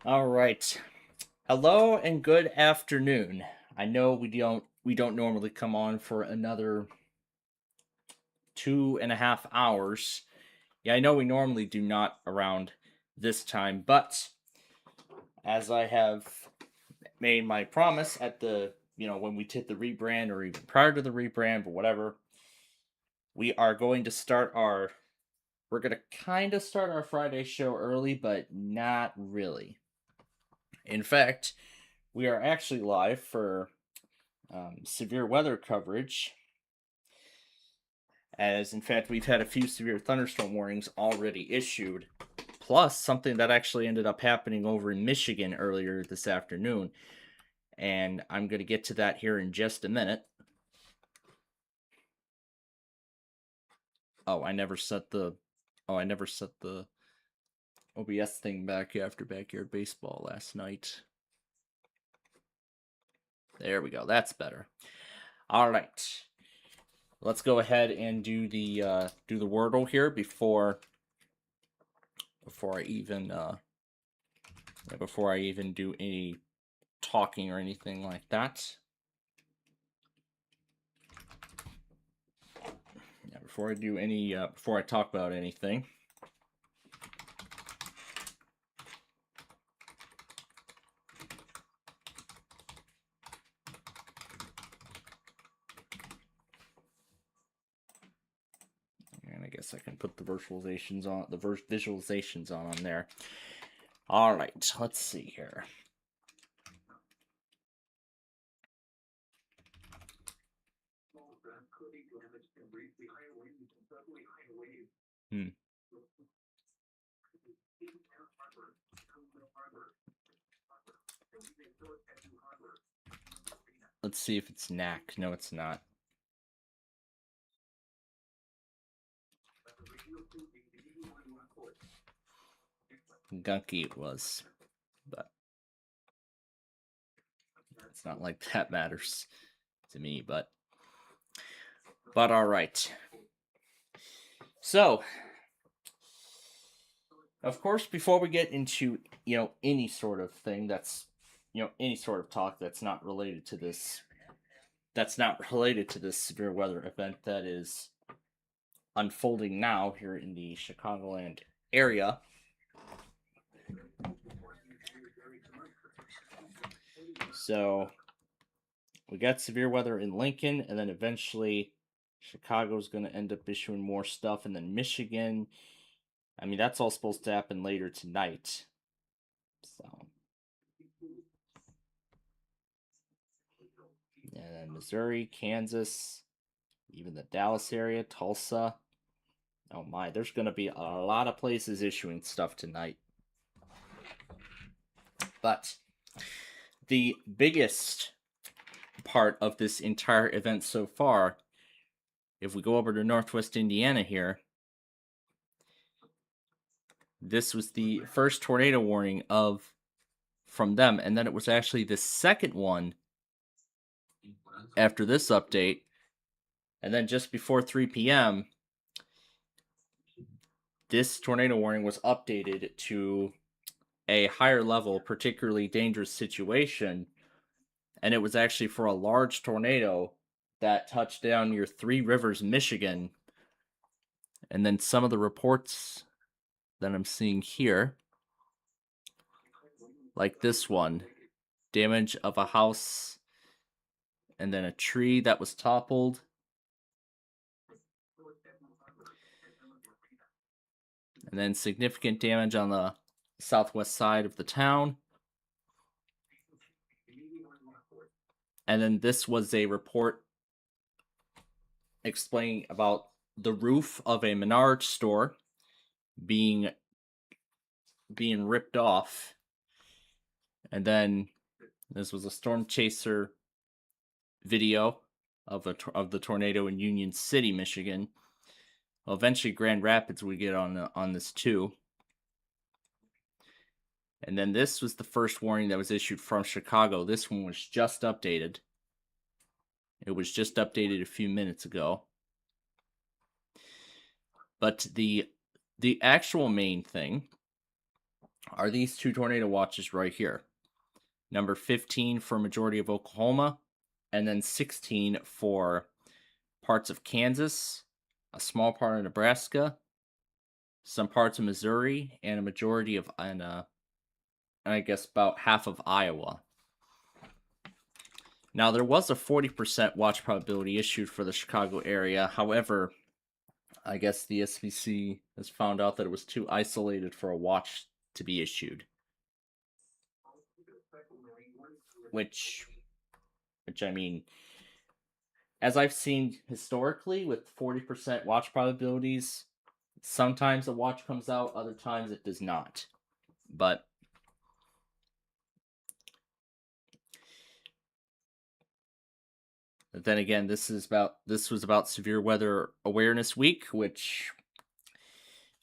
All right. Hello and good afternoon. I know we don't normally come on for another 2.5 hours. Yeah, I know we normally do not around this time, but as I have made my promise at when we did the rebrand or even prior to the rebrand, but whatever, we are going to we're going to kind of start our Friday show early, but not really. In fact, we are actually live for severe weather coverage, as in fact we've had a few severe thunderstorm warnings already issued, plus something that actually ended up happening over in Michigan earlier this afternoon. And I'm going to get to that here in just a minute. Oh, I never set the OBS thing back after backyard baseball last night. There we go. That's better. All right. Let's go ahead and do the Wordle here before I even do any talking or anything like that. Yeah, before I talk about anything. And I guess I can put the visualizations on there. All right, let's see here. Let's see if it's Knack. No, it's not. Gunky it was, but it's not like that matters to me, but all right. So, of course, before we get into any sort of thing that's any sort of talk that's not related to this severe weather event that is unfolding now here in the Chicagoland area. So we got severe weather in Lincoln, and then eventually Chicago's going to end up issuing more stuff, and then Michigan. I mean, that's all supposed to happen later tonight. So, and then Missouri, Kansas, even the Dallas area, Tulsa. Oh my, there's going to be a lot of places issuing stuff tonight. But the biggest part of this entire event so far, if we go over to Northwest Indiana here, this was the first tornado warning from them, and then it was actually the second one after this update. And then just before 3 p.m., this tornado warning was updated to a higher level, particularly dangerous situation. And it was actually for a large tornado that touched down near Three Rivers, Michigan. And then some of the reports that I'm seeing here, like this one, damage of a house and then a tree that was toppled. And then significant damage on the southwest side of the town. And then this was a report explaining about the roof of a Menards store being ripped off. And then this was a storm chaser video of the tornado in Union City, Michigan. Well, eventually Grand Rapids we get on this too. And then this was the first warning that was issued from Chicago. This one was just updated. It was just updated a few minutes ago. But the actual main thing are these two tornado watches right here. Number 15 for majority of Oklahoma, and then 16 for parts of Kansas, a small part of Nebraska, some parts of Missouri, and a majority of, and I guess about half of Iowa. Now, there was a 40% watch probability issued for the Chicago area. However, I guess the SPC has found out that it was too isolated for a watch to be issued. Which I mean, as I've seen historically with 40% watch probabilities, sometimes a watch comes out, other times it does not. But then again, this was about Severe Weather Awareness Week, which,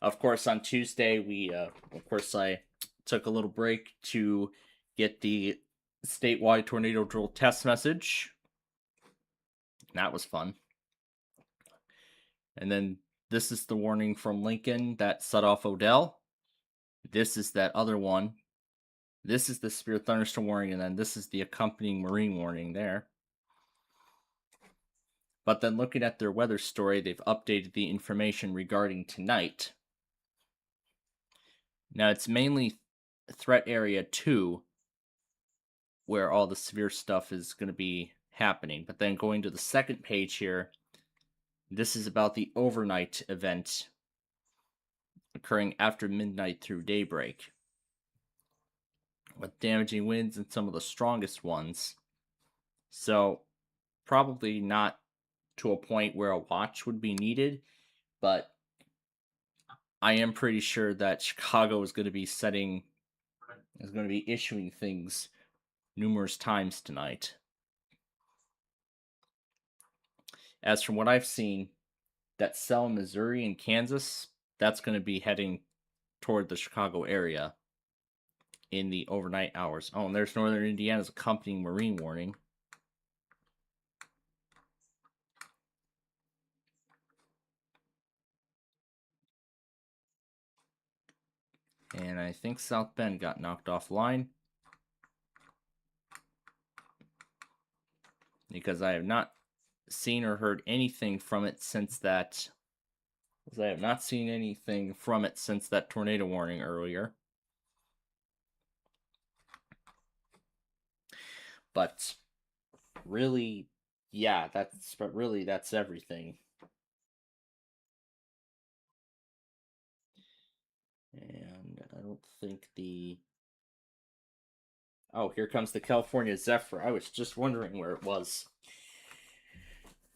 of course, on Tuesday I took a little break to get the statewide tornado drill test message. That was fun. And then this is the warning from Lincoln that set off Odell. This is that other one. This is the severe thunderstorm warning, and then this is the accompanying marine warning there. But then looking at their weather story, they've updated the information regarding tonight. Now, it's mainly threat area 2 where all the severe stuff is going to be happening. But then going to the second page here, this is about the overnight event occurring after midnight through daybreak, with damaging winds and some of the strongest ones. So, probably not to a point where a watch would be needed, but I am pretty sure that Chicago is going to be issuing things numerous times tonight. As from what I've seen, that cell in Missouri and Kansas, that's going to be heading toward the Chicago area in the overnight hours. Oh, and there's Northern Indiana's accompanying marine warning. And I think South Bend got knocked offline, because I have not seen or heard anything from it since that. I have not seen anything from it since that tornado warning earlier. But really, yeah, that's everything. And I don't think oh, here comes the California Zephyr. I was just wondering where it was.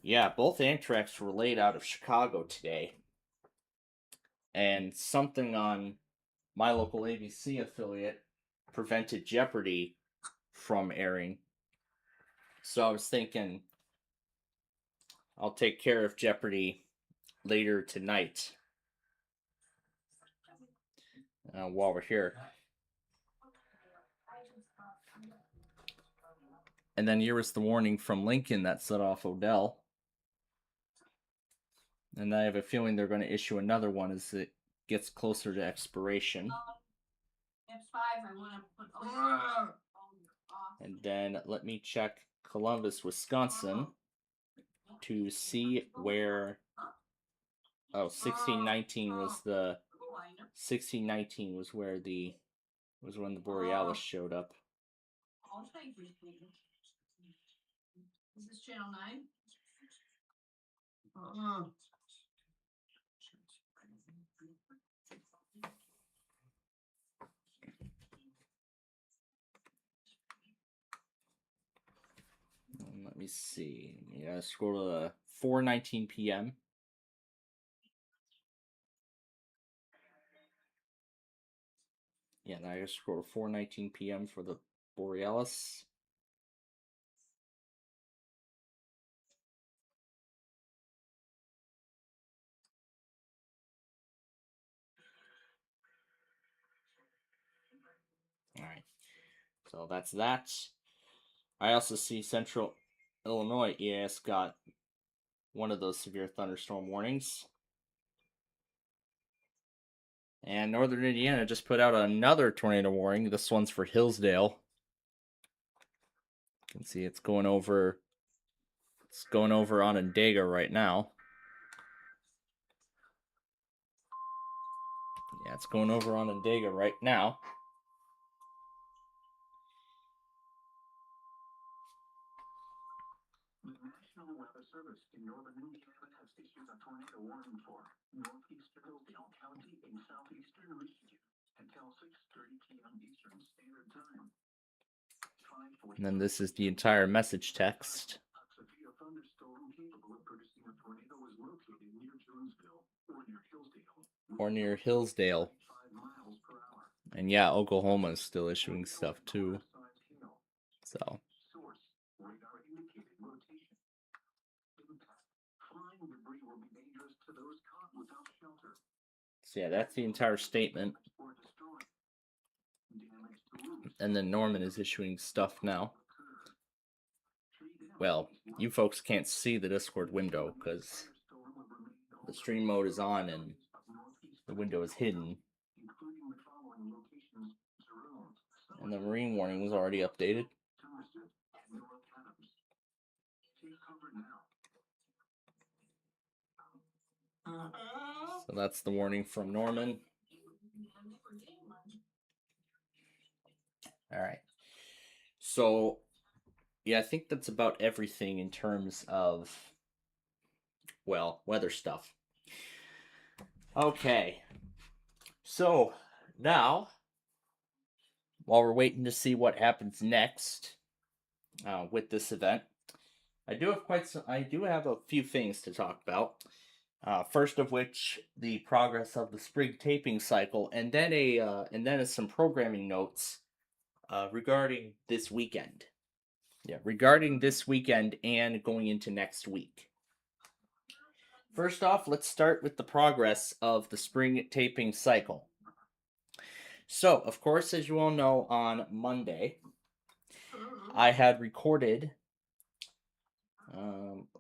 Yeah, both Amtraks were laid out of Chicago today. And something on my local ABC affiliate prevented Jeopardy from airing. So I was thinking I'll take care of Jeopardy later tonight while we're here. And then here was the warning from Lincoln that set off Odell. And I have a feeling they're going to issue another one as it gets closer to expiration. And then let me check Columbus, Wisconsin to see where 1619 was the 1619 was where was when the Borealis showed up. Is this channel 9? Let me see. Yeah, scroll to 4:19 p.m. Yeah, now I gotta scroll to 4:19 p.m. for the Borealis. Alright. So that's that. I also see Central Illinois EAS got one of those severe thunderstorm warnings. And Northern Indiana just put out another tornado warning. This one's for Hillsdale. You can see it's going over Onondaga right now. Yeah, it's going over Onondaga right now. The National Weather Service in Northern Indiana has issued a tornado warning for northeastern Hillsdale County and southeastern region until 6:30 p.m. Eastern Standard Time. And then this is the entire message text. A severe thunderstorm capable of producing a tornado is located near Jonesville or near Hillsdale. 5 miles per hour. And yeah, Oklahoma is still issuing stuff too. So. Source, radar indicated rotation. Impact. Flying debris will be dangerous to those caught without shelter. So yeah, that's the entire statement. And then Norman is issuing stuff now. Well, you folks can't see the Discord window because the stream mode is on and the window is hidden. And the marine warning was already updated. So that's the warning from Norman. All right. So, yeah, I think that's about everything in terms of, well, weather stuff. Okay. So, now, while we're waiting to see what happens next with this event, I do have a few things to talk about. First of which, the progress of the spring taping cycle, and then some programming notes regarding this weekend. Yeah, regarding this weekend and going into next week. First off, let's start with the progress of the spring taping cycle. So, of course, as you all know, on Monday, I had recorded.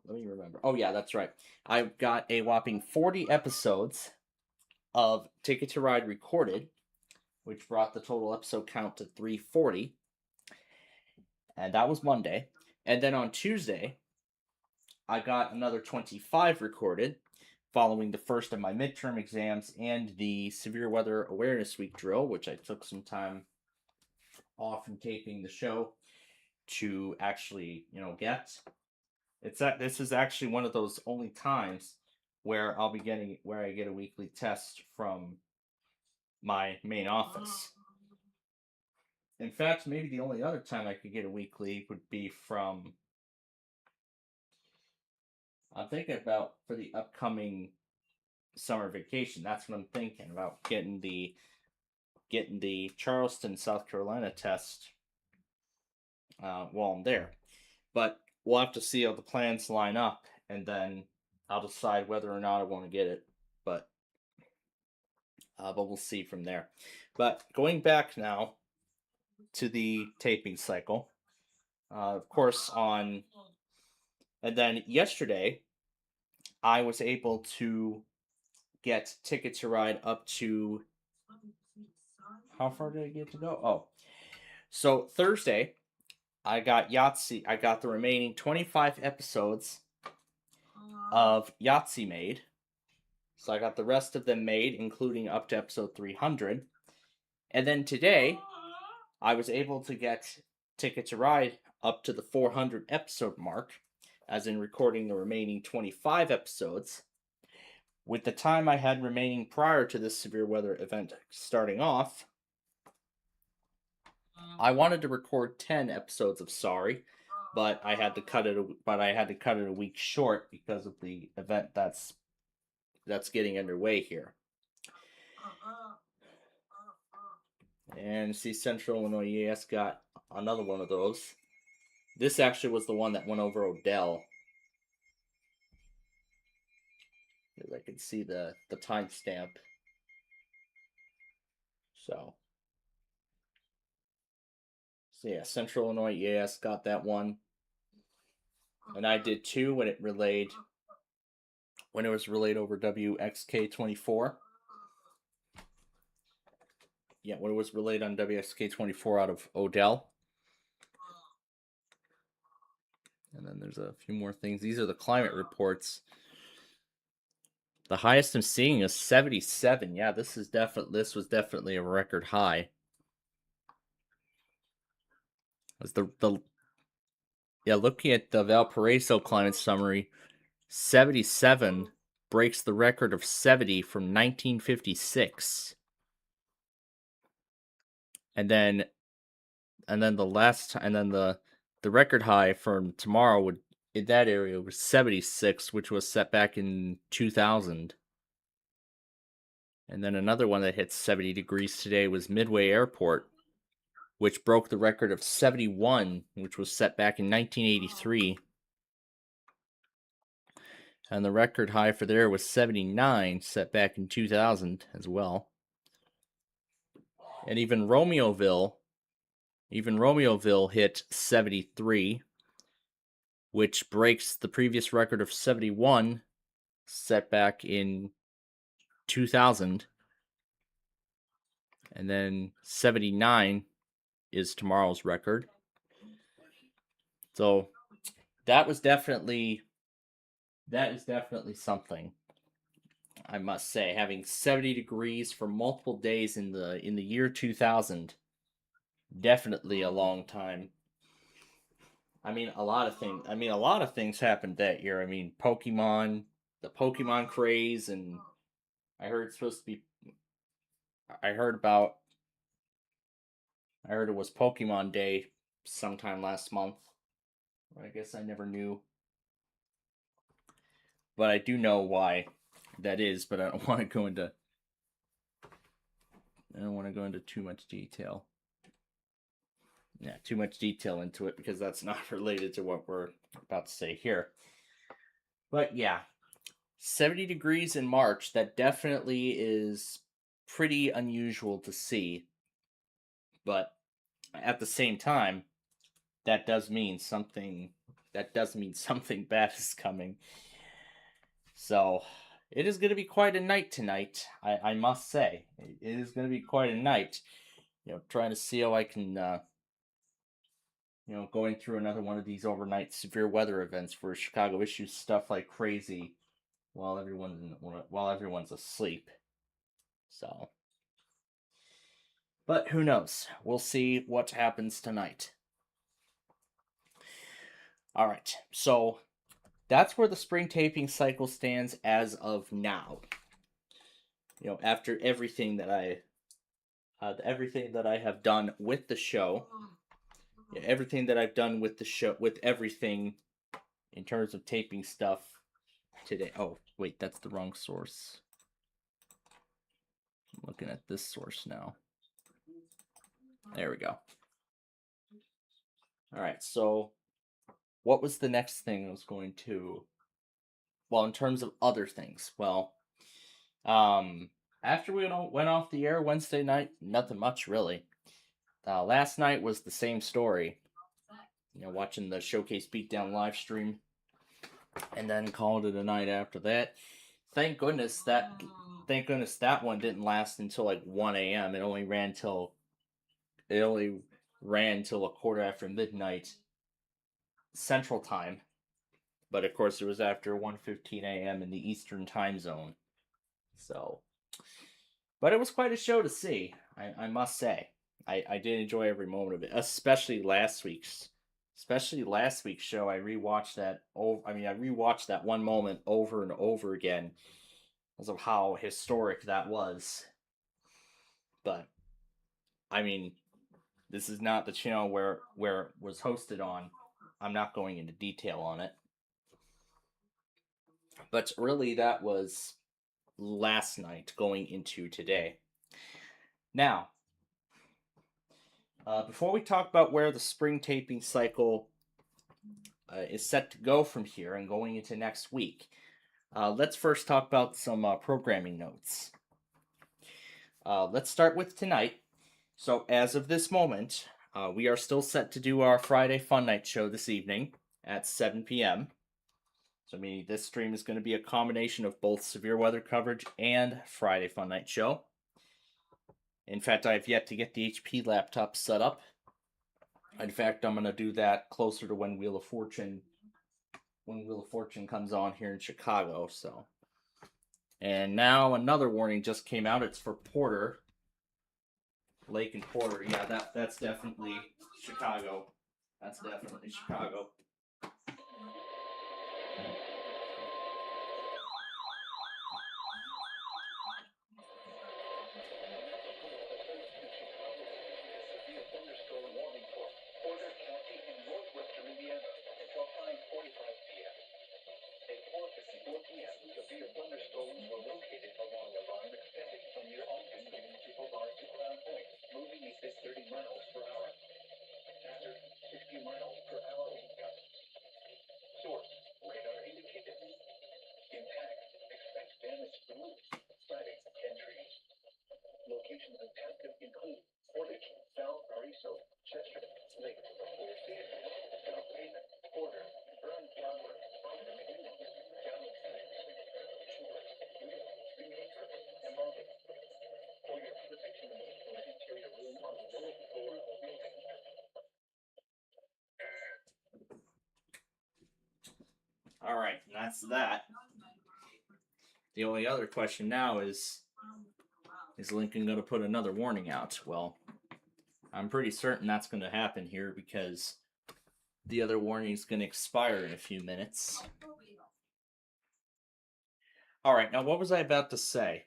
Let me remember. Oh, yeah, that's right. I got a whopping 40 episodes of Ticket to Ride recorded, which brought the total episode count to 340. And that was Monday. And then on Tuesday, I got another 25 recorded, following the first of my midterm exams and the Severe Weather Awareness Week drill, which I took some time off from taping the show to actually, get. This is actually one of those only times where I get a weekly test from my main office. In fact, maybe the only other time I could get a weekly would be from, I'm thinking about for the upcoming summer vacation. That's what I'm thinking about, getting the Charleston, South Carolina test while I'm there. But we'll have to see how the plans line up, and then I'll decide whether or not I want to get it. But we'll see from there. But going back now to the taping cycle, of course, and then yesterday, I was able to get Ticket to Ride up to, how far did I get to go? Oh, so Thursday, I got Yahtzee. I got the remaining 25 episodes of Yahtzee made. So I got the rest of them made, including up to episode 300. And then today, I was able to get Ticket to Ride up to the 400 episode mark, as in recording the remaining 25 episodes. With the time I had remaining prior to this severe weather event starting off, I wanted to record 10 episodes of Sorry, but I had to cut it a week short because of the event that's getting underway here. And see, Central Illinois EAS got another one of those. This actually was the one that went over Odell. As I can see the timestamp. So yeah, Central Illinois EAS got that one. And I did too when it was relayed over WXK24. what it was relayed on WXK 24 out of Odell. And then there's a few more things. These are the climate reports. The highest I'm seeing is 77. Yeah, this was definitely a record high. As looking at the Valparaiso climate summary, 77 breaks the record of 70 from 1956. And then the record high from tomorrow in that area was 76, which was set back in 2000. And then another one that hit 70 degrees today was Midway Airport, which broke the record of 71, which was set back in 1983. And the record high for there was 79, set back in 2000 as well. And even Romeoville hit 73, which breaks the previous record of 71, set back in 2000. And then 79 is tomorrow's record. So that is definitely something, I must say. Having 70 degrees for multiple days in the year 2000, definitely a long time. I mean, a lot of things happened that year. I mean, the Pokemon craze, and I heard it was Pokemon Day sometime last month. I guess I never knew. But I do know why that is, but I don't want to go into too much detail. Yeah, too much detail into it, because that's not related to what we're about to say here. But yeah, 70 degrees in March, that definitely is pretty unusual to see. But at the same time, that does mean something bad is coming. So it is going to be quite a night tonight, I must say. It is going to be quite a night. Trying to see how I can, going through another one of these overnight severe weather events where Chicago issues stuff like crazy while everyone's asleep. So, but who knows? We'll see what happens tonight. All right, so that's where the spring taping cycle stands as of now. After everything that I have done with the show, everything that I've done with the show, with everything in terms of taping stuff today. Oh, wait, that's the wrong source. I'm looking at this source now. There we go. All right, so what was the next thing I was going to... Well, in terms of other things, after we went off the air Wednesday night, nothing much really. Last night was the same story. Watching the Showcase Beatdown live stream, and then called it a night after that. Thank goodness that one didn't last until like 1 a.m. It only ran till a quarter after midnight Central Time. But of course, it was after 1:15 a.m. in the Eastern Time Zone. So, but it was quite a show to see, I must say. I did enjoy every moment of it, especially last week's show. I rewatched that one moment over and over again because of how historic that was. But I mean, this is not the channel where it was hosted on. I'm not going into detail on it. But really, that was last night going into today. Now, before we talk about where the spring taping cycle is set to go from here and going into next week, let's first talk about some programming notes. Let's start with tonight. So as of this moment, we are still set to do our Friday Fun Night show this evening at 7 p.m. So meaning this stream is going to be a combination of both severe weather coverage and Friday Fun Night show. In fact, I have yet to get the HP laptop set up. In fact, I'm gonna do that closer to when Wheel of Fortune comes on here in Chicago. So, and now another warning just came out. It's for Porter, Lake and Porter. Yeah, that's definitely Chicago. That's definitely Chicago. All right, and that's that. The only other question now is Lincoln going to put another warning out? Well, I'm pretty certain that's going to happen here because the other warning is going to expire in a few minutes. All right, now what was I about to say?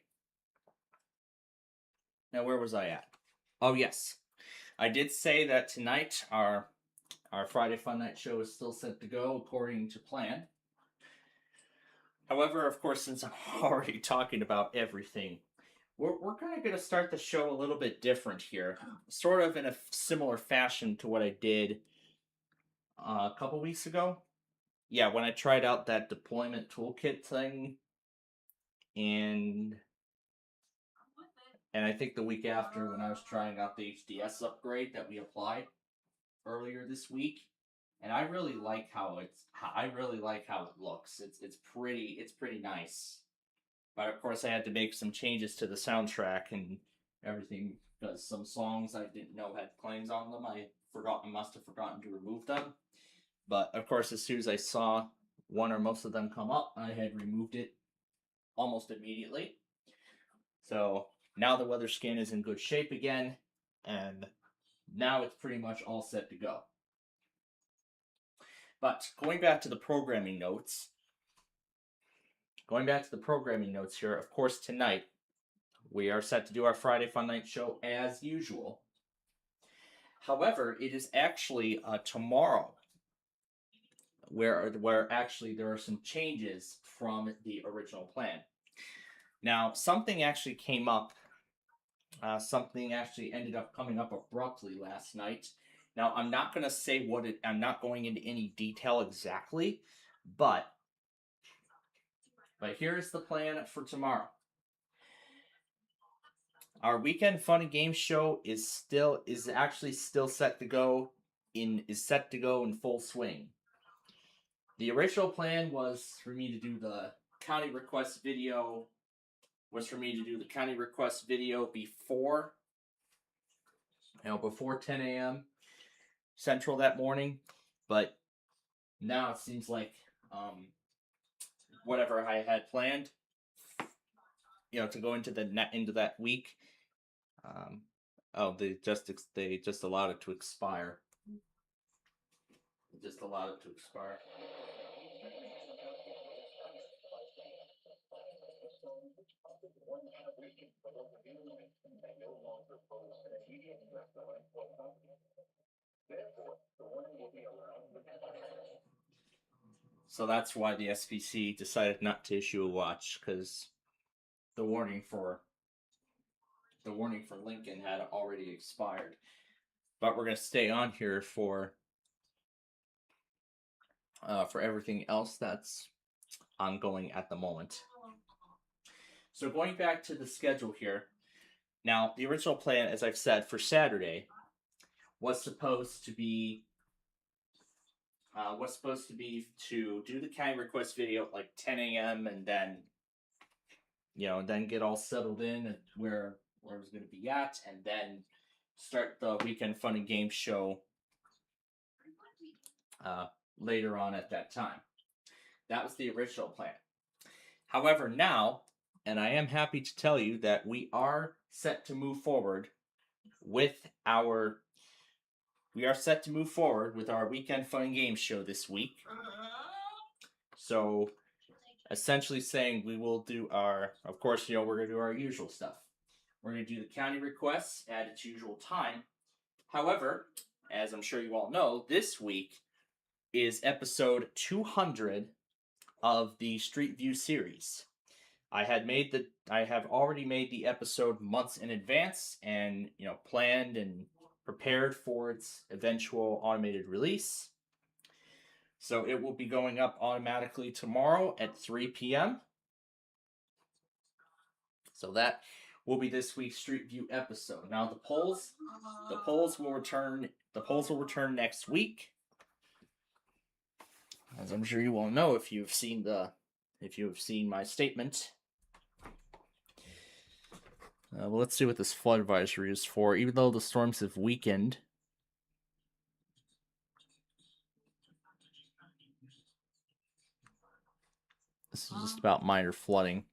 Now, where was I at? Oh, yes. I did say that tonight our Friday Fun Night show is still set to go according to plan. However, of course, since I'm already talking about everything, we're kind of going to start the show a little bit different here. Sort of in a similar fashion to what I did a couple weeks ago. Yeah, when I tried out that deployment toolkit thing, and I think the week after when I was trying out the HDS upgrade that we applied earlier this week, and I really like how it looks. It's pretty nice. But of course, I had to make some changes to the soundtrack and everything because some songs I didn't know had claims on them. I must have forgotten to remove them. But of course, as soon as I saw one or most of them come up, I had removed it almost immediately. So now the weather scan is in good shape again, and now it's pretty much all set to go. But going back to the programming notes here, of course, tonight we are set to do our Friday Fun Night show as usual. However, it is actually tomorrow where actually there are some changes from the original plan. Now, something actually came up. Something actually ended up coming up abruptly last night. Now, I'm not going to say I'm not going into any detail exactly, but here's the plan for tomorrow. Our weekend fun and games show is actually still set to go in full swing. The original plan was for me to do the county request video before 10 a.m. Central that morning, but now it seems like whatever I had planned, to go into that week, they just allowed it to expire. So that's why the SPC decided not to issue a watch, because the warning for Lincoln had already expired. But we're gonna stay on here for everything else that's ongoing at the moment. So going back to the schedule here, now the original plan, as I've said, for Saturday was supposed to be to do the county request video at like 10 a.m. and then get all settled in at where where I was going to be at, and then start the Weekend Fun and Games show later on at that time. That was the original plan. However, now, and I am happy to tell you that we are set to move forward with our Weekend Fun and Games show this week. So, essentially saying we will do our, of course, we're going to do our usual stuff. We're going to do the county requests at its usual time. However, as I'm sure you all know, this week is episode 200 of the Street View series. I have already made the episode months in advance and, planned and prepared for its eventual automated release. So it will be going up automatically tomorrow at 3 p.m. So that will be this week's Street View episode. Now the polls will return next week. As I'm sure you all know if you have seen my statement. Well, let's see what this flood advisory is for. Even though the storms have weakened, this is just about minor flooding.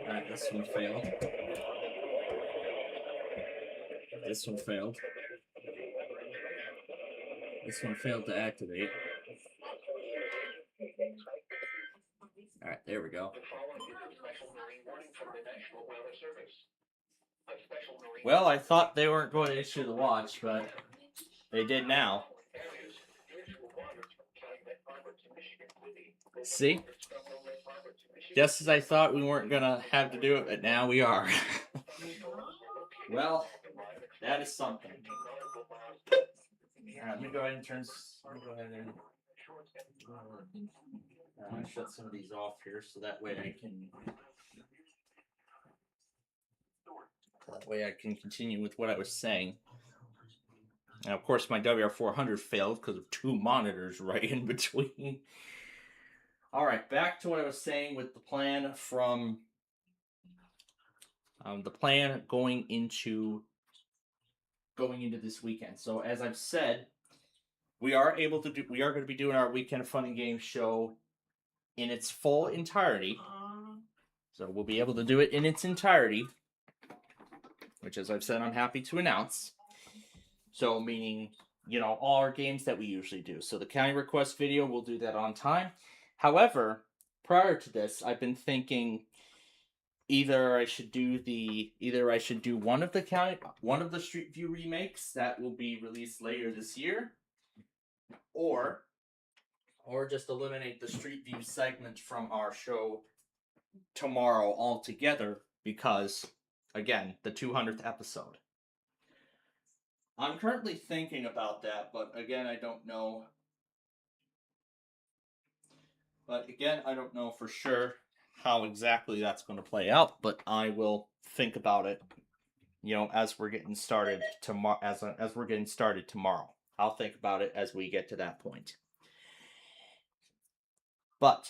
Alright, this one failed. This one failed. This one failed to activate. Alright, there we go. Well, I thought they weren't going to issue the watch, but they did now. See? Just as I thought we weren't going to have to do it, but now we are. Well, that is something. Alright, let me go ahead and shut some of these off here so that way I can continue with what I was saying. And of course my WR400 failed because of two monitors right in between. Alright, back to what I was saying with the plan from going into this weekend. So as I've said, we are going to be doing our Weekend Fun and Games show in its full entirety. So we'll be able to do it in its entirety, which, as I've said, I'm happy to announce. So meaning, all our games that we usually do. So the county request video, we'll do that on time. However, prior to this, I've been thinking either I should do one of the Street View remakes that will be released later this year, or just eliminate the Street View segment from our show tomorrow altogether because, again, the 200th episode. I'm currently thinking about that, but again, I don't know. But again, I don't know for sure how exactly that's going to play out, but I will think about it, as we're getting started tomorrow. As we're getting started tomorrow, I'll think about it as we get to that point. But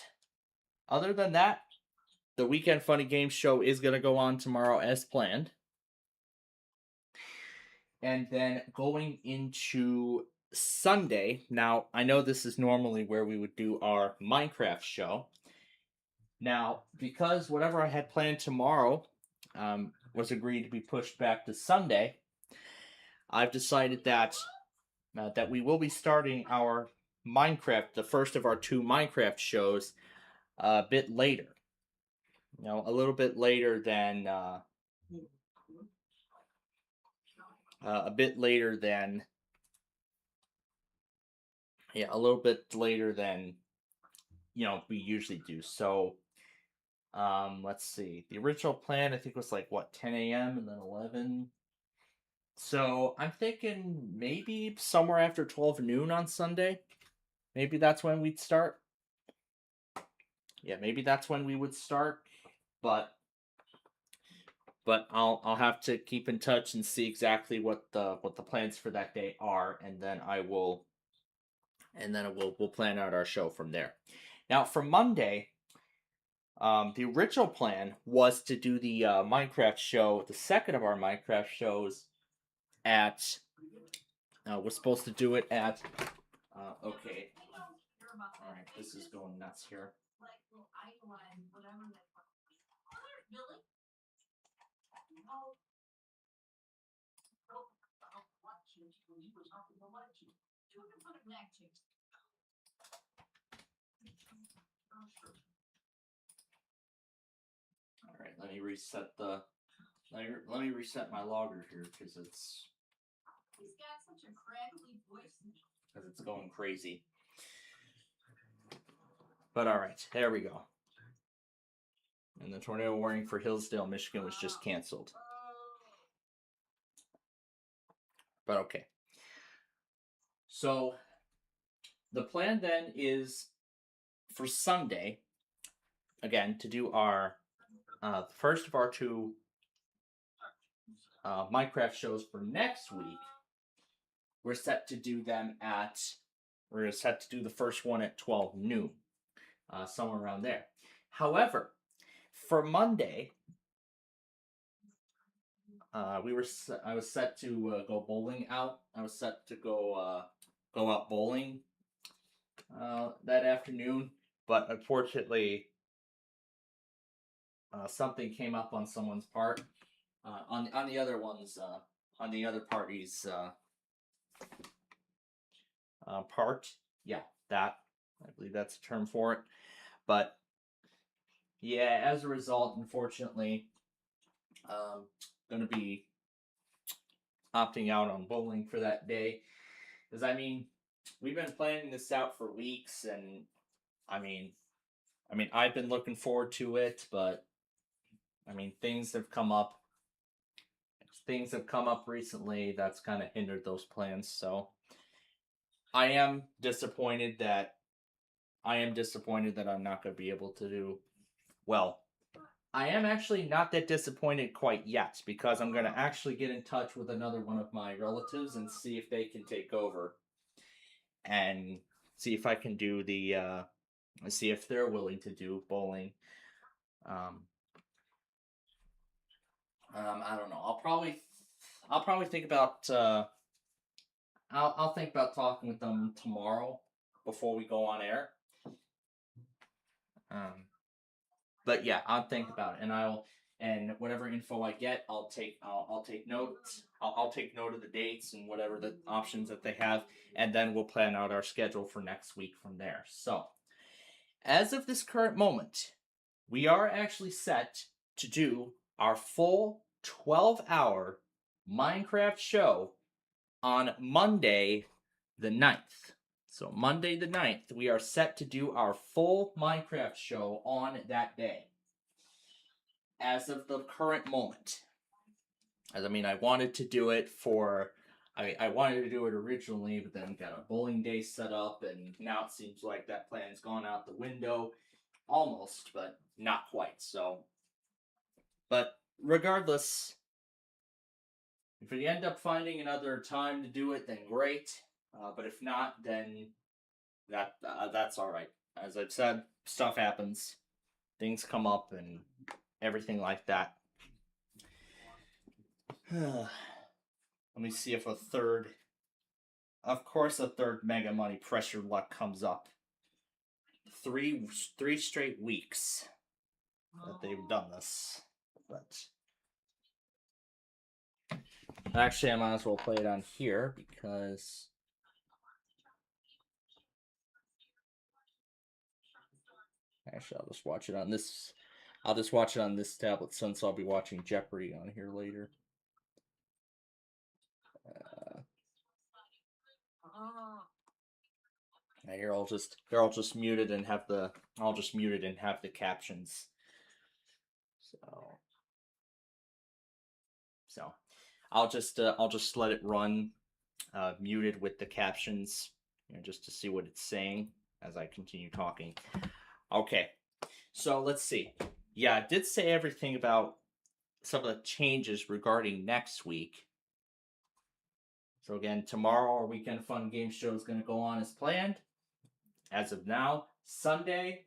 other than that, the Weekend Fun and Games show is going to go on tomorrow as planned. And then going into Sunday, now I know this is normally where we would do our Minecraft show. Now, because whatever I had planned tomorrow was agreed to be pushed back to Sunday, I've decided that we will be starting our Minecraft, the first of our two Minecraft shows, a bit later. A little bit later than a bit later than a little bit later than we usually do. So let's see. The original plan I think was like what 10 a.m. and then 11. So I'm thinking maybe somewhere after 12 noon on Sunday. Maybe that's when we'd start. Yeah, maybe that's when we would start. But I'll have to keep in touch and see exactly what the plans for that day are, and then we'll plan out our show from there. Now for Monday, the original plan was to do the Minecraft show, the second of our Minecraft shows, at. We're supposed to do it at. Okay. All right, this is going nuts here. All right, let me reset the. Let me reset my logger here because it's. He's got such a crackly voice. Because it's going crazy. But all right, there we go. And the tornado warning for Hillsdale, Michigan was just canceled. But okay. So the plan then is for Sunday, again, to do our first of our two Minecraft shows for next week. We're set to do them at. We're set to do the first one at 12 noon, somewhere around there. However, for Monday, I was set to go bowling out. I was set to go out bowling that afternoon, but unfortunately, something came up on someone's part. On the other ones, on the other party's part. Yeah, that I believe that's a term for it. But yeah, as a result, unfortunately, going to be opting out on bowling for that day. Because I mean, we've been planning this out for weeks, and I mean, I've been looking forward to it, but I mean, things have come up. Things have come up recently that's kind of hindered those plans. So I am disappointed that I'm not going to be able to do well. I am actually not that disappointed quite yet because I'm going to actually get in touch with another one of my relatives and see if they can take over and see if I can do see if they're willing to do bowling. I don't know. I'll probably think about I'll think about talking with them tomorrow before we go on air. But yeah, I'll think about it, and whatever info I get, I'll take notes. I'll take note of the dates and whatever the options that they have, and then we'll plan out our schedule for next week from there. So, as of this current moment, we are actually set to do our full 12-hour Minecraft show on Monday the 9th. So Monday the 9th, we are set to do our full Minecraft show on that day. As of the current moment. As I mean, I wanted to do it I wanted to do it originally, but then got a bowling day set up, and now it seems like that plan's gone out the window. Almost, but not quite. So, but regardless, if we end up finding another time to do it, then great. But if not, then that's all right. As I've said, stuff happens, things come up, and everything like that. Let me see if a third. Of course, a third Mega Money Pressure Luck comes up. Three straight weeks that they've done this. But actually, I might as well play it on here because actually I'll just watch it on this. I'll just watch it on this tablet since I'll be watching Jeopardy on here later. Here they're all just muted and have the captions. So I'll just let it run muted with the captions, just to see what it's saying as I continue talking. Okay, so let's see. Yeah, I did say everything about some of the changes regarding next week. So again, tomorrow our Weekend Fun Game Show is going to go on as planned. As of now, Sunday,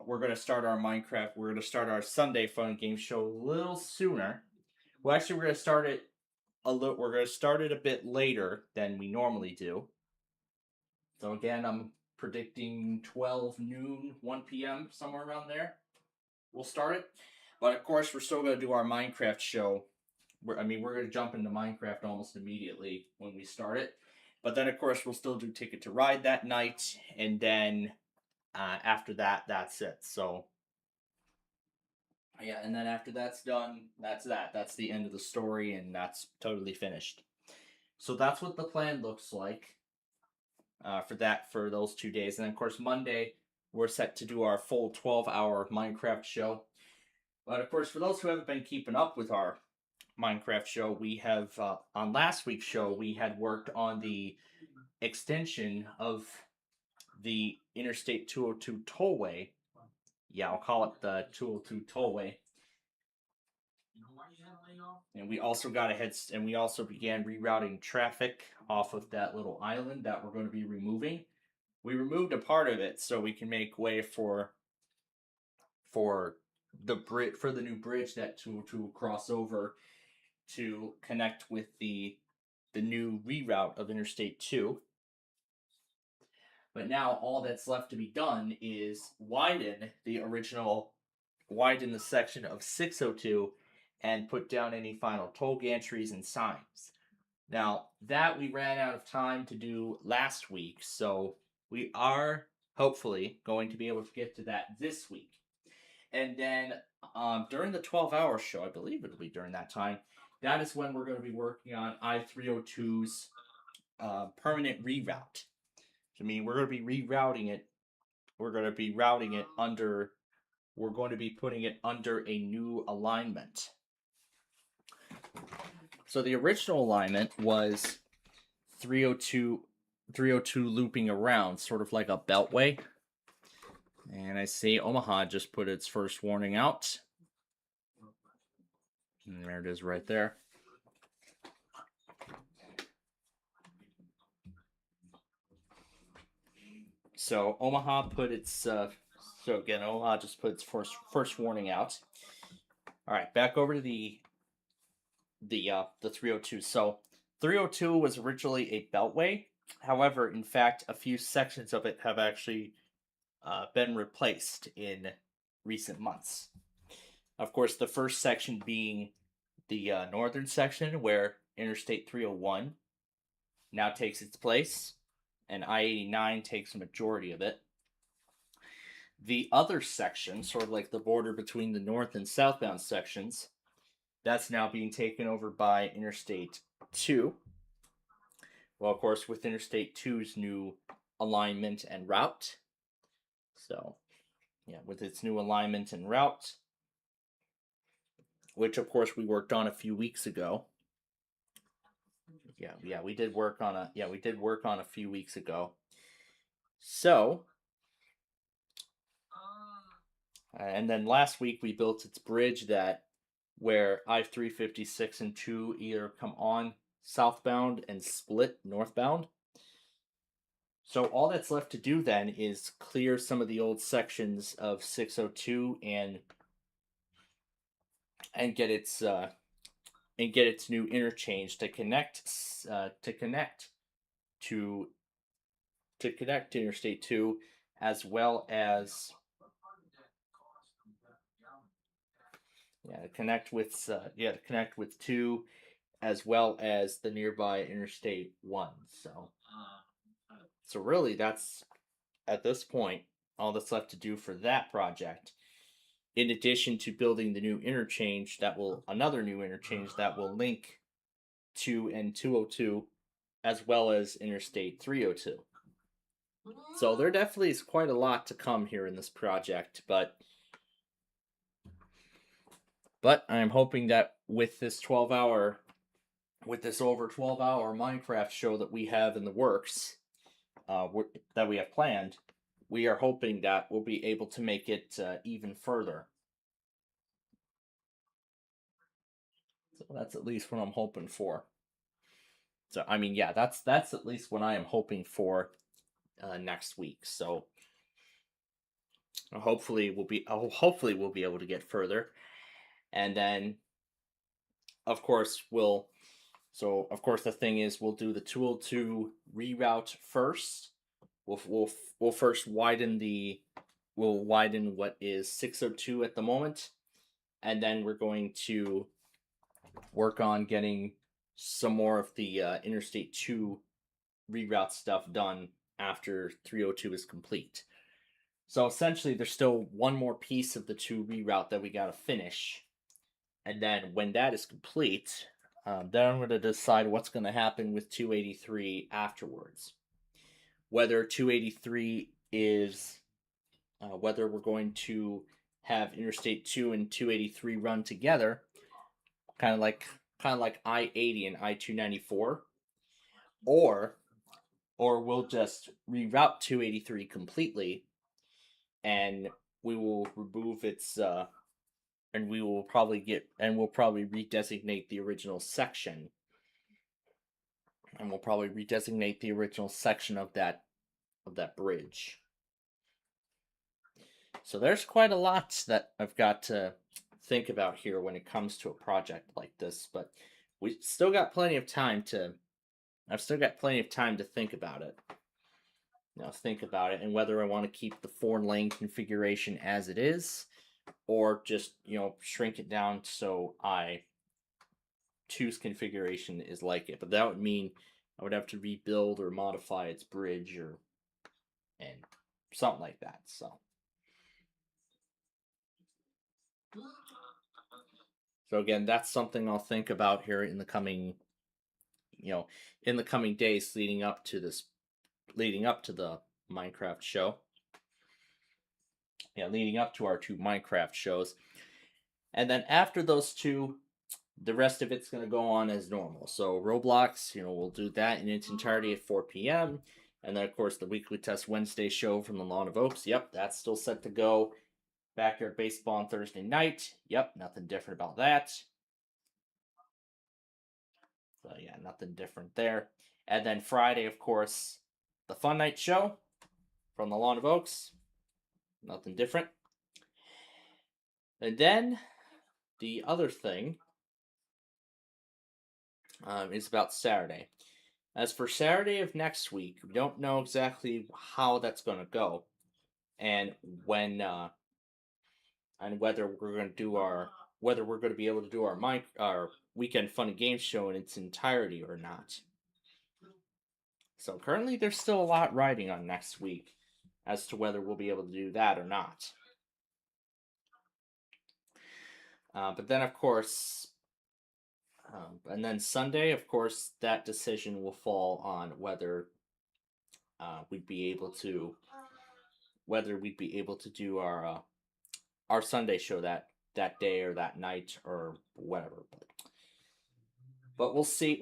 we're going to start our Minecraft. We're going to start our Sunday Fun Game Show a little sooner. Well, actually, we're going to start it We're going to start it a bit later than we normally do. So again, I'm predicting 12 noon, 1 p.m., somewhere around there. We'll start it. But of course, we're still going to do our Minecraft show. We're going to jump into Minecraft almost immediately when we start it. But then, of course, we'll still do Ticket to Ride that night. And then after that, that's it. So, yeah, and then after that's done, that's that. That's the end of the story, and that's totally finished. So that's what the plan looks like for those 2 days. And then, of course, Monday, we're set to do our full 12-hour Minecraft show. But, of course, for those who haven't been keeping up with our Minecraft show, we have on last week's show we had worked on the extension of the Interstate 202 tollway. Yeah, I'll call it the 202 tollway. And we also began rerouting traffic off of that little island that we're going to be removing. We removed a part of it so we can make way for the new bridge that 202 will cross over to connect with the new reroute of Interstate 2. But now all that's left to be done is widen the section of 602 and put down any final toll gantries and signs. Now, that we ran out of time to do last week, so we are hopefully going to be able to get to that this week. And then during the 12-hour show, I believe it'll be during that time, that is when we're going to be working on I-302's permanent reroute. I mean, we're going to be rerouting it. We're going to be putting it under a new alignment. So the original alignment was 302 looping around, sort of like a beltway. And I see Omaha just put its first warning out. And there it is right there. So Omaha Omaha just put its first warning out. All right, back over to the 302. So 302 was originally a beltway. However, in fact, a few sections of it have actually been replaced in recent months. Of course, the first section being the northern section where Interstate 301 now takes its place, and I-89 takes a majority of it. The other section, sort of like the border between the north and southbound sections, that's now being taken over by Interstate 2. Well, of course, with Interstate 2's new alignment and route. So, yeah, with its new alignment and route, which of course we worked on a few weeks ago. Yeah, we did work on a few weeks ago. So, and then last week we built its bridge where I-356 and 2 either come on southbound and split northbound. So all that's left to do then is clear some of the old sections of 602 and get its and get its new interchange to connect to to Interstate 2, as well as to connect with 2, as well as the nearby Interstate 1. So really, that's at this point all that's left to do for that project. In addition to building the new interchange, another new interchange that will link 2 and 202, as well as Interstate 302. So there definitely is quite a lot to come here in this project, but I'm hoping that with this over 12-hour Minecraft show that we have in the works, that we have planned, we are hoping that we'll be able to make it even further. So that's at least what I'm hoping for. So I mean, yeah, that's at least what I am hoping for next week. So hopefully we'll be able to get further, and then of course the thing is, we'll do the 202 reroute first. We'll first widen what is 602 at the moment, and then we're going to work on getting some more of the Interstate 2 reroute stuff done after 302 is complete. So essentially, there's still one more piece of the 2 reroute that we gotta finish, and then when that is complete, then I'm going to decide what's going to happen with 283 afterwards. Whether 283 is whether we're going to have Interstate 2 and 283 run together, kind of like I-80 and I-294, or we'll just reroute 283 completely, and we will remove its and we'll probably redesignate the original section, of that bridge. So there's quite a lot that I've got to think about here when it comes to a project like this, but I've still got plenty of time to think about it. And whether I want to keep the 4-lane configuration as it is, or just shrink it down so I-2's configuration is like it. But that would mean I would have to rebuild or modify its bridge and something like that. So again, that's something I'll think about here in the coming days leading up to the Minecraft show. Leading up to our 2 Minecraft shows. And then after those 2, the rest of it's going to go on as normal. So Roblox, we'll do that in its entirety at 4 p.m. And then, of course, the Weekly Test Wednesday show from the Lawn of Oaks. Yep, that's still set to go. Backyard Baseball on Thursday night. Yep, nothing different about that. So, yeah, nothing different there. And then Friday, of course, the Fun Night show from the Lawn of Oaks. Nothing different. And then the other thing is about Saturday. As for Saturday of next week, we don't know exactly how that's going to go, and when, and whether we're going to be able to do our weekend fun and games show in its entirety or not. So currently, there's still a lot riding on next week as to whether we'll be able to do that or not. But then, of course, and then Sunday, of course, that decision will fall on whether we'd be able to do our Sunday show that day or that night or whatever. But we'll see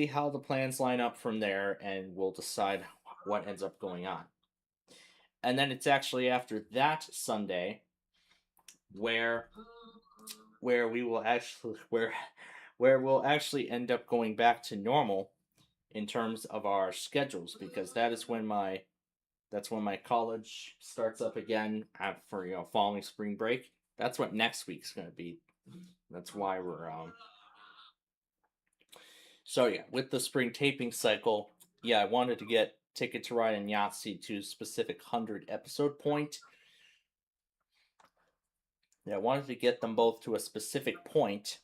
how the plans line up from there, and we'll decide what ends up going on. And then it's actually after that Sunday where we'll actually end up going back to normal in terms of our schedules, because that's when my college starts up again following spring break. That's what next week's going to be. That's why we're So yeah, with the spring taping cycle, yeah, I wanted to get Ticket to Ride and Yahtzee to a specific 100 episode point. Yeah, I wanted to get them both to a specific point,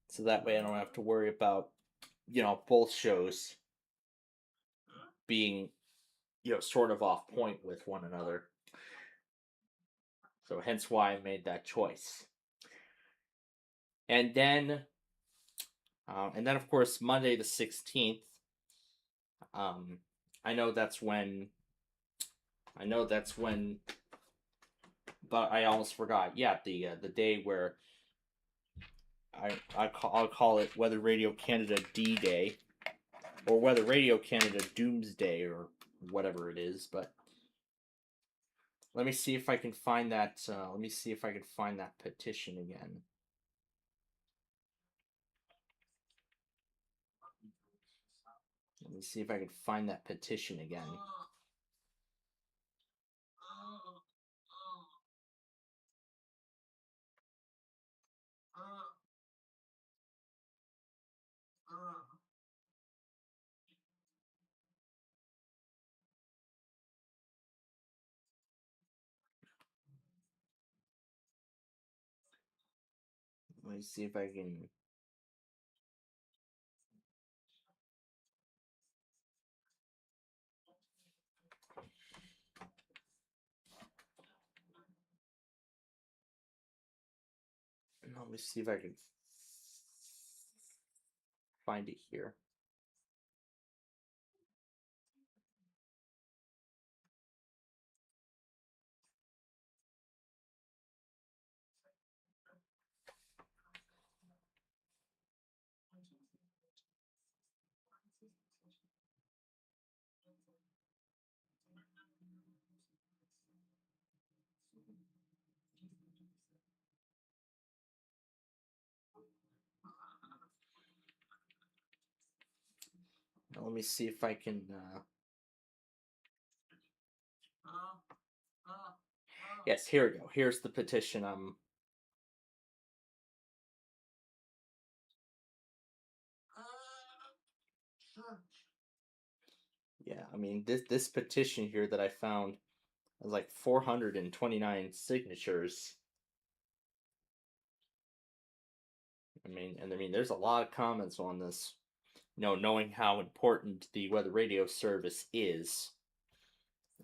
so that way I don't have to worry about, both shows being, sort of off point with one another. So hence why I made that choice. And then, of course, Monday the 16th. Um, I know that's when. I know that's when. But I almost forgot. Yeah, the day where I'll call it Weather Radio Canada D Day, or Weather Radio Canada Doomsday, or whatever it is. But let me see if I can find that. Let me see if I can find that petition again. Let me see if I can find that petition again. Let me see if I can. Let me see if I can find it here. Let me see if I can. Yes, here we go. Here's the petition. Yeah, I mean this petition here that I found has like 429 signatures. I mean, there's a lot of comments on this. Knowing how important the weather radio service is.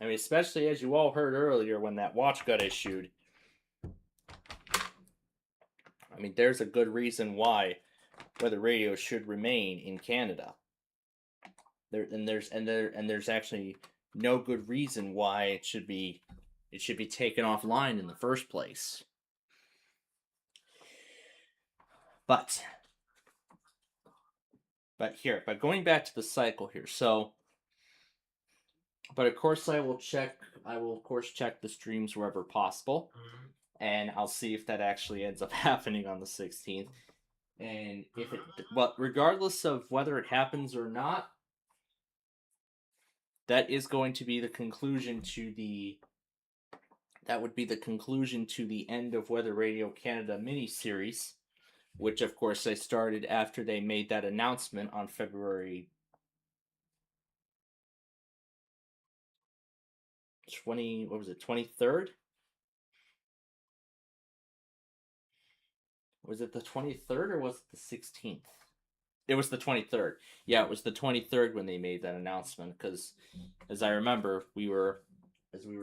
I mean, especially as you all heard earlier when that watch got issued. I mean, there's a good reason why weather radio should remain in Canada. There's actually no good reason why it should be taken offline in the first place. But going back to the cycle here. So, but of course I will of course check the streams wherever possible, and I'll see if that actually ends up happening on the 16th. And but regardless of whether it happens or not, that is going to be the conclusion to the end of Weather Radio Canada mini-series, which of course I started after they made that announcement on February 23rd? Was it the 23rd or was it the 16th? It was the 23rd. Yeah, it was the 23rd when they made that announcement, because as I remember, we were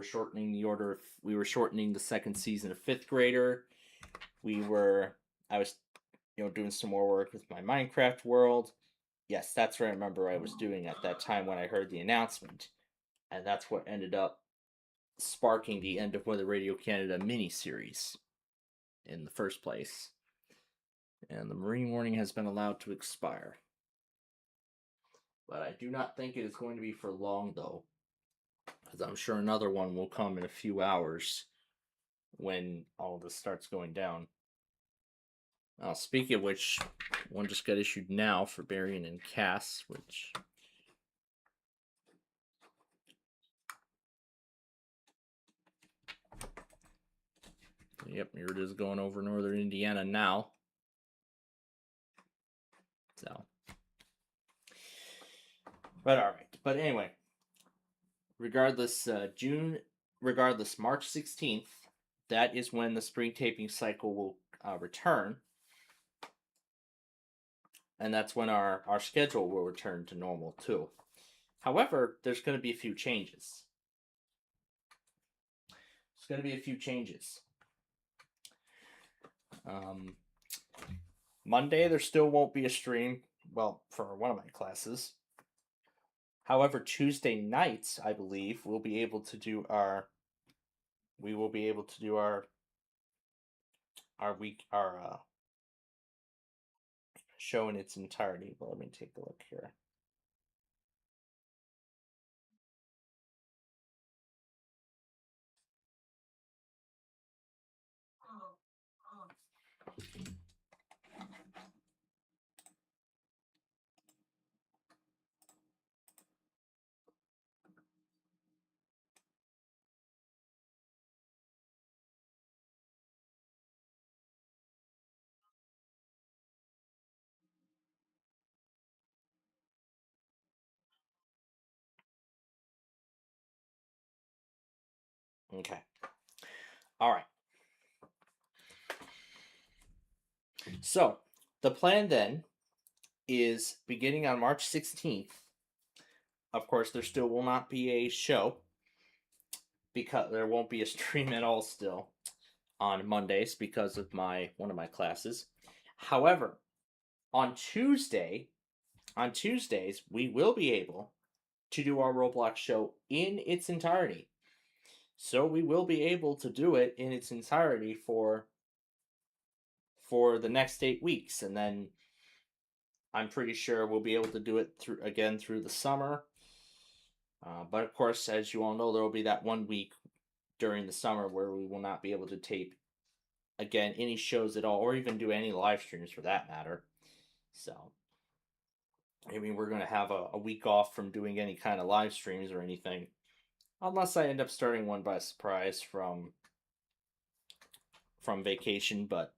shortening the second season of Fifth Grader. I was doing some more work with my Minecraft world. Yes, that's what I remember I was doing at that time when I heard the announcement. And that's what ended up sparking the end of Weather Radio Canada mini-series in the first place. And the marine warning has been allowed to expire. But I do not think it is going to be for long, though, because I'm sure another one will come in a few hours when all this starts going down. Speaking of which, one just got issued now for Berrien and Cass, which... Yep, here it is going over northern Indiana now. So, But all right. But anyway, regardless, March 16th, that is when the spring taping cycle will return. And that's when our schedule will return to normal too. However, there's going to be a few changes. There's going to be a few changes. Monday, there still won't be a stream. Well, for one of my classes. However, Tuesday nights, I believe, we'll be able to do our. We will be able to do our show in its entirety. But let me take a look here. Okay. All right. So the plan then is beginning on March 16th. Of course, there still will not be a show because there won't be a stream at all still on Mondays because of one of my classes. However, on Tuesdays, we will be able to do our Roblox show in its entirety. So we will be able to do it in its entirety for the next 8 weeks, and then I'm pretty sure we'll be able to do it through the summer. But of course, as you all know, there will be that 1 week during the summer where we will not be able to tape again any shows at all, or even do any live streams for that matter. So, I mean, we're going to have a week off from doing any kind of live streams or anything, unless I end up starting one by surprise from vacation. But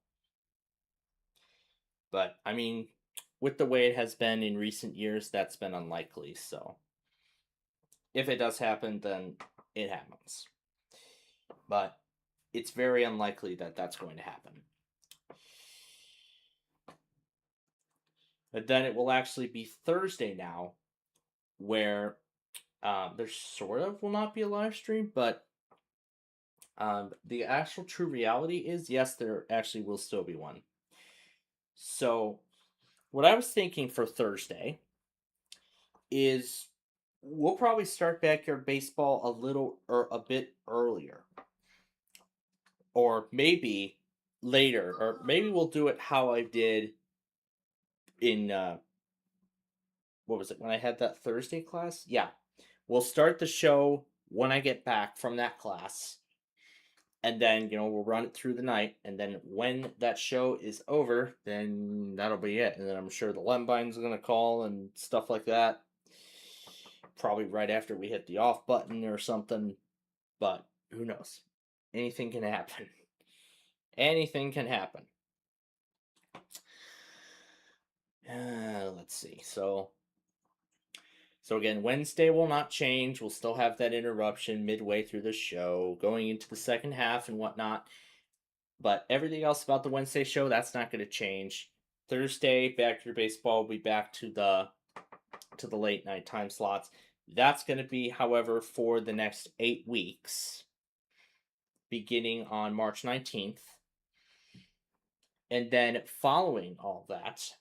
I mean, with the way it has been in recent years, that's been unlikely. So, if it does happen, then it happens. But it's very unlikely that that's going to happen. But then it will actually be Thursday now, where there sort of will not be a live stream, but the actual true reality is, yes, there actually will still be one. So, what I was thinking for Thursday is we'll probably start backyard baseball a bit earlier, or maybe later, or maybe we'll do it how I did in what was it, when I had that Thursday class? Yeah, we'll start the show when I get back from that class, and then we'll run it through the night, and then when that show is over, then that'll be it. And then I'm sure the Lembine's gonna call and stuff like that, probably right after we hit the off button or something. But who knows? Anything can happen. Anything can happen. Let's see. So again, Wednesday will not change. We'll still have that interruption midway through the show, going into the second half and whatnot. But everything else about the Wednesday show, that's not going to change. Thursday, backyard baseball will be back to the late night time slots. That's going to be, however, for the next 8 weeks, beginning on March 19th. And then following all that,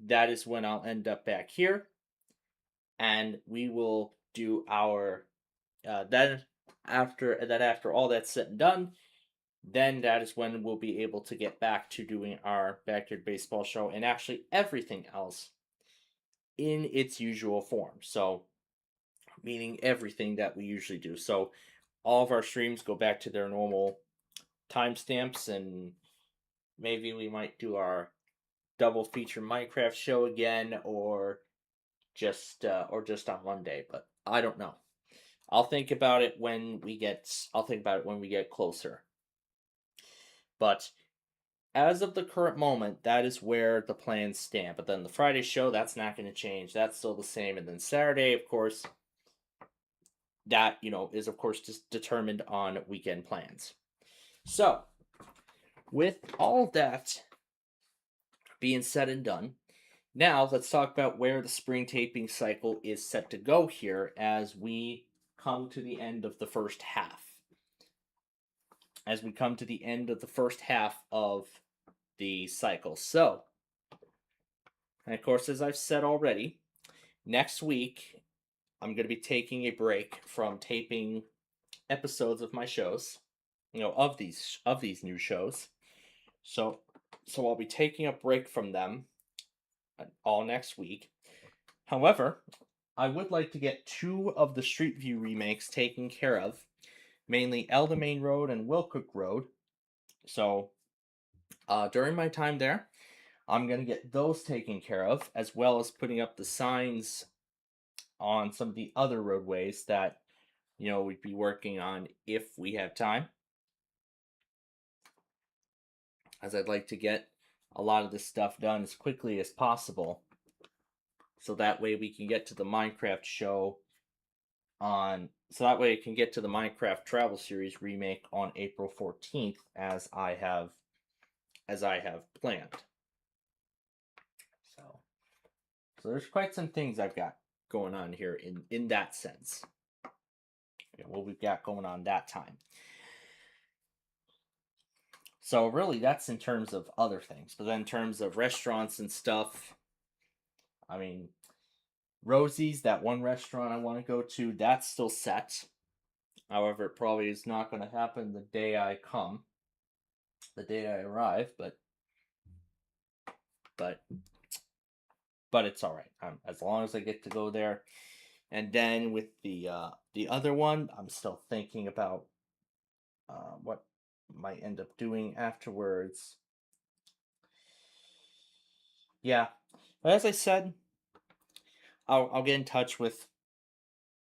that is when I'll end up back here. And we will do our then after all that's said and done, then that is when we'll be able to get back to doing our backyard baseball show and actually everything else in its usual form. So, meaning everything that we usually do. So, all of our streams go back to their normal timestamps, and maybe we might do our double feature Minecraft show again, or just on one day, but I don't know. I'll think about it when we get closer. But as of the current moment, that is where the plans stand. But then the Friday show, that's not going to change. That's still the same. And then Saturday, of course, that, is of course just determined on weekend plans. So, with all that being said and done, now let's talk about where the spring taping cycle is set to go here as we come to the end of the first half. As we come to the end of the first half of the cycle. So, and of course, as I've said already, next week I'm going to be taking a break from taping episodes of my shows, of these new shows. So I'll be taking a break from them all next week. However, I would like to get 2 of the Street View remakes taken care of, mainly Eldamain Road and Wilcook Road. So, during my time there, I'm going to get those taken care of, as well as putting up the signs on some of the other roadways that, we'd be working on if we have time. As I'd like to get a lot of this stuff done as quickly as possible. So that way we can get to the Minecraft show so that way I can get to the Minecraft Travel Series remake on April 14th as I have planned. So there's quite some things I've got going on here in that sense. What we've got going on that time. So really that's in terms of other things. But then in terms of restaurants and stuff, I mean, Rosie's, that one restaurant I want to go to, that's still set. However, it probably is not going to happen the day I arrive, but it's all right. As long as I get to go there. And then with the other one, I'm still thinking about what might end up doing afterwards. Yeah, but as I said, I'll get in touch with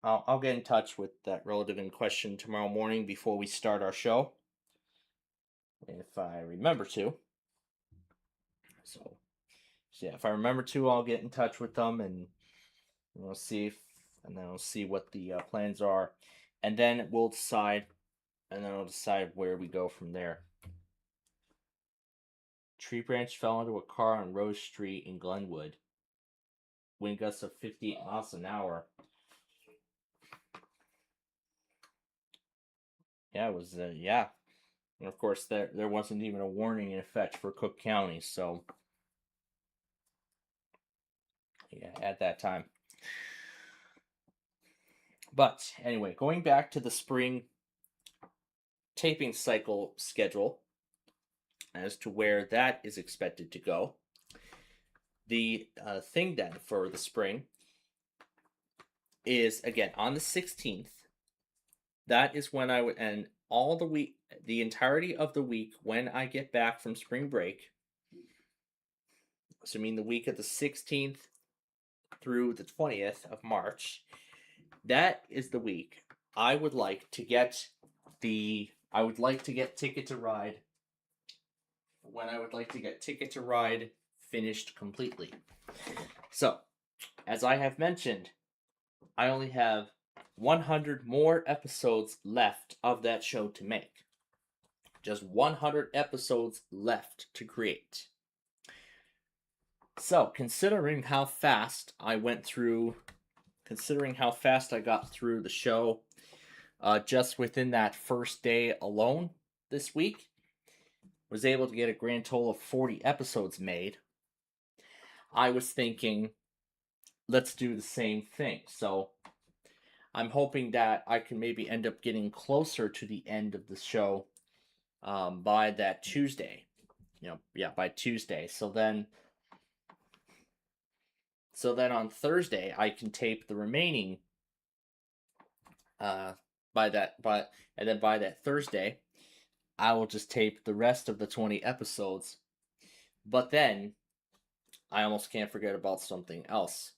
I'll get in touch with that relative in question tomorrow morning before we start our show, if I remember to. So yeah, if I remember to, I'll get in touch with them and see then we'll see what the plans are, and then we'll decide, where we go from there. Tree branch fell into a car on Rose Street in Glenwood. Wind gusts of 50 miles an hour. Yeah, it was yeah. And of course, there wasn't even a warning in effect for Cook County, so yeah, at that time. But anyway, going back to the spring taping cycle schedule as to where that is expected to go. The thing then for the spring is again on the 16th. That is when I would end all the week, the entirety of the week when I get back from spring break. So I mean the week of the 16th through the 20th of March. That is the week I would like to get Ticket to Ride. When I would like to get Ticket to Ride finished completely. So, as I have mentioned, I only have 100 more episodes left of that show to make. Just 100 episodes left to create. So, considering how fast I got through the show, just within that first day alone this week, was able to get a grand total of 40 episodes made. I was thinking, let's do the same thing. So I'm hoping that I can maybe end up getting closer to the end of the show by that Tuesday. By Tuesday. So then on Thursday I can tape the remaining by that Thursday I will just tape the rest of the 20 episodes. But then I almost can't forget about something else.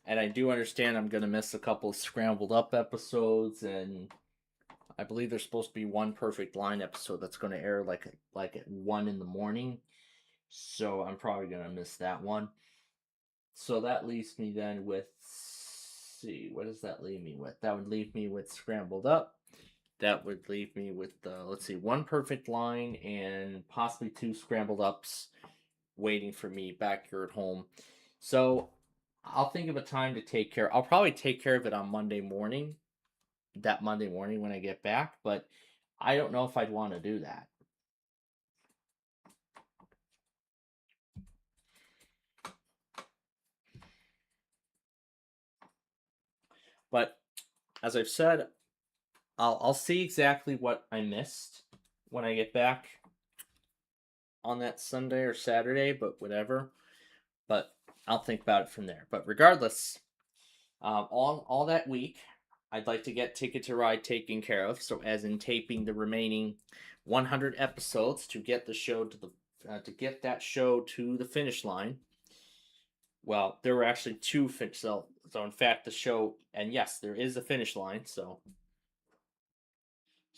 And I do understand I'm going to miss a couple of scrambled up episodes and I believe there's supposed to be one Perfect Line episode that's going to air like at 1 in the morning. So I'm probably going to miss that one. So that leaves me then with, see, what does that leave me with? That would leave me with Scrambled Up. That would leave me with, let's see, one Perfect Line and possibly 2 Scrambled Ups waiting for me back here at home. So I'll think of a time to take care. I'll probably take care of it on Monday morning, that Monday morning when I get back, but I don't know if I'd want to do that. But as I've said, I'll see exactly what I missed when I get back on that Sunday or Saturday, but whatever. But I'll think about it from there. But regardless, all that week, I'd like to get Ticket to Ride taken care of. So, as in taping the remaining 100 episodes to get the show to get that show to the finish line. Well, there were actually 2 finish. So in fact, the show, and yes, there is a finish line. So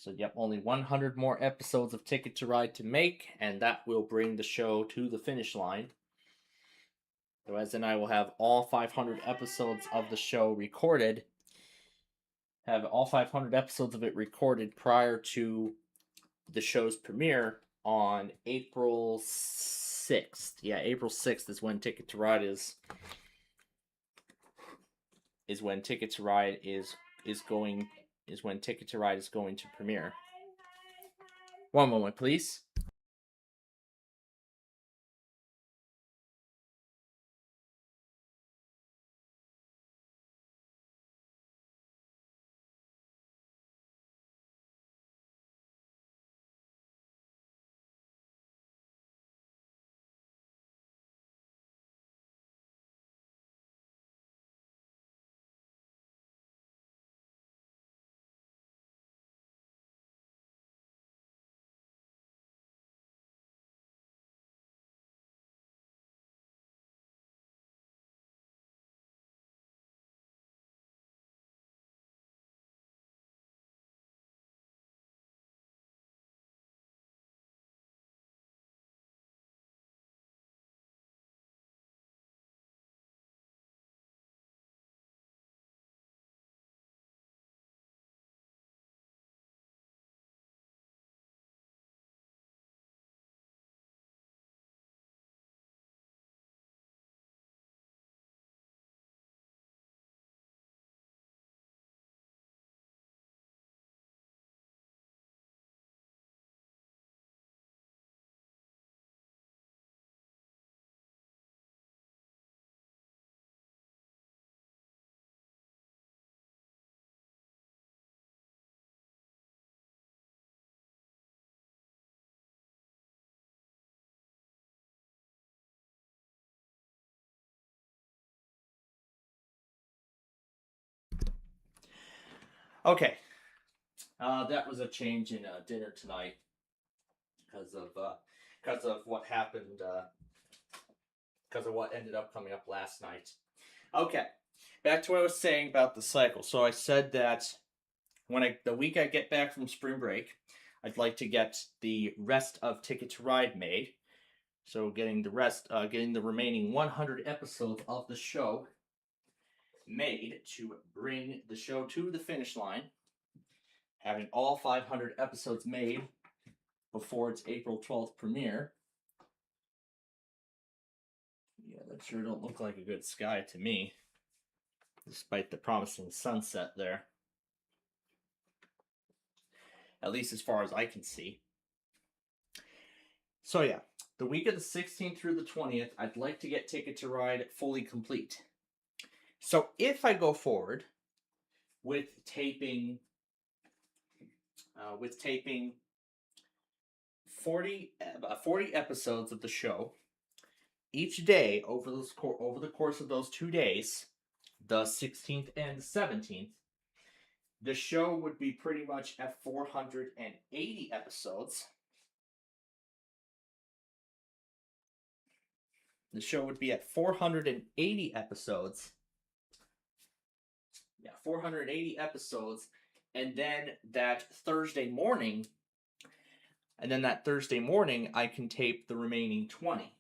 yep, only 100 more episodes of Ticket to Ride to make, and that will bring the show to the finish line. So as in, I will have all 500 episodes of the show recorded. Have all 500 episodes of it recorded prior to the show's premiere on April 6th. Yeah, April 6th is when Ticket to Ride is when Ticket to Ride is when Ticket to Ride is going to premiere. One moment, please. Okay, that was a change in dinner tonight because of what happened, because of what ended up coming up last night. Okay, back to what I was saying about the cycle. So I said that the week I get back from spring break, I'd like to get the rest of Ticket to Ride made. So getting the remaining 100 episodes of the show made to bring the show to the finish line. Having all 500 episodes made before its April 12th premiere. Yeah, that sure don't look like a good sky to me, despite the promising sunset there. At least as far as I can see. So yeah, the week of the 16th through the 20th, I'd like to get Ticket to Ride fully complete. So if I go forward with taping 40 episodes of the show each day over the course of those 2 days, the 16th and the 17th, the show would be pretty much at 480 episodes. The show would be at 480 episodes. Yeah, 480 episodes, and then that Thursday morning, I can tape the remaining 20.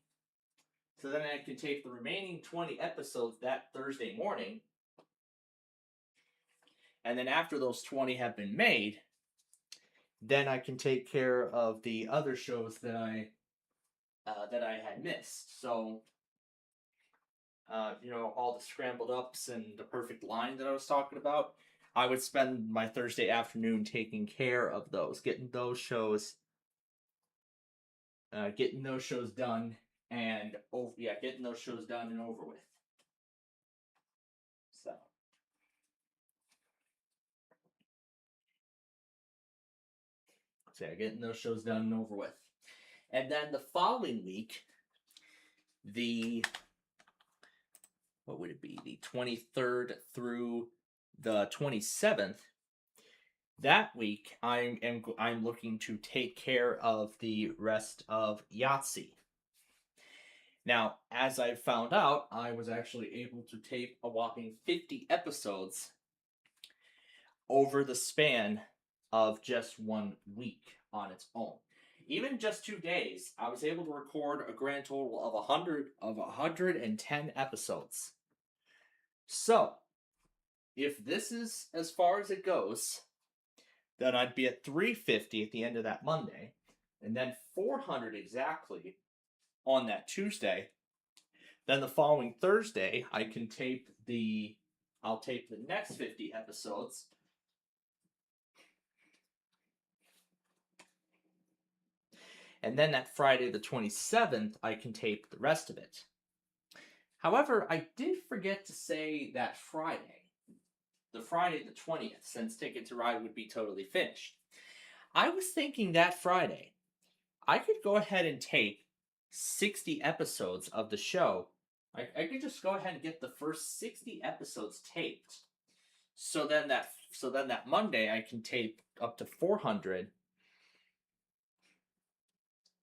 So then I can tape the remaining 20 episodes that Thursday morning, and then after those 20 have been made, then I can take care of the other shows that I had missed. So, all the scrambled ups and the perfect line that I was talking about. I would spend my Thursday afternoon taking care of those, getting those shows done and getting those shows done and over with. Getting those shows done and over with. And then the following week, what would it be? The 23rd through the 27th. That week, I'm looking to take care of the rest of Yahtzee. Now, as I found out, I was actually able to tape a whopping 50 episodes over the span of just 1 week on its own. Even just 2 days, I was able to record a grand total of 110 episodes. So, if this is as far as it goes, then I'd be at 350 at the end of that Monday, and then 400 exactly on that Tuesday. Then the following Thursday, I'll tape the next 50 episodes. And then that Friday the 27th, I can tape the rest of it. However, I did forget to say that Friday, the 20th, since Ticket to Ride would be totally finished. I was thinking that Friday, I could go ahead and tape 60 episodes of the show. I could just go ahead and get the first 60 episodes taped. So then that Monday, I can tape up to 400.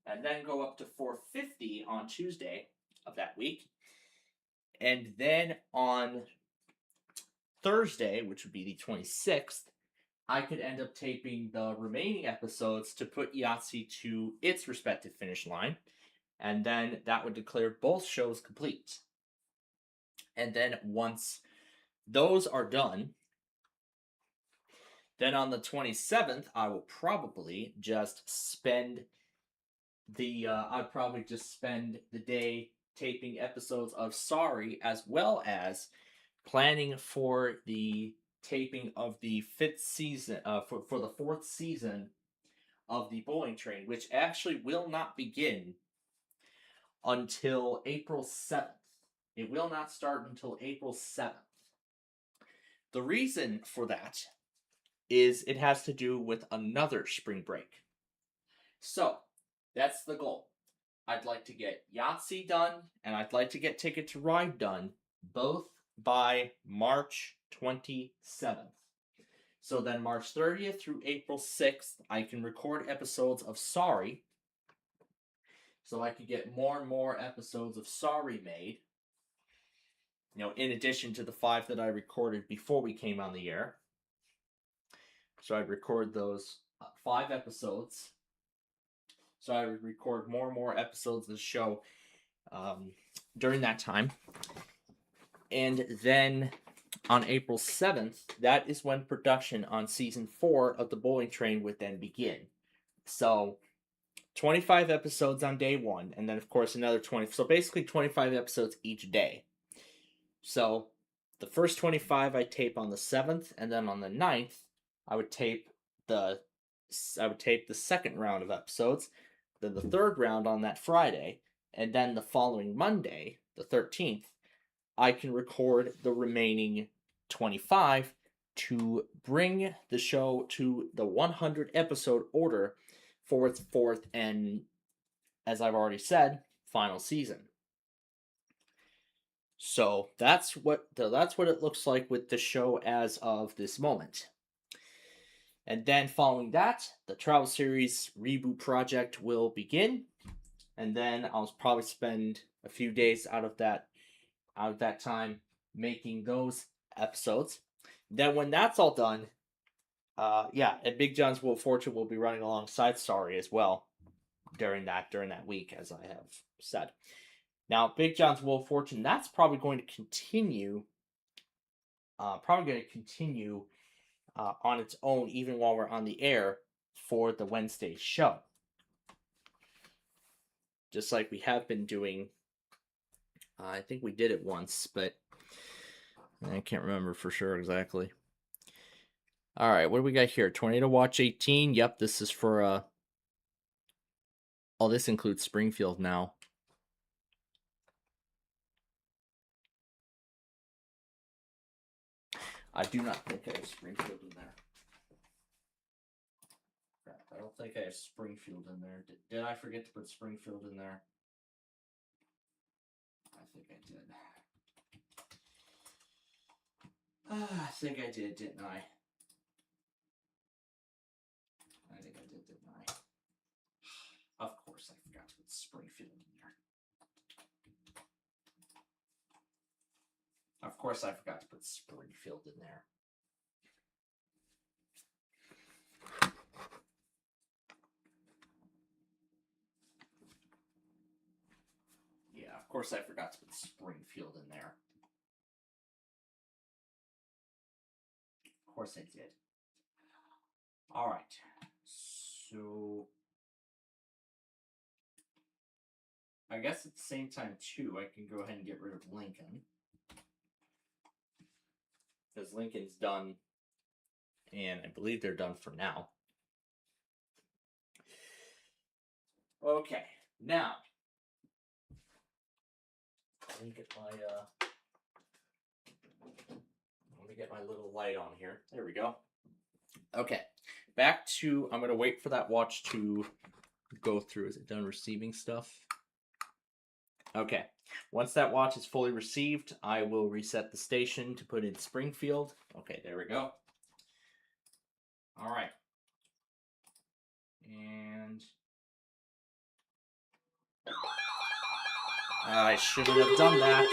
And then go up to 450 on Tuesday of that week. And then on Thursday, which would be the 26th, I could end up taping the remaining episodes to put Yahtzee to its respective finish line. And then that would declare both shows complete. And then once those are done, then on the 27th, I will probably just spend I'd probably just spend the day taping episodes of Sorry, as well as planning for the taping of the 5th season, for the 4th season of the Bowling Train, which actually will not begin until April 7th. It will not start until April 7th. The reason for that is it has to do with another spring break. So, that's the goal. I'd like to get Yahtzee done, and I'd like to get Ticket to Ride done, both by March 27th. So then March 30th through April 6th, I can record episodes of Sorry. So I could get more and more episodes of Sorry made. In addition to the 5 that I recorded before we came on the air. So I'd record those 5 episodes. So I would record more and more episodes of the show during that time. And then on April 7th, that is when production on season 4 of the Bowling Train would then begin. So 25 episodes on day 1, and then of course another 20. So basically 25 episodes each day. So the first 25 I tape on the 7th, and then on the 9th, I would tape the second round of episodes, then the third round on that Friday, and then the following Monday, the 13th, I can record the remaining 25 to bring the show to the 100 episode order for its 4th and, as I've already said, final season. So that's what it looks like with the show as of this moment. And then following that, the Travel Series reboot project will begin. And then I'll probably spend a few days out of that time making those episodes. Then when that's all done, Yeah, and Big John's Wheel of Fortune will be running alongside Sorry as well during that week, as I have said. Now, Big John's Wheel of Fortune, that's probably going to continue. On its own, even while we're on the air for the Wednesday show, just like we have been doing. I think we did it once, but I can't remember for sure exactly. All right, what do we got here? Tornado Watch 18. Yep, this is for oh, this includes Springfield now. I do not think I have Springfield in there. Crap, I don't think I have Springfield in there. Did I forget to put Springfield in there? I think I did. I think I did, didn't I? I think I did, didn't I? Of course, I forgot to put Springfield in there. Of course, I forgot to put Springfield in there. Yeah, of course, I forgot to put Springfield in there. Of course, I did. All right, so I guess at the same time too, I can go ahead and get rid of Lincoln. Because Lincoln's done, and I believe they're done for now. Okay, now let me get my little light on here. There we go. Okay, back to, I'm gonna wait for that watch to go through. Is it done receiving stuff? Okay, once that watch is fully received, I will reset the station to put in Springfield. Okay, there we go. All right. And I shouldn't have done that.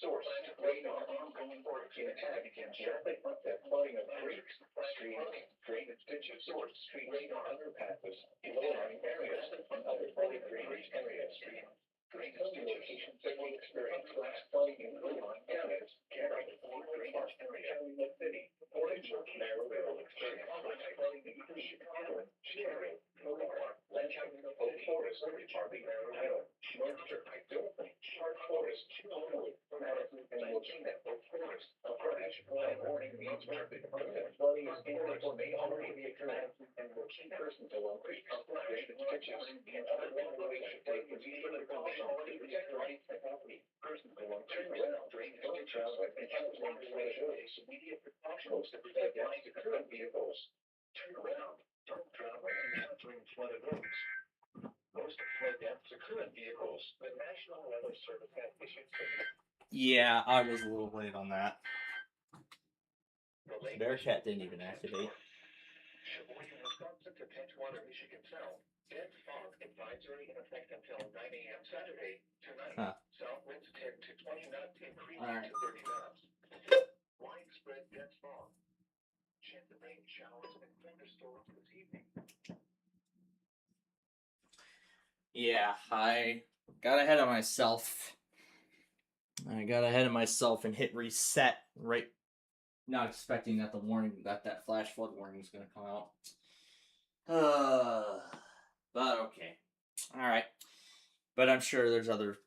Source, radar, ongoing work in attack against sharply that flooding of creeks, streams, drainage ditches, source, street radar, underpasses, low-lying areas, other flooding drainage areas, stream, drainage ditches, signal experience, flash flooding in low-lying areas, carrying drainage area, the city, potential narrow rail experience, flash flooding in Chicago, sharing, Lower, Lansing, Oak Forest, Charlie, Narrow, Monster, I don't think, Sharp Forest, Only, Madison, and looking at Oak Forest, a crash, flag warning means traffic, flooding is imminent or may already be occurring, and will keep persons along creeks, drainage ditches, and other waterways should take particular precaution to protect rights and property. Persons along turnaround, drainage ditches, and other waterways, immediate precautions to protect rights to current vehicles. Turn around. Don't travel entering flooded roads. Most flood depths occur in vehicles. The National Weather Service has issued. Yeah, I was a little late on that. Bearcat didn't even activate. Sheboygan, Wisconsin to Edgewater, Michigan South. Dense fog advisory in effect until 9 a.m. Saturday. Tonight, south winds 10 to 20 knots, increasing to 30 knots. Widespread dense fog. Chance of rain showers and thunderstorms this evening. Yeah, I got ahead of myself. And hit reset right, not expecting that that flash flood warning was going to come out. But okay, all right. But I'm sure there's other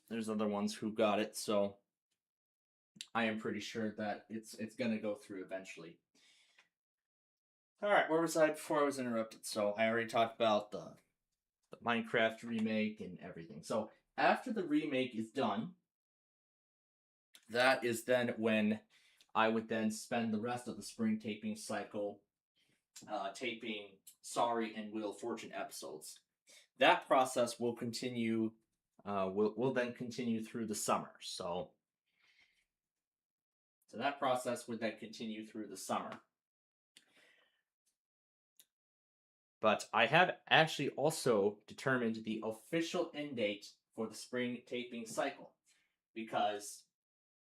ones who got it. So I am pretty sure that it's gonna go through eventually. All right, where was I before I was interrupted? So I already talked about the Minecraft remake and everything. So after the remake is done, that is then when I would then spend the rest of the spring taping cycle taping Sorry and Wheel of Fortune episodes. That process will continue. Will then continue through the summer. So that process would then continue through the summer. But I have actually also determined the official end date for the spring taping cycle. Because,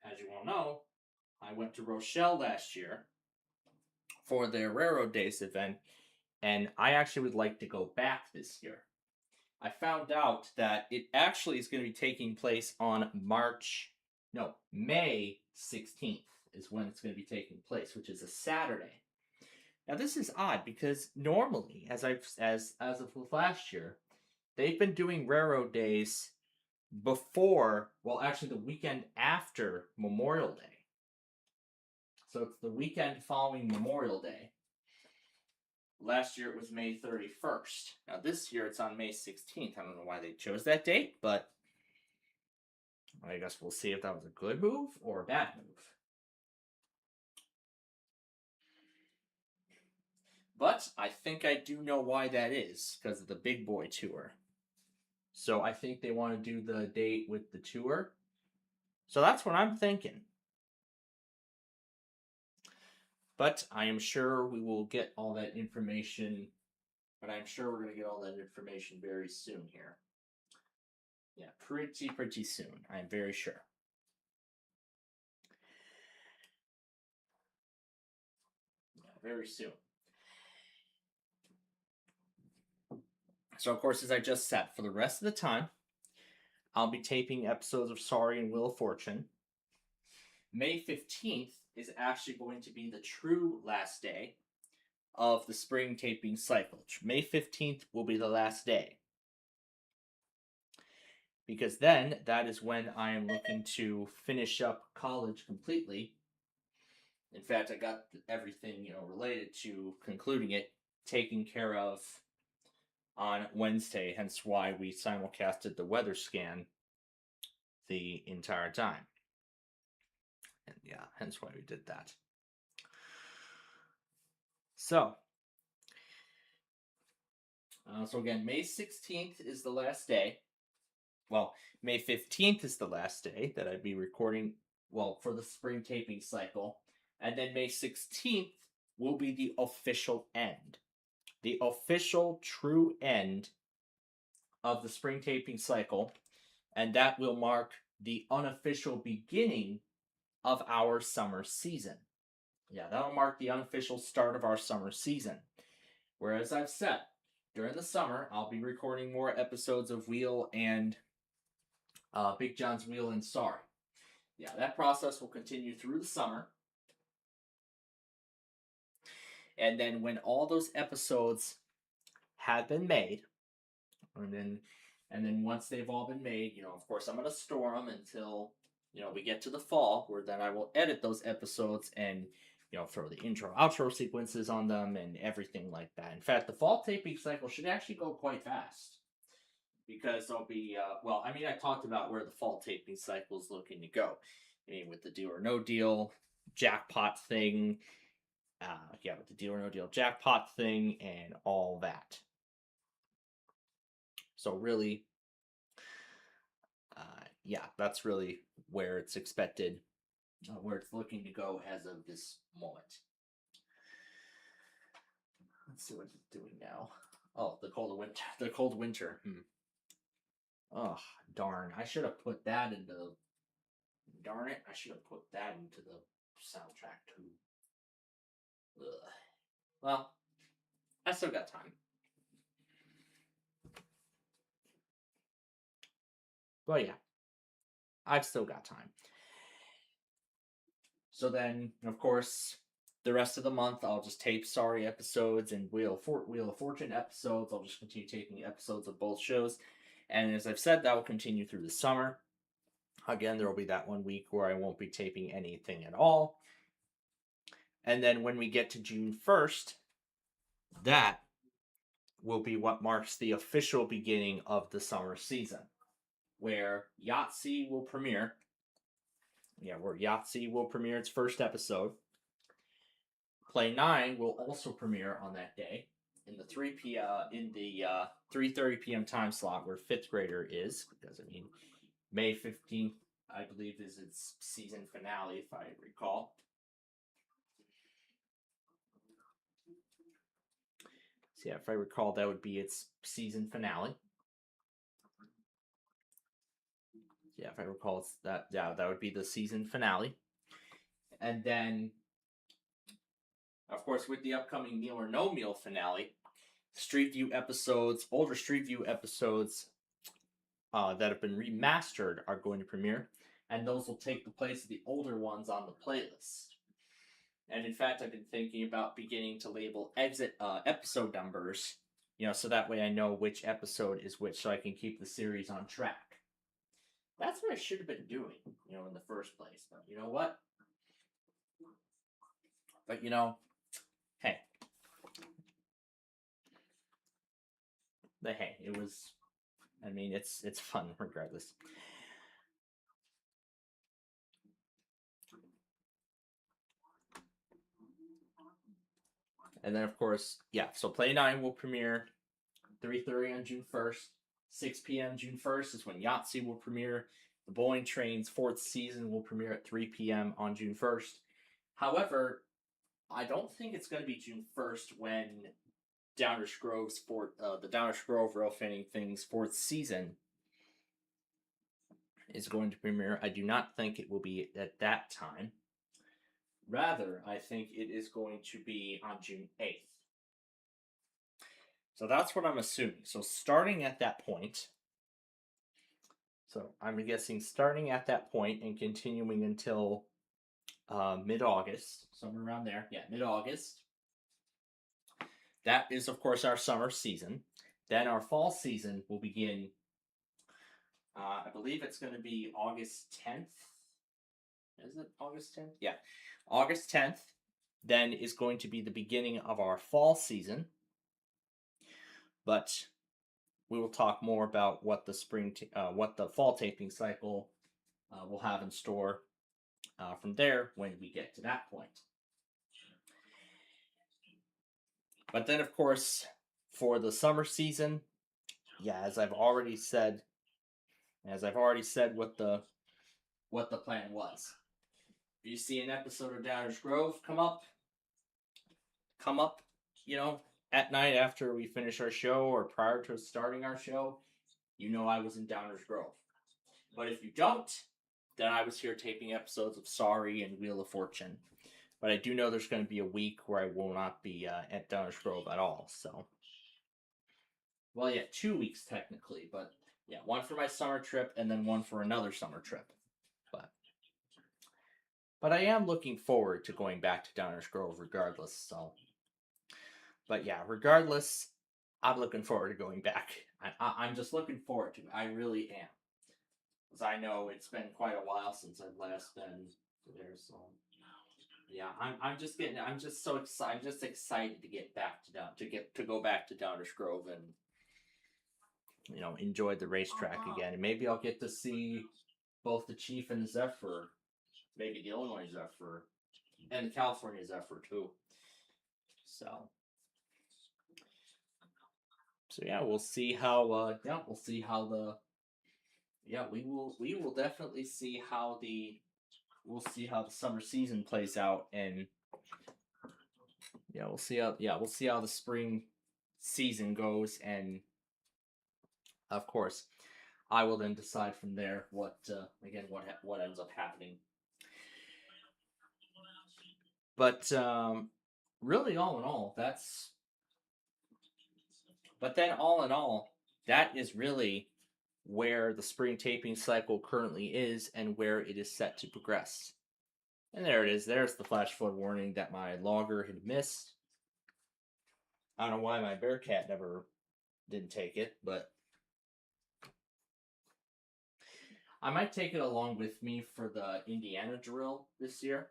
as you all know, I went to Rochelle last year for their Railroad Days event, and I actually would like to go back this year. I found out that it actually is going to be taking place on May 16th is when it's going to be taking place, which is a Saturday. Now this is odd because normally, as of last year, they've been doing Railroad Days before, well, actually the weekend after Memorial Day. So it's the weekend following Memorial Day. Last year it was May 31st. Now this year it's on May 16th. I don't know why they chose that date, but I guess we'll see if that was a good move or a bad move. But I think I do know why that is, because of the Big Boy Tour. So I think they want to do the date with the tour. So that's what I'm thinking. But I am sure we will get all that information. But I'm sure we're going to get all that information very soon here. Yeah, pretty soon. I'm very sure. Yeah, very soon. So, of course, as I just said, for the rest of the time, I'll be taping episodes of Sorry and Wheel of Fortune. May 15th is actually going to be the true last day of the spring taping cycle. May 15th will be the last day. Because then, that is when I am looking to finish up college completely. In fact, I got everything, related to concluding it taken care of on Wednesday, hence why we simulcasted the weather scan the entire time. And yeah, hence why we did that. So again, May 16th is the last day. Well, May 15th is the last day that I'd be recording, for the spring taping cycle. And then May 16th will be the official end. The official true end of the spring taping cycle. And that will mark the unofficial beginning of our summer season. Yeah, that'll mark the unofficial start of our summer season. Whereas I've said, during the summer, I'll be recording more episodes of Wheel and Big John's Wheel and Sorry. Yeah, that process will continue through the summer. And then when all those episodes have been made, and then once they've all been made, of course, I'm going to store them until, we get to the fall, where then I will edit those episodes and, throw the intro, outro sequences on them and everything like that. In fact, the fall taping cycle should actually go quite fast. Because there'll be, I talked about where the fall taping cycle is looking to go. With the Deal or No Deal jackpot thing. With the Deal or No Deal jackpot thing and all that. So really, that's really where it's expected, where it's looking to go as of this moment. Let's see what it's doing now. Oh, the cold winter. Oh, darn. I should have put that into... Darn it, I should have put that into the soundtrack too. Ugh. Well, I still got time. But yeah, I've still got time. So then, of course, the rest of the month, I'll just tape Sorry episodes and Wheel of Fortune episodes. I'll just continue taping episodes of both shows. And as I've said, that will continue through the summer. Again, there will be that 1 week where I won't be taping anything at all. And then when we get to June 1st, that will be what marks the official beginning of the summer season, where Yahtzee will premiere. Yeah, where Yahtzee will premiere its first episode. Play 9 will also premiere on that day in the 3:30 p.m. time slot where Fifth Grader is, because I mean May 15th, I believe, is its season finale, if I recall. So yeah, if I recall, that would be its season finale. Yeah, if I recall, it's that. Yeah, that would be the season finale. And then, of course, with the upcoming Meal or No Meal finale, Street View episodes, older Street View episodes that have been remastered are going to premiere, and those will take the place of the older ones on the playlist. And in fact, I've been thinking about beginning to label episode numbers, so that way I know which episode is which, so I can keep the series on track. That's what I should have been doing, in the first place. But you know what? But hey. But hey, it was. I mean, it's fun regardless. And then, of course, yeah, so Play 9 will premiere 3:30 on June 1st. 6 p.m. June 1st is when Yahtzee will premiere. The Bowling Train's 4th season will premiere at 3 p.m. on June 1st. However, I don't think it's going to be June 1st when Downers Grove's the Downers Grove Real Fanning Things 4th season is going to premiere. I do not think it will be at that time. Rather, I think it is going to be on June 8th. So that's what I'm assuming. So starting at that point, so I'm guessing starting at that point and continuing until mid-August, somewhere around there. Yeah, mid-August. That is, of course, our summer season. Then our fall season will begin. I believe it's going to be August 10th. Is it August 10th? Yeah, August 10th. Then is going to be the beginning of our fall season. But we will talk more about what the fall taping cycle will have in store from there when we get to that point. But then, of course, for the summer season, yeah, as I've already said what the plan was. If you see an episode of Downers Grove come up, at night after we finish our show or prior to starting our show, I was in Downers Grove. But if you don't, then I was here taping episodes of Sorry and Wheel of Fortune. But I do know there's going to be a week where I will not be at Downers Grove at all. So, well, yeah, 2 weeks technically, but yeah, one for my summer trip and then one for another summer trip. But I am looking forward to going back to Downers Grove regardless. So, but yeah, regardless, I'm looking forward to going back. I'm just looking forward to it. I really am. Because I know it's been quite a while since I've last been there, so yeah, I'm just so excited. I'm just excited to get back to go back to Downers Grove and enjoy the racetrack again. And maybe I'll get to see both the Chief and the Zephyr, maybe the Illinois Zephyr, and the California Zephyr too. So yeah, we'll see how we will definitely see how the summer season plays out, and we'll see how the spring season goes, and of course I will then decide from there what ends up happening. But really, all in all, that is really where the spring taping cycle currently is and where it is set to progress. And there it is. There's the flash flood warning that my logger had missed. I don't know why my Bearcat didn't take it, but I might take it along with me for the Indiana drill this year,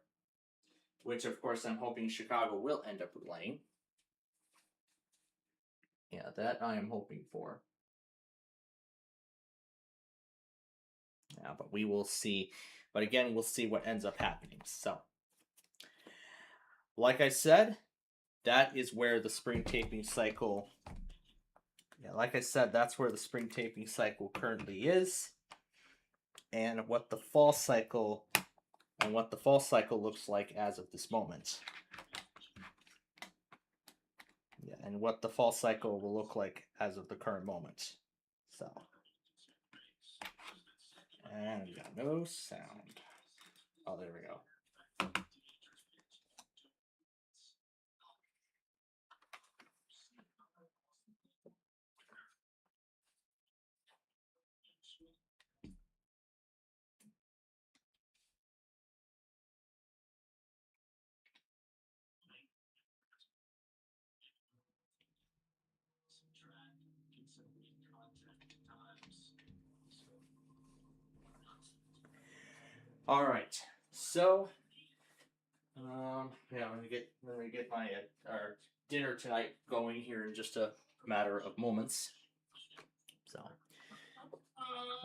which of course I'm hoping Chicago will end up playing. Yeah, that I am hoping for. Yeah, but we will see. But again, we'll see what ends up happening. So, like I said, that is where the spring taping cycle. Yeah, like I said, that's where the spring taping cycle currently is, and what the fall cycle looks like as of this moment. Yeah, and what the fall cycle will look like as of the current moment. So, and we got no sound. Oh, there we go. All right, so yeah, I'm gonna get my our dinner tonight going here in just a matter of moments. So,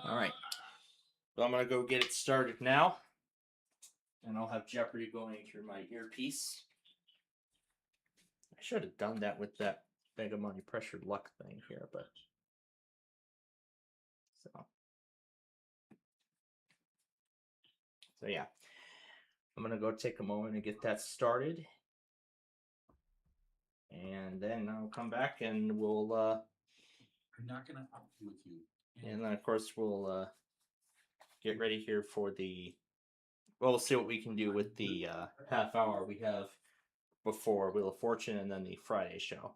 all right, so I'm gonna go get it started now, and I'll have Jeopardy going through my earpiece. I should have done that with that Mega Money Pressured Luck thing here, but so yeah, I'm gonna go take a moment and get that started, and then I'll come back and we'll. I'm not gonna argue with you. And then of course we'll get ready here for the. Well, we'll see what we can do with the half hour we have before Wheel of Fortune and then the Friday show.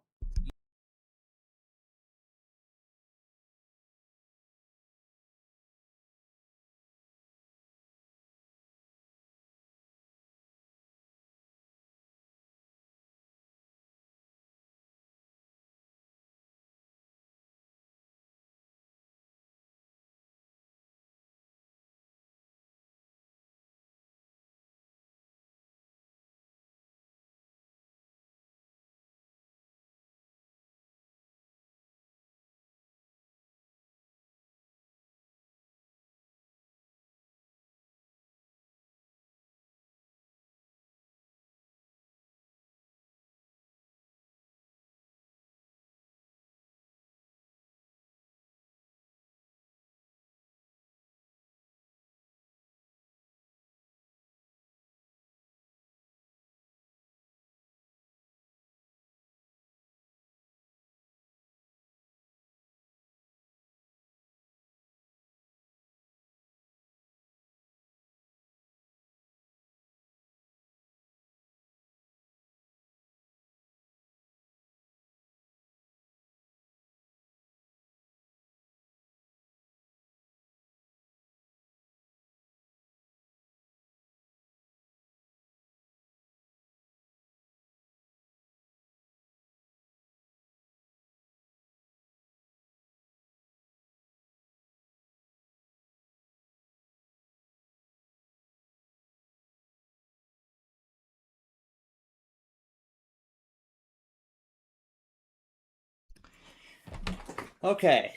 Okay.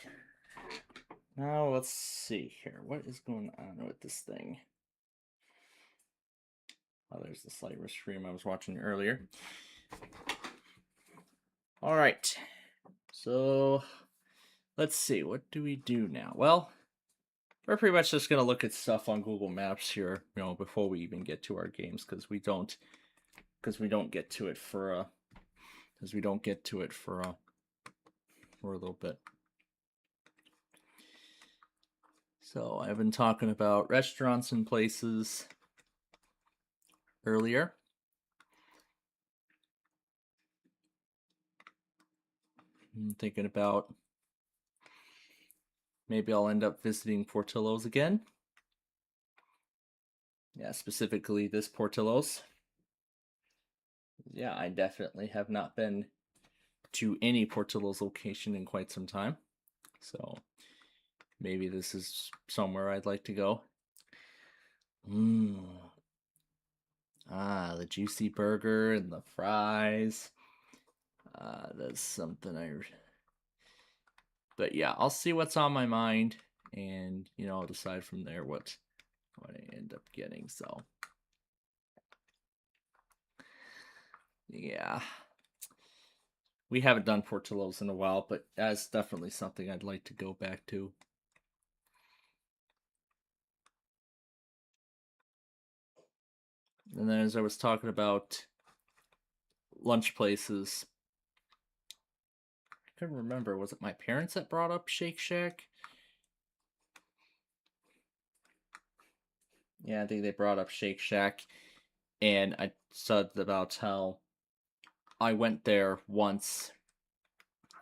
Now let's see here. What is going on with this thing? Oh, there's the slight stream I was watching earlier. All right. So let's see. What do we do now? Well, we're pretty much just gonna look at stuff on Google Maps here, before we even get to our games, because we don't get to it for a little bit. So I've been talking about restaurants and places earlier. I'm thinking about maybe I'll end up visiting Portillo's again. Yeah, specifically this Portillo's. Yeah, I definitely have not been to any Portillo's location in quite some time. So maybe this is somewhere I'd like to go. Mmm. Ah, the juicy burger and the fries. That's something But yeah, I'll see what's on my mind, and I'll decide from there what I end up getting. So yeah, we haven't done Portillo's in a while, but that's definitely something I'd like to go back to. And then, as I was talking about lunch places, I couldn't remember, was it my parents that brought up Shake Shack? Yeah, I think they brought up Shake Shack, and I said about I went there once,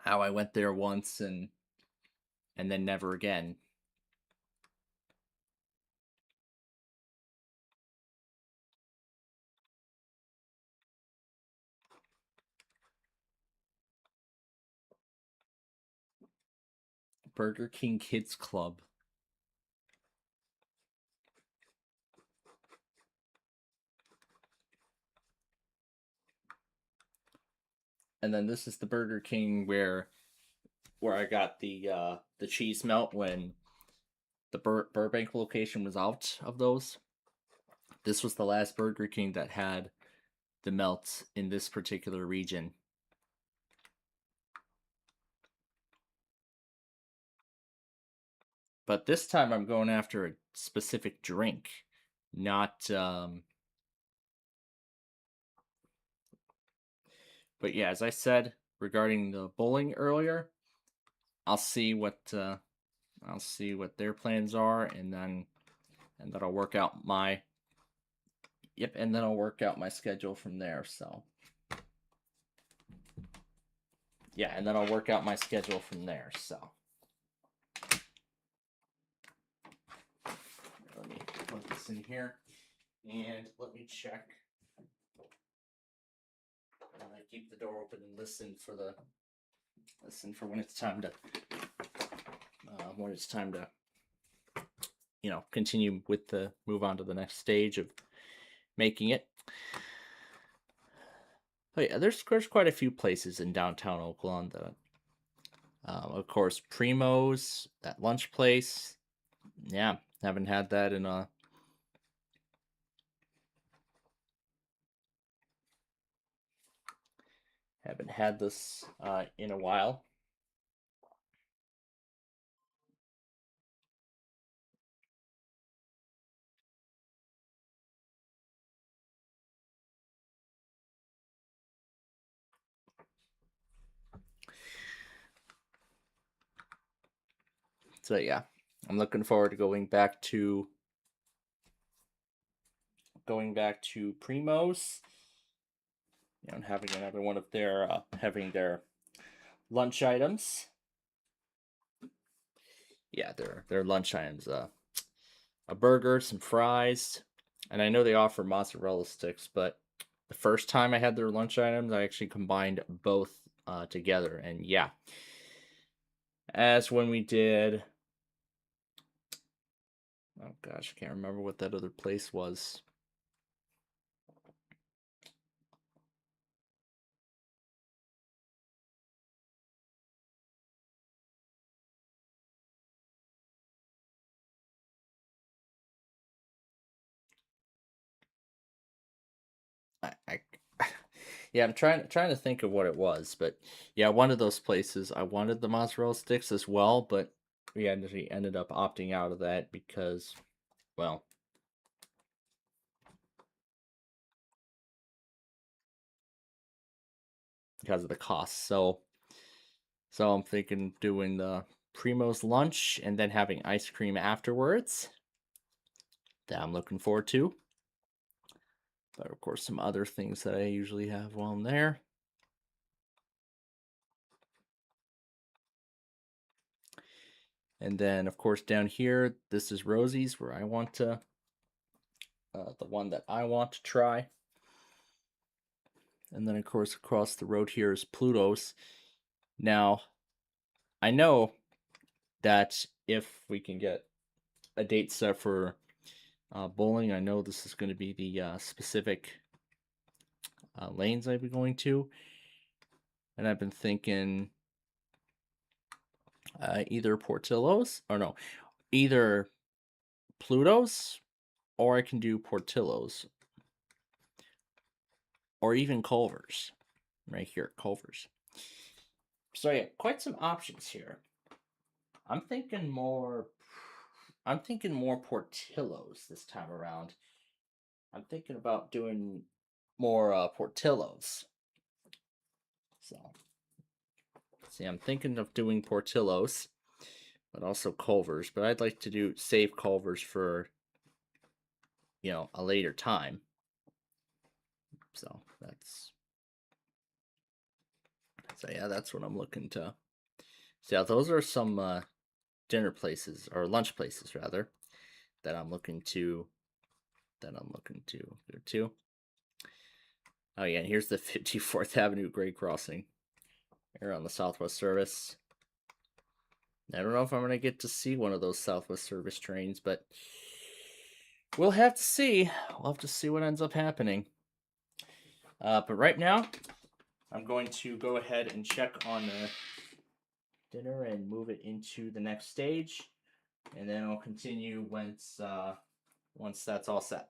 how I went there once and then never again. Burger King Kids Club. And then this is the Burger King where I got the cheese melt when the Burbank location was out of those. This was the last Burger King that had the melts in this particular region. But this time I'm going after a specific drink, not but yeah, as I said regarding the bowling earlier, I'll see what their plans are, and then I'll work out my and then I'll work out my schedule from there. So yeah, and then I'll work out my schedule from there. So let me put this in here, and let me check. And I keep the door open and listen for when it's time to continue with the move on to the next stage of making it. But yeah, there's quite a few places in downtown Oakland. Of course, Primo's, that lunch place. Yeah, haven't had that in a haven't had this in a while. So yeah, I'm looking forward to going back to Primo's, and having another one of their having their lunch items. Yeah, their lunch items. A burger, some fries, and I know they offer mozzarella sticks, but the first time I had their lunch items, I actually combined both together, and yeah, as when we did. Oh gosh, I can't remember what that other place was. I yeah, I'm trying to think of what it was, but yeah, one of those places I wanted the mozzarella sticks as well, but we actually ended up opting out of that because, well, because of the cost. So I'm thinking doing the Primo's lunch and then having ice cream afterwards. That I'm looking forward to. But of course, some other things that I usually have while I'm there. And then, of course, down here, this is Rosie's, where I want to, the one that I want to try. And then, of course, across the road here is Pluto's. Now, I know that if we can get a date set for bowling, I know this is going to be the specific lanes I'll be going to, and I've been thinking either Portillo's or no, either Pluto's, or I can do Portillo's, or even Culver's, right here, Culver's. So yeah, quite some options here. I'm thinking more Portillo's this time around. I'm thinking about doing more Portillo's. So, see, I'm thinking of doing Portillo's, but also Culver's. But I'd like to save Culver's for, a later time. So yeah, that's what I'm looking to. So yeah, those are some dinner places, or lunch places rather, that I'm looking to go to. Oh yeah, and here's the 54th Avenue grade crossing here on the Southwest Service. I don't know if I'm gonna get to see one of those Southwest Service trains, but we'll have to see. We'll have to see what ends up happening. But right now, I'm going to go ahead and check on the dinner and move it into the next stage, and then I'll continue once that's all set.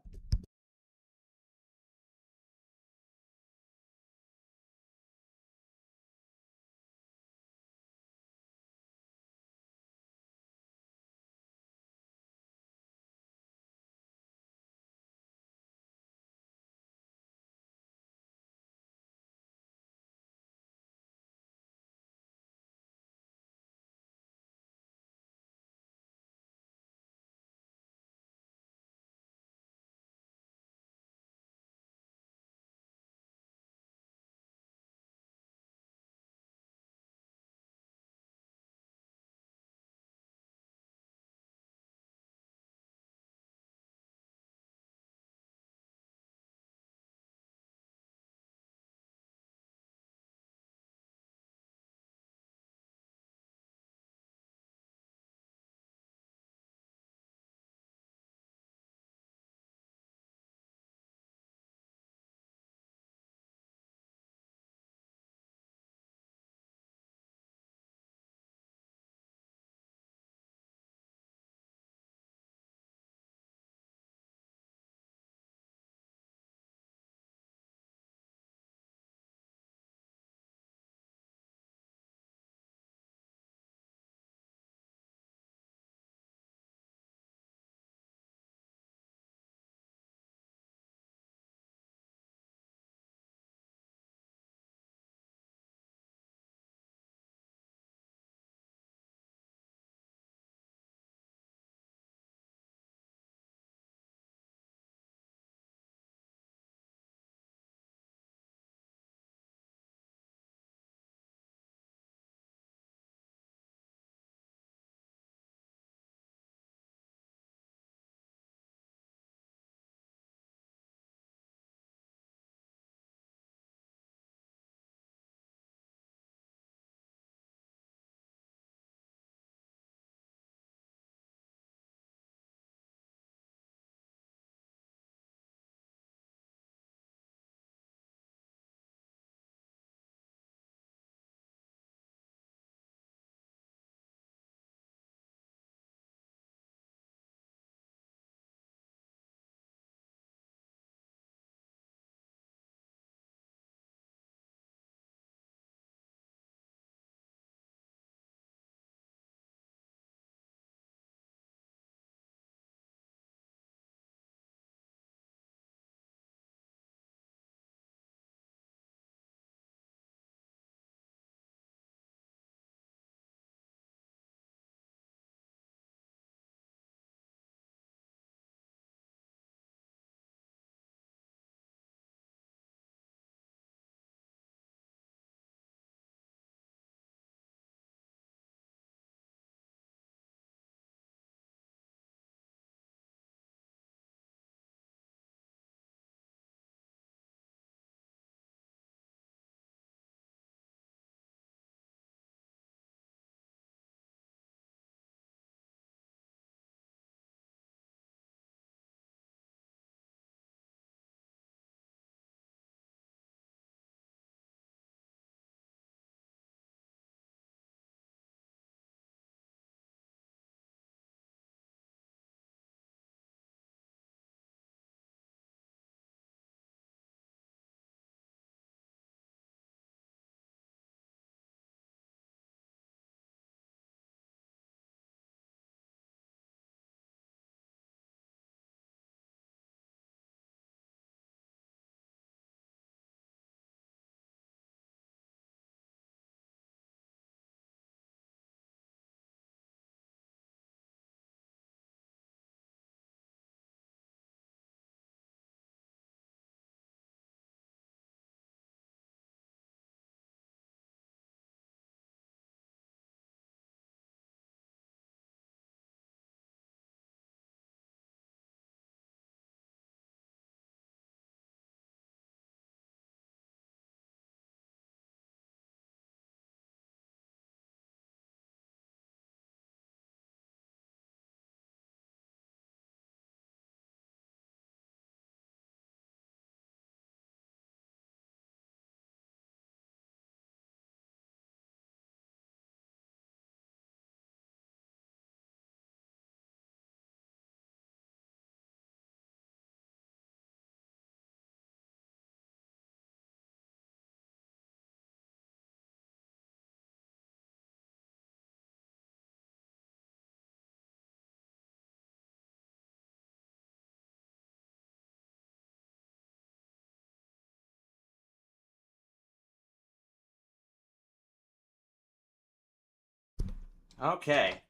Okay.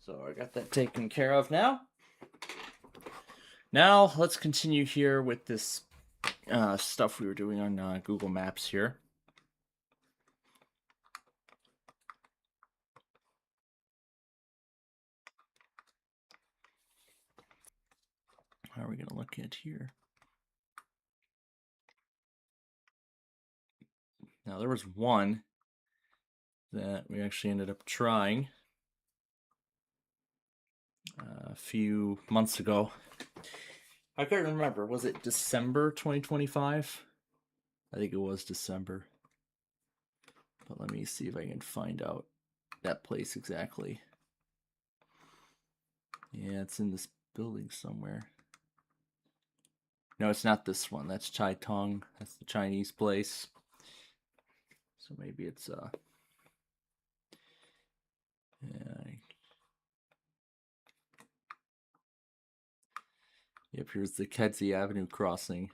So I got that taken care of now. Now let's continue here with this stuff we were doing on Google Maps here. How are we going to look at here? Now there was one that we actually ended up trying a few months ago. I couldn't remember. Was it December 2025? I think it was December. But let me see if I can find out that place exactly. Yeah, it's in this building somewhere. No, it's not this one. That's Chai Tong. That's the Chinese place. So maybe it's yeah. Yep, here's the Kedzie Avenue crossing.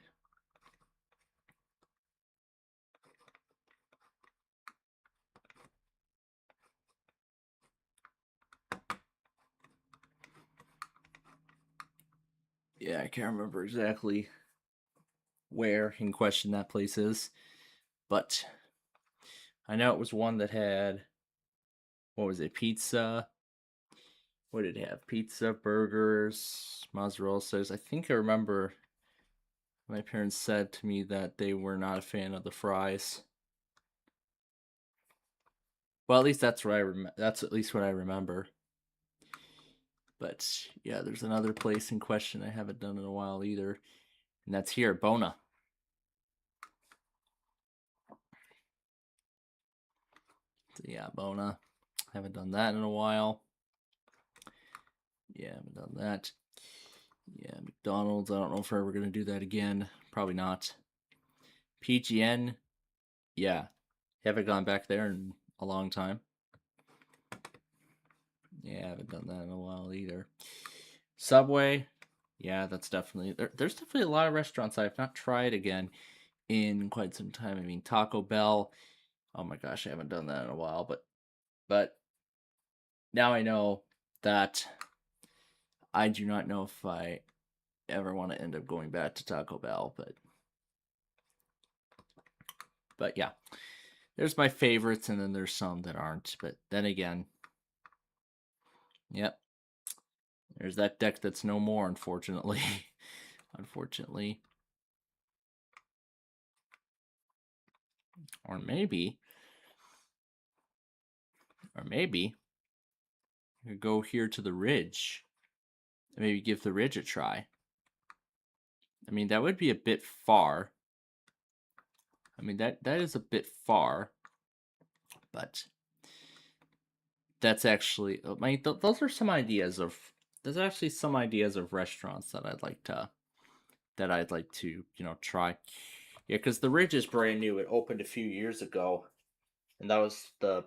Yeah, I can't remember exactly where in question that place is, but I know it was one that had, what was it, pizza? What did it have? Pizza, burgers, mozzarella sticks. I think I remember my parents said to me that they were not a fan of the fries. Well, at least that's what that's at least what I remember. But yeah, there's another place in question I haven't done in a while either, and that's here, Bona. So yeah, Bona. Haven't done that in a while. Yeah, haven't done that. Yeah, McDonald's. I don't know if we're ever gonna do that again. Probably not. PGN. Yeah, haven't gone back there in a long time. Yeah, haven't done that in a while either. Subway. Yeah, that's definitely there's definitely a lot of restaurants I've not tried again in quite some time. I mean, Taco Bell. Oh my gosh, I haven't done that in a while, but now I know that I do not know if I ever want to end up going back to Taco Bell, but yeah. There's my favorites and then there's some that aren't, but then again, yep. There's that deck that's no more, unfortunately. Unfortunately. Or maybe you could go here to the Ridge and maybe give the Ridge a try. I mean, that would be a bit far. I mean, that is a bit far, but that's actually, I mean, those are some ideas of, there's actually some ideas of restaurants that I'd like to, you know, try. Yeah, because the Ridge is brand new. It opened a few years ago, and that was the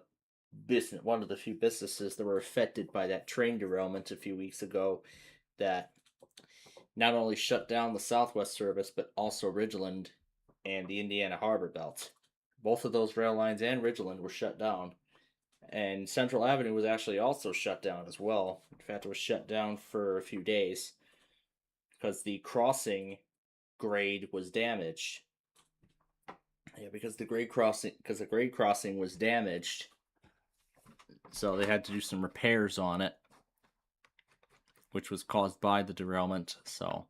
business, one of the few businesses that were affected by that train derailment a few weeks ago. That not only shut down the Southwest service, but also Ridgeland and the Indiana Harbor Belt. Both of those rail lines and Ridgeland were shut down. And Central Avenue was actually also shut down as well. In fact, it was shut down for a few days because the crossing grade was damaged. Yeah, because the grade crossing was damaged, so they had to do some repairs on it, which was caused by the derailment. So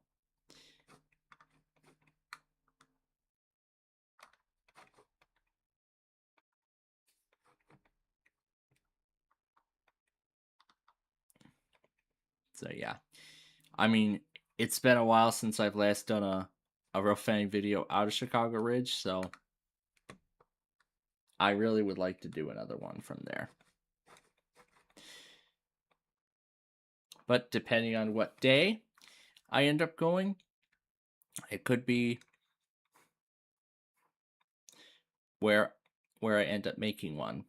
yeah, I mean, it's been a while since I've last done a rough fanning video out of Chicago Ridge, so I really would like to do another one from there. But depending on what day I end up going, it could be where I end up making one.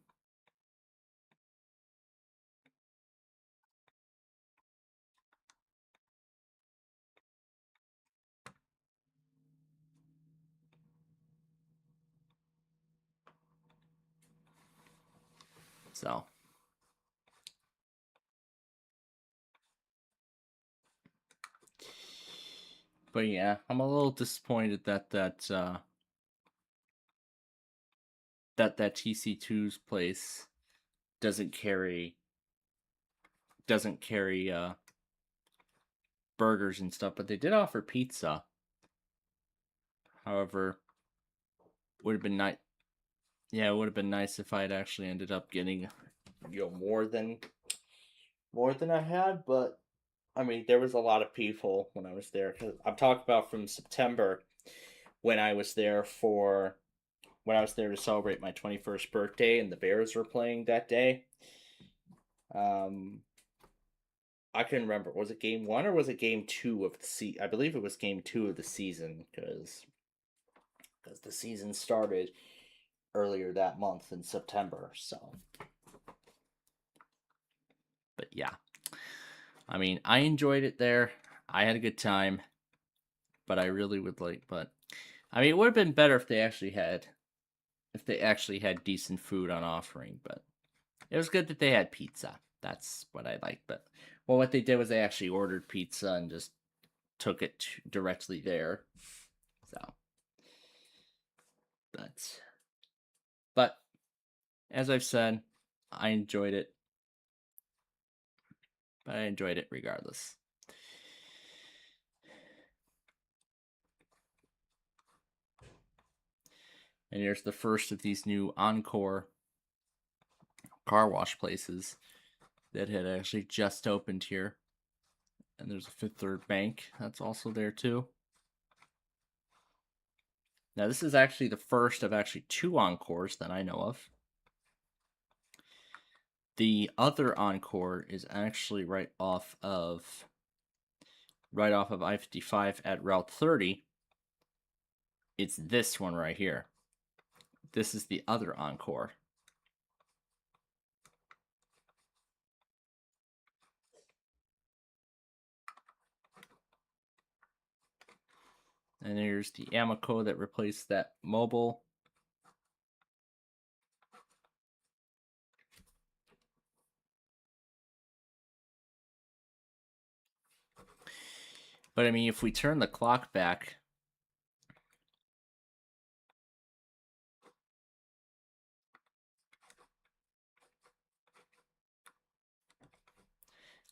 So. But yeah, I'm a little disappointed that that TC2's place doesn't carry burgers and stuff, but they did offer pizza. However, would have been nice. Yeah, it would have been nice if I had actually ended up getting, more than I had. But I mean, there was a lot of people when I was there. Cause I'm talking about from September when I was there to celebrate my 21st birthday, and the Bears were playing that day. Um, I couldn't remember. Was it game 1 or was it game 2 of the season? I believe it was game 2 of the season because the season started earlier that month in September. So, but yeah, I mean, I enjoyed it there. I had a good time, but I really would like. But I mean, it would have been better if they actually had decent food on offering. But it was good that they had pizza. That's what I liked. But well, what they did was they actually ordered pizza and just took it directly there. So, but as I've said, I enjoyed it. But I enjoyed it regardless. And here's the first of these new Encore car wash places that had actually just opened here. And there's a Fifth Third Bank that's also there too. Now this is actually the first of actually 2 Encores that I know of. The other Encore is actually right off of I-55 at Route 30. It's this one right here. This is the other Encore. And here's the Amico that replaced that Mobil. But I mean, if we turn the clock back,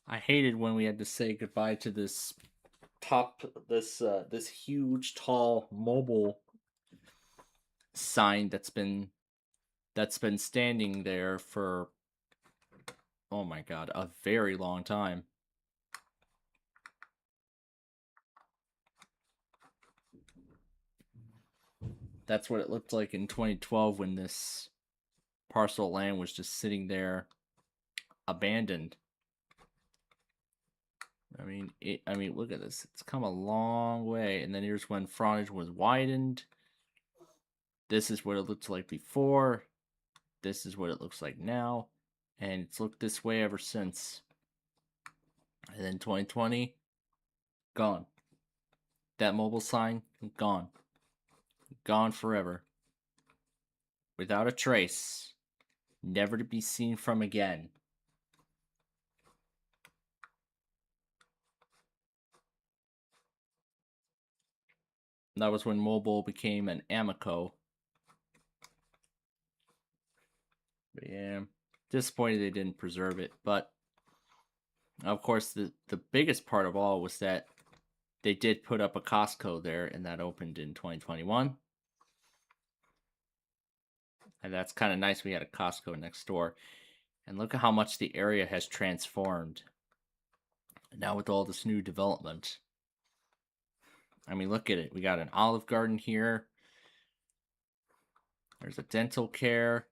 I hated when we had to say goodbye to this this huge tall Mobil sign that's been standing there for, oh my god, a very long time. That's what it looked like in 2012 when this parcel of land was just sitting there abandoned. I mean, look at this. It's come a long way. And then here's when frontage was widened. This is what it looked like before. This is what it looks like now. And it's looked this way ever since. And then 2020, gone. That Mobil sign, gone. Gone forever. Without a trace. Never to be seen from again. That was when Mobil became an Amico. But yeah, disappointed they didn't preserve it. But of course, the biggest part of all was that they did put up a Costco there, and that opened in 2021. And that's kind of nice. We had a Costco next door. And look at how much the area has transformed. Now with all this new development. I mean, look at it. We got an Olive Garden here. There's a dental care.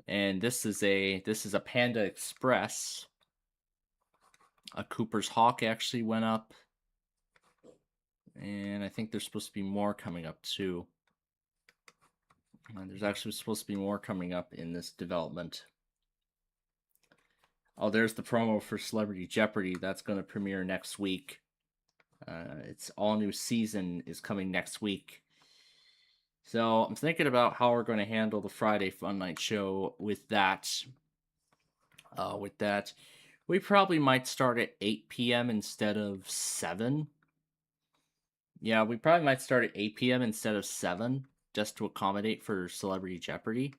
And this is a Panda Express. A Cooper's Hawk actually went up. And I think there's supposed to be more coming up too. There's actually supposed to be more coming up in this development. Oh, there's the promo for Celebrity Jeopardy. That's going to premiere next week. Its all new season is coming next week. So I'm thinking about how we're going to handle the Friday Fun Night show with that. with that. We probably might start at 8 p.m. instead of 7. Yeah, we probably might start at 8 p.m. instead of 7, just to accommodate for Celebrity Jeopardy.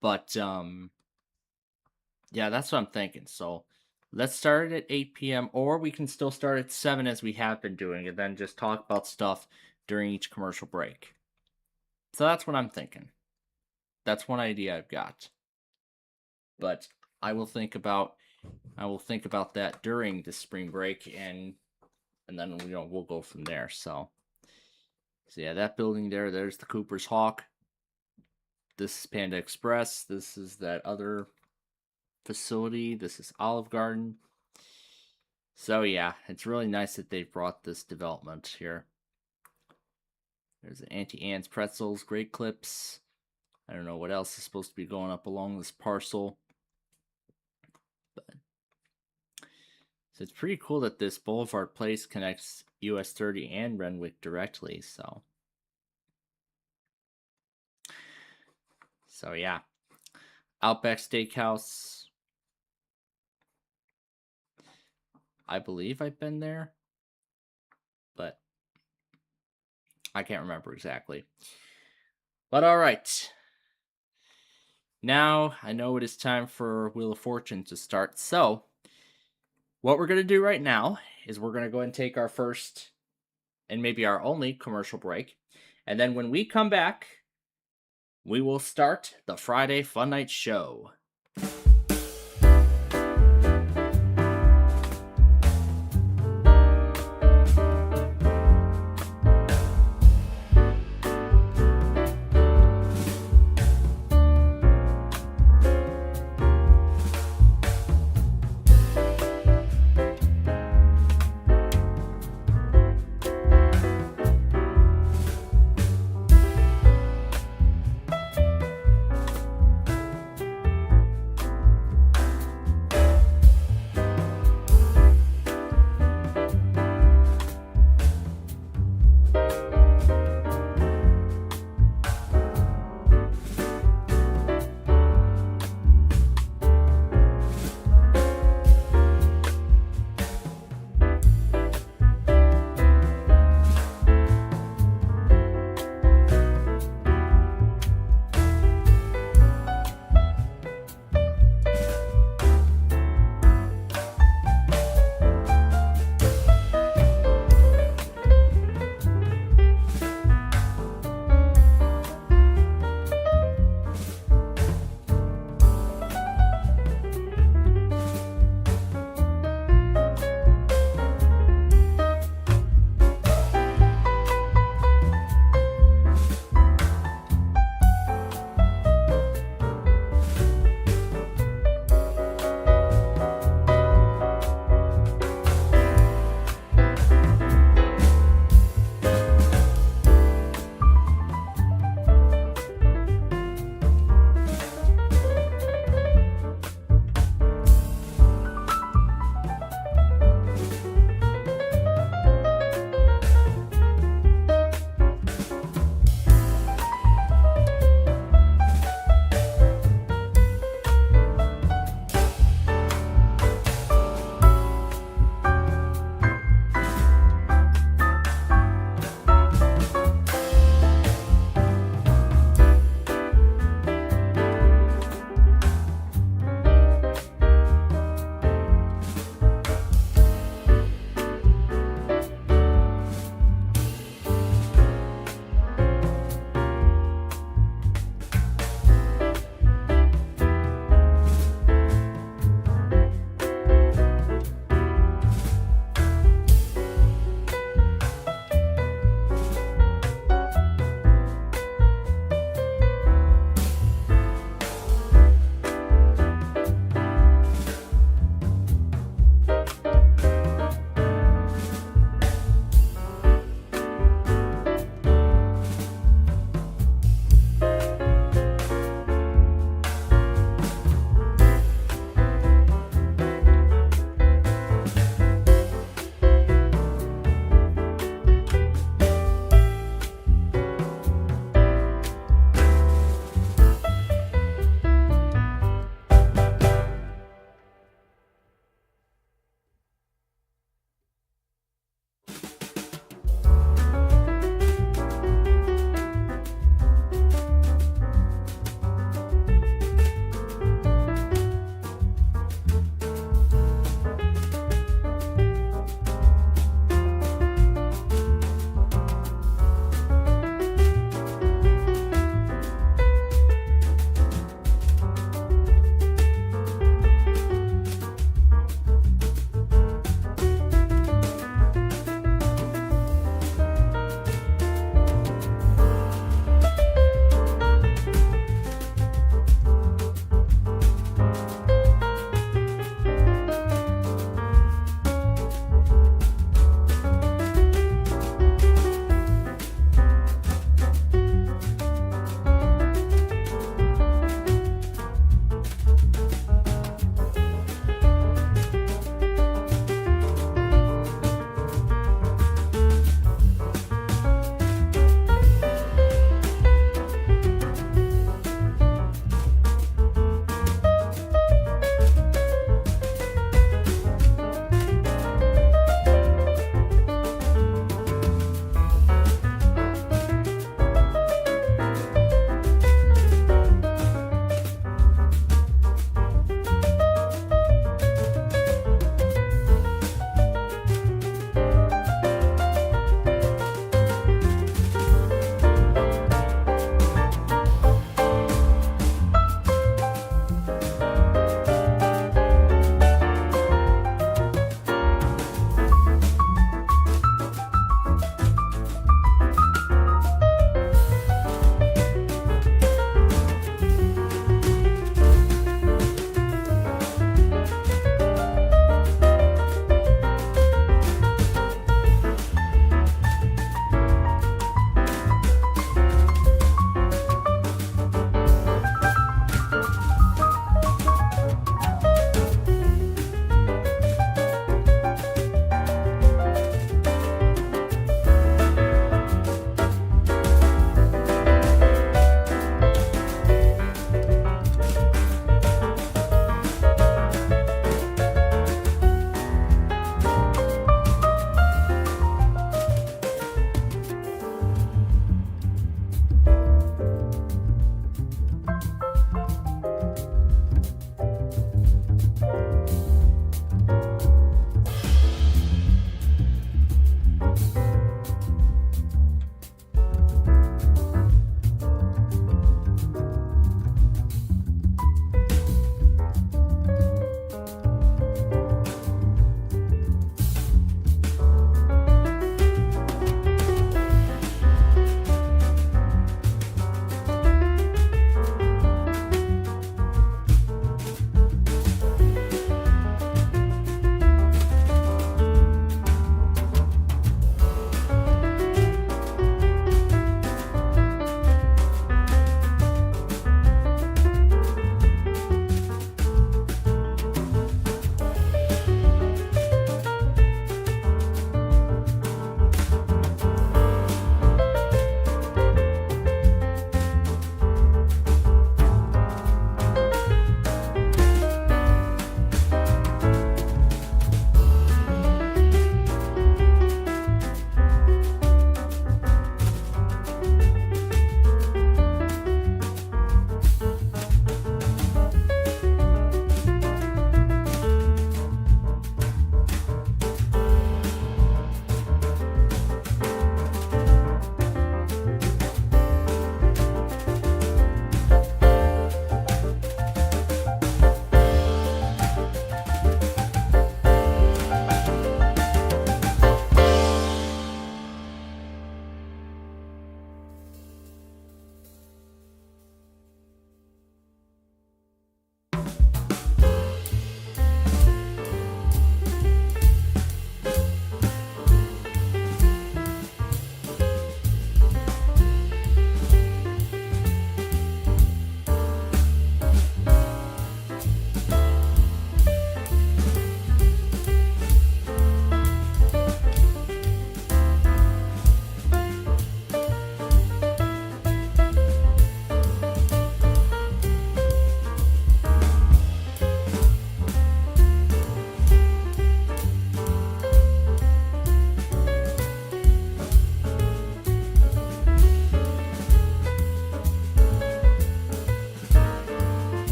But, yeah, that's what I'm thinking. So, let's start it at 8 p.m., or we can still start at 7 as we have been doing, and then just talk about stuff during each commercial break. So that's what I'm thinking. That's one idea I've got. But I will think about that during the spring break, and then we'll go from there. So yeah, that building there's the Cooper's Hawk. This is Panda Express. This is that other facility. This is Olive Garden. So yeah, it's really nice that they've brought this development here. There's the Auntie Anne's Pretzels, Great Clips. I don't know what else is supposed to be going up along this parcel. But so it's pretty cool that this Boulevard Place connects US 30 and Renwick directly, so yeah. Outback Steakhouse. I believe I've been there, but I can't remember exactly. But alright. Now, I know it is time for Wheel of Fortune to start, so what we're going to do right now is we're going to go and take our first and maybe our only commercial break, and then when we come back, we will start the Friday Fun Night Show.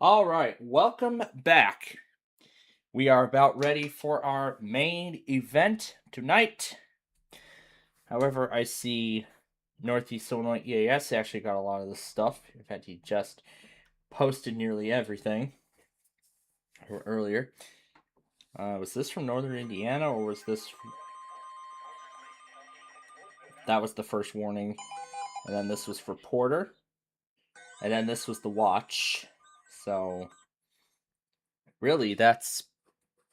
All right, welcome back. We are about ready for our main event tonight. However, I see Northeast Illinois EAS actually got a lot of this stuff. In fact, he just posted nearly everything earlier. Was this from Northern Indiana, or was this... That was the first warning. And then this was for Porter. And then this was the watch. So, really, that's,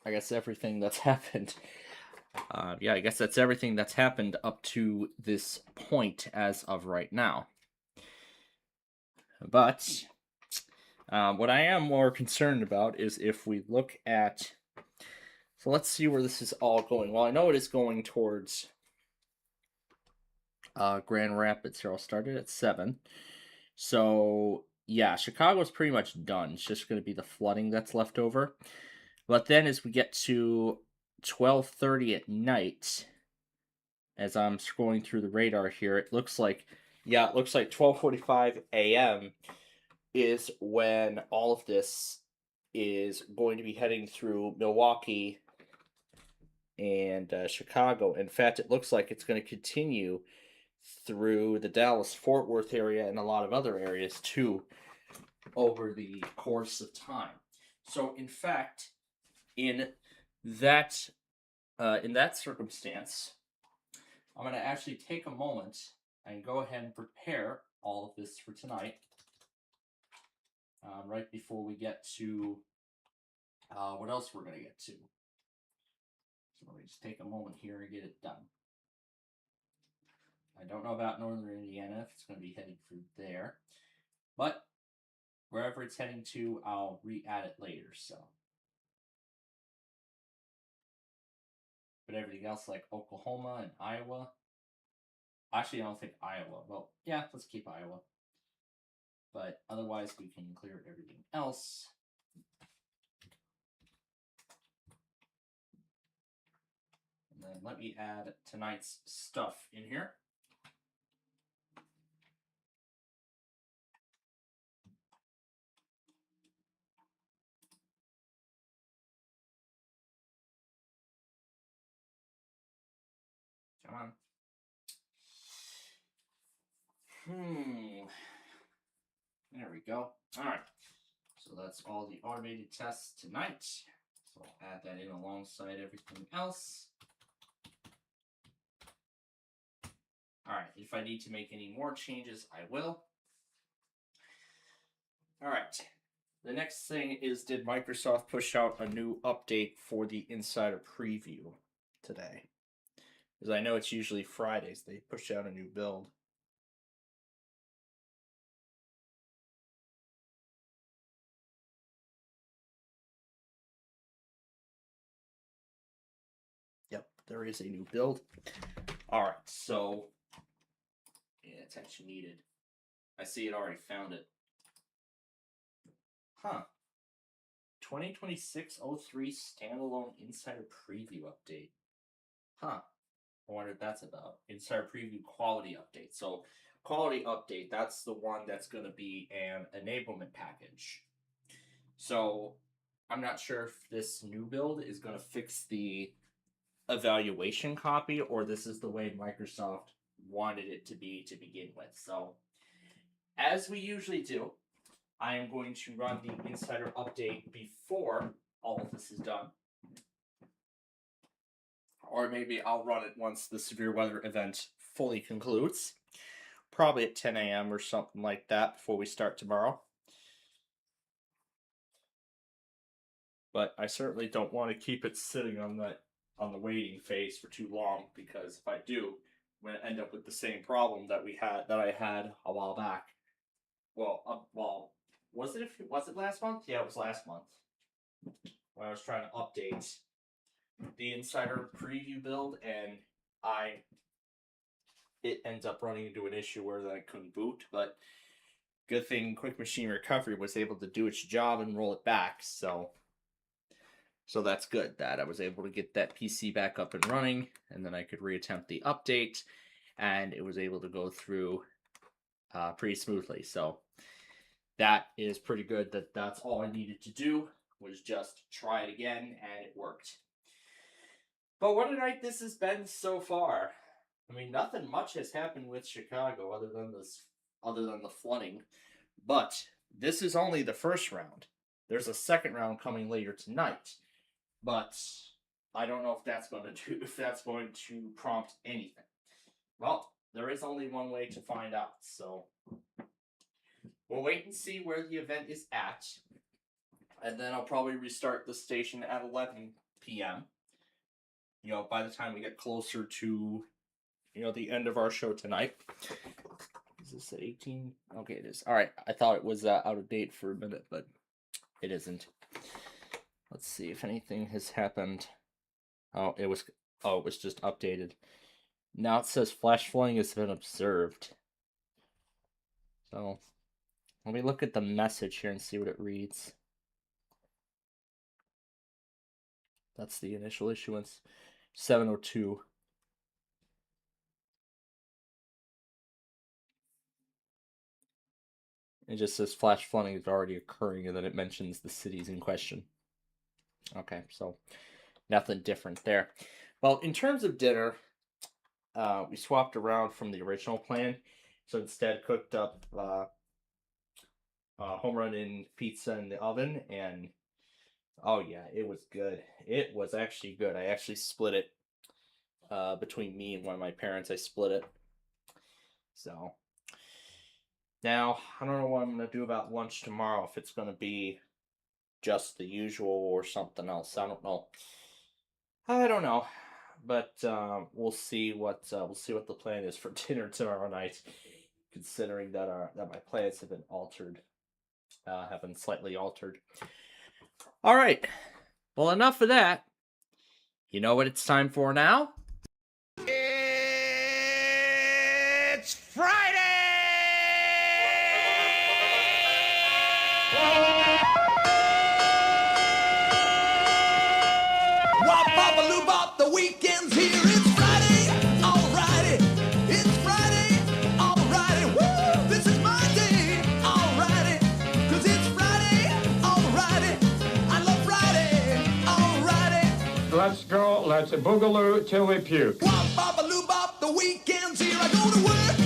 I guess, everything that's happened. Yeah, I guess that's everything that's happened up to this point as of right now. But what I am more concerned about is if we look at... So let's see where this is all going. Well, I know it is going towards Grand Rapids here. I'll start it at 7. So, yeah, Chicago's pretty much done. It's just going to be the flooding that's left over. But then as we get to 12:30 at night, as I'm scrolling through the radar here, it looks like 12:45 a.m. is when all of this is going to be heading through Milwaukee and Chicago. In fact, it looks like it's going to continue through the Dallas-Fort Worth area and a lot of other areas too over the course of time. So, in fact, in that circumstance, I'm going to actually take a moment and go ahead and prepare all of this for tonight. Right before we get to what else we're going to get to. So let me just take a moment here and get it done. I don't know about Northern Indiana, if it's going to be heading through there. But wherever it's heading to, I'll re-add it later, so. But everything else, like Oklahoma and Iowa. Actually, I don't think Iowa. Well, yeah, let's keep Iowa. But otherwise, we can clear everything else. And then let me add tonight's stuff in here. Come on. There we go. All right. So that's all the automated tests tonight. So I'll add that in alongside everything else. All right. If I need to make any more changes, I will. All right. The next thing is, did Microsoft push out a new update for the Insider Preview today? Because I know it's usually Fridays they push out a new build. Yep, there is a new build. All right, so yeah, attention needed. I see it already found it. Huh. 2026-03 standalone Insider Preview update. Huh. I wonder what that's about. Insider Preview quality update. So, quality update, that's the one that's going to be an enablement package. So, I'm not sure if this new build is going to fix the evaluation copy, or this is the way Microsoft wanted it to be to begin with. So, as we usually do, I am going to run the Insider update before all of this is done. Or maybe I'll run it once the severe weather event fully concludes. Probably at 10 a.m. or something like that before we start tomorrow. But I certainly don't want to keep it sitting on the waiting phase for too long, because if I do, I'm going to end up with the same problem that I had a while back. Well, was it last month? Yeah, it was last month when I was trying to update the Insider Preview build, and it ends up running into an issue where I couldn't boot. But good thing Quick Machine Recovery was able to do its job and roll it back. So that's good that I was able to get that PC back up and running, and then I could reattempt the update, and it was able to go through pretty smoothly. So that is pretty good. That's all I needed to do was just try it again, and it worked. But what a night this has been so far. I mean, nothing much has happened with Chicago other than the flooding. But this is only the first round. There's a second round coming later tonight. But I don't know if that's going to prompt anything. Well, there is only one way to find out, so we'll wait and see where the event is at. And then I'll probably restart the station at 11 p.m. By the time we get closer to, the end of our show tonight. Is this at 18? Okay, it is. All right, I thought it was out of date for a minute, but it isn't. Let's see if anything has happened. It was just updated. Now it says flash flooding has been observed. So, let me look at the message here and see what it reads. That's the initial issuance. 7:02. It just says flash flooding is already occurring, and then it mentions the cities in question. Okay, so nothing different there. Well, in terms of dinner, we swapped around from the original plan. So instead cooked up home run in pizza in the oven, and oh yeah, it was good. It was actually good. I actually split it between me and one of my parents. I split it. So now I don't know what I'm gonna do about lunch tomorrow. If it's gonna be just the usual or something else, I don't know. But we'll see what the plan is for dinner tomorrow night. Considering that my plans have been slightly altered. All right. Well, enough of that. You know what it's time for now? It's Friday! Wop-bop-a-loo-bop, the weekend's here. It's Friday, alrighty. It's Friday, alrighty. Woo! This is my day, alrighty. 'Cause it's Friday, alrighty. I love Friday, alrighty. Let's go, let's boogaloo till we puke. Wop-bop-a-loo-bop, the weekend's here. I go to work,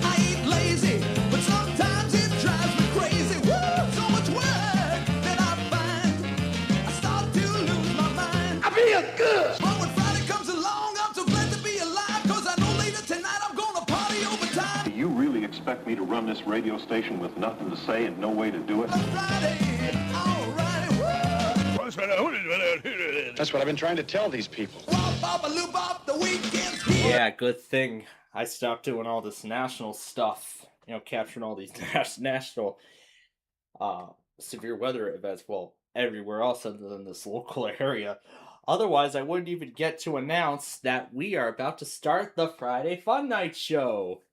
I ain't lazy, but sometimes it drives me crazy. Woo! So much work that I find I start to lose my mind. I feel good. But when Friday comes along, I'm so glad to be alive, 'cause I know later tonight I'm gonna party overtime. You really expect me to run this radio station with nothing to say and no way to do it? Friday, alrighty, woo! That's what I've been trying to tell these people. Wop-bop-a-loo-bop, the weekend's here. Yeah, good thing I stopped doing all this national stuff. Capturing all these national severe weather events. Well, everywhere else other than this local area. Otherwise, I wouldn't even get to announce that we are about to start the Friday Fun Night Show.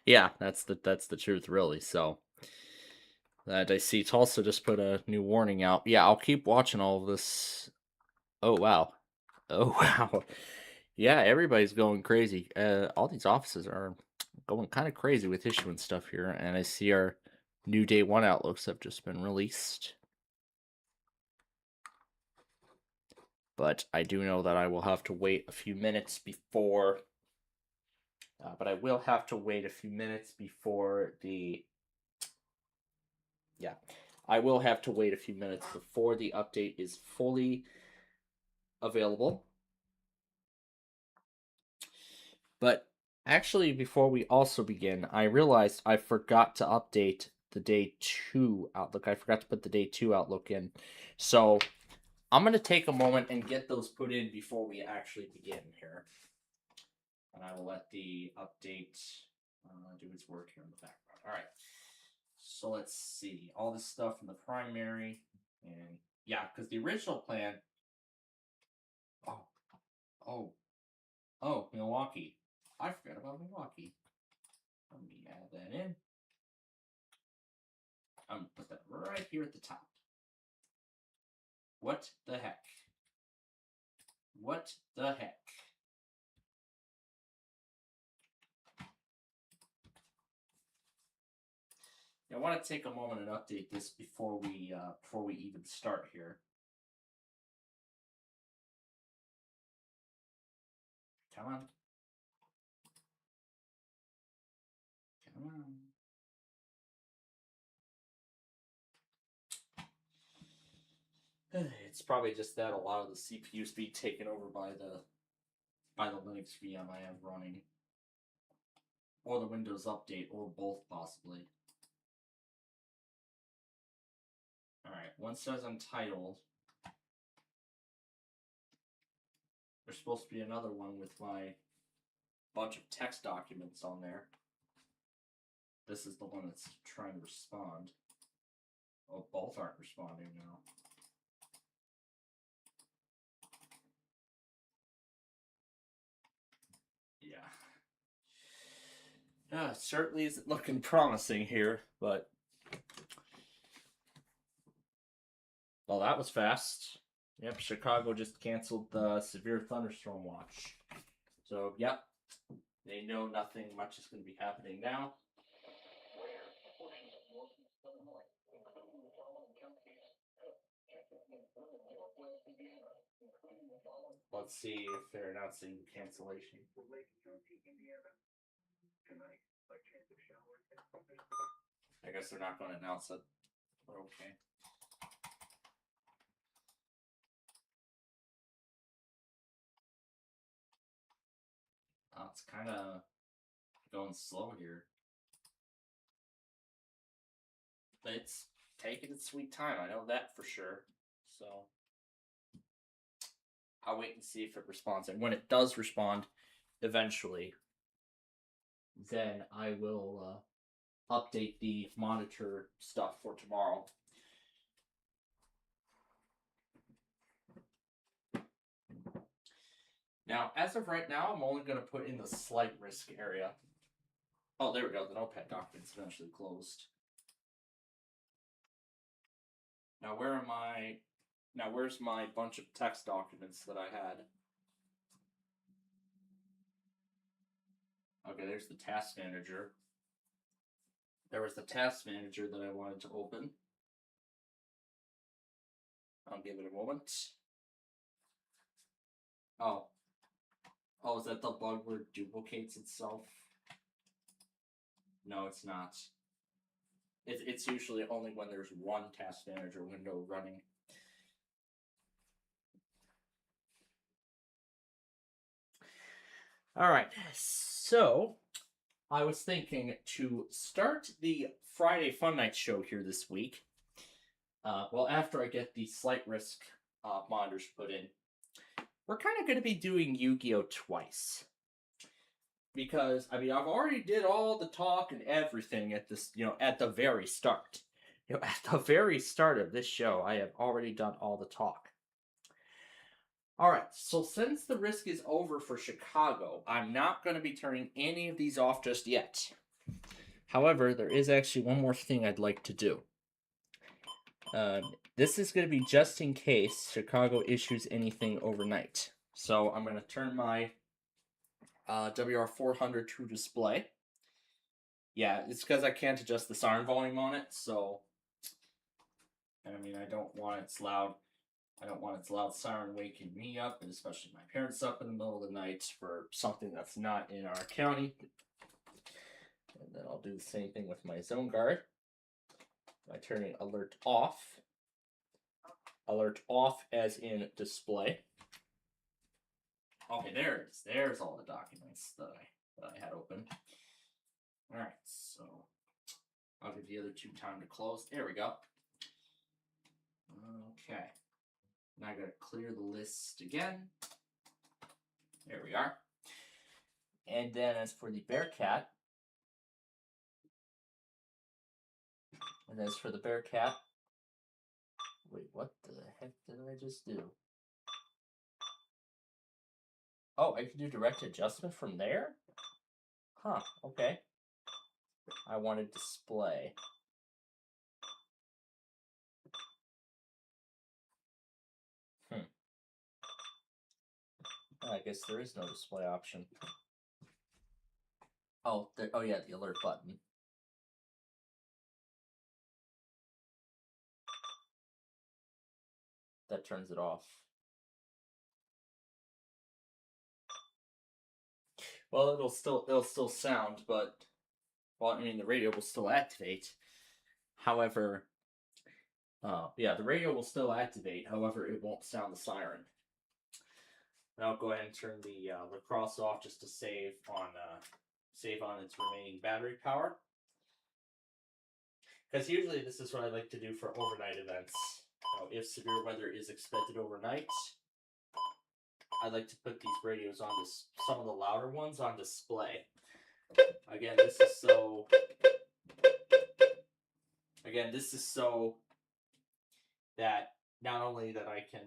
Yeah, that's the truth, really. So, I see Tulsa just put a new warning out. Yeah, I'll keep watching all of this. Oh wow, oh wow. Yeah, everybody's going crazy. All these offices are going kind of crazy with issuing stuff here, and I see our new day one outlooks have just been released. But I do know that I will have to wait a few minutes before. I will have to wait a few minutes before the. Yeah, I will have to wait a few minutes before the update is fully available. But actually, before we also begin, I realized I forgot to update the day 2 outlook. I forgot to put the day 2 outlook in. So I'm going to take a moment and get those put in before we actually begin here. And I will let the update do its work here in the background. All right. So let's see. All this stuff in the primary. And yeah, because the original plan. Oh, Milwaukee. I forgot about Milwaukee. Let me add that in. I'm going to put that right here at the top. What the heck? What the heck? I want to take a moment and update this before we even start here. Come on. Come on. It's probably just that a lot of the CPU's being taken over by the Linux VM I have running. Or the Windows Update, or both possibly. Alright, one says Untitled. There's supposed to be another one with my bunch of text documents on there. This is the one that's trying to respond. Oh, both aren't responding now. Yeah. It certainly isn't looking promising here, but... Well, that was fast. Yep, Chicago just canceled the severe thunderstorm watch. So, yep. They know nothing much is going to be happening now. Let's see if they're announcing cancellation. I guess they're not going to announce it. But okay. It's kind of going slow here. But it's taking its sweet time, I know that for sure. So I'll wait and see if it responds. And when it does respond, eventually, then I will update the monitor stuff for tomorrow. Now, as of right now, I'm only going to put in the slight risk area. Oh, there we go. The notepad document's eventually closed. Now, where's my bunch of text documents that I had? Okay, there's the task manager. There was the task manager that I wanted to open. I'll give it a moment. Oh, is that the bug where it duplicates itself? No, it's not. It's usually only when there's one task manager window running. Alright, so I was thinking to start the Friday Fun Night show here this week. Well, after I get the slight risk monitors put in, we're kind of going to be doing Yu-Gi-Oh! Twice. Because, I mean, I've already did all the talk and everything at this, at the very start. At the very start of this show, I have already done all the talk. Alright, so since the risk is over for Chicago, I'm not going to be turning any of these off just yet. However, there is actually one more thing I'd like to do. This is going to be just in case Chicago issues anything overnight. So I'm going to turn my WR400 to display. Yeah, it's because I can't adjust the siren volume on it, so... I mean, I don't want its loud siren waking me up, and especially my parents up in the middle of the night for something that's not in our county. And then I'll do the same thing with my zone guard by turning alert off. Alert off as in display. Okay, there it is. There's all the documents that I had open. Alright, so I'll give the other two time to close. There we go. Okay. Now I gotta clear the list again. There we are. And then as for the Bearcat, wait, what the heck did I just do? Oh, I can do direct adjustment from there? Huh, okay. I wanted display. I guess there is no display option. Oh, yeah, the alert button. that turns it off. Well, it'll still sound, but well, I mean the radio will still activate. However, yeah, the radio will still activate. However, it won't sound the siren. And I'll go ahead and turn the lacrosse off just to save on its remaining battery power. Because usually this is what I like to do for overnight events. If severe weather is expected overnight, I like to put these radios on some of the louder ones on display. Again, this is so that not only that I can.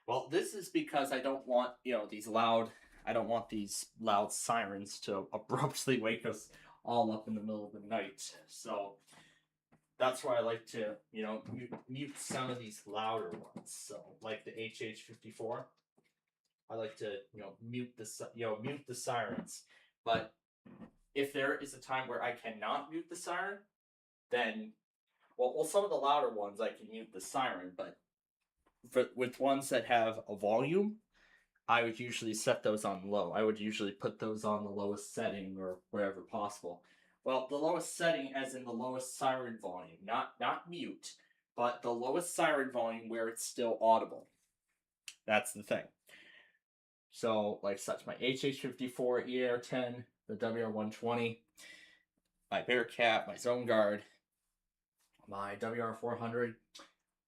Well, this is because I don't want I don't want these loud sirens to abruptly wake us all up in the middle of the night. So that's why I like to, mute some of these louder ones. So like the HH54, I like to, mute the sirens. But if there is a time where I cannot mute the siren, then, well, some of the louder ones I can mute the siren, but with ones that have a volume, I would usually set those on low. I would usually put those on the lowest setting or wherever possible. Well, the lowest setting as in the lowest siren volume, not mute, but the lowest siren volume where it's still audible. That's the thing. So, like such, my HH54, EAR10, the WR120, my Bearcat, my Zone Guard, my WR400,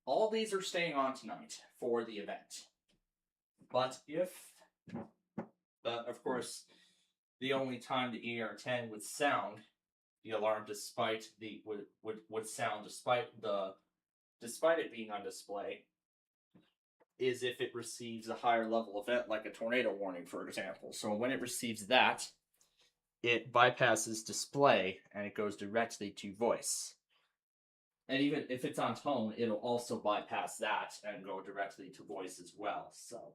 all these are staying on tonight for the event. But of course, the only time the EAR10 would sound the alarm would sound despite it being on display is if it receives a higher level event like a tornado warning, for example. So when it receives that, it bypasses display and it goes directly to voice. And even if it's on tone, it'll also bypass that and go directly to voice as well. So,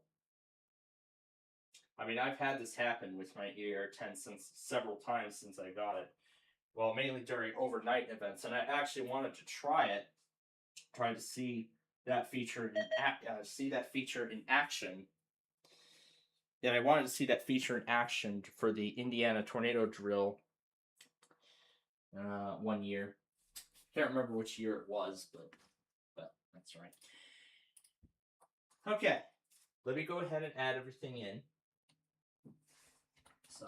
I mean, I've had this happen with my EAR10 several times since I got it. Well, mainly during overnight events, and I actually wanted to try to see that feature in action. And I wanted to see that feature in action for the Indiana tornado drill 1 year. Can't remember which year it was, but that's right. Okay, let me go ahead and add everything in. So,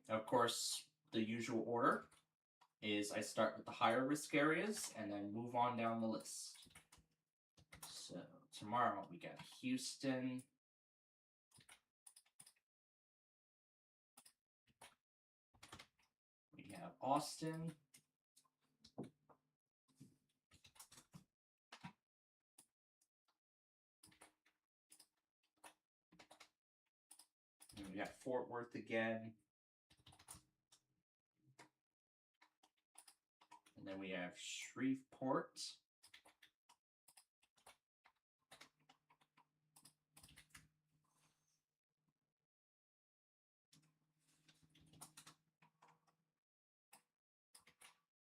of course, the usual order is I start with the higher risk areas and then move on down the list. So tomorrow we got Houston, we have Austin, and we got Fort Worth again. And then we have Shreveport.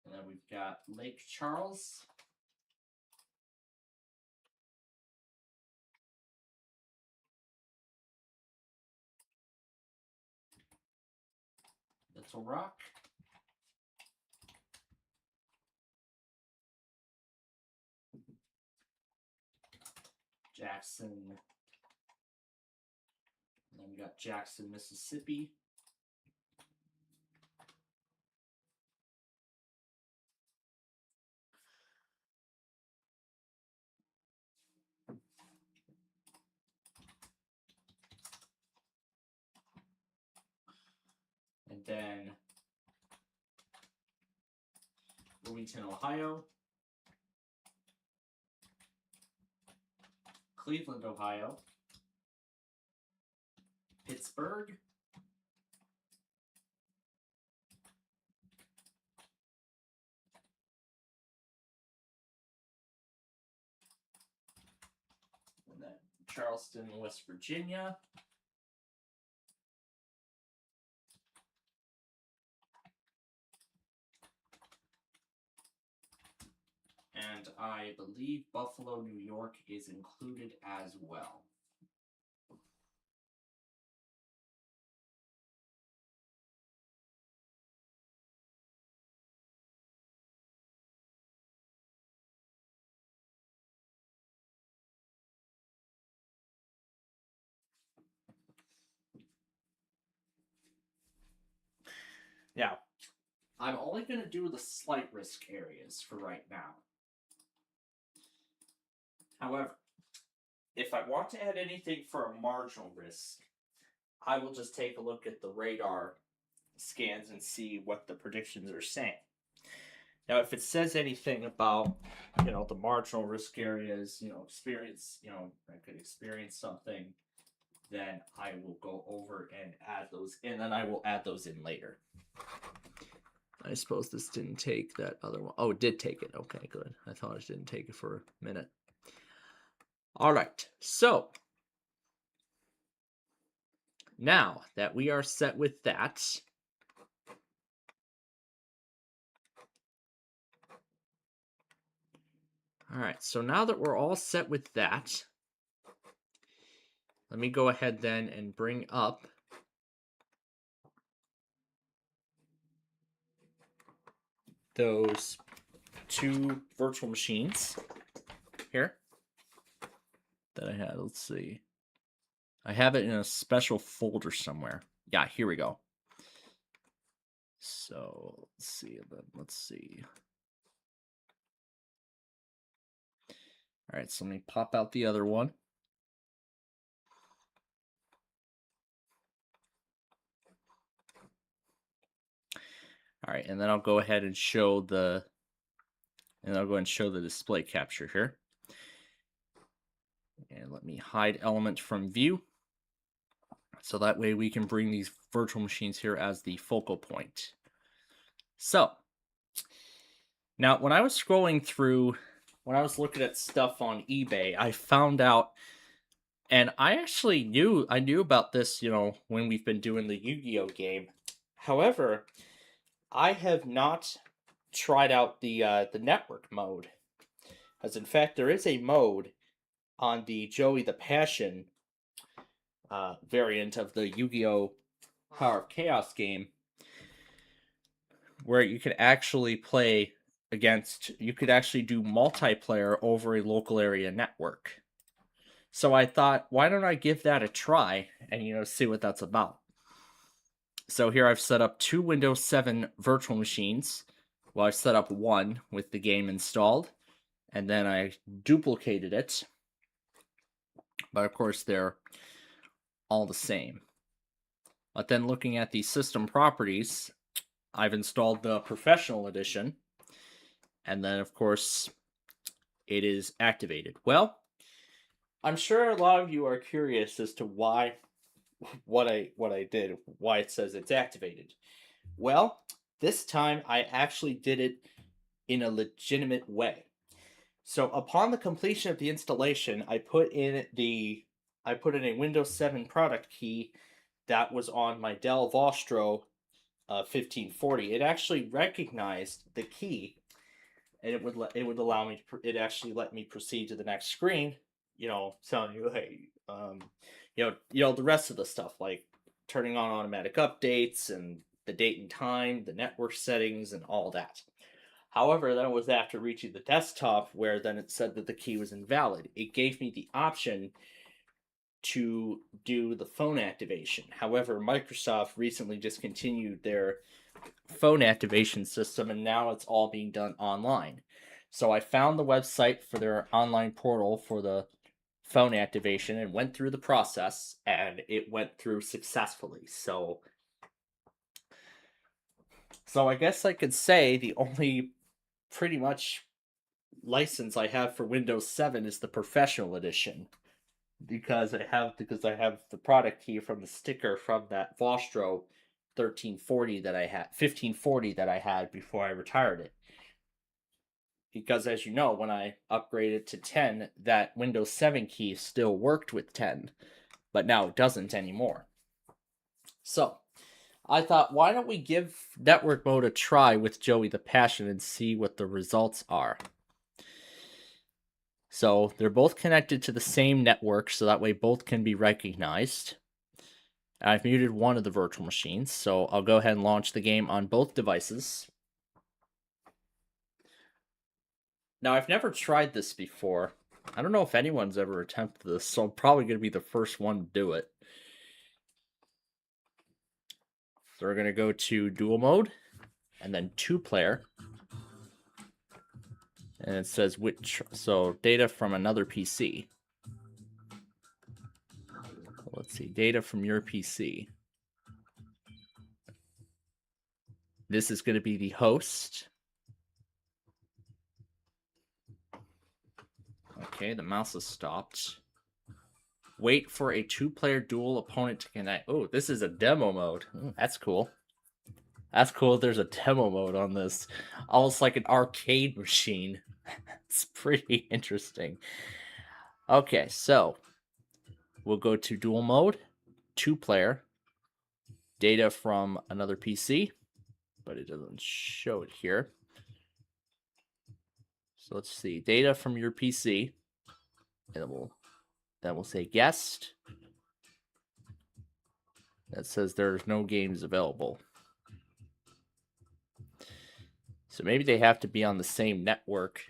And then we've got Lake Charles. Little Rock. Jackson. And then we got Jackson, Mississippi. And then Bloomington, Ohio. Cleveland, Ohio. Pittsburgh. And then Charleston, West Virginia. And I believe Buffalo, New York is included as well. Now, I'm only going to do the slight risk areas for right now. However, if I want to add anything for a marginal risk, I will just take a look at the radar scans and see what the predictions are saying. Now, if it says anything about, the marginal risk areas, experience, I could experience something, then I will go over and add those in, and I will add those in later. I suppose this didn't take that other one. Oh, it did take it. Okay, good. I thought it didn't take it for a minute. All right, so now that we are set with that, all right, so now that we're all set with that, let me go ahead then and bring up those two virtual machines here that I had. Let's see. I have it in a special folder somewhere. Yeah, here we go. So let's see. All right, so let me pop out the other one. All right, and then I'll go ahead and show the display capture here. And let me hide element from view. So that way we can bring these virtual machines here as the focal point. So now when I was scrolling through, when I was looking at stuff on eBay, I found out, and I actually knew about this, when we've been doing the Yu-Gi-Oh game. However, I have not tried out the network mode, as in fact there is a mode on the Joey the Passion variant of the Yu-Gi-Oh! Power of Chaos game, where you could actually play you could actually do multiplayer over a local area network. So I thought, why don't I give that a try and, see what that's about. So here I've set up 2 Windows 7 virtual machines. Well, I've set up one with the game installed, and then I duplicated it. But of course, they're all the same. But then looking at the system properties, I've installed the Professional Edition, and then of course, it is activated. Well, I'm sure a lot of you are curious as to why, what I did, why it says it's activated. Well, this time I actually did it in a legitimate way. So upon the completion of the installation, I put in a Windows 7 product key that was on my Dell Vostro 1540. It actually recognized the key, and it would allow me to. It actually let me proceed to the next screen. Telling you, hey, the rest of the stuff like turning on automatic updates and the date and time, the network settings, and all that. However, then it was after reaching the desktop where then it said that the key was invalid. It gave me the option to do the phone activation. However, Microsoft recently discontinued their phone activation system, and now it's all being done online. So I found the website for their online portal for the phone activation and went through the process, and it went through successfully. So I guess I could say the only pretty much license I have for Windows 7 is the Professional Edition, because I have the product key from the sticker from that Vostro 1540 that I had before I retired it. Because as you know, when I upgraded to 10, that Windows 7 key still worked with 10, but now it doesn't anymore. So I thought, why don't we give network mode a try with Joey the Passion and see what the results are. So they're both connected to the same network, so that way both can be recognized. I've muted one of the virtual machines, so I'll go ahead and launch the game on both devices. Now, I've never tried this before. I don't know if anyone's ever attempted this, so I'm probably going to be the first one to do it. So we're going to go to dual mode, and then 2-player. And it says so data from another PC. Let's see, data from your PC. This is going to be the host. Okay, the mouse has stopped. Wait for a 2-player dual opponent to connect. Oh, this is a demo mode. Ooh, that's cool. That's cool. There's a demo mode on this. Almost like an arcade machine. It's pretty interesting. Okay, so we'll go to dual mode, 2-player, data from another PC, but it doesn't show it here. So let's see, data from your PC, and then we'll say guest. That says there's no games available. So maybe they have to be on the same network.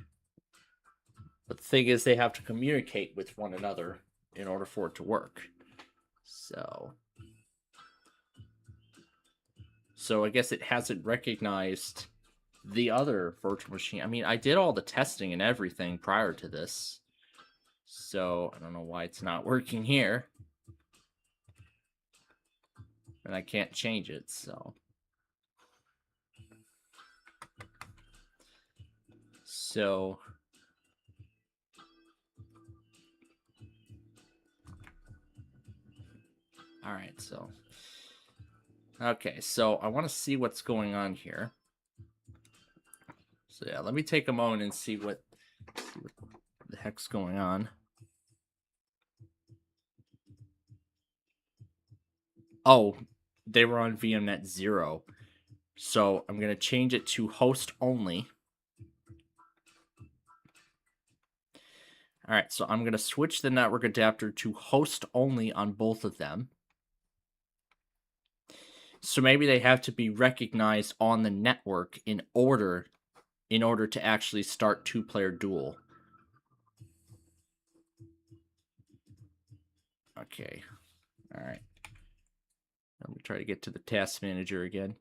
But the thing is, they have to communicate with one another in order for it to work. So I guess it hasn't recognized the other virtual machine. I mean, I did all the testing and everything prior to this. So I don't know why it's not working here. And I can't change it, so. All right, so. Okay, so I want to see what's going on here. So yeah, let me take a moment and see what the heck's going on. Oh, they were on VMnet 0. So I'm going to change it to host only. All right, so I'm going to switch the network adapter to host only on both of them. So maybe they have to be recognized on the network in order to actually start 2-player duel. Okay. All right. Let me try to get to the task manager again.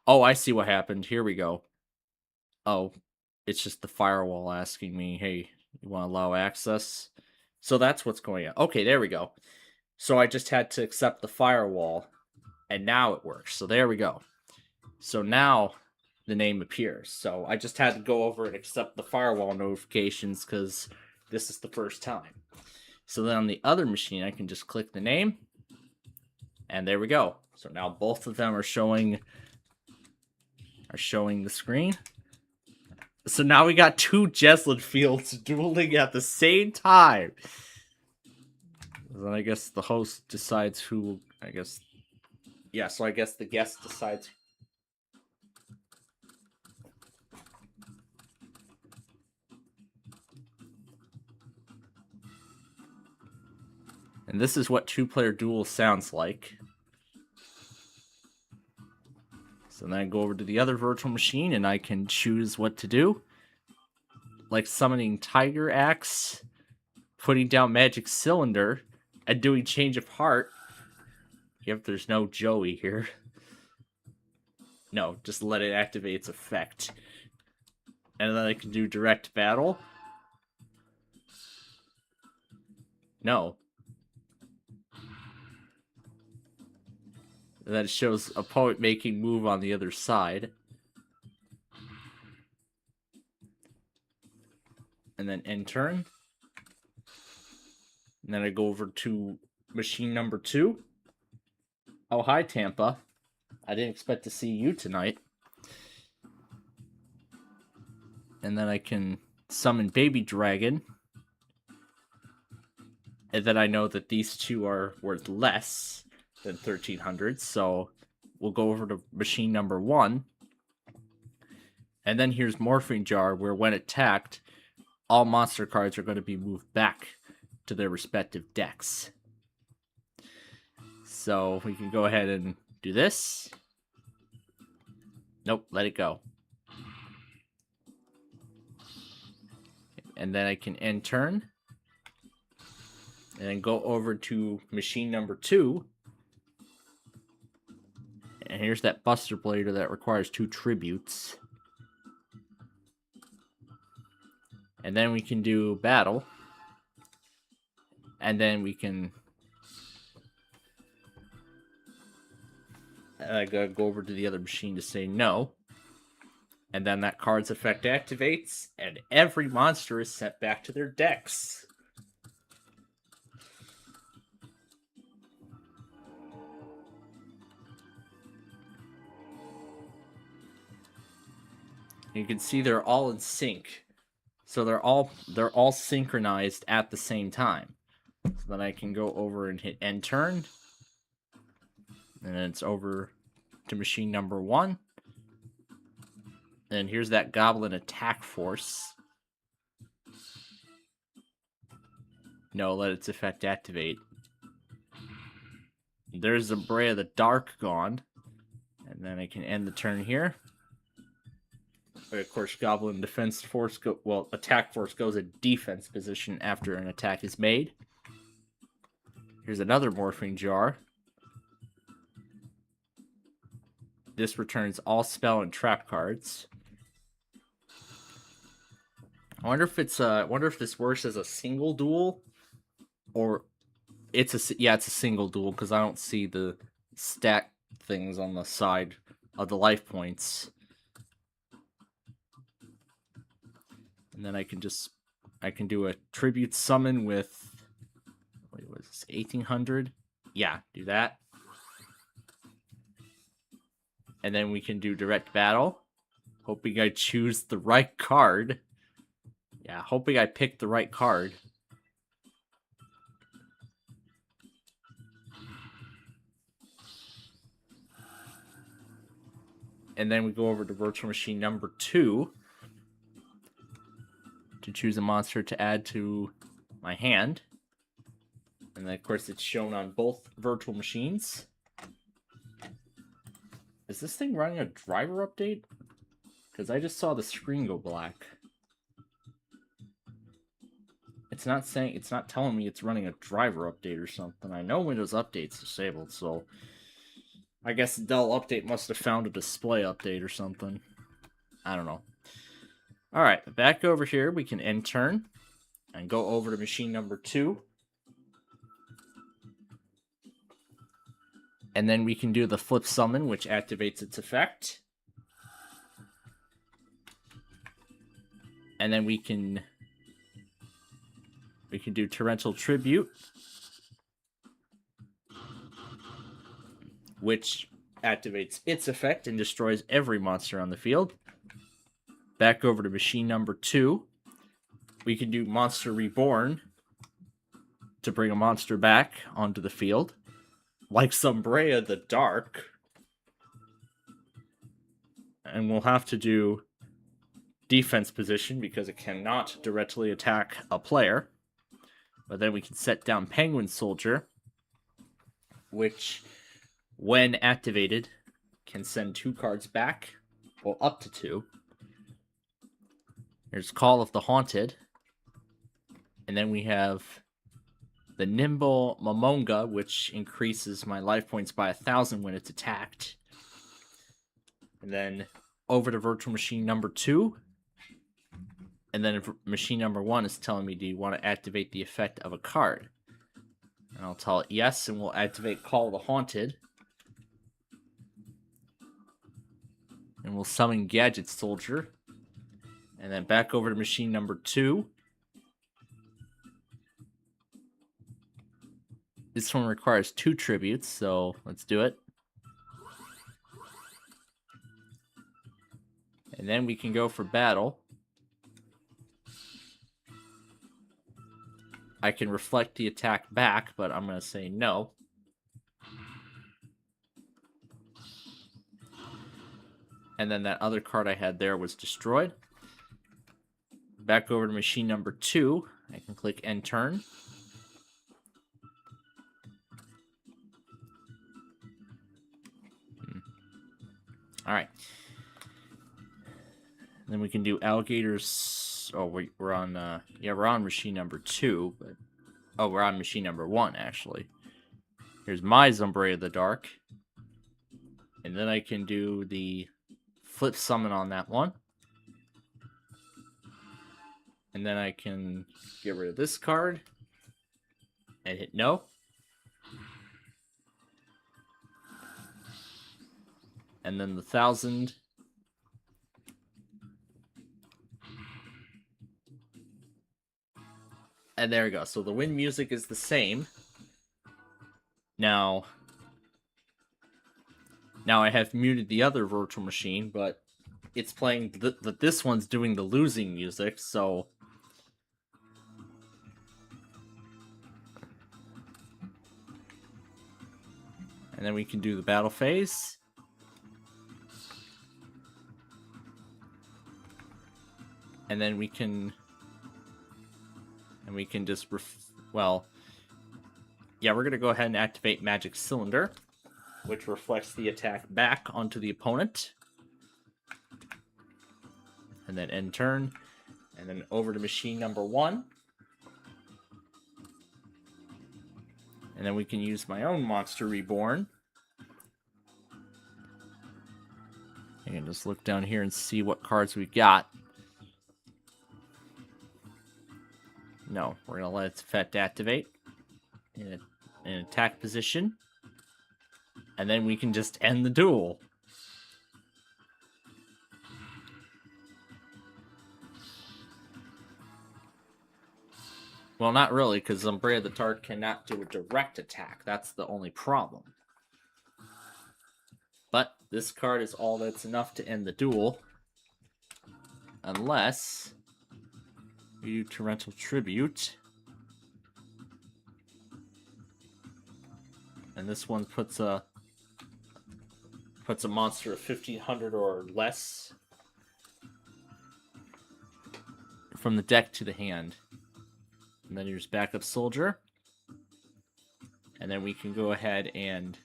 Oh, I see what happened. Here we go. Oh, it's just the firewall asking me, hey, you want to allow access? So that's what's going on. Okay, there we go. So I just had to accept the firewall, and now it works. So there we go. So now the name appears. So I just had to go over and accept the firewall notifications because this is the first time. So then on the other machine, I can just click the name, and there we go. So now both of them are showing the screen. So now we got 2 Jesslyn fields dueling at the same time. Then I guess the host decides who, I guess. Yeah, so I guess the guest decides. And this is what 2-player duel sounds like. So then I go over to the other virtual machine and I can choose what to do. Like summoning Tiger Axe, putting down Magic Cylinder, and doing Change of Heart. Yep, there's no Joey here. No, just let it activate its effect. And then I can do Direct Battle. No. And then it shows opponent making move on the other side. And then end turn. And then I go over to machine number 2. Oh, hi, Tampa. I didn't expect to see you tonight. And then I can summon Baby Dragon. And then I know that these 2 are worth less than 1,300. So we'll go over to machine number 1. And then here's Morphing Jar, where when attacked, all monster cards are going to be moved back to their respective decks. So we can go ahead and do this. Nope, let it go. And then I can end turn. And then go over to machine number 2. And here's that Buster Blader that requires 2 tributes. And then we can do battle. And then we can... I gotta go over to the other machine to say no. And then that card's effect activates, and every monster is sent back to their decks. You can see they're all in sync. So they're all synchronized at the same time. So then I can go over and hit end turn. And then it's over to machine number 1. And here's that Goblin attack force. No, let its effect activate. There's Zabrea the Dark gone. And then I can end the turn here. But of course, Goblin defense force attack force goes in defense position after an attack is made. Here's another Morphing Jar. This returns all spell and trap cards. I wonder if this works as a single duel, or it's a single duel because I don't see the stat things on the side of the life points. And then I can do a tribute summon with, wait, what is this, 1800? Yeah, do that. And then we can do direct battle. Hoping I choose the right card. Yeah, hoping I pick the right card. And then we go over to Virtual Machine number 2 to choose a monster to add to my hand. And then, of course, it's shown on both virtual machines. Is this thing running a driver update? Because I just saw the screen go black. It's not telling me it's running a driver update or something. I know Windows Update's disabled, so I guess Dell Update must have found a display update or something. I don't know. Alright, back over here, we can end turn and go over to machine number 2. And then we can do the flip summon, which activates its effect. And then we can do Torrential Tribute, which activates its effect and destroys every monster on the field. Back over to machine number 2. We can do Monster Reborn to bring a monster back onto the field. Like Zabrea the Dark. And we'll have to do defense position because it cannot directly attack a player. But then we can set down Penguin Soldier, which, when activated, can send 2 cards back. Well, up to 2. There's Call of the Haunted. And then we have the Nimble Momonga, which increases my life points by 1,000 when it's attacked. And then over to Virtual Machine number 2. And then machine number 1 is telling me, do you want to activate the effect of a card? And I'll tell it yes, and we'll activate Call of the Haunted. And we'll summon Gadget Soldier. And then back over to machine number 2. This one requires 2 tributes, so let's do it. And then we can go for battle. I can reflect the attack back, but I'm going to say no. And then that other card I had there was destroyed. back over to machine number 2. I can click end turn. All right. Then we can do alligators. Oh, we're on. Yeah, we're on machine number 2, but we're on machine number 1 actually. Here's my Zumbray of the Dark, and then I can do the flip summon on that one, and then I can get rid of this card and hit no. And then the 1,000. And there we go. So the wind music is the same. Now I have muted the other virtual machine, but it's playing this one's doing the losing music, so and then we can do the battle phase. And then we can just well, yeah, we're gonna go ahead and activate Magic Cylinder, which reflects the attack back onto the opponent. And then end turn, and then over to machine number 1. And then we can use my own Monster Reborn. I can just look down here and see what cards we've got. No, we're going to let its effect activate in an attack position. And then we can just end the duel. Well, not really, because Zumbray of the Dark cannot do a direct attack. That's the only problem. But this card is all that's enough to end the duel. Unless we do Torrential Tribute. And this one puts a monster of 1,500 or less from the deck to the hand. And then here's Backup Soldier. And then we can go ahead and...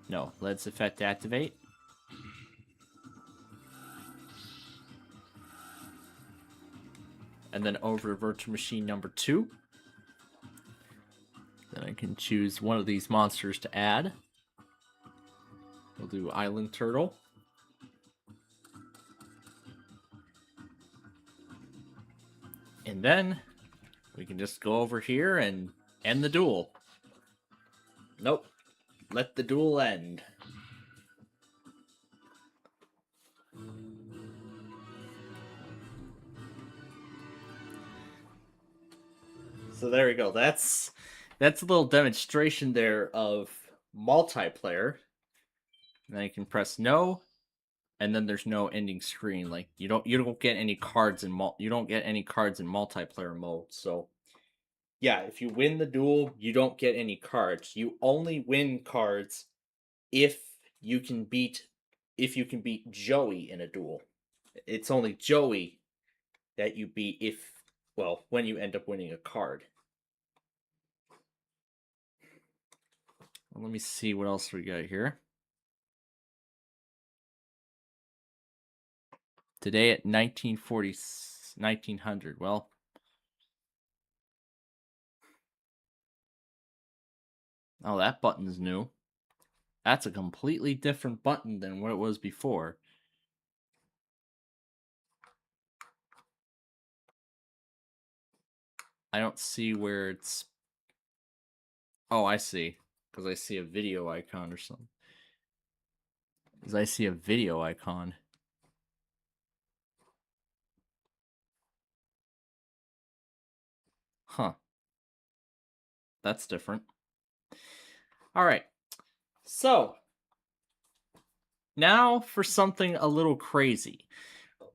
No, let's effect activate. And then over to Virtual Machine number 2. Then I can choose one of these monsters to add. We'll do Island Turtle. And then we can just go over here and end the duel. Nope. Let the duel end. So there we go. That's a little demonstration there of multiplayer. And then you can press no, and then there's no ending screen. Like you don't get any cards in multiplayer mode. So yeah, if you win the duel, you don't get any cards. You only win cards if you can beat Joey in a duel. It's only Joey that you beat when you end up winning a card. Well, let me see what else we got here. Today at 1900. Well, oh, that button's new. That's a completely different button than what it was before. I don't see where it's... Oh, I see. Because I see a video icon or something. Because I see a video icon. Huh. That's different. Alright. So, now for something a little crazy.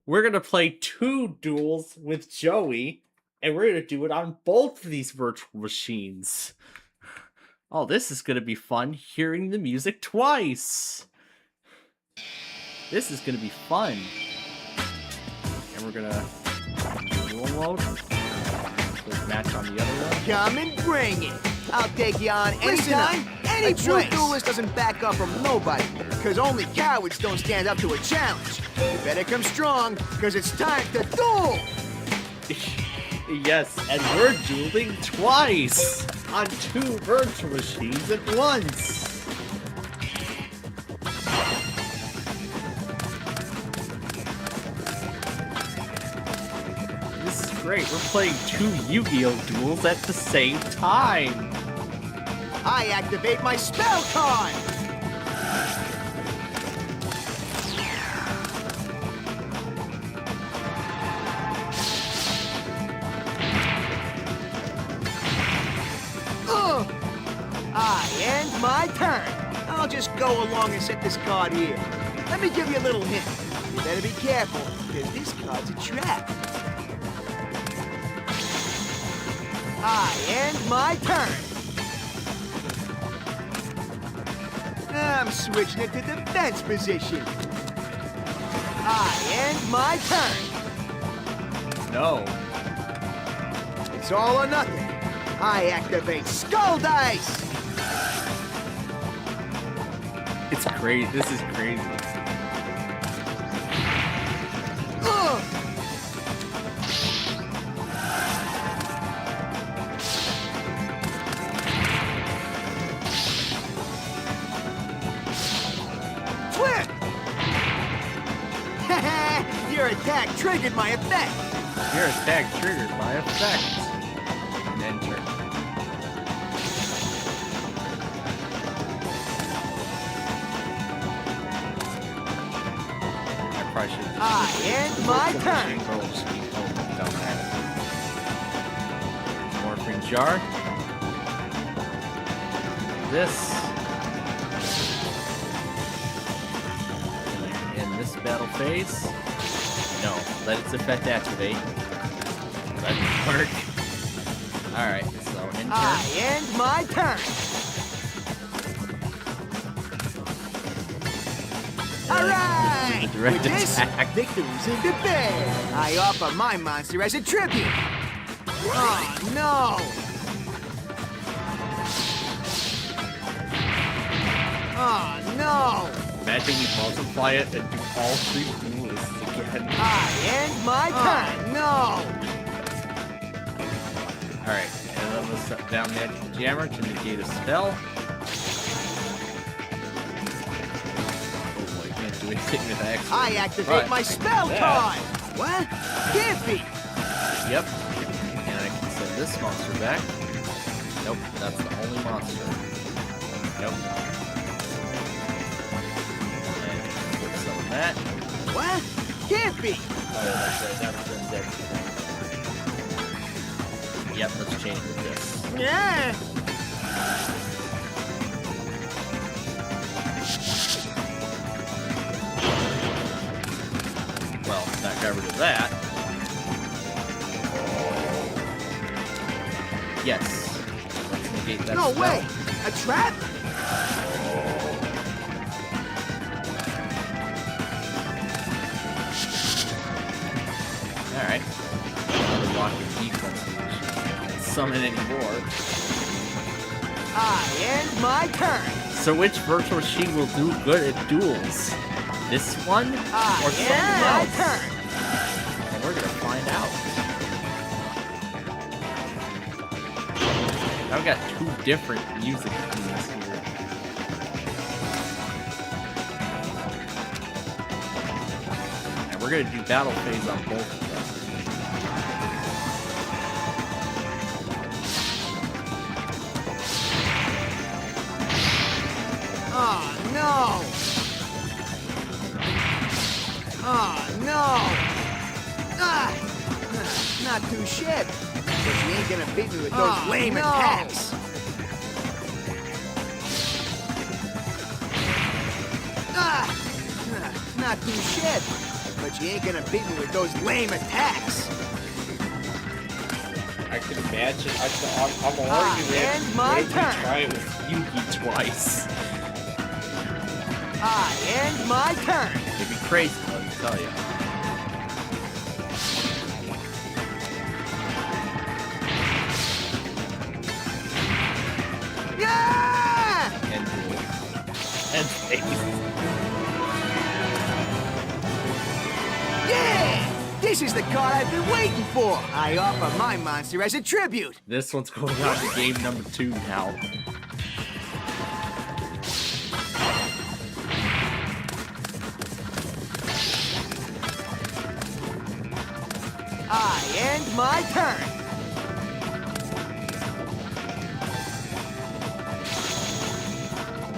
We're going to play 2 duels with Joey, and we're going to do it on both of these virtual machines. Oh, this is going to be fun, hearing the music twice. This is gonna be fun. And we're gonna dual mode. Quick match on the other one. Come and bring it. I'll take you on Listen up. anytime, any A true place. duelist doesn't back up from nobody, because only cowards don't stand up to a challenge. You better come strong, because it's time to duel! Yes, and we're dueling twice on 2 virtual machines at once. This is great. We're playing 2 Yu-Gi-Oh! Duels at the same time. I activate my spell card! I end my turn. I'll just go along and set this card here. Let me give you a little hint. You better be careful, because this card's a trap. I end my turn. I'm switching it to defense position. I end my turn. No. It's all or nothing. I activate Skull Dice! It's crazy. This is crazy. Flip! Your attack triggered my effect. Your attack triggered by effect. And enter. I probably should. I end my turn. Morphing jar. This. In this battle phase. No, let its effect activate. Let it work. Alright, so enter. I end my turn. All right. Direct With this, attack. victory's in the bag. I offer my monster as a tribute. Oh no! Oh no! Imagine we multiply it and do all 3 duelists again. I end my turn. No! Alright, and then let's set down Magic Jammer to negate a spell. Oh boy, you can't do anything with X. I activate my spell card. What? Can't be. Yep. And I can send this monster back. Nope, that's the only monster. Nope. And put some of that. What? Can't be. Oh, that sends everything. Yep, let's change with this. Yeah. Well, that got rid of that. Yes. Let's negate that No spell. way. A trap? Alright. Unlock your defense and summon anymore. I end my turn. So which virtual machine will do good at duels? This one? I Or something end my else? turn. And we're gonna find out. Now we got 2 different music themes here. And we're gonna do battle phase on both of them. Oh no! Oh no! Ah! Not too shit. But you ain't gonna beat me with those lame attacks. Ah! Not too shit. But you ain't gonna beat me with those lame attacks. I can imagine. I'm already end my turn. try it with Yugi twice. I end my turn. It'd be crazy, let me tell you. Yeah! And face. Yeah! This is the card I've been waiting for. I offer my monster as a tribute. This one's going on to game number 2 now. I end my turn.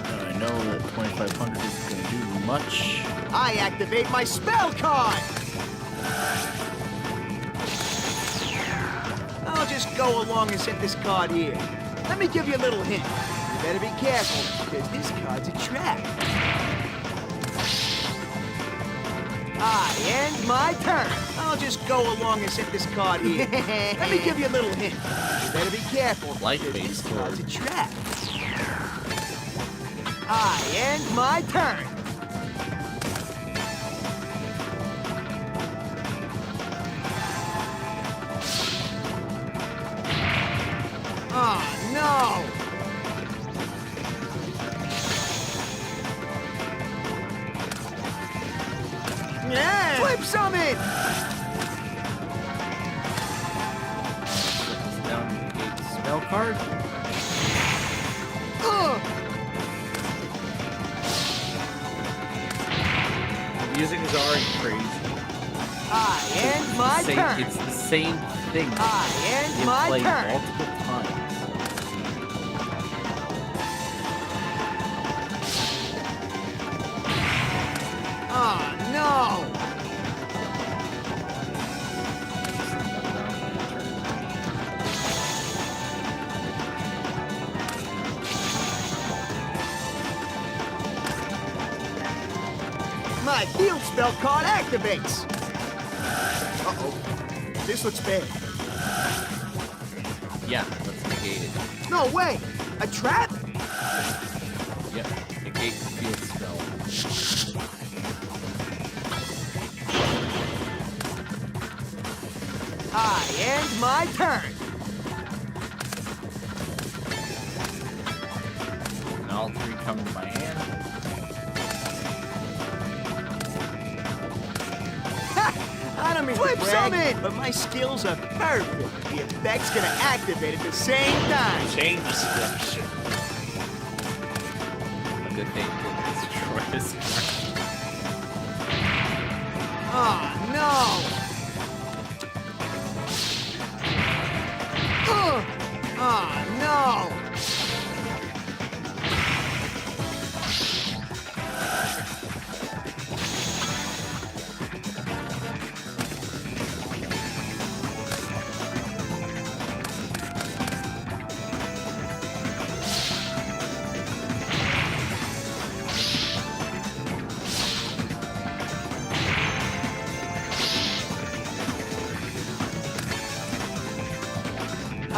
I know that 2500 isn't going to do much. I activate my spell card. I'll just go along and set this card here. Let me give you a little hint. You better be careful, because this card's a trap. I end my turn. I'll just go along and set this card here. Let me give you a little hint. You better be careful, Light-based because this card's a sword. trap. I end my turn. Oh, no! Yeah! Flip summon! Down a spell card. Ugh! The music is already crazy. I end my turn. It's the same thing. I end You my play turn. multiple times. Oh, no! My field spell card activates. Uh-oh. This looks bad. Yeah, let's negate it. No way! A trap? Yep, negate the field spell. I end my turn. And all 3 come to my hand. I don't mean flip summon, but my skills are perfect. The effect's gonna activate at the same time. Change destruction. A good thing to destroy this card. Oh no! Oh no!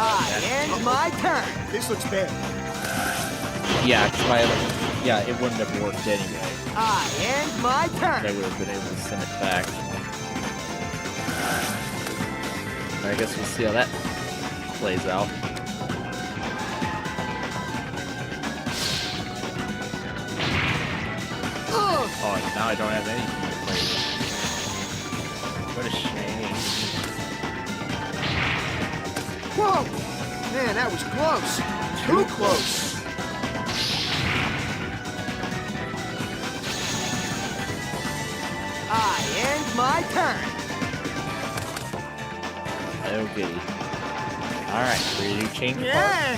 I end my turn. This looks bad. Yeah, yeah, it wouldn't have worked anyway. I end my I turn. would have been able to send it back. I guess we'll see how that plays out. Ugh. Oh, now I don't have anything to play with. What a shame. Whoa! Man, that was close. Too close. I end my turn. Okay. Alright, ready to change the part? Yeah.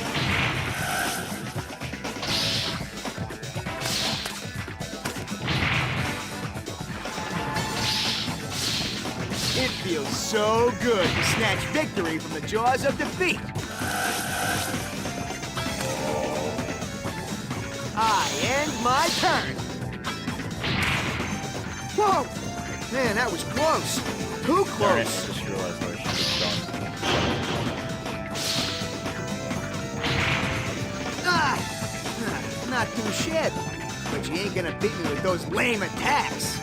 It feels so good to snatch victory from the jaws of defeat. I end my turn. Whoa! Man, that was close. Too Darn it, I close. just realized what I should have done. Ah! Not too shabby. But you ain't gonna beat me with those lame attacks.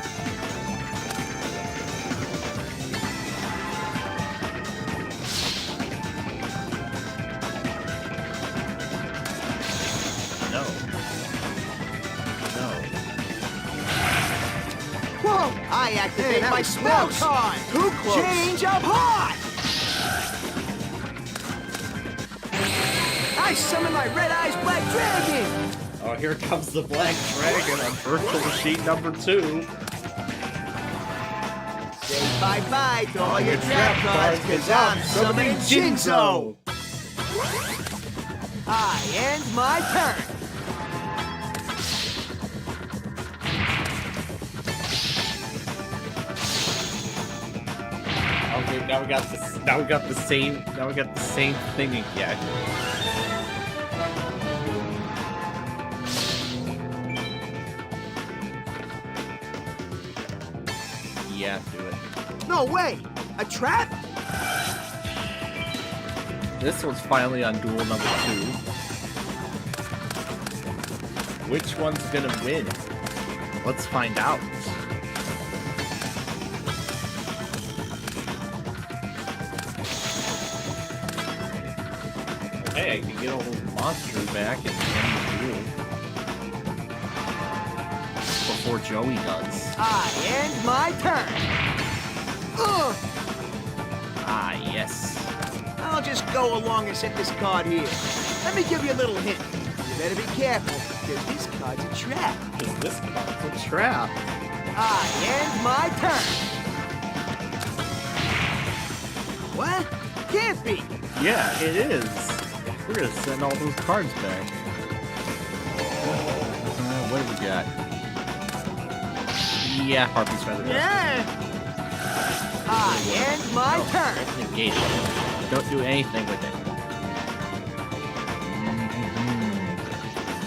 I activate my spell card. Too close. Change of heart. I summon my Red Eyes Black Dragon. Oh, here comes the Black Dragon on Virtual Machine number 2. Say bye-bye to all your trap cards, cause I'm summoning Jinzo. I end my turn. Okay, now we got this. Now we got the same. Now we got the same thing again. Yeah, do it. No way. A trap? This one's finally on duel number 2. Which one's gonna win? Let's find out. Hey, I can get all those monsters back and end the duel. Before Joey does. I end my turn. Ugh. Ah, yes. I'll just go along and set this card here. Let me give you a little hint. You better be careful, because this card's a trap. Is this card's a trap? I end my turn. What? Can't be. Yeah, it is. We're gonna send all those cards back. What do we got? Yeah, Harpy's Feather. Yeah. I end my turn. Negate it. Don't do anything with it.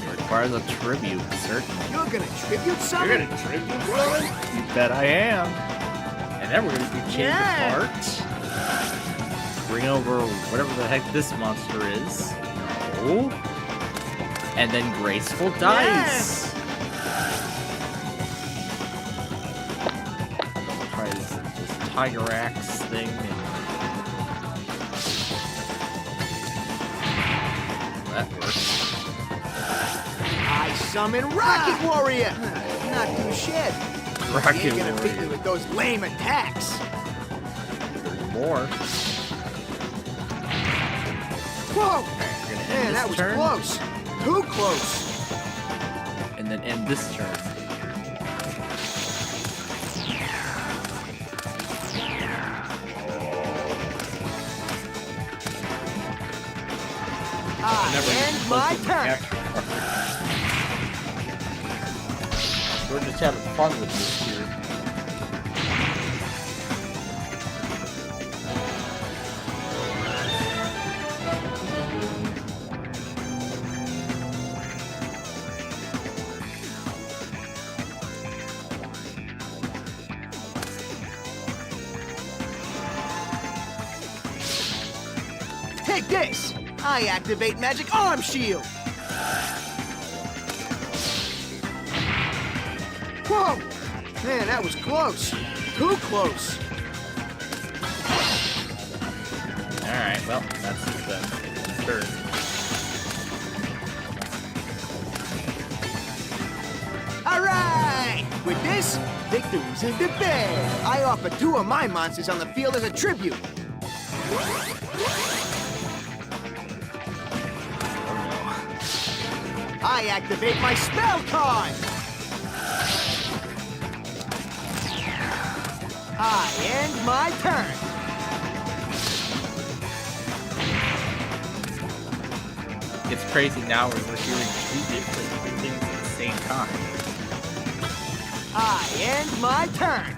It requires a tribute, certainly. You're gonna tribute You're something? gonna tribute something? You bet I am. And then we're gonna do change Yeah. of heart. Bring over whatever the heck this monster is. No. And then graceful dice. Try this Tiger Axe thing. That works. I summon Rocket Warrior. Not too shabby. Rocket You're gonna beat me Warrior. with those lame attacks. There's more. Whoa! You're gonna end Man, this that was turn, close. Too close. and then end this turn. I end my turn. We're just having fun with this here. Take this. I activate Magic Arm Shield. Whoa! Man, that was close. Too close. Alright, well, that's the third. All right! With this, victory's in the bag. I offer 2 of my monsters on the field as a tribute. I activate my spell card. I end my turn. It's crazy now where we're hearing 2 different things at the same time. I end my turn.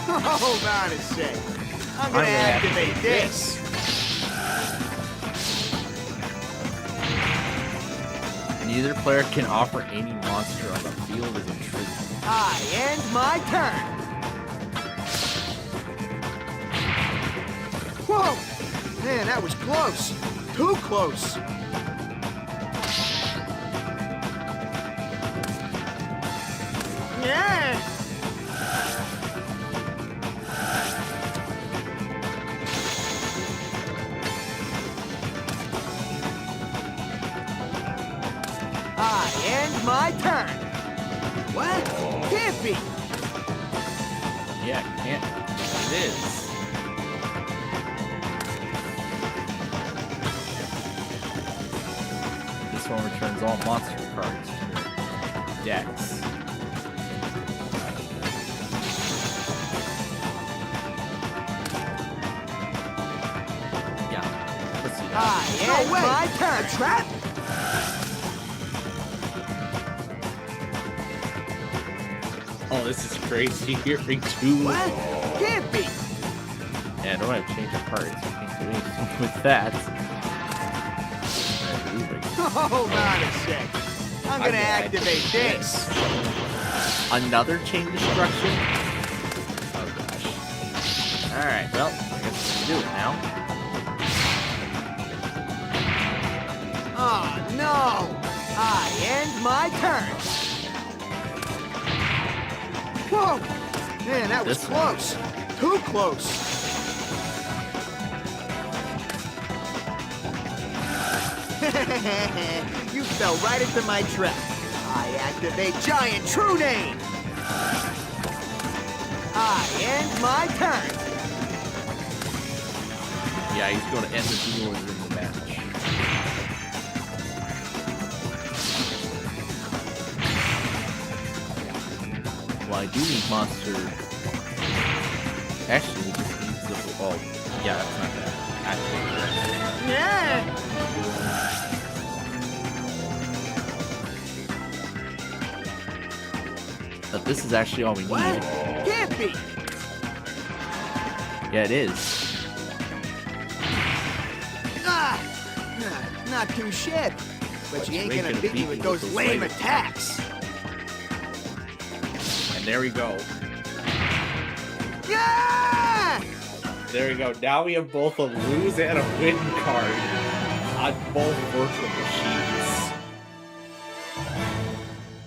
Hold on a sec. I'm gonna activate this. Neither player can offer any monster on the field as a tribute. I end my turn. Whoa! Man, that was close. Too close. Yeah! I end my turn. What? Can't be. Yeah, can't. It is. This one returns all monster cards to your decks. Yeah. Let's see that. I end my turn. Trap? Oh, this is crazy. Hearing two. What? Can't be. Yeah, I don't have to change the cards. I can't do anything with that. Hold on a sec. I'm gonna activate this. Another chain destruction? Oh gosh. Alright, well, I guess we can do it now. Oh no! I end my turn. Whoa! Man, that was This one. close. Too close. You fell right into my trap. I activate Giant True Name. I end my turn. Yeah, he's going to end the duel and win the match. Well, I do need monster. Actually, we just need the. Oh, yeah, that's not bad. Actually, Yeah. but this is actually all we need. What? Can't be. Yeah, it is. Ah, not too shabby. But you ain't gonna beat me with those lame attacks. And there we go. Yeah! There we go. Now we have both a lose and a win card on both virtual machines.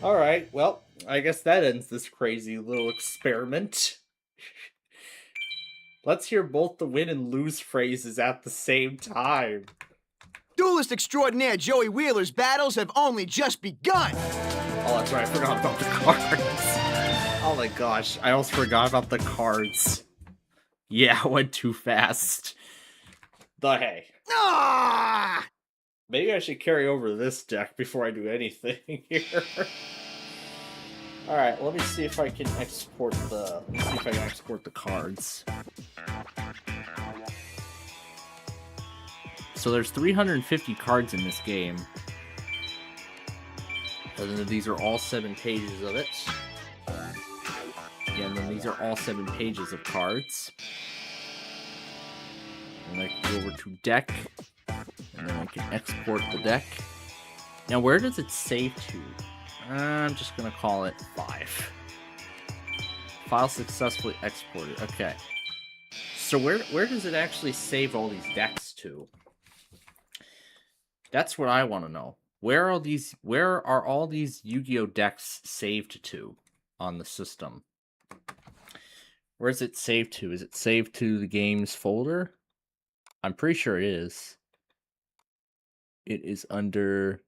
Alright, well, I guess that ends this crazy little experiment. Let's hear both the win and lose phrases at the same time. Duelist extraordinaire Joey Wheeler's battles have only just begun. Oh, that's right. I forgot about the cards. Oh my gosh. I almost forgot about the cards. Yeah, I went too fast. But hey. Ah! Maybe I should carry over this deck before I do anything here. Alright, let me see if I can export the cards. So there's 350 cards in this game. And then these are all 7 pages of it. Yeah, and then these are all 7 pages of cards. And I can go over to deck. And then I can export the deck. Now, where does it save to? I'm just gonna call it 5. File successfully exported. Okay. So where does it actually save all these decks to? That's what I want to know. Where are all these Yu-Gi-Oh decks saved to on the system? Where is it saved to? Is it saved to the games folder? I'm pretty sure it is. It is under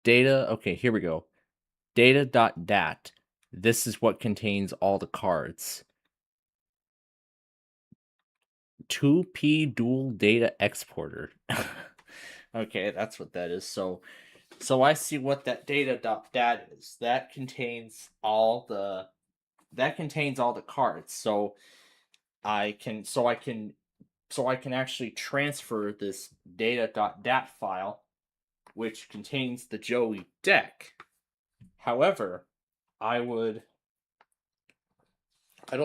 data. Okay, here we go. Data.dat. This is what contains all the cards. 2P dual data exporter. Okay, that's what that is. So I see what that data.dat is. That contains all the cards. So I can actually transfer this data.dat file, which contains the Joey deck. However, I don't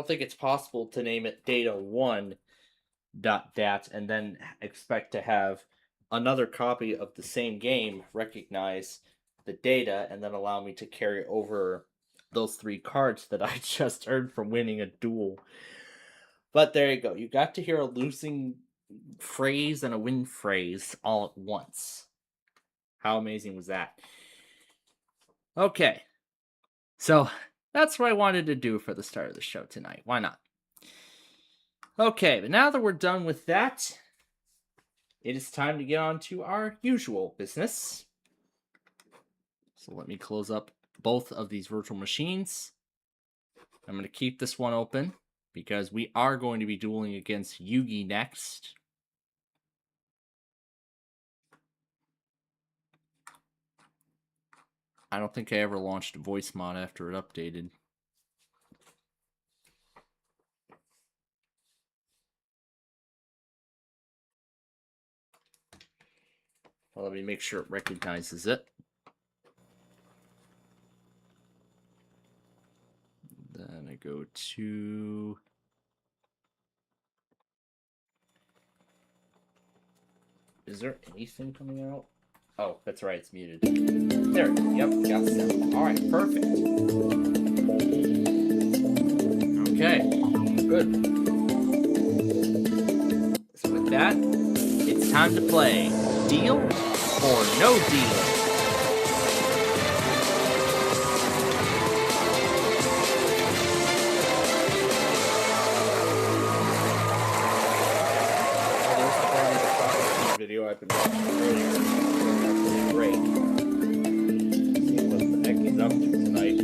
think it's possible to name it data1.dat and then expect to have another copy of the same game recognize the data and then allow me to carry over those 3 cards that I just earned from winning a duel. But there you go. You got to hear a losing phrase and a win phrase all at once. How amazing was that? Okay. So that's what I wanted to do for the start of the show tonight. Why not? Okay, but now that we're done with that, it is time to get on to our usual business. So let me close up both of these virtual machines. I'm going to keep this one open because we are going to be dueling against Yugi next. I don't think I ever launched a voice mod after it updated. Well, let me make sure it recognizes it. Then I go to... Is there anything coming out? Oh, that's right, it's muted. There, yep, got the sound. Alright, perfect. Okay, good. So with that, it's time to play Deal or No Deal. Video I've been watching earlier. That's great. See what the heck he's up to tonight.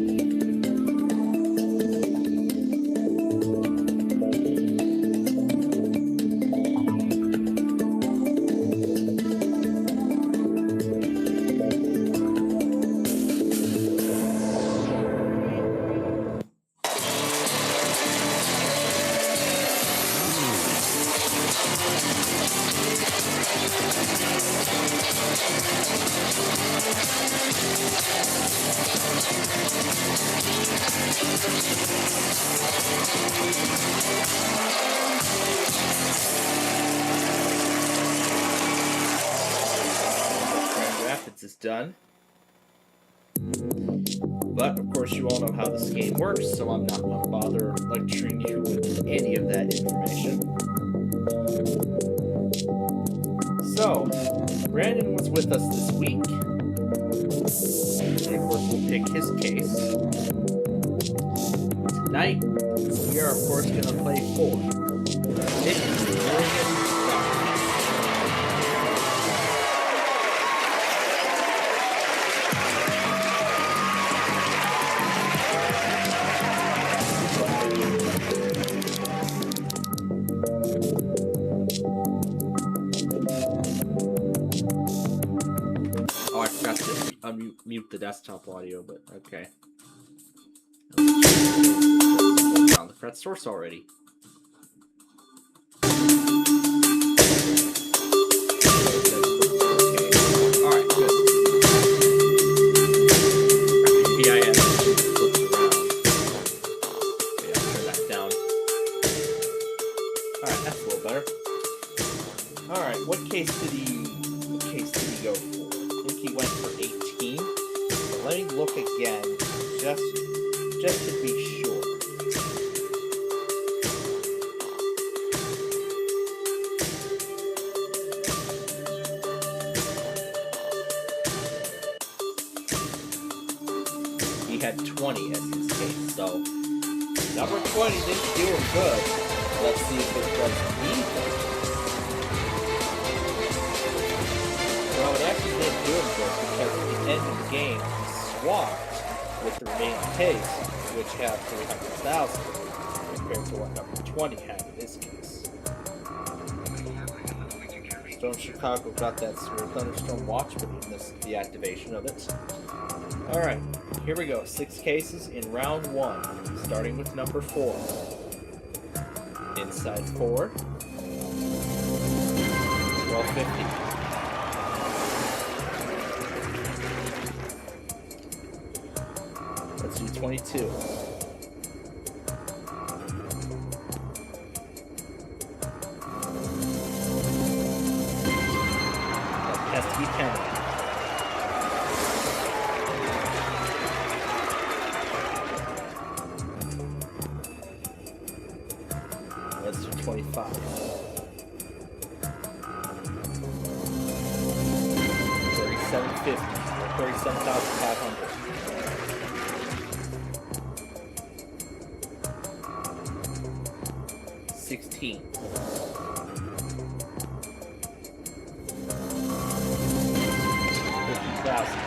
Is done. But of course you all know how this game works, so I'm not going to bother lecturing you with any of that information. So, Brandon was with us this week, and of course we'll pick his case. Tonight, we are of course going to play 4. $50 million. Mute the desktop audio, but okay. Found the fret source already. Okay. Alright, good. Maybe I had to flip around. Okay, I'll turn that down. Alright, that's a little better. Alright, what case did he go for? I think he went for 18. Let me look again, just to be sure. He had 20 as his case, so number 20 didn't do him good. Let's see if it does either. Well, it actually didn't do him good because at the end of the game, swapped with the remaining case, which had 300,000 compared to what number 20 had in this case. Stone Chicago got that Severe Thunderstorm watch, but he missed the activation of it. Alright, here we go. 6 cases in round 1, starting with number 4. Inside 4. 1250. Let's do 22. That has to be 10. Let's do 25. 3750 or 37,500. 16. 50,000. 60,000.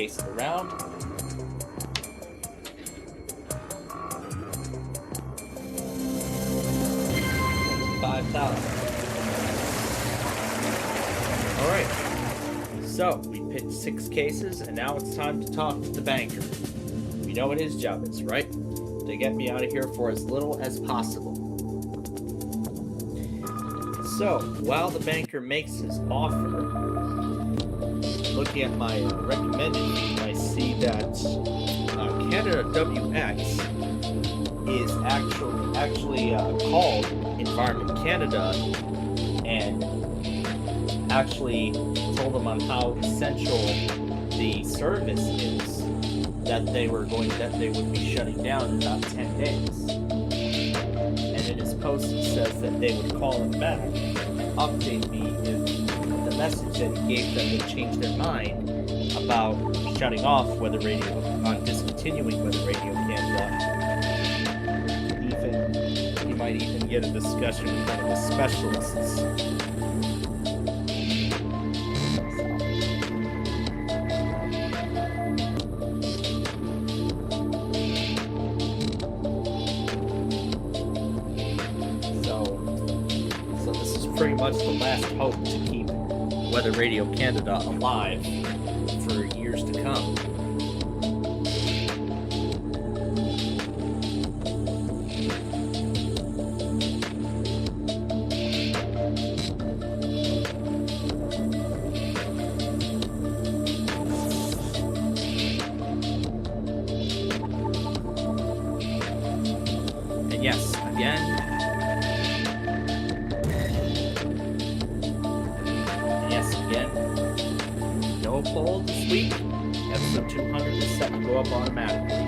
face it around. $5,000. Alright. So, we picked 6 cases, and now it's time to talk to the banker. We know what his job is, right? To get me out of here for as little as possible. So, while the banker makes his offer, looking at my recommended fee, I see that Canada WX is actually called Environment Canada and actually told them on how essential the service is that they would be shutting down in about 10 days. And in his post it says that they would call him back and update me if the message that he gave them would change their mind about shutting off discontinuing Weather Radio Canada. You might even get a discussion with one of the specialists. So this is pretty much the last hope to keep Weather Radio Canada alive for years to come. And yes, again, no poll this week. Episode 200 is set to go up automatically.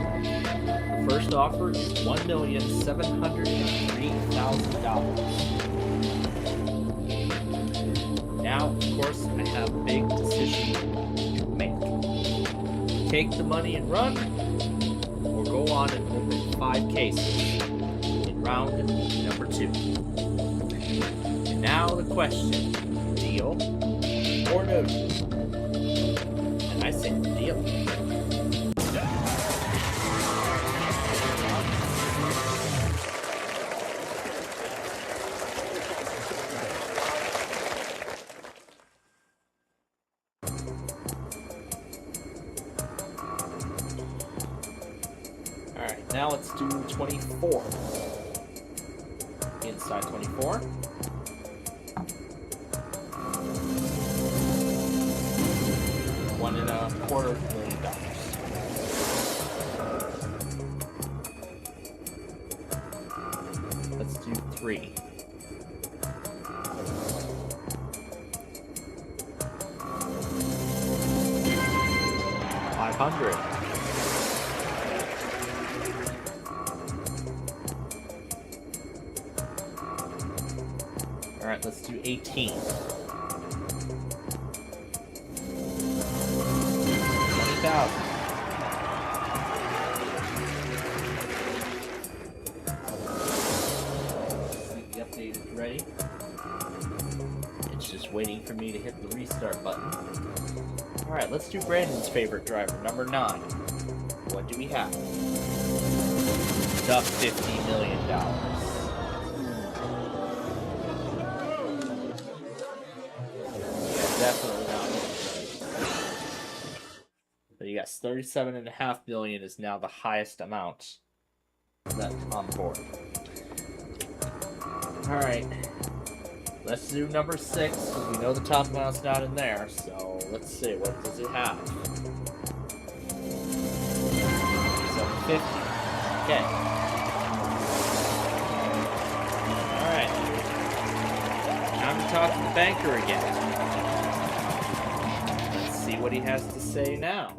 The first offer is $1,703,000. Now, of course, I have a big decision to make. Take the money and run, or go on and open 5 cases in round number 2. And now the question, deal or no deal? And I say deal. Alright, now let's do 24. Inside 24. $1.25 million. Let's do 3. $500. All right, let's do 18. 20,000. The update is ready. It's just waiting for me to hit the restart button. All right, let's do Brandon's favorite driver, number 9. What do we have? The $50 million. Definitely not. But yes, $37.5 million is now the highest amount that's on board. Alright. Let's do number 6, because we know the top amount's not in there, so let's see, what does it have? 750. Okay. Alright. Time to talk to the banker again. See what he has to say now.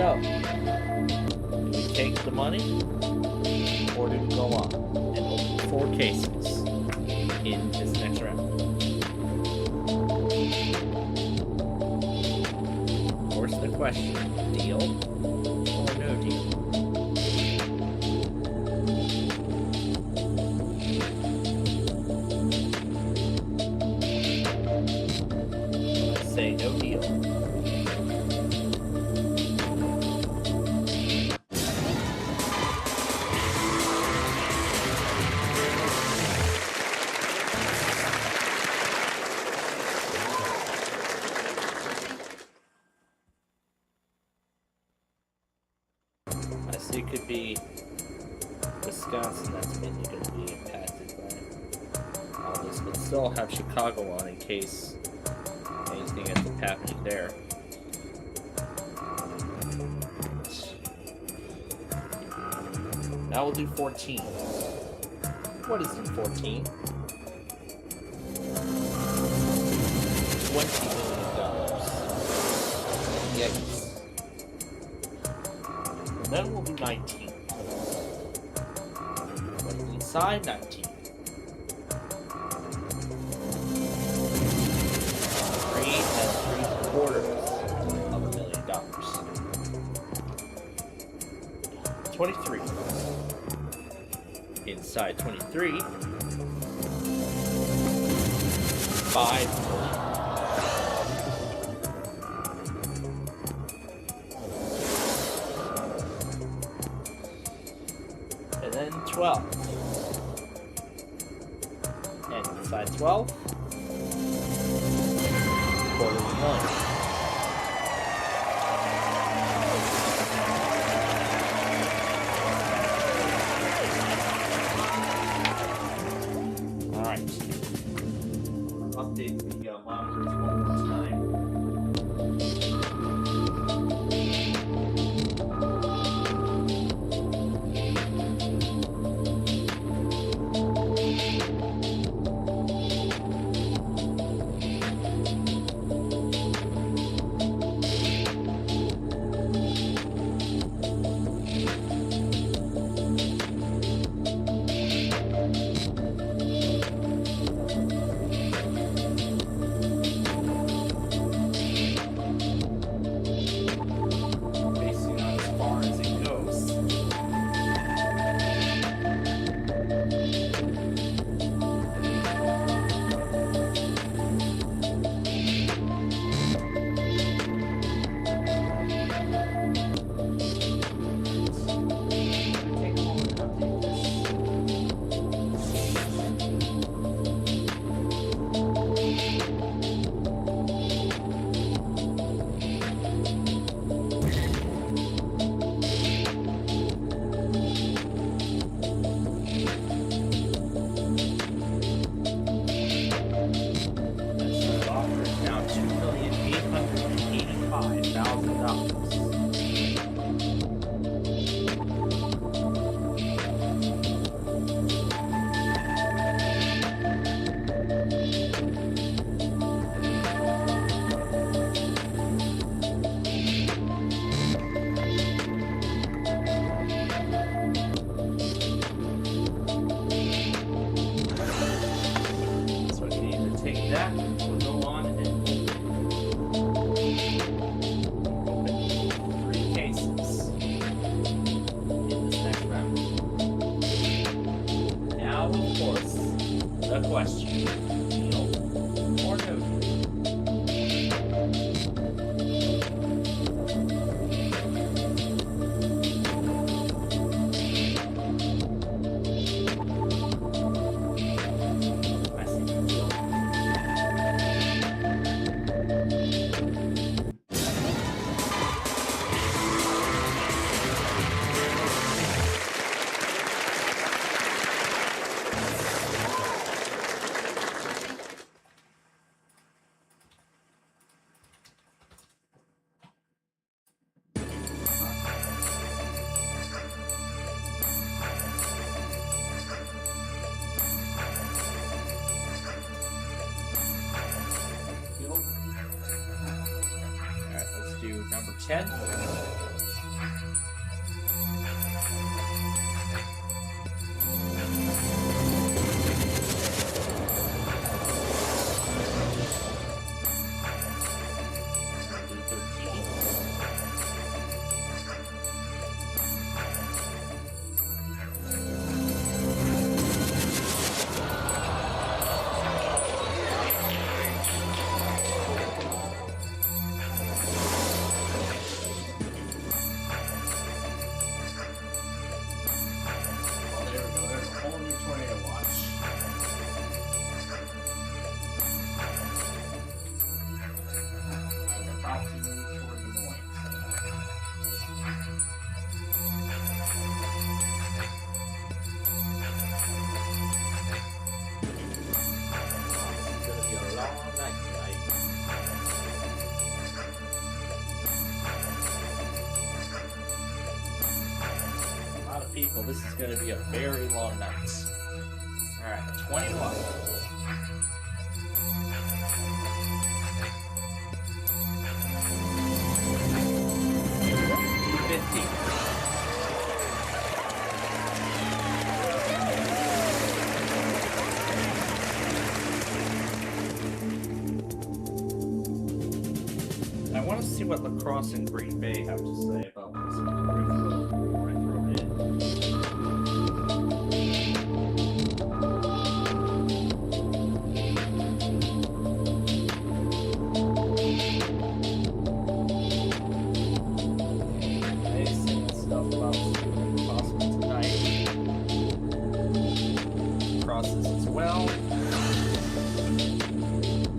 So, do we take the money, or do we go on and open 4 cases in this next round? Of course, the question: deal or no deal? I say no deal. I see it could be Wisconsin that's mainly going to be impacted by all this, but still have Chicago on in case anything ends up happening there. Now we'll do 14. What is in 14? $20 million. Yikes. And then we'll do 19. What is inside 19? $3.75 million. 23. Inside 23. 5 million. And then 12. And inside 12. $250,000. Update the monitors one more time. Basically not as far as it goes. Take a moment to update this. This offer is now $2,885,000. So I can either take that or go on and open 3 cases in this next round. Now, of course, the question: deal or no deal? I see the deal. Alright, let's do number 10. Well, this is going to be a very long night. Alright, 21. 250. I want to see what La Crosse and Green Bay have to say about this before I throw it in. They say stuff about possible tonight. Crosses as well.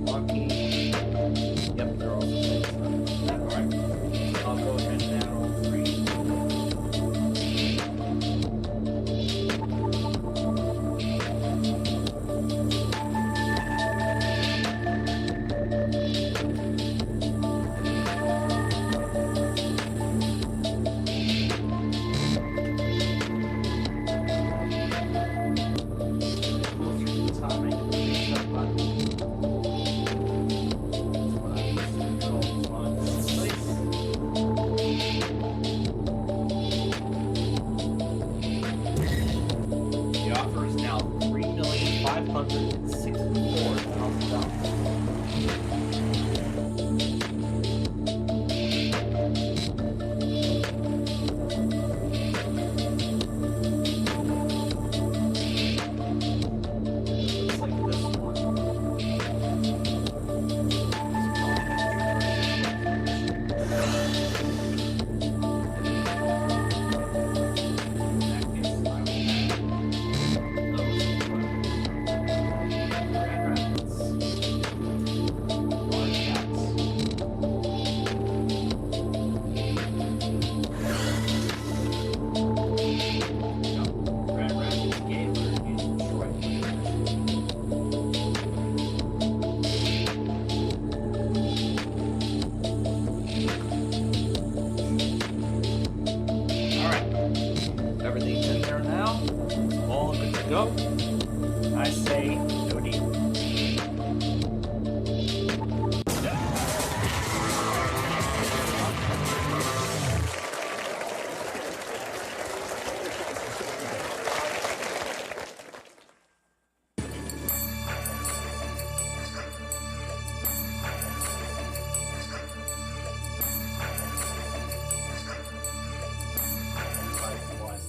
Lucky. Yep, they're also saying stuff. Alright. I'll go ahead and add all three. The offer is now $3,564,000. Looks like this one. Everything's in there now. It's all good to go. I say no deal.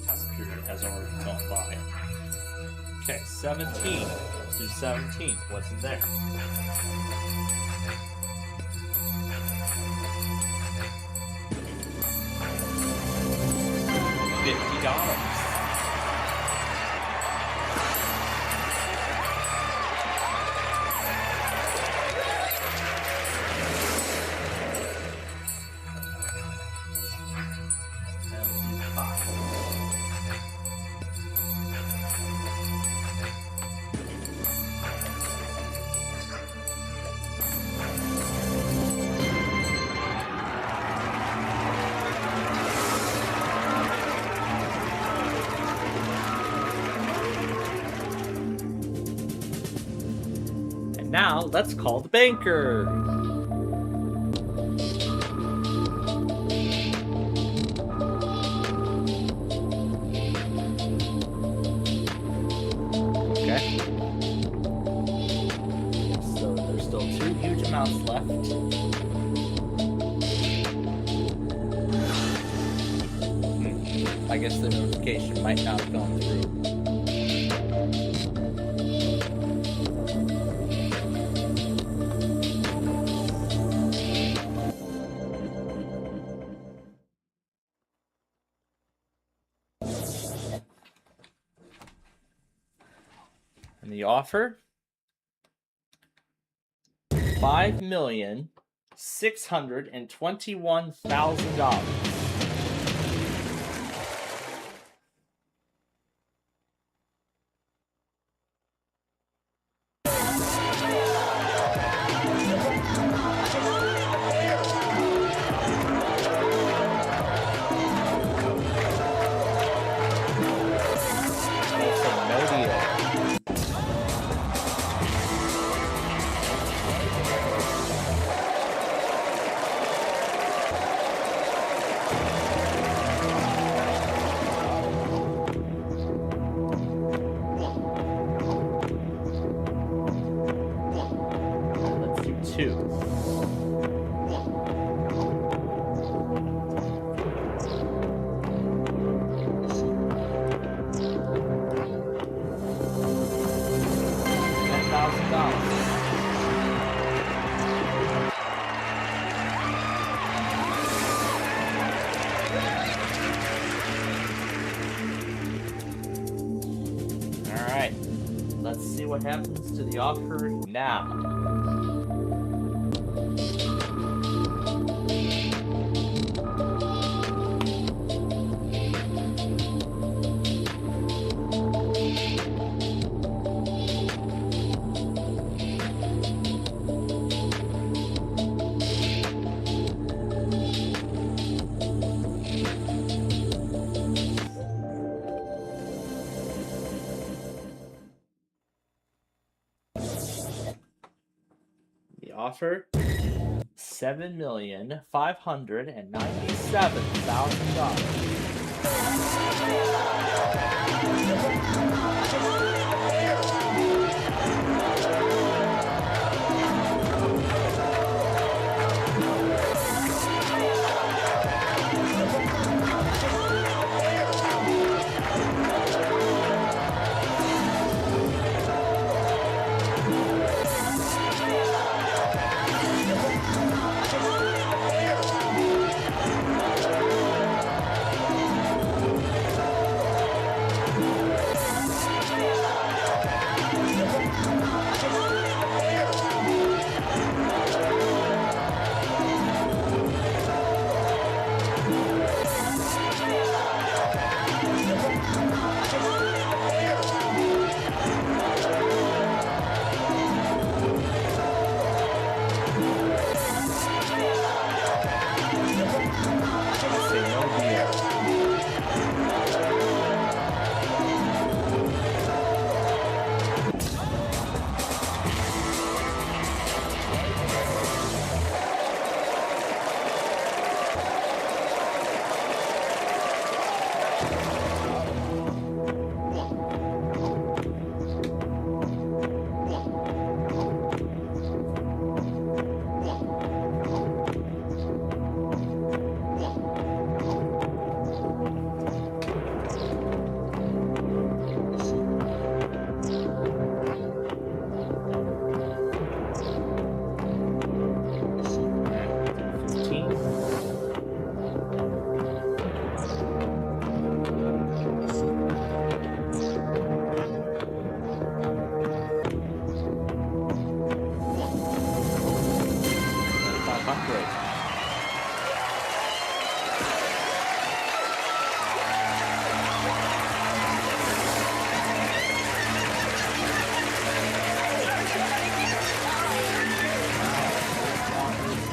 Test period has already gone by. Okay, 17. Let's do 17. What's in there? $50. And now let's call the banker. Okay. So there's still 2 huge amounts left. I guess the notification might not have gone through. And the offer? $5,621,000. 2. $10,000. Alright, let's see what happens to the offer now. The offer, $7,597,000. Say no deal.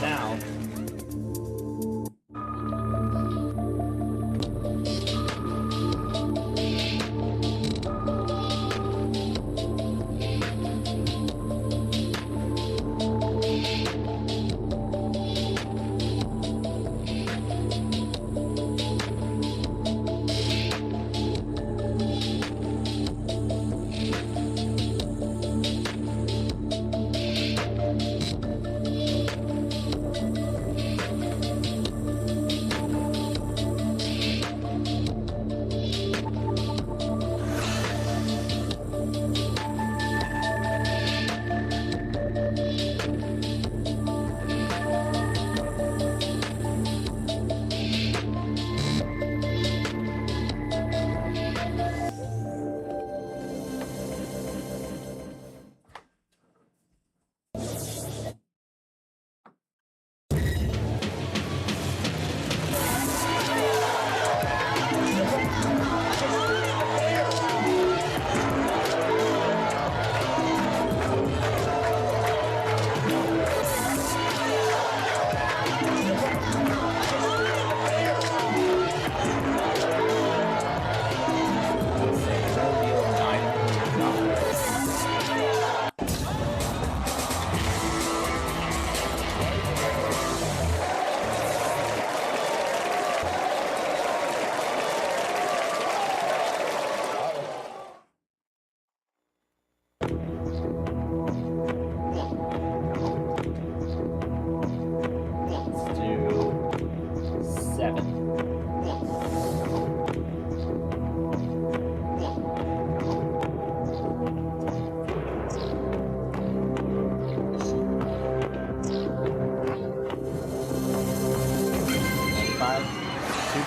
Now,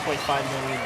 $1.5 million.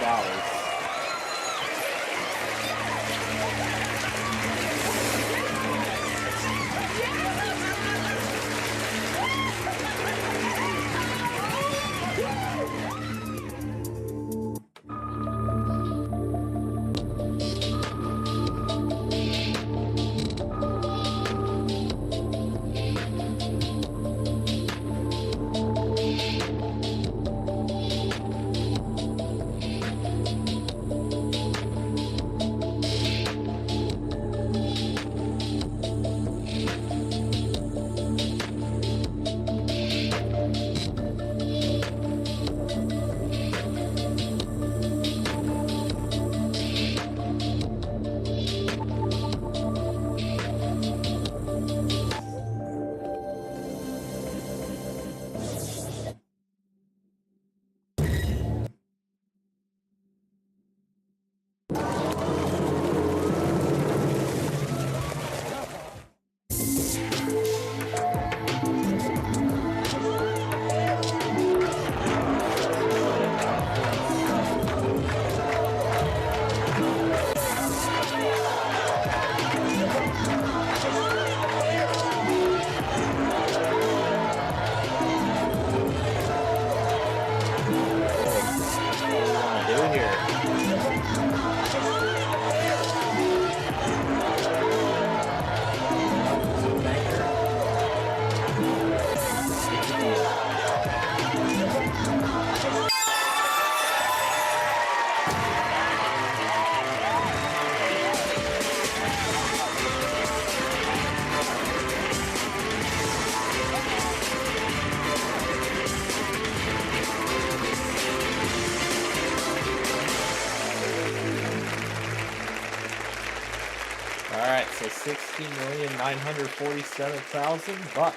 Alright, so $60,947,000, but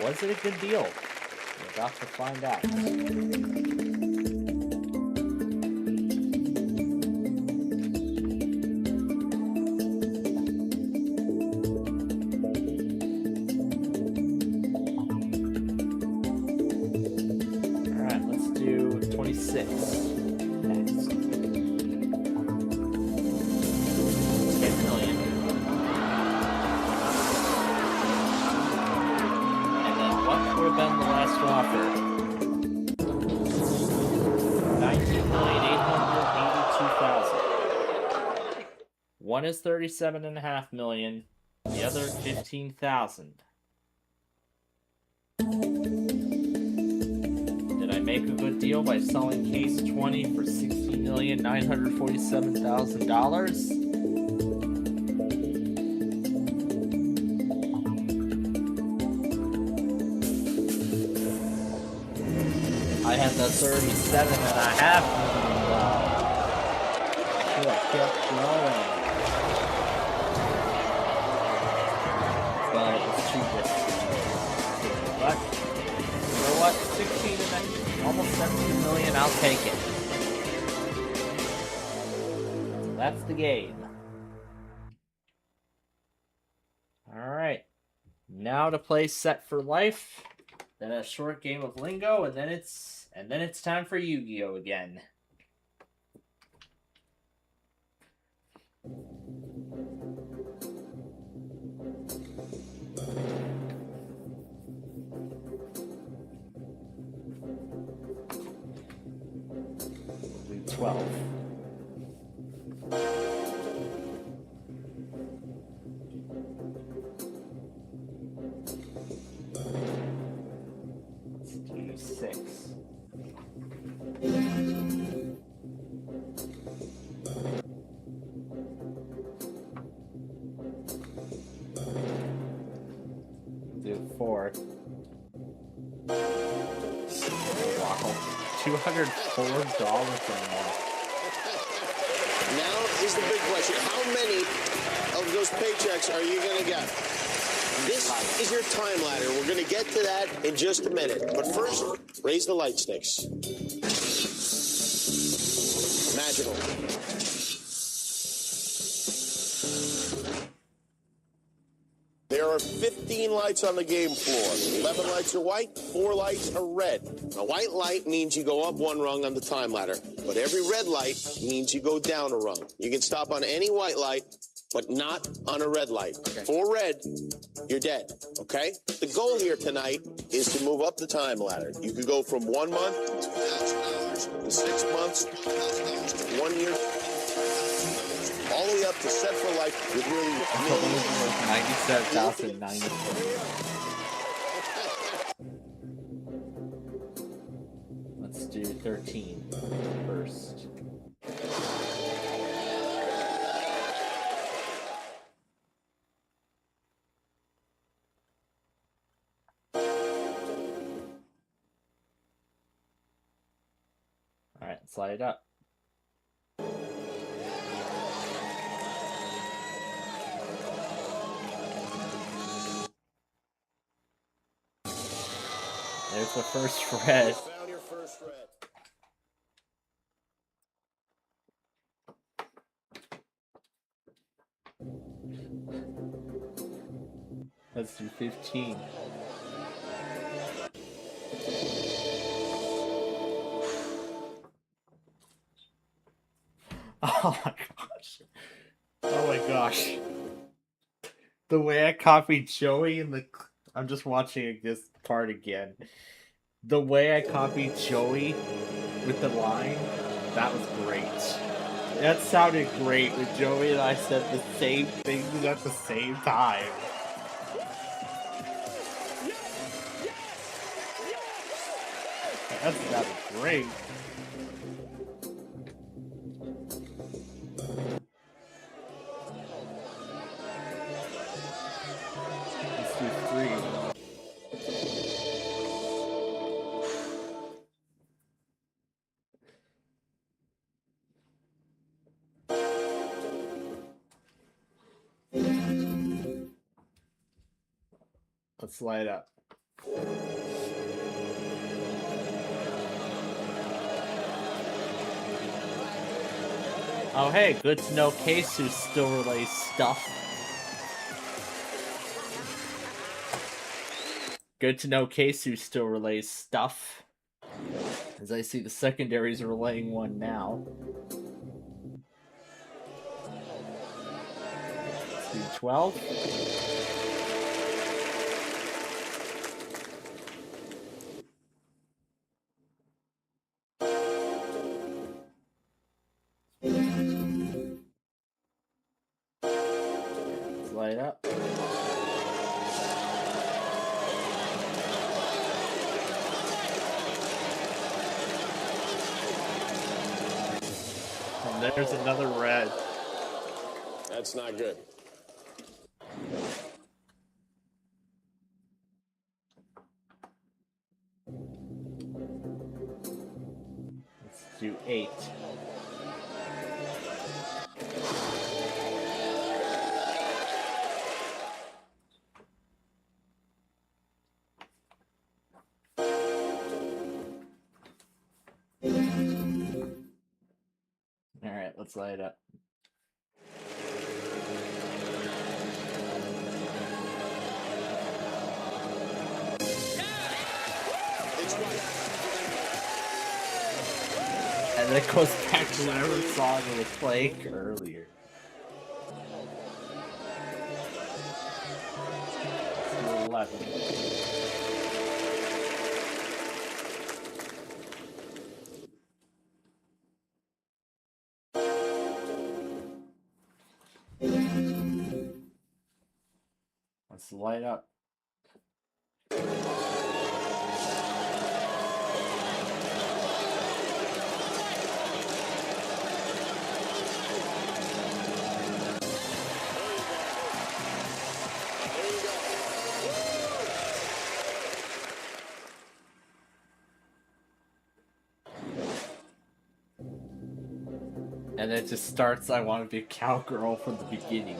was it a good deal? We're about to find out. Alright, let's do 26 next. 10 million. What would have been the last offer? $19,882,000. One is $37.5 million. The other $15,000. Did I make a good deal by selling case 20 for $60,947,000? I had the $37.5 million. Should have kept going. But it's too risky. But you know what? 16 and 19, almost 17 million. I'll take it. So that's the game. All right. Now to play Set for Life. Then a short game of Lingo, and then it's time for Yu-Gi-Oh again. We'll do 12. Let's do 6. Do 4. Wow, $204 a month. Now is the big question. How many of those paychecks are you going to get? This is your time ladder. We're going to get to that in just a minute. But first, raise the light sticks. Magical. There are 15 lights on the game floor. 11 lights are white, 4 lights are red. A white light means you go up 1 rung on the time ladder. but every red light means you go down a rung. You can stop on any white light, but not on a red light. For red, you're dead, okay? The goal here tonight is to move up the time ladder. You could go from 1 month to $1,000, to 6 months, to 1 year, all the way up to set for life with nearly 97,094. Let's do 13 first. Alright, slide it up. There's the first red. found your first red. Let's do 15. Oh my gosh. Oh my gosh. The way I copied Joey in the... I'm just watching this part again. The way I copied Joey with the line, that was great. That sounded great when Joey and I said the same things at the same time. That sounded great. Let's do 3. Let's light up. Oh hey, good to know Kesu still relays stuff. Good to know Kesu still relays stuff. As I see the secondaries are relaying one now. Let's do 12. Let's light up. And there's another red. That's not good. Let's do 8. Alright, let's light it up. And then it goes back to whatever song it was playing earlier. Let's do 11. Let's light up. And it just starts, I want to be a cowgirl from the beginning.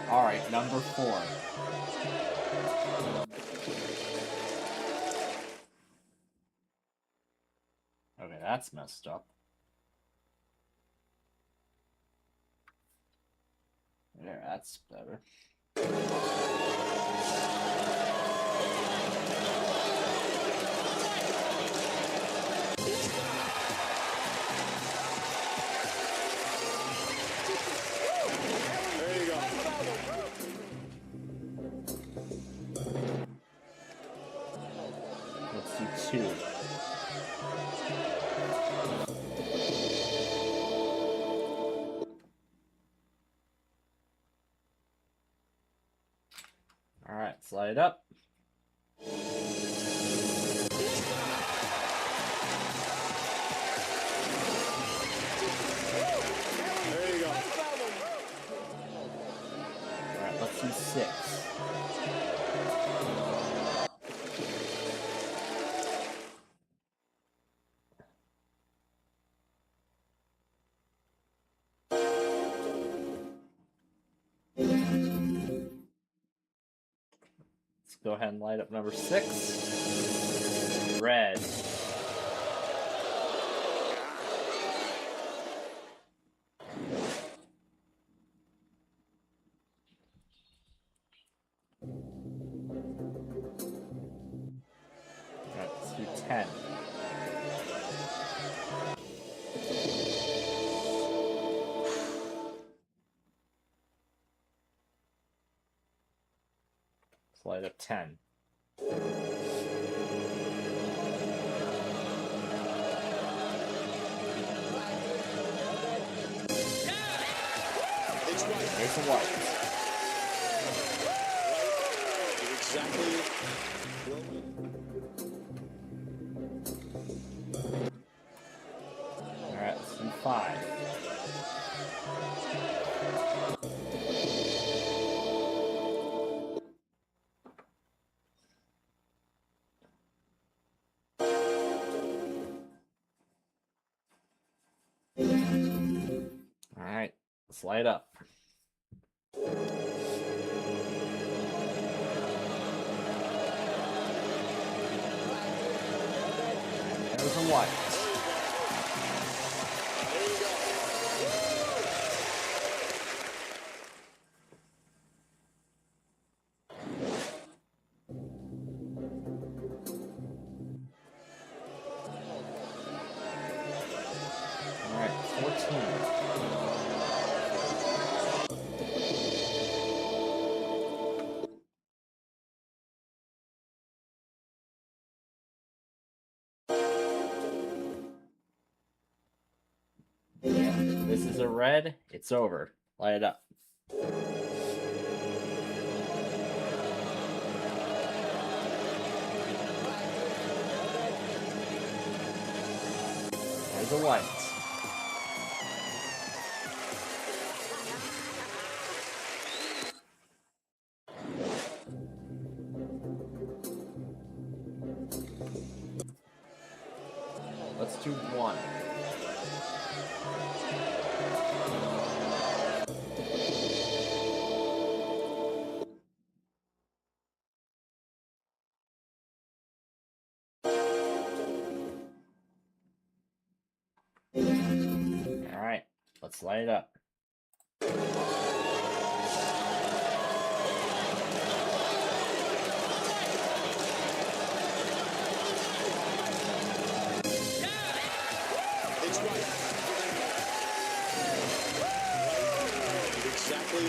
Alright, number 4. Okay, that's messed up. There, that's better. Let's do 2. Alright, slide up. There you go. Alright, let's do 6. Let's go ahead and light up number 6. Red. Alright, let's do 10. Let's light up 10. It's right. There's the white. Exactly. Alright, let's do 5. Alright, let's light up. And there's a white. Alright, 14. If this is a red, it's over. Light it up. There's a white. Let's do 1. Alright, let's light it up. It's right. Exactly.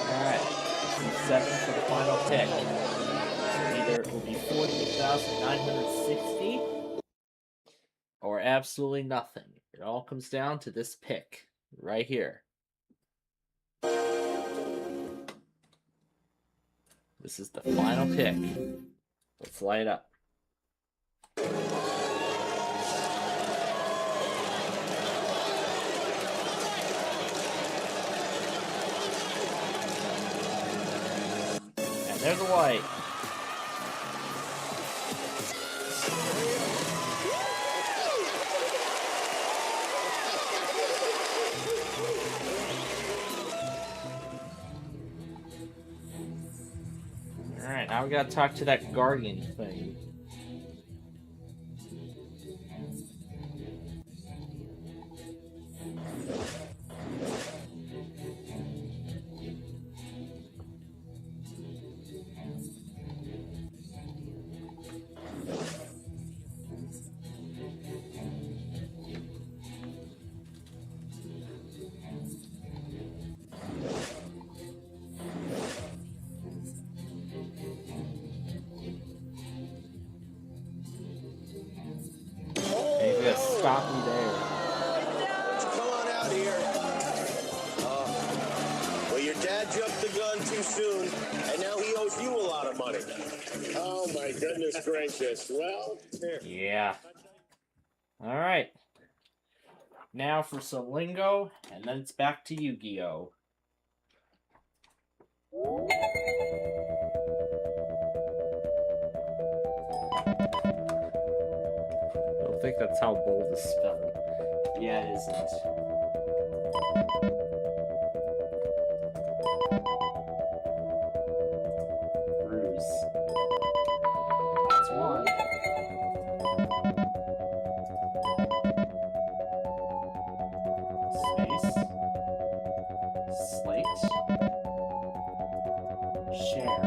Alright, 7 for the final pick. So either it will be 48,960 or absolutely nothing. It all comes down to this pick right here. This is the final pick. Let's light it up. And there's a white. Alright, now we gotta talk to that guardian thing. stop me there. Come on out here. Well, your dad jumped the gun too soon, and now he owes you a lot of money. Oh, my goodness gracious. Well, here. Yeah. All right. Now for some lingo, and then it's back to Yu-Gi-Oh! I don't think that's how bold is spelled. Yeah, it isn't. Bruise. That's one. Space. Slate. Share.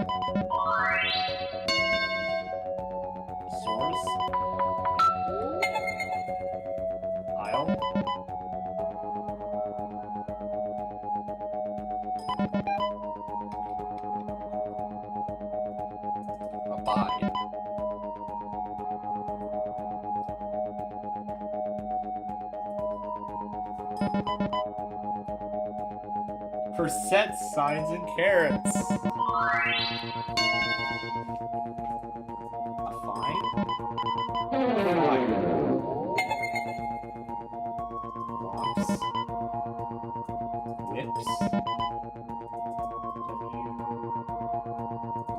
Source. Aisle. Abide. Percent signs and carrots. A fine? Fine. Locks. Whips.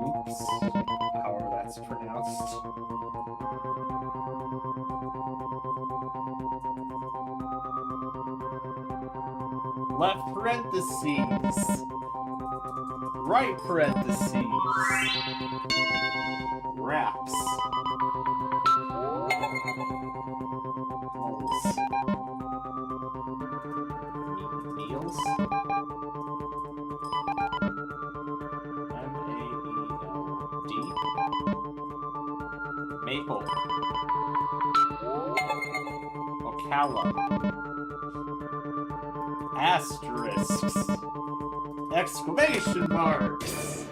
Oops. However that's pronounced. Left parentheses. Right parentheses. Wraps. Holes. Meals. M-A-E-L-D. Maple. Ocala. Asterisks. Exclamation marks.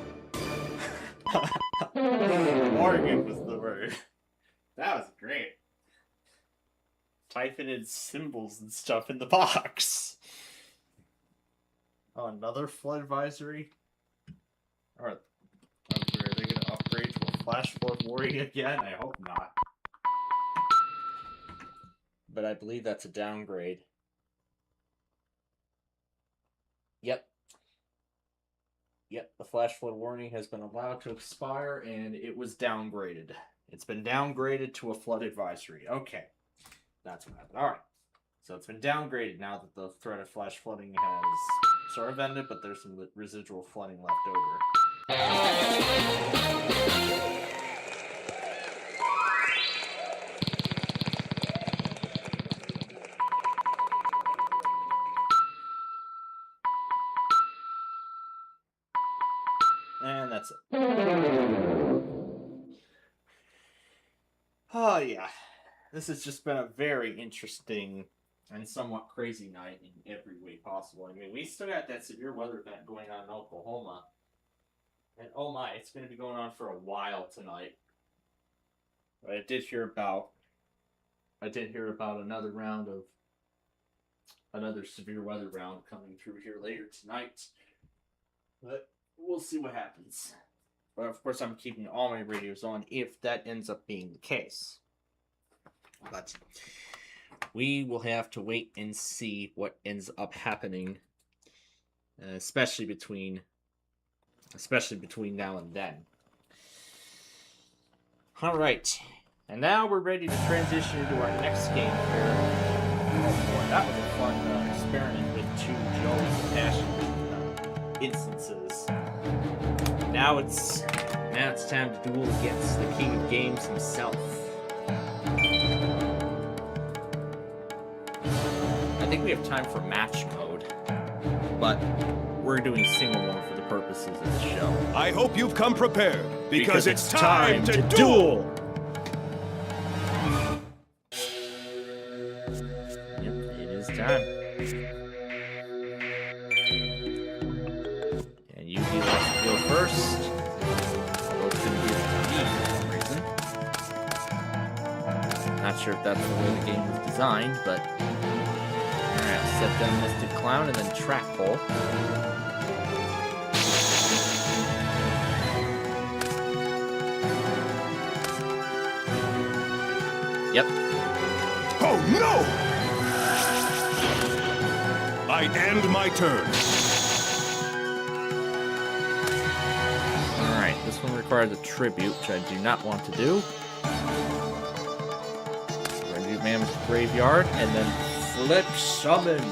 Morgan was the word. That was great. Typing in symbols and stuff in the box. Oh, another flood advisory? Alright. Are they gonna upgrade to a flash flood warning again? I hope not. But I believe that's a downgrade. Yep, the flash flood warning has been allowed to expire, and it was downgraded. It's been downgraded to a flood advisory. Okay, that's what happened. All right, so it's been downgraded now that the threat of flash flooding has sort of ended, but there's some residual flooding left over. And that's it. Oh, yeah. This has just been a very interesting and somewhat crazy night in every way possible. I mean, we still got that severe weather event going on in Oklahoma. And oh my, it's going to be going on for a while tonight. But I did hear about another severe weather round coming through here later tonight. But we'll see what happens. But of course, I'm keeping all my radios on if that ends up being the case. But we will have to wait and see what ends up happening, especially between now and then. All right, and now we're ready to transition into our next game here. Oh boy, that was a fun experiment with two Joe's passion instances. Now it's time to duel against the king of games himself. I think we have time for match mode, but we're doing single mode for the purposes of the show. I hope you've come prepared, because it's time to duel! Yep, it is time. And you get to go first. Although it's going to be me for some reason. Not sure if that's the way the game was designed, but... Alright, I'll set down Mystic Clown and then Track Pole. Yep. Oh no! I end my turn. Alright, this one requires a tribute, which I do not want to do. We're gonna do Mammoth Graveyard, and then Flip Summon. And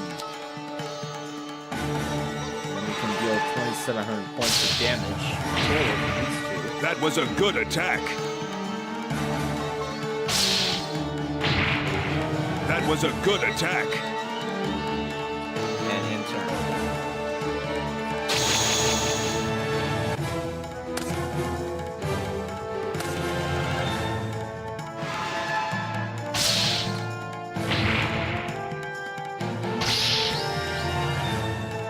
we can deal 2,700 points of damage. Total with these two. That was a good attack. That was a good attack. And in turn.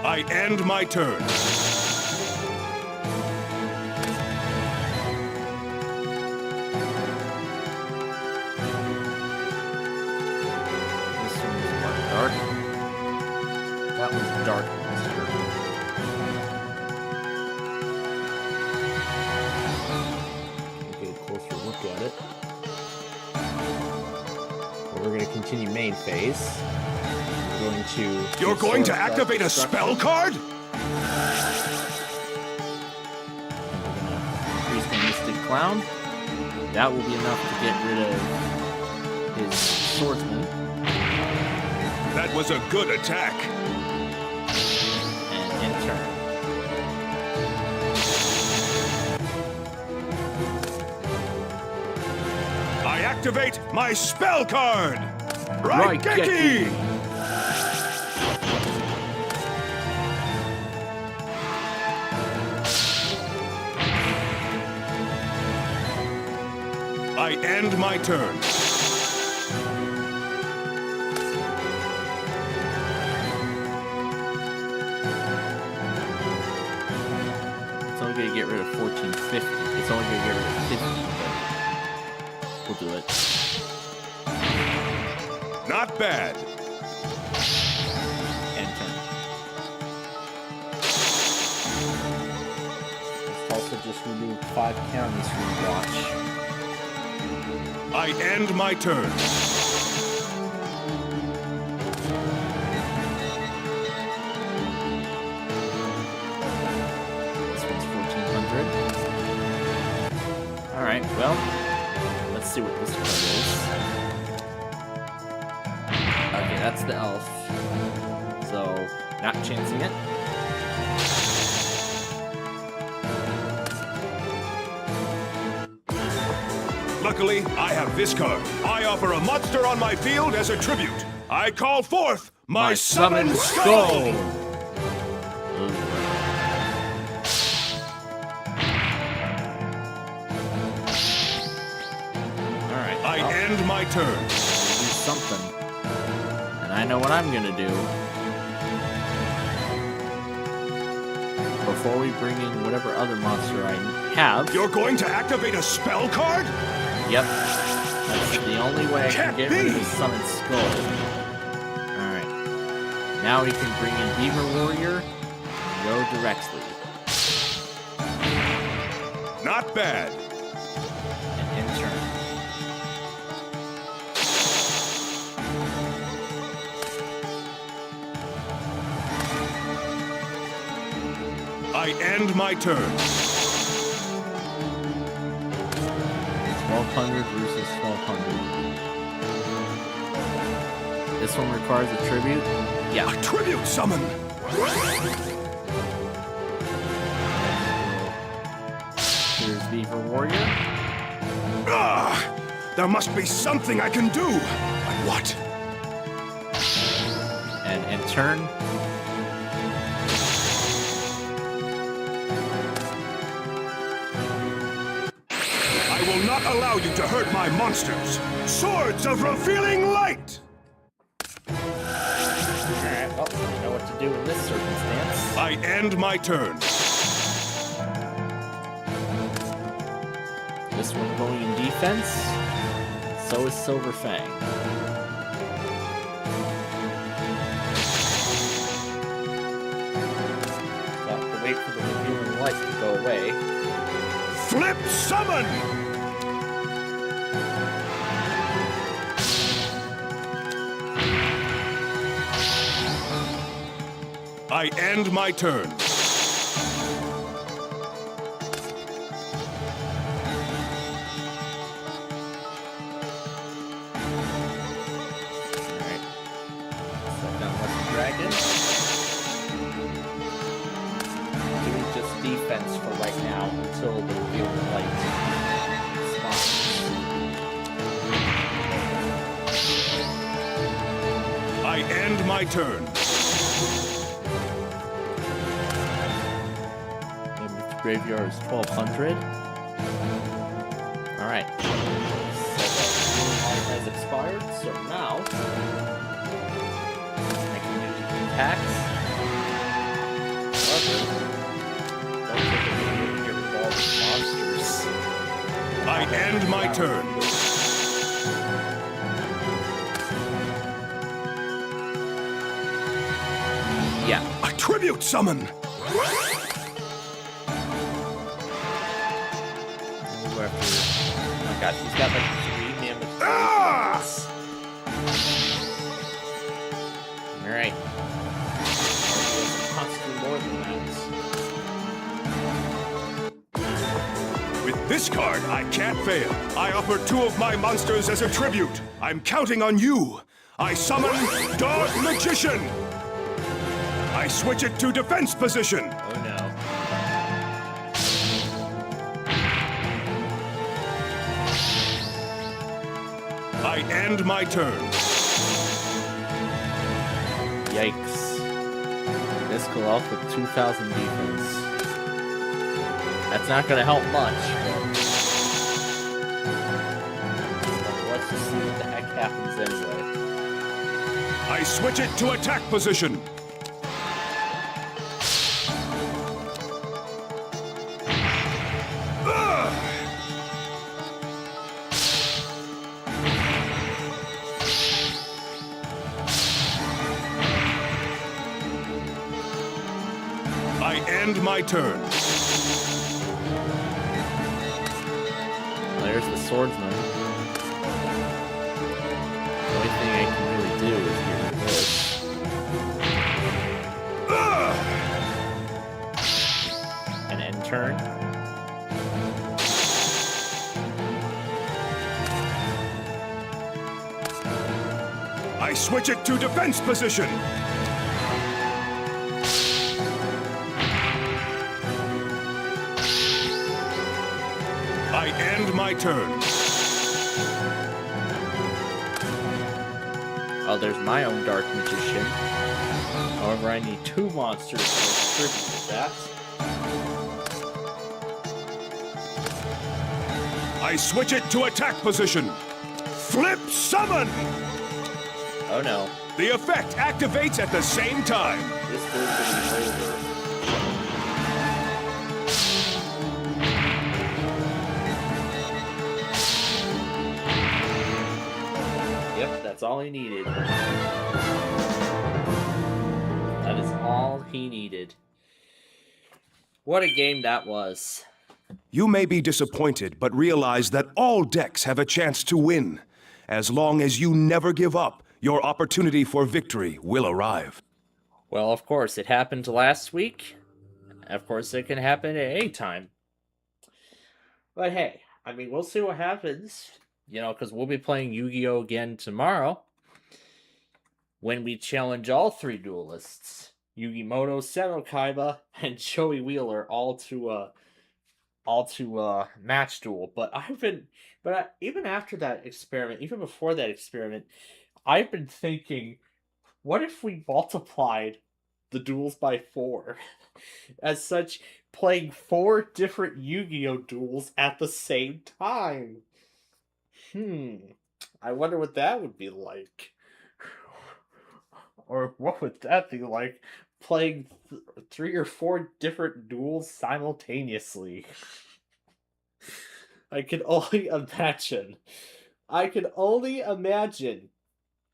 I end my turn. This one was what, dark? That was dark monster. Get a closer look at it. But we're going to continue main phase. We're going to... You're going to activate a spell card? We're going to increase my Mystic Clown. That will be enough to get rid of his swordsman. That was a good attack. And in turn. I activate my spell card. Raigeki! I end my turn. It's only going to get rid of 1450. It's only going to get rid of 50, but we'll do it. Not bad. And turn. Let's also just remove 5 counties from the watch. I end my turn. This one's 1400. Alright, well, let's see what this one is. Okay, that's the elf. So, not chancing it. Luckily, I have this card. I offer a monster on my field as a tribute. I call forth my Summon Skull! Alright. I end my turn. Do something. And I know what I'm gonna do. Before we bring in whatever other monster I have. You're going to activate a spell card? Yep. That's the only way I can get rid of his Summon Skull. Alright. Now we can bring in Beaver Warrior and go directly. Not bad. And in turn. I end my turn. 1200 versus 1200. This one requires a tribute? Yeah. A tribute summon! Here's Beaver Warrior. Ah! There must be something I can do! But what? And in turn. I will not allow you to hurt my monsters! Swords of Revealing Light! Alright, well, I know what to do in this circumstance. I end my turn. This one going in defense. So is Silver Fang. So I have to wait for the revealing lights to go away. Flip summon! I end my turn. Alright. Set down Lucky Dragon. Doing just defense for right now until the revealing light spawns. I end my turn. Graveyard is 1200. Alright. So has expired, so now I can do attacks. However, don't take a minute to get involved with monsters. I end my turn. Yeah. A tribute summon! Oh my gosh, he's got like 3 mammoth. Alright. Possibly more than that. With this card, I can't fail. I offer 2 of my monsters as a tribute. I'm counting on you. I summon Dark Magician. I switch it to defense position. Oh no. I end my turn. Yikes. Mystical Elf with 2000 defense. That's not gonna help much. But let's just see what the heck happens anyway. I switch it to attack position. I end my turn. There's the swordsman. The only thing I can really do is get rid of this. An end turn. I switch it to defense position. I end my turn. Oh, there's my own Dark Magician. However, I need 2 monsters to distribute that. I switch it to attack position. Flip summon! Oh no. The effect activates at the same time. This is over. Yep, that's all he needed. That is all he needed. What a game that was. You may be disappointed, but realize that all decks have a chance to win. As long as you never give up, your opportunity for victory will arrive. Well, of course, it happened last week. Of course, it can happen at any time. But hey, I mean, we'll see what happens. You know, because we'll be playing Yu-Gi-Oh! Again tomorrow. When we challenge all 3 duelists. Yugimoto, Seto Kaiba, and Joey Wheeler all to match duel. But even after that experiment, even before that experiment, I've been thinking, what if we multiplied the duels by 4? As such, playing 4 different Yu-Gi-Oh! Duels at the same time. I wonder what that would be like. Or what would that be like, playing 3 or 4 different duels simultaneously? I can only imagine I can only imagine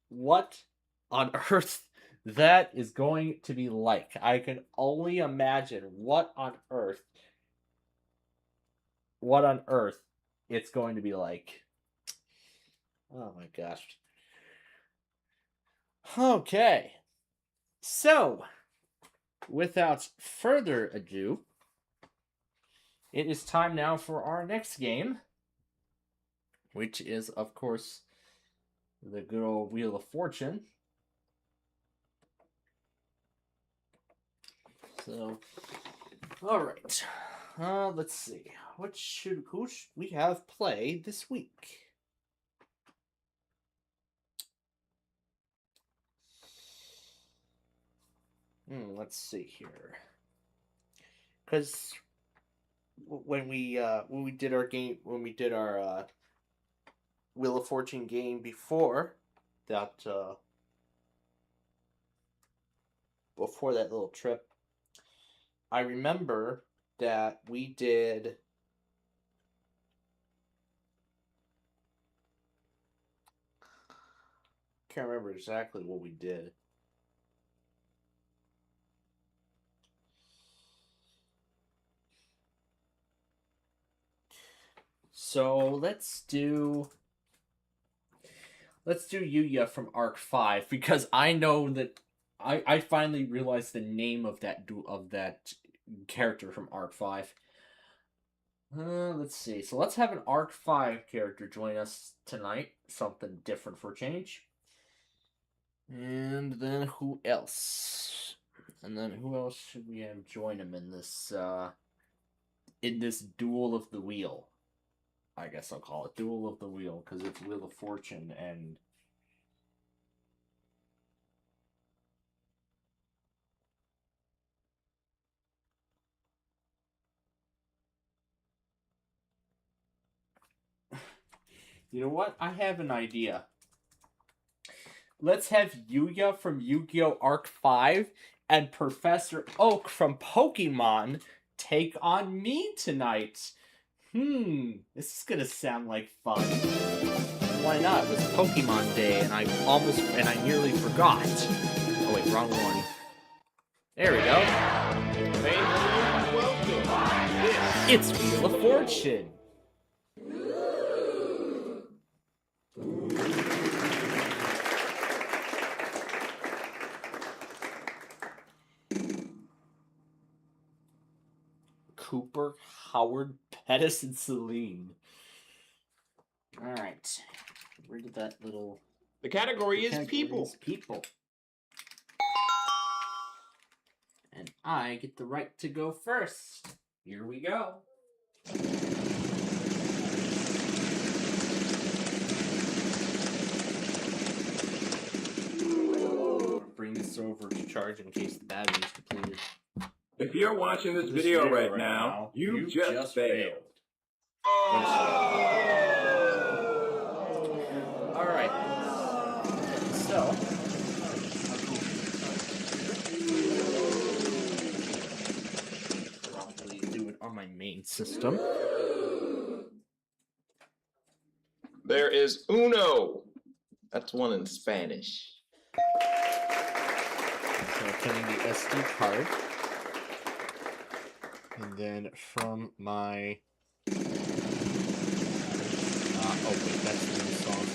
what on earth that is going to be like. I can only imagine what on earth it's going to be like. Oh my gosh. Okay. So, without further ado, it is time now for our next game, which is, of course, the good old Wheel of Fortune. So, all right. Let's see. Who should we have play this week? Let's see here. Because when we did our Wheel of Fortune game before that little trip, I remember that we did can't remember exactly what we did. So let's do Yuya from Arc 5 because I know that I finally realized the name of that character from Arc 5. Let's see. So let's have an Arc 5 character join us tonight. Something different for change. And then who else? Should we have join him in this Duel of the Wheel? I guess I'll call it Duel of the Wheel because it's Wheel of Fortune and you know what? I have an idea. Let's have Yuya from Yu-Gi-Oh! Arc 5 and Professor Oak from Pokemon take on me tonight. This is gonna sound like fun. Why not? It was Pokemon Day, and I nearly forgot. Oh wait, wrong one. There we go. It's Wheel of Fortune. Cooper, Howard, Pettis, and Celine. Alright. Where did that little... The category is people. People. And I get the right to go first. Here we go. Bring this over to charge in case the battery is depleted. If you're watching this video right now, you just failed. Alright. So. Probably do it on my main system. There is uno. That's one in Spanish. So turning the SD card. And then from my... oh wait, that's the new song.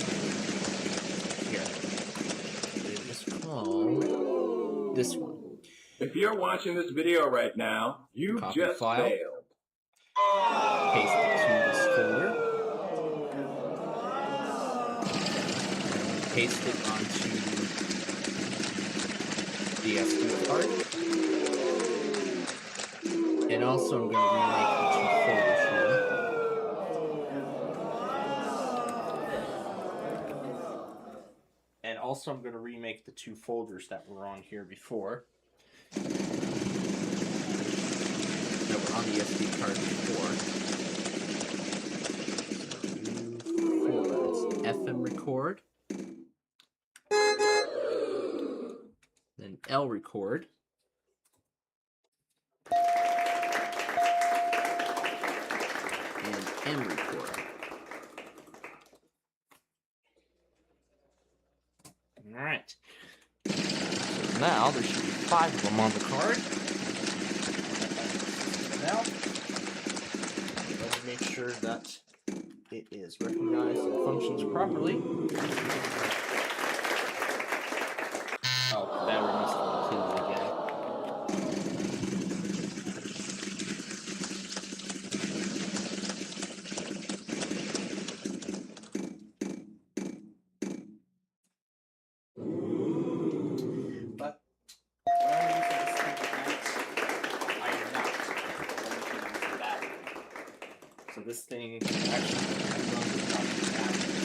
Here. It is called... this one. If you're watching this video right now, you Copy just file. failed. Paste it to this folder. Paste it onto the SD card. And also I'm going to remake the two folders here. And also I'm going to remake the two folders that were on here before. That were on the SD card before. So, FM record. Then L record. And M record. now there should be 5 of them on the card. Now, let's make sure that it is recognized and functions properly. Oh, battery must have depleted again. But when I'm using this thing at night, I am not going to use the battery. So this thing actually runs without the battery.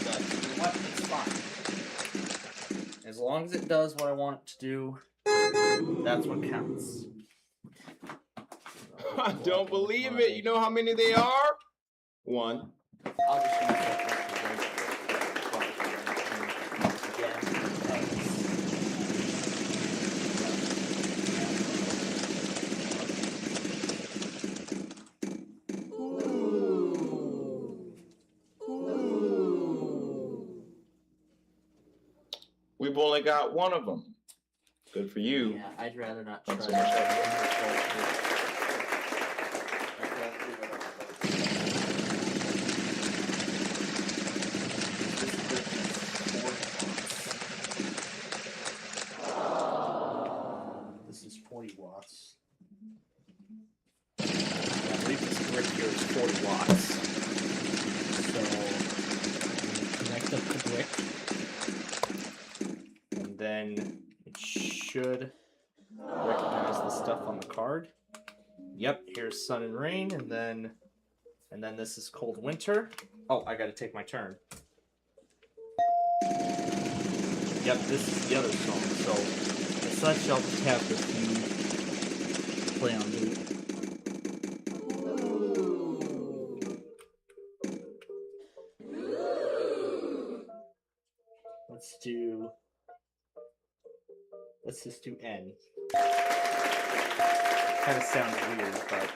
But you know what? It's fine. As long as it does what I want it to do, that's what counts. I don't believe it. You know how many they are? 1. I'll just use that We've only got one of them. Good for you. Yeah, I'd rather not try Thanks so This is 40 watts. Yeah, I believe this brick here is 40 watts. So, connect up the brick. And then it should recognize the stuff on the card. Yep, here's sun and rain, and then this is cold winter. Oh, I gotta take my turn. Yep, this is the other song, so as such I'll just have the few play on loop. Let's just do N. Kind of sounds weird, but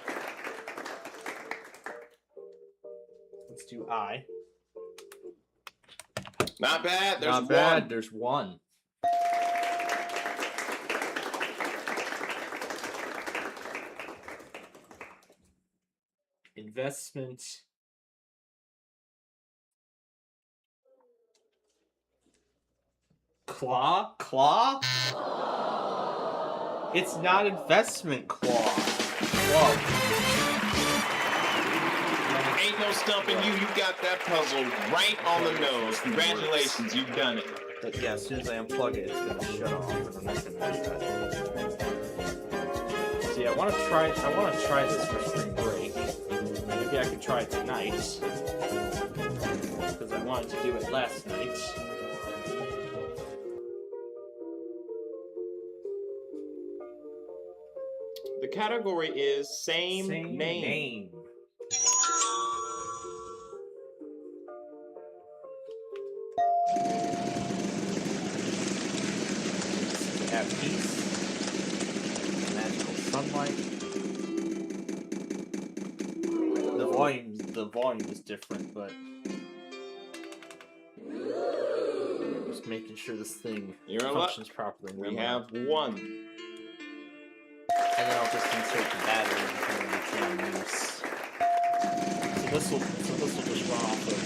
let's do I. Not bad. There's Not bad. There's 1. Investment. Claw? Claw? It's not investment claw. Whoa. Ain't no stumping you. You got that puzzle right on the nose. Congratulations, you've done it. But yeah, as soon as I unplug it, it's gonna shut off, and I'm not gonna do that. See, I wanna try this for spring break. Maybe I could try it tonight. Because I wanted to do it last night. The category is same name. At peace. Magical sunlight. The volume is different, but just making sure this thing functions properly. We have 1. And then I'll just insert the battery into the use. So this will just run off of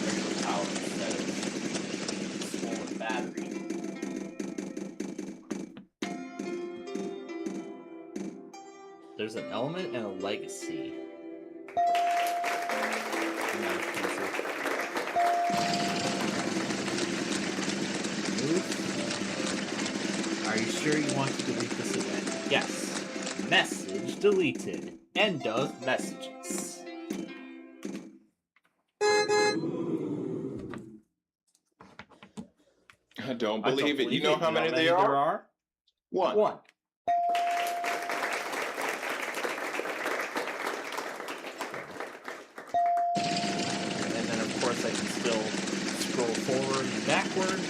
regular power instead of smaller battery. There's an element and a legacy. Are you sure you want to delete this event? Yes. Message deleted. End of messages. I don't believe it. You know how many there are? 1. 1. And then of course I can still scroll forward and backward.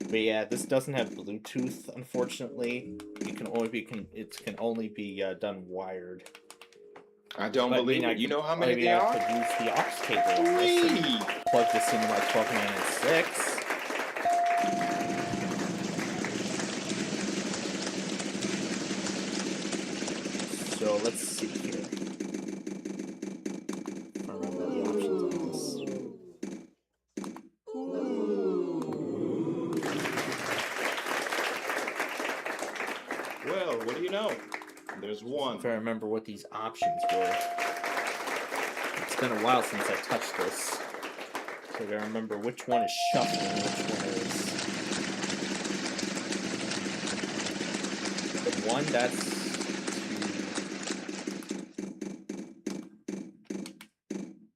But yeah, this doesn't have Bluetooth, unfortunately. It can only be done wired. I don't But, believe I it. You could- know how many maybe there I are? could use the aux cable on this and 3. plug this into my 1296. So let's see here. I don't remember the options on this. Well, what do you know? There's one. If I remember what these options were. It's been a while since I touched this. So I gotta remember which one is shuffle and which one is. The one that's to...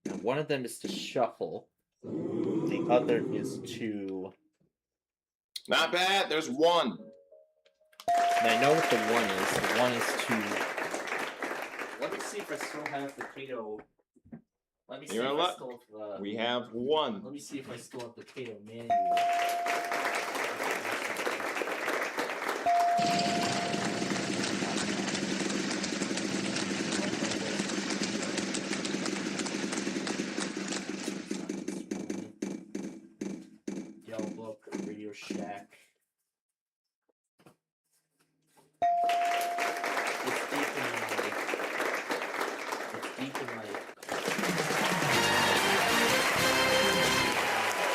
Now, one of them is to shuffle. The other is to... Not bad. There's one. And I know what the one is. The one is to... Let me see if I still have the Kato... Let me see You're if in I luck. still have the... We have one. Let me see if I still have the Kato manual. Yellow Book, Radio Shack. It's deep in my... It's deep in my...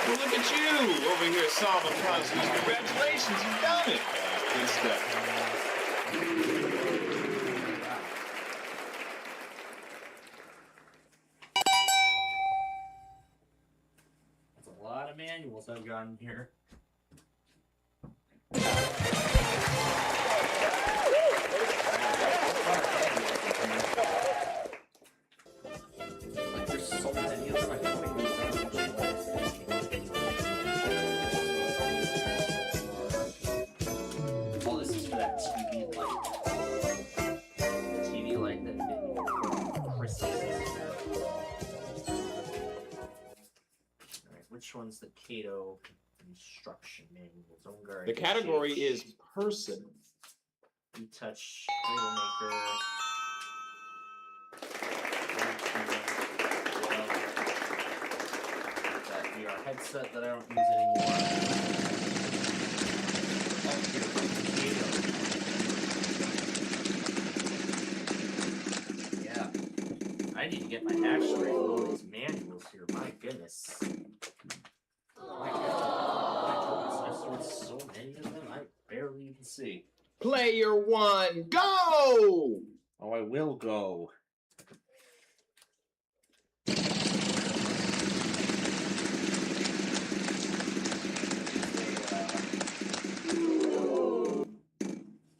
Well, look at you over here solving puzzles. Congratulations, you've done it. Good stuff. That's a lot of manuals I've gotten here. Like, there's so many of them, I don't even remember which one. Oh, this is for that TV light. TV light that didn't crystal. Alright, which one's the Kato instruction manual? Zone guard. The category HH, is person. E-touch, Maker. That VR headset that I don't use anymore. Oh, here comes the Kato. Yeah. I need to get my hack straight with all these manuals here. My goodness. My goodness. There's so many of them, I barely even see. Player one, go! Oh, I will go.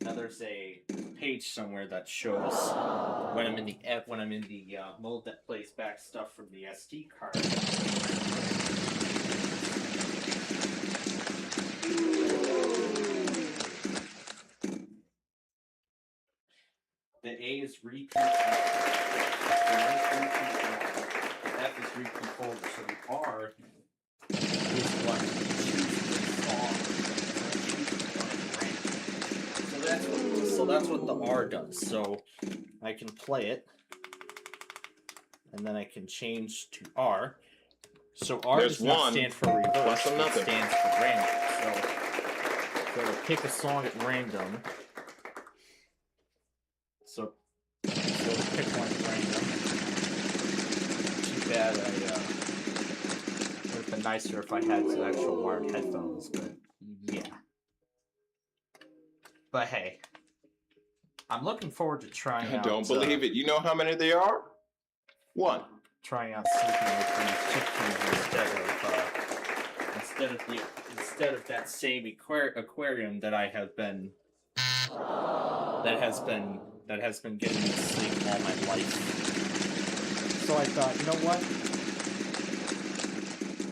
Now there's a page somewhere that shows when I'm in the mode that plays back stuff from the SD card. The A is repeat. The F is repeat folder. So the R is what choose So that's what the R does. So I can play it, and then I can change to R. So R There's does not one stand for reverse. plus another. It stands for random. So I'll pick a song at random. So pick one at random. Too bad it would have been nicer if I had some actual wired headphones, but yeah. But hey, I'm looking forward to trying I out. don't believe it. You know how many there are? One. Trying out something with these chiptunes instead of that same aquarium that I have been that has been getting me sleep all my life. So I thought, you know what?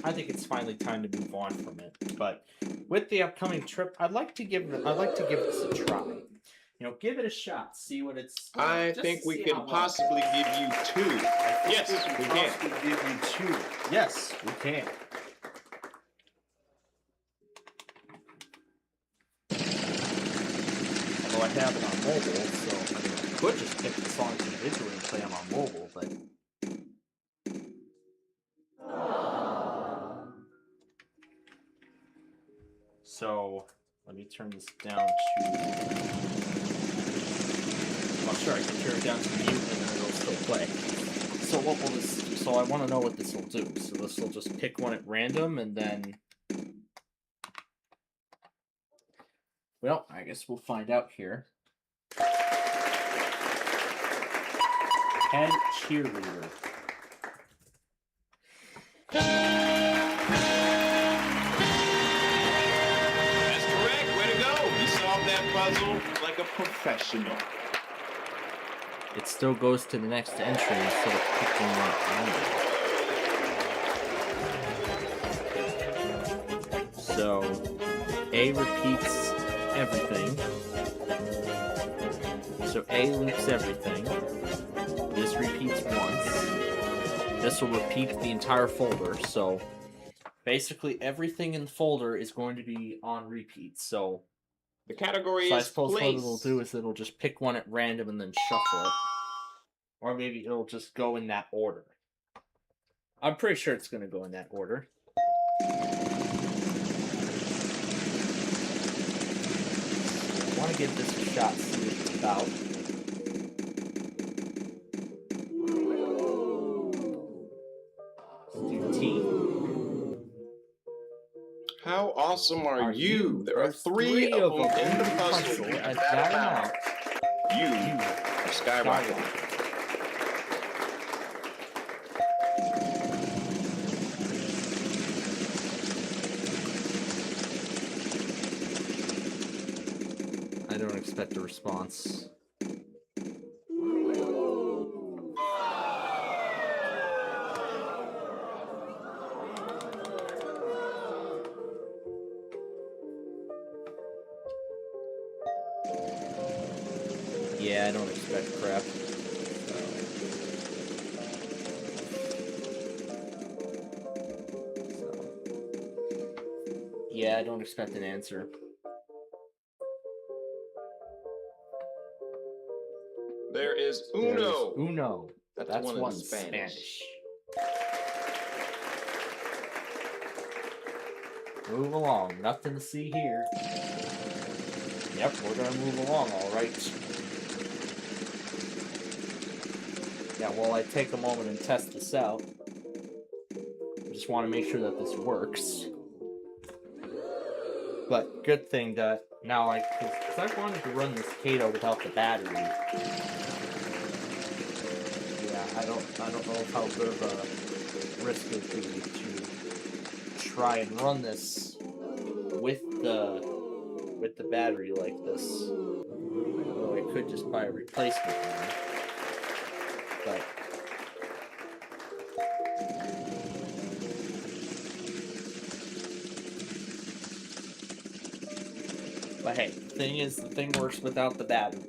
I think it's finally time to move on from it. But with the upcoming trip, I'd like to give this a try. You know, give it a shot. See what it's. I just think we see can how well- possibly give you 2. Yes, we can. possibly give you 2. Yes, we can. Although I have it on mobile, so could just pick the songs individually and play them on mobile, but so let me turn this down to. Oh, sure, I can turn it down to mute and then it'll still play. So what will this do? So I want to know what this will do. So this will just pick one at random and then. Well, I guess we'll find out here. Head cheerleader. That's correct. Way to go. You solved that puzzle like a professional. It still goes to the next entry instead of picking one. So A repeats everything. So A loops everything. This repeats once. This will repeat the entire folder. So basically everything in the folder is going to be on repeat. So The category I is suppose place. what it'll do is it'll just pick one at random and then shuffle it. Or maybe it'll just go in that order. I'm pretty sure it's going to go in that order. I want to give this a shot, see what it's about. Let's do team. How awesome are you? There are There's three of them in the puzzle. puzzle. You At got that that amount, amount. You are skyrocketing. I don't expect a response. Yeah, I don't expect crap. Yeah, I don't expect an answer. There is There's Uno. Uno. That's That's one in one in Spanish. Spanish. Move along. Nothing to see here. Yep, we're gonna move along, alright. Yeah, while I take a moment and test this out, I just want to make sure that this works. But good thing that now because I wanted to run this Kato without the battery. Yeah, I don't know how good of a risk it would be to try and run this with the battery like this. Although I could just buy a replacement one. But hey, the thing works without the battery,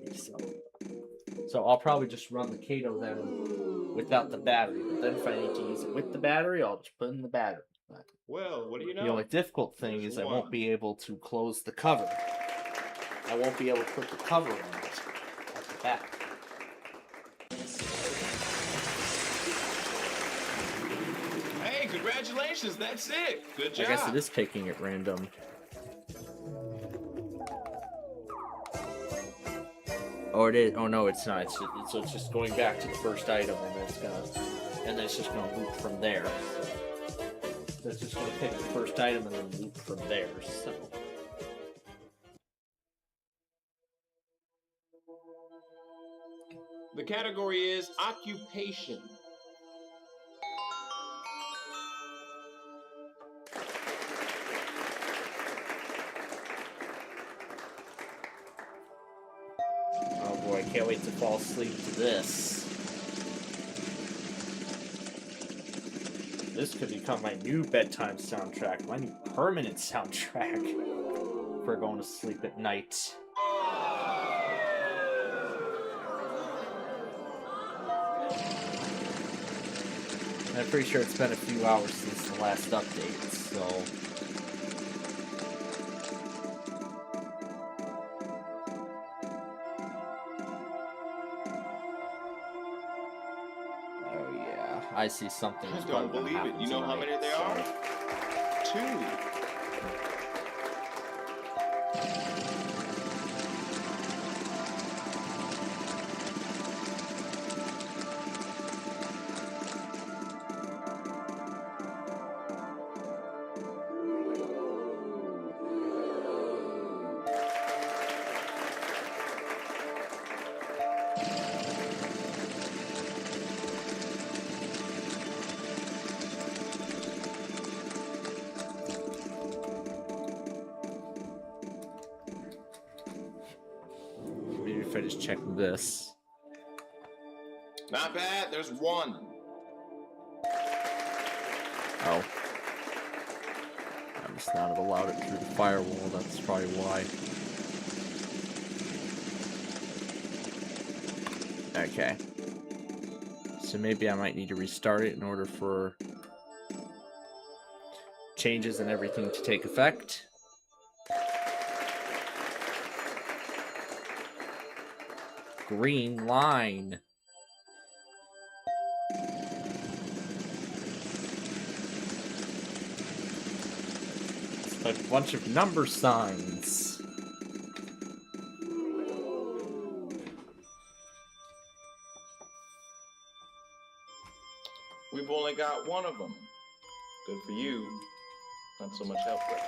so I'll probably just run the Kato then without the battery. But then if I need to use it with the battery, I'll just put in the battery. But Well, what do you know? the only difficult thing is I won't be able to close the cover. I won't be able to put the cover on it at the back. Hey, congratulations. That's it. Good job. I guess it is picking at random. Oh, it is. Oh no, it's not. So it's just going back to the first item, and then it's just gonna loop from there. So it's just gonna pick the first item and then loop from there. So. The category is occupation. Oh boy, I can't wait to fall asleep to this. This could become my new bedtime soundtrack, my new permanent soundtrack for going to sleep at night. And I'm pretty sure it's been a few hours since the last update, so... I see something. I is don't probably gonna believe it. You happen know how tonight, many there are? so- 2. Maybe if I just check this. Not bad. There's 1. Oh. I must not have allowed it through the firewall, that's probably why. Okay. So maybe I might need to restart it in order for changes and everything to take effect. Green line. It's like a bunch of number signs. We've only got 1 of them. Good for you. Not so much help with.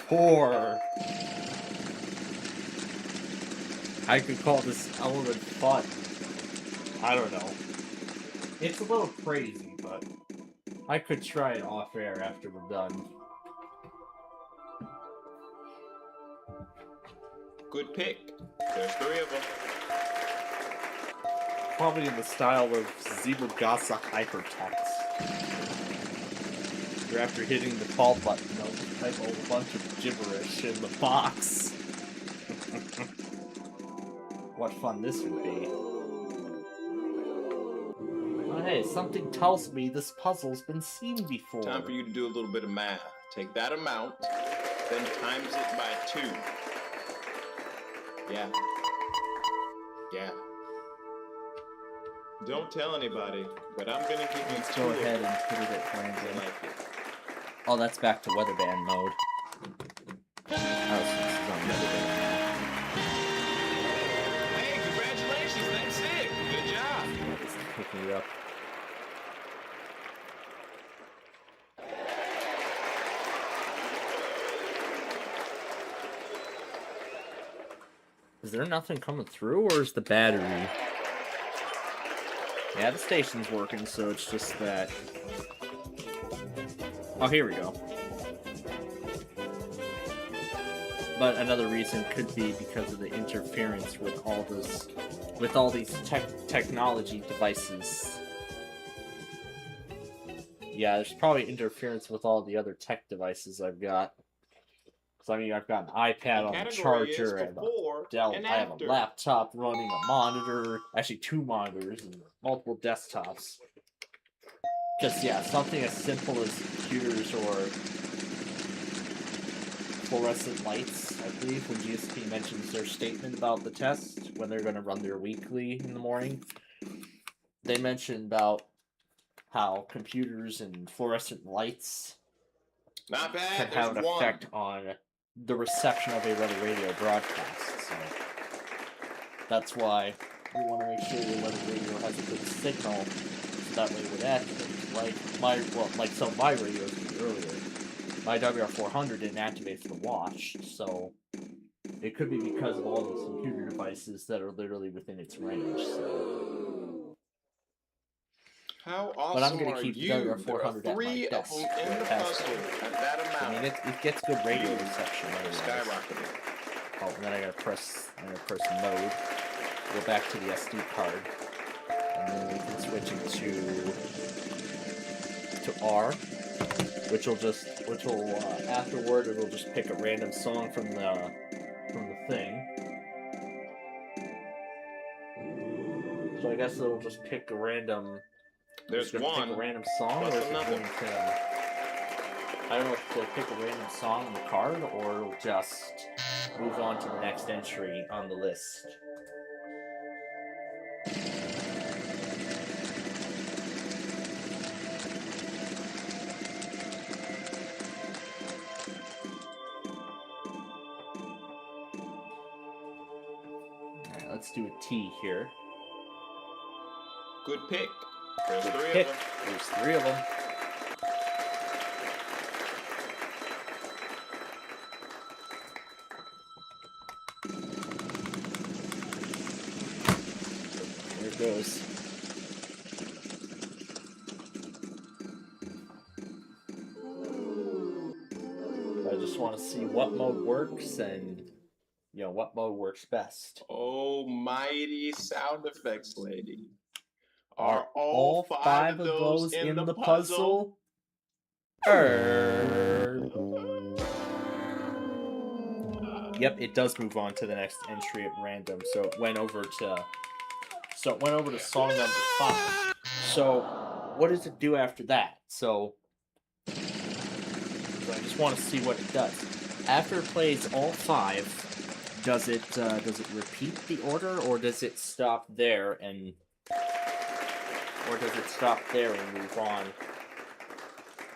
4. I could call this element fun. I don't know. It's a little crazy, but I could try it off air after we're done. Good pick. There's 3 of them. Probably in the style of Zebugasa Hypertext. Where after hitting the call button, they'll just type a whole bunch of gibberish in the box. What fun this would be. Oh, hey, something tells me this puzzle's been seen before. Time for you to do a little bit of math. Take that amount, then times it by 2. Yeah. Yeah. Don't tell anybody, but I'm gonna give you Let's 2 go of ahead them. and put it at I random. like it. Oh, that's back to weatherband mode. Oh, so this is on weatherband. Hey, congratulations, that's it. Good job. It's picking it up. Is there nothing coming through, or is the battery? Yeah, the station's working, so it's just that. Oh, here we go. But another reason could be because of the interference with all this, with all these technology devices. Yeah, there's probably interference with all the other tech devices I've got. Because I mean, I've got an iPad on the Category is charger, and a before Dell. and I have after. a laptop running a monitor, actually 2 monitors and multiple desktops. Just yeah, something as simple as computers or fluorescent lights. I believe when GSP mentions their statement about the test when they're going to run their weekly in the morning, they mentioned about how computers and fluorescent lights Not can bad. have There's an 1. effect on the reception of a weather radio broadcast. So that's why we want to make sure your weather radio has a good signal, so that way it would activate. Like my radios earlier, my WR400 didn't activate for the watch, so it could be because of all those computer devices that are literally within its range. So. How awesome But I'm gonna are keep the you? There are WR400 at my 3 of desk them for in a the test. puzzle at that amount. I mean, it gets good radio You reception. are Anyways. skyrocketing. Oh, and then I'm gonna press mode, go back to the SD card, and then we can switch it to R, which will afterward it'll just pick a random song from the thing. So I guess it'll just pick a random. There's it's gonna 1. pick a random song, plus or is it another. going to? I don't know if it'll pick a random song on the card, or it'll just move on to the next entry on the list. let's do a T here. Good pick. There's Good 3 pick. of them. There's 3 of them. There it goes. I just want to see what mode works and, you know, what mode works best. Almighty sound effects lady. Are all 5 of those in the puzzle? Yep, it does move on to the next entry at random. So it went over to song number 5. So what does it do after that? So I just want to see what it does. After it plays all 5, does it repeat the order, or does it stop there and move on?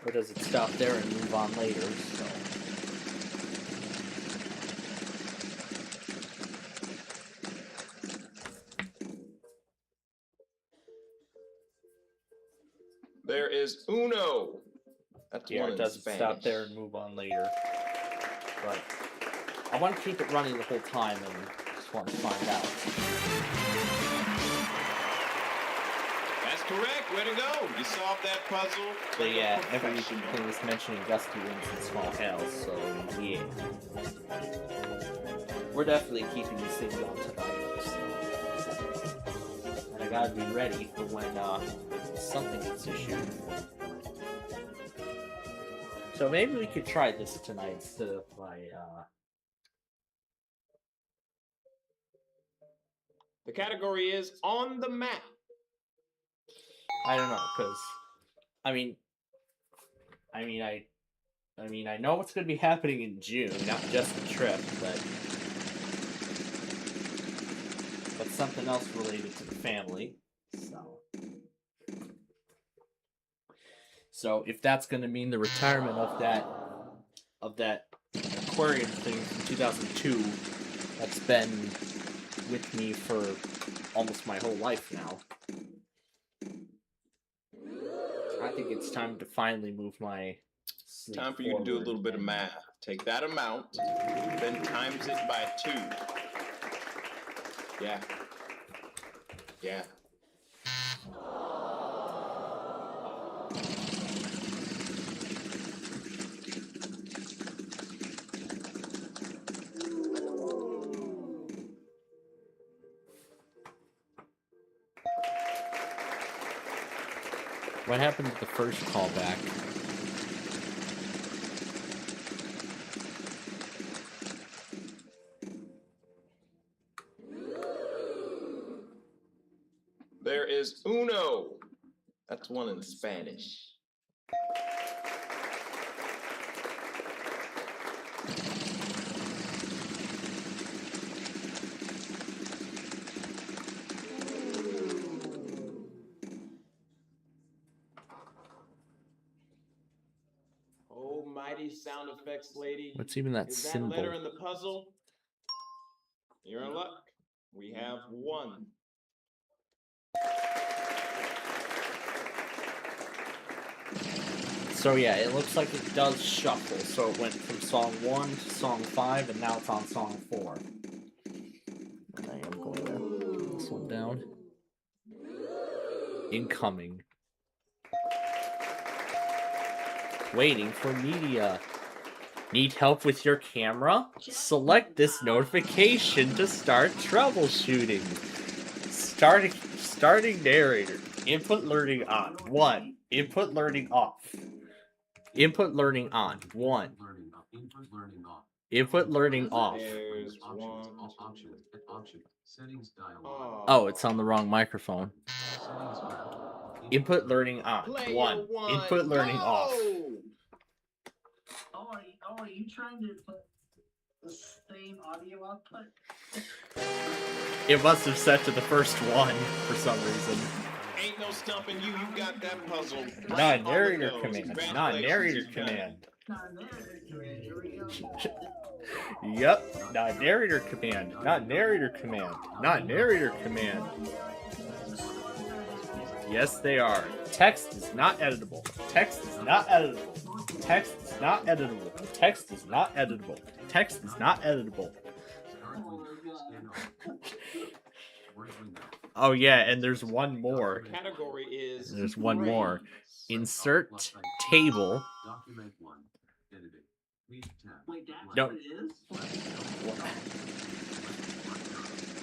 Or does it stop there and move on later? So There is Uno. That's yeah, one it in doesn't Spanish. stop there and move on later. But I want to keep it running the whole time and just want to find out. That's correct. Way to go. You solved that puzzle. But like a yeah, professional. everything was mentioning gusty winds and small hails, so yeah. We're definitely keeping these things on tonight. So. And I gotta be ready for when something gets issued. So maybe we could try this tonight instead of my The category is on the map. I don't know, because I know what's going to be happening in June, not just the trip, but something else related to the family. So if that's going to mean the retirement of that aquarium thing from 2002, that's been with me for almost my whole life now. I think it's time to finally move my sleep Time for you to do a forward little bit of and- math. Take that amount, then times it by 2. Yeah. Yeah. What happened to the first callback? There is Uno. That's one in Spanish. Almighty sound effects lady. What's even that Is that symbol? letter in the puzzle? You're in luck. We have 1. So yeah, it looks like it does shuffle. So it went from song 1 to song 5, and now it's on song 4. And I am going to put this one down. Incoming. Waiting for media. Need help with your camera? Select this notification to start troubleshooting. Starting narrator. Input learning on. 1. Input learning off. Input learning on. 1. Input learning off. Input learning off. There's Options. 1. Option. Settings dialog. Oh, it's on the wrong microphone. Settings bar. Input learning on. Player 1. Input learning off. go! Are you trying to put the same audio output? It must have set to the first one for some reason. Ain't no stumping you. You got that puzzle. right on the Non-narrator nose. command. Congratulations, Non-narrator you got it. command. Not narrator command. Here we go. Yep, not narrator command. Not narrator command. Not narrator command. Yes, they are. Text is not editable. Text is not editable. Text is not editable. Text is not editable. Text is not editable. Oh yeah, and there's one more. Category is. There's one rain. more. Insert table. Document 1. Editing. Read tab. Wait, that's No. what it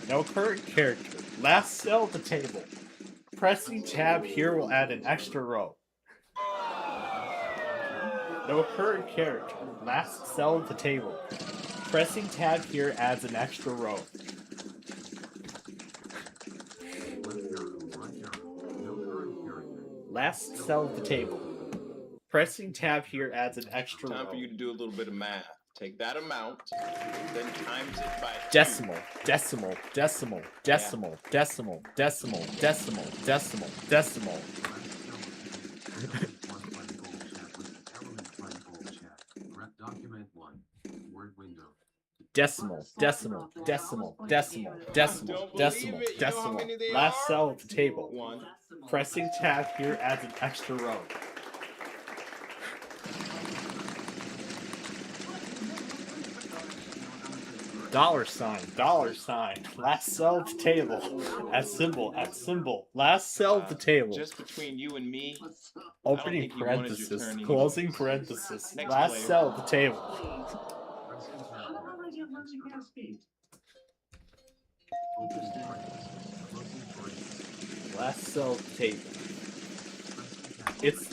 is? No current character. Last cell of the table. Pressing tab here will add an extra row. No current character. Last cell of the table. Pressing tab here adds an extra row. Last cell of the table. Pressing tab here adds an extra Time row. for you to do a little bit of math. Take that amount, then times it by 2. Decimal, decimal, decimal, decimal, decimal, decimal, decimal, decimal, decimal. Document 1. Word window. Decimal, decimal, decimal, decimal, decimal, decimal, decimal. Last cell of the table. 1. Pressing tab here adds an extra row. Dollar sign, last cell of the table. At symbol, last cell of the table. Just between you and me, Opening think you wanted your parenthesis, turn closing anyways. parenthesis. Next Last player. cell of the table. How long did you learn to get speed? Last cell of the table. It's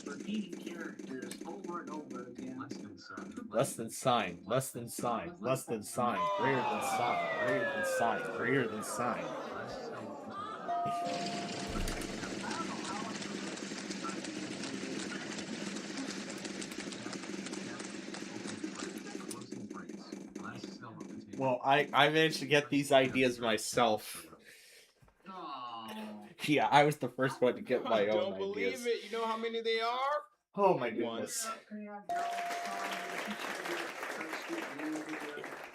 Repeating characters over and over again. Less than sign. less than sign, less than sign, less than sign, greater than sign, greater than sign, greater than sign. Well, I managed to get these ideas myself. Oh. Yeah, I was the first one to get my I own don't believe ideas. it. You know how many they are? Oh my goodness.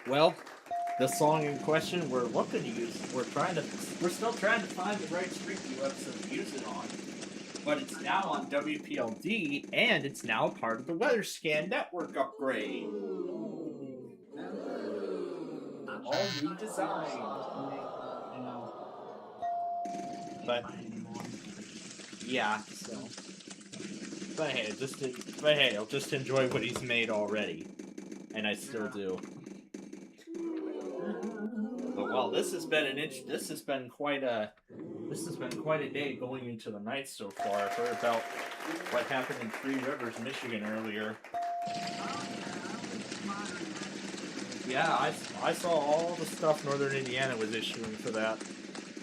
Well, the song in question we're looking to use, we're still trying to find the right street view episode to use it on. But it's now on WPLD, and it's now part of the Weather Scan network upgrade. All redesigned. But yeah, so. But hey, I'll just enjoy what he's made already, and I still do. But well, this has been quite a day going into the night so far. I've heard about what happened in Three Rivers, Michigan earlier. Yeah, I saw all the stuff Northern Indiana was issuing for that.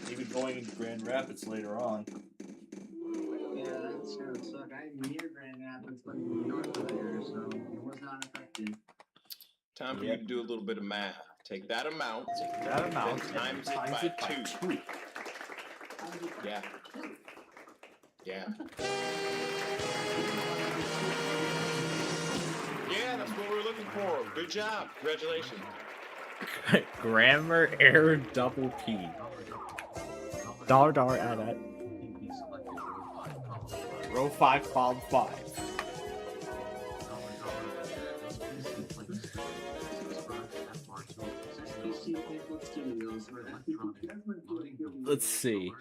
Even going into Grand Rapids later on. Yeah, that's gonna suck. I'm near Grand Rapids, but north of there, so it was not affected. Time for you to do a little bit of math. Take that amount, That amount then times it by 2. Yeah. Yeah. Yeah, that's what we were looking for. Good job. Congratulations. Grammar error double P. Dollar add that. Row 5, column 5. Let's see.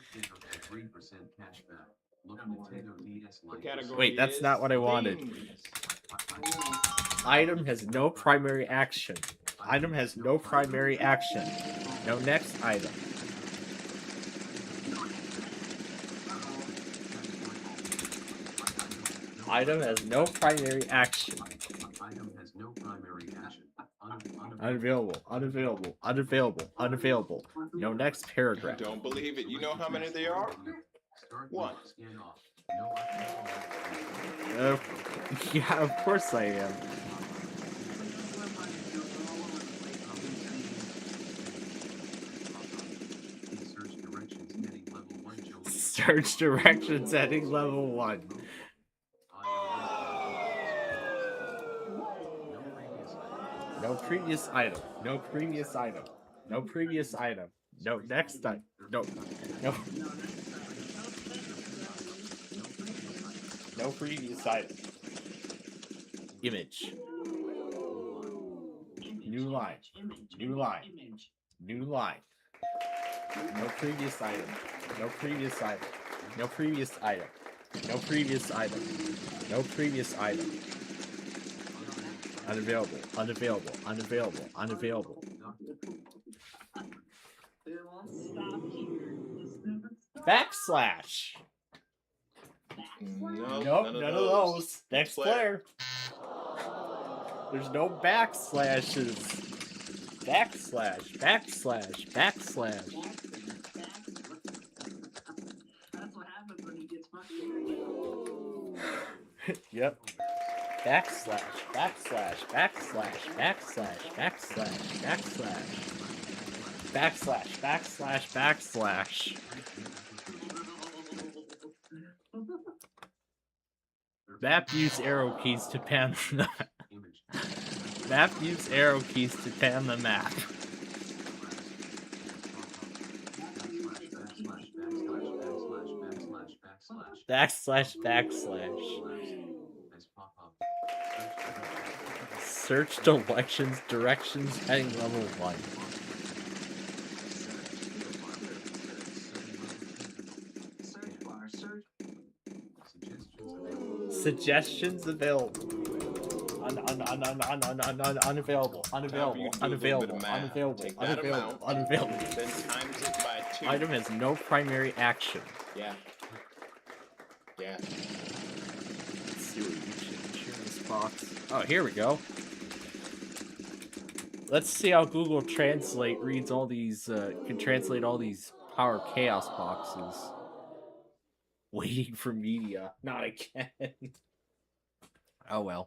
Wait, that's not what I wanted. Item has no primary action. Item has no primary action. No next item. Item has no primary action. Item has no primary action. Unavailable, unavailable, unavailable, unavailable. No next paragraph. Don't believe it. You know how many there are? One. Yeah, of course I am. Search directions heading level 1. No previous item. No previous item. No previous item. No next item. No. No. No previous item. Image. New line. New line. New line. No previous item. No previous item. No previous item. No previous item. No previous item. Unavailable. Unavailable. Unavailable. Unavailable. It won't stop here. Backslash. No, Nope, none of those. Next player. There's no backslashes. Backslash. Backslash. Backslash. That's what happens when he gets frustrated. Yep. Backslash. Backslash. Backslash. Backslash. Backslash. Backslash. Backslash. Backslash. Backslash. Map use arrow keys to pan the map. Map use arrow keys to pan the map. Backslash, backslash. Search directions, heading level 1. Search bar, search. Suggestions available. Unavailable. Unavailable. Unavailable. Unavailable. Unavailable. Unavailable. Then times it by 2. Item has no primary action. Yeah. Yeah. Let's see what we can change here in this box. Oh, here we go. Let's see how Google Translate reads all these, can translate all these Power Chaos boxes. Waiting for media. Not again. Oh well.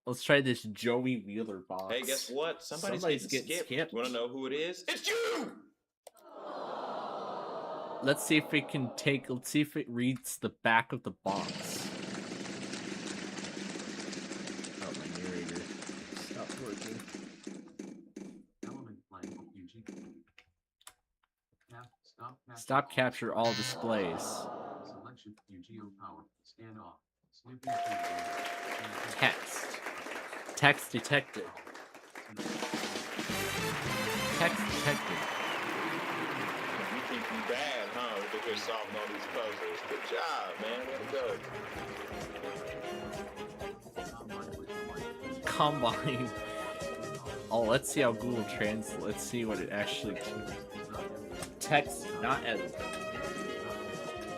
Let's try this Joey Wheeler box. Hey, guess what? Somebody's getting skipped. skipped. Want to know who it is? It's you! Let's see if it can take. Let's see if it reads the back of the box. Oh, my narrator stopped working. Element blank UG. Stop capture all displays. Selection UGO power. Scan off. Snipping to Text. Text detected. Text detected. You think you bad, huh? Because you're solving all these puzzles. Good job, man. Way to go. Combine. Oh, let's see how Google Translate. Let's see what it actually. Text not editable.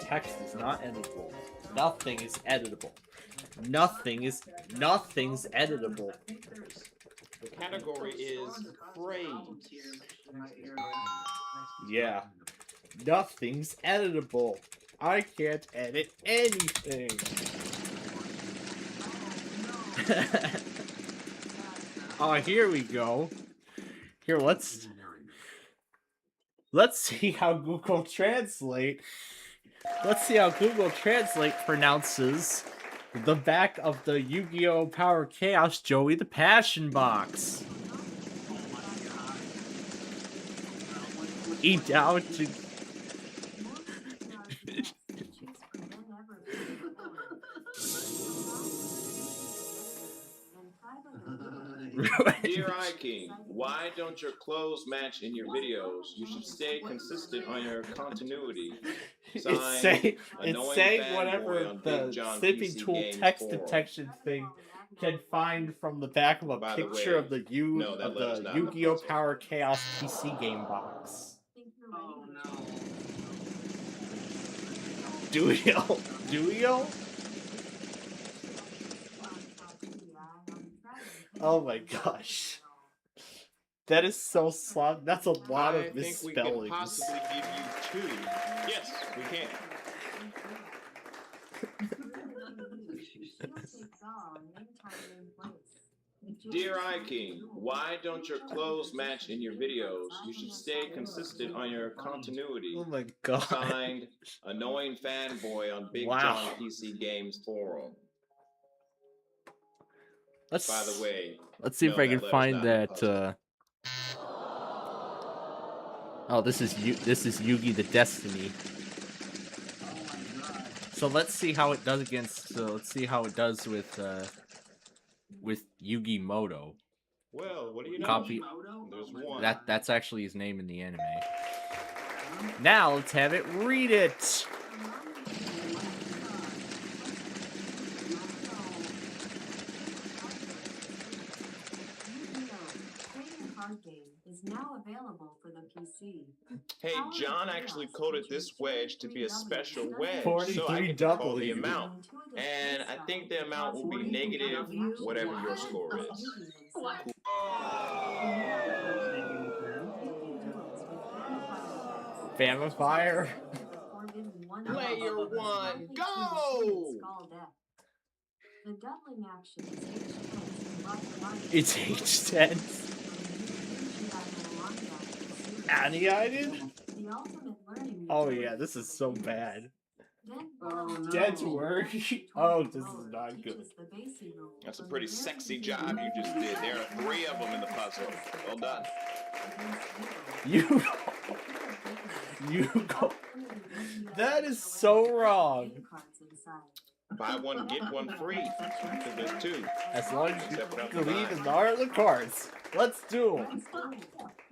Text is not editable. Nothing is editable. Nothing's editable. The category is phrase. Yeah. Nothing's editable. I can't edit anything. Oh, here we go. Here, let's see how Google Translate. Let's see how Google Translate pronounces the back of the Yu-Gi-Oh! Power Chaos Joey the Passion box. Eat out to. Dear King, why don't your clothes match in your videos? You should stay consistent on your continuity. It's saying whatever the snipping tool text detection thing can find from the back of a picture of the Yu-Gi-Oh! Power Chaos PC game box. Oh no. Duo? Oh my gosh. That is so slow. That's a lot of misspelling. I think we can possibly give you 2. Yes, we can. Dear iKing, why don't your clothes match in your videos? You should stay consistent on your continuity. Oh my god. Signed, Annoying Fanboy on Big Wow. John PC Games Forum. Let's, By the way, let's see if no, I can that letter's find not in the that. puzzle. Oh, this is Yugi the Destiny. So let's see how it does against. Let's see how it does with Yugi Moto. Well, what do you know? Copy. There's one. That's actually his name in the anime. Now let's have it read it. Is now available for the PC. Hey, John actually coded this wedge to be a special wedge, so I get to call the 43W. amount. And I think the amount will be negative whatever your score is. Famifire. Player one, go! The doubling action is It's H10. Aniated? Oh yeah, this is so bad. Dead's work. Oh, this is not good. That's a pretty sexy job you just did. There are 3 of them in the puzzle. Well done. You go. That is so wrong. Buy one, get one free. Because there's 2. As long as you Except without the delete buy. and are the cards. Let's do it.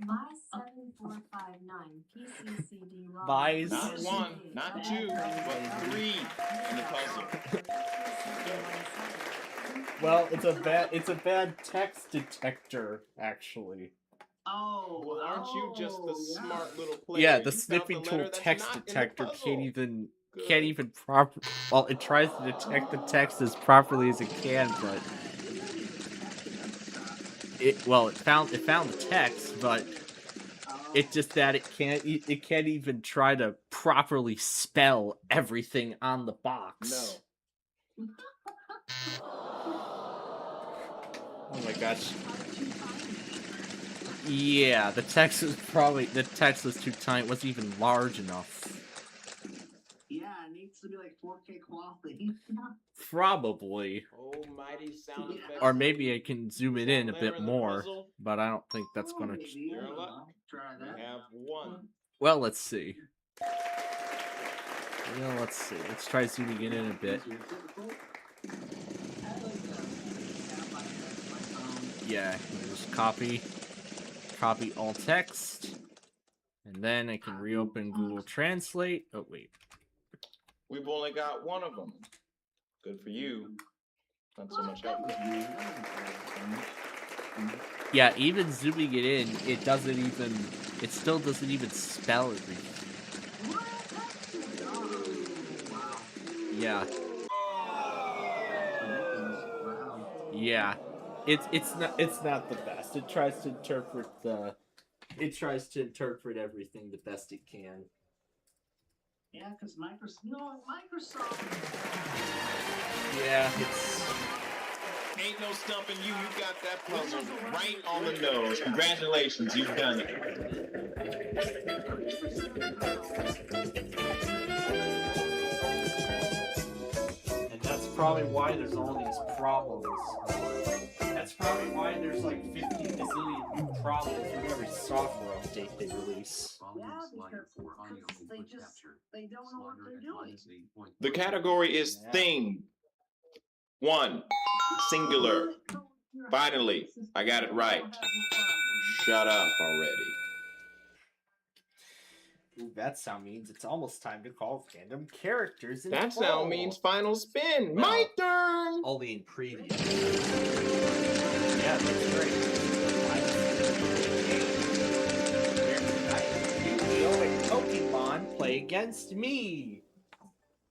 My 7459 PCCD ROM. Buys. Not 1, not 2, but 3 in the puzzle. Well, it's a bad text detector, actually. Oh, Well, aren't you just the smart little player? Yeah, You the found sniffing the tool letter that's text not in the detector puzzle. can't Good. even proper. Well, it tries to detect the text as properly as it can, but it found the text, but it's just that it can't even try to properly spell everything on the box. No. Oh my gosh. Yeah, the text was too tiny. It wasn't even large enough. yeah, it needs to be like 4K quality. Probably. Almighty sound effects. Or maybe I can zoom it in a There bit in the more, puzzle. but I don't think that's gonna. Maybe, You're in I don't luck. know. Try We that. have 1. Well, let's see. Well, let's see. Let's try zooming it in a bit. Yeah, just copy all text, and then I can reopen Google Translate. Oh wait. We've only got 1 of them. Good for you. Not so much help. Yeah, even zooming it in, it still doesn't even spell everything. Yeah. Yeah. It's not the best. It tries to interpret everything the best it can. Yeah, because Microsoft. Yeah, it's Ain't no stumping you. You got that puzzle right on the nose. Congratulations, you've done it. and that's probably why there's all these problems. That's probably why there's like 50 bazillion new problems with every software update they release. Yeah, because they don't know what they're doing. The category is thing. 1. Singular. Finally, I got it right. Shut up already. Ooh, that sound means it's almost time to call random characters in That sound means final spin. No. My turn. only in preview. Yeah, that's great. Yu-Gi-Oh! and Pokemon play against me.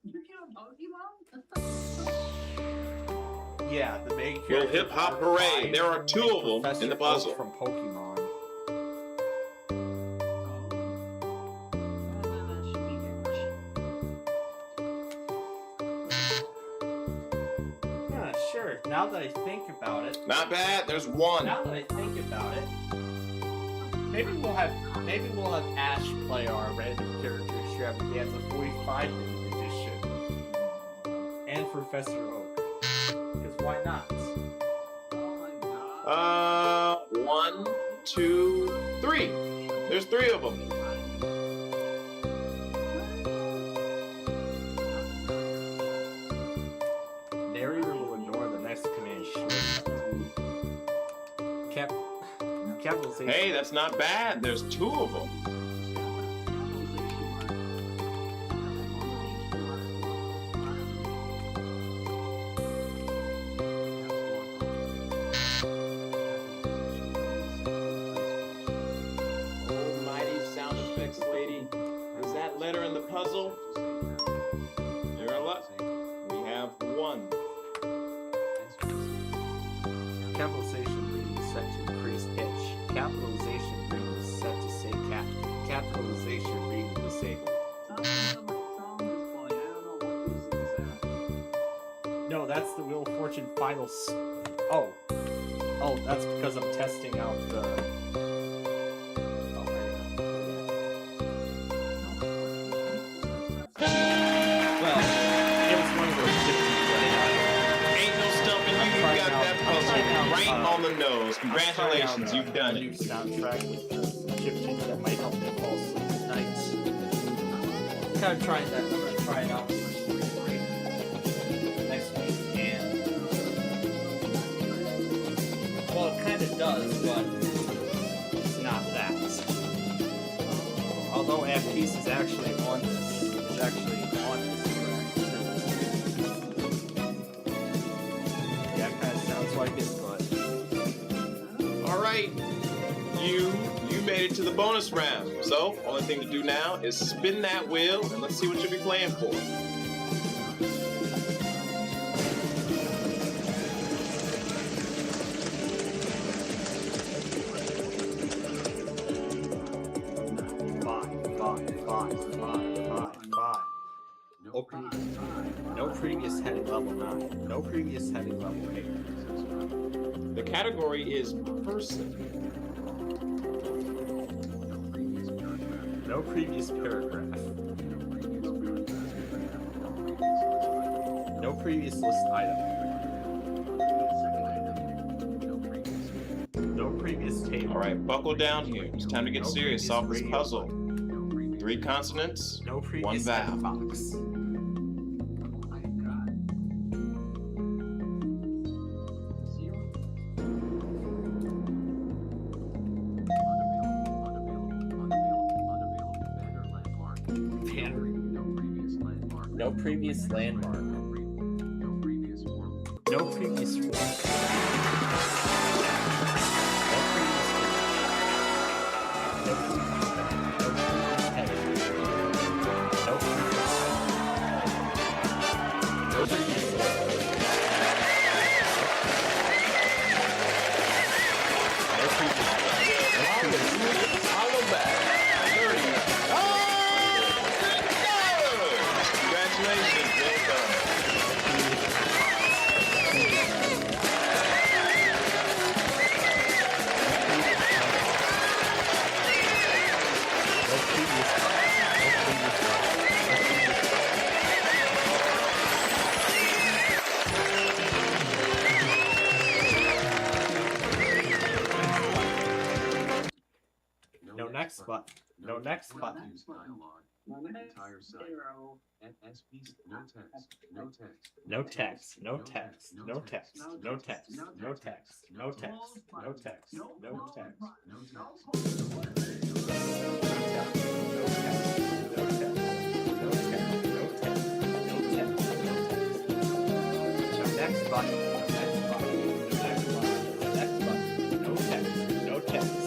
You're killing Pokemon? Yeah, the main Well, character. hip hop hooray! There are 2 of them Professor in the Oak puzzle. from Pokemon. Yeah, sure. Now that I think about it, Not bad. There's one. now that I think about it, maybe we'll have Ash play our random character extravaganza 45-minute edition, and Professor Oak. Because why not? 1, 2, 3. There's 3 of them. Narrator will ignore the next command shortly. Capitalization. Hey, that's not bad. There's 2 of them. Almighty sound effects lady. Is that letter in the puzzle? You're luck. We have 1. Capitalization reading set to increase pitch. Capitalization reading set to say cap. Capitalization reading disabled. No, that's the Wheel of Fortune final. Oh, that's because I'm testing out the. Oh, well, it was one of those 50 Ain't no stumping you. You got that puzzle right on the nose. Congratulations, you've done a new it. soundtrack with the gypsy that might help me fall asleep at night. Kind of trying that. I'm gonna try it out next week, and well, it kind of does, but it's not that. Although Appice is actually on this. It's actually on this track. Yeah, it kind of sounds like it, but. All right, you made it to the bonus round. So, only thing to do now is spin that wheel and let's see what you'll be playing for. No previous heading level 9. No previous heading level 8. The category is person. No previous paragraph. No previous list item. No previous table. All right, buckle down here. It's time to get serious. Solve this puzzle. 3 consonants, No 1 previous vowel. box. No previous landmark. No previous form. Congratulations, well done. No next button. No next button. Entire site. FSP. No text. No text. No text. No text. No text. No text. No text. No text. No text. No text. Next button. Next button. Next button. Next button. No text. No text.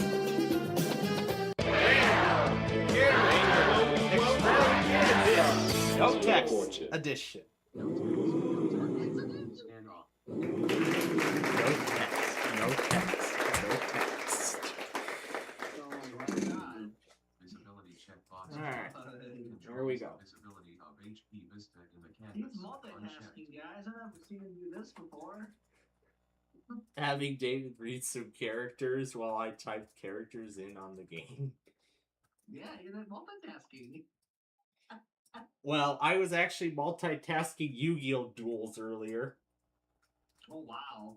No text edition. No text. No text. No text. Visibility checkbox. Alright. Here we go. Visibility of HP Vista in the He's canvas. multitasking, guys. I've never seen him do this before. having David read some characters while I typed characters in on the game. Yeah, you're not multitasking. Well, I was actually multitasking Yu-Gi-Oh! Duels earlier. Oh, wow.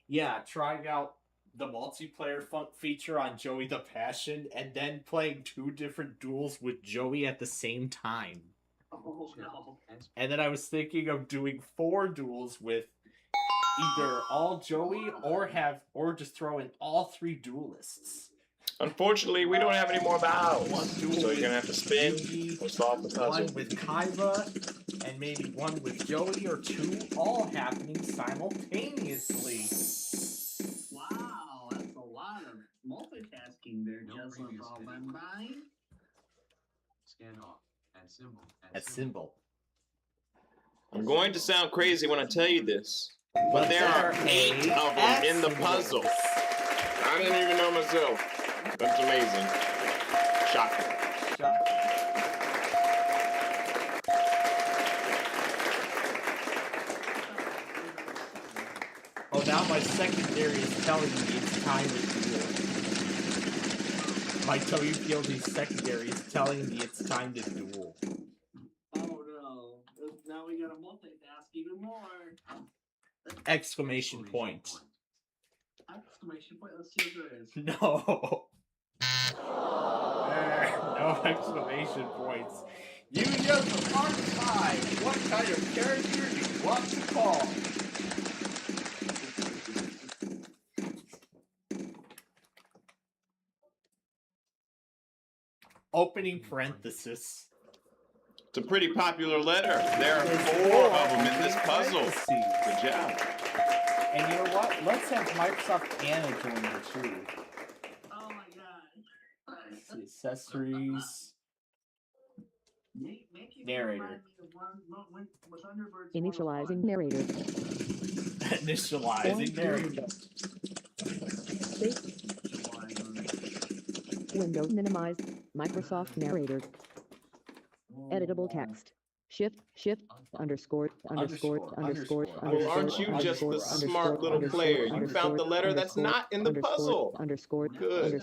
Yeah, trying out the multiplayer feature on Joey the Passion, and then playing 2 different duels with Joey at the same time. Oh, no. And then I was thinking of doing 4 duels with either all Joey or just throw in all 3 duelists. Unfortunately, we don't have any more vowels. One duel So you're with gonna have to spin Yugi, or solve the puzzle. one with Kaiba, and maybe one with Joey, or 2 all happening simultaneously. Wow, that's a lot of multitasking there, No just previous all video. by mine. Scan off. Add symbol. A symbol. I'm going to sound crazy when I tell you this, but But there are there are 8 8 of them in the symbols. puzzle. I didn't even know myself. That's amazing. Shocking. Oh, now my secondary is telling me it's time to duel. My Toyu Guildy's secondary is telling me it's time to duel. Oh no. Now we gotta multitask even more. Exclamation point. Exclamation point. Let's see what there is. No. No exclamation points. You just part 5. What kind of character do you want to call? Opening parenthesis. It's a pretty popular letter. There are 4 of them in this puzzle. Good job. And you know what? Let's have Microsoft Anna join the too. Oh my god. Let's see, accessories. Make it Narrator. remind me of when Thunderbird's Initializing narrator. Initializing narrator. Windows minimized. Microsoft narrator. Editable text. Shift underscore. Well, aren't you just the smart little player? You found the letter that's not in the puzzle. Good.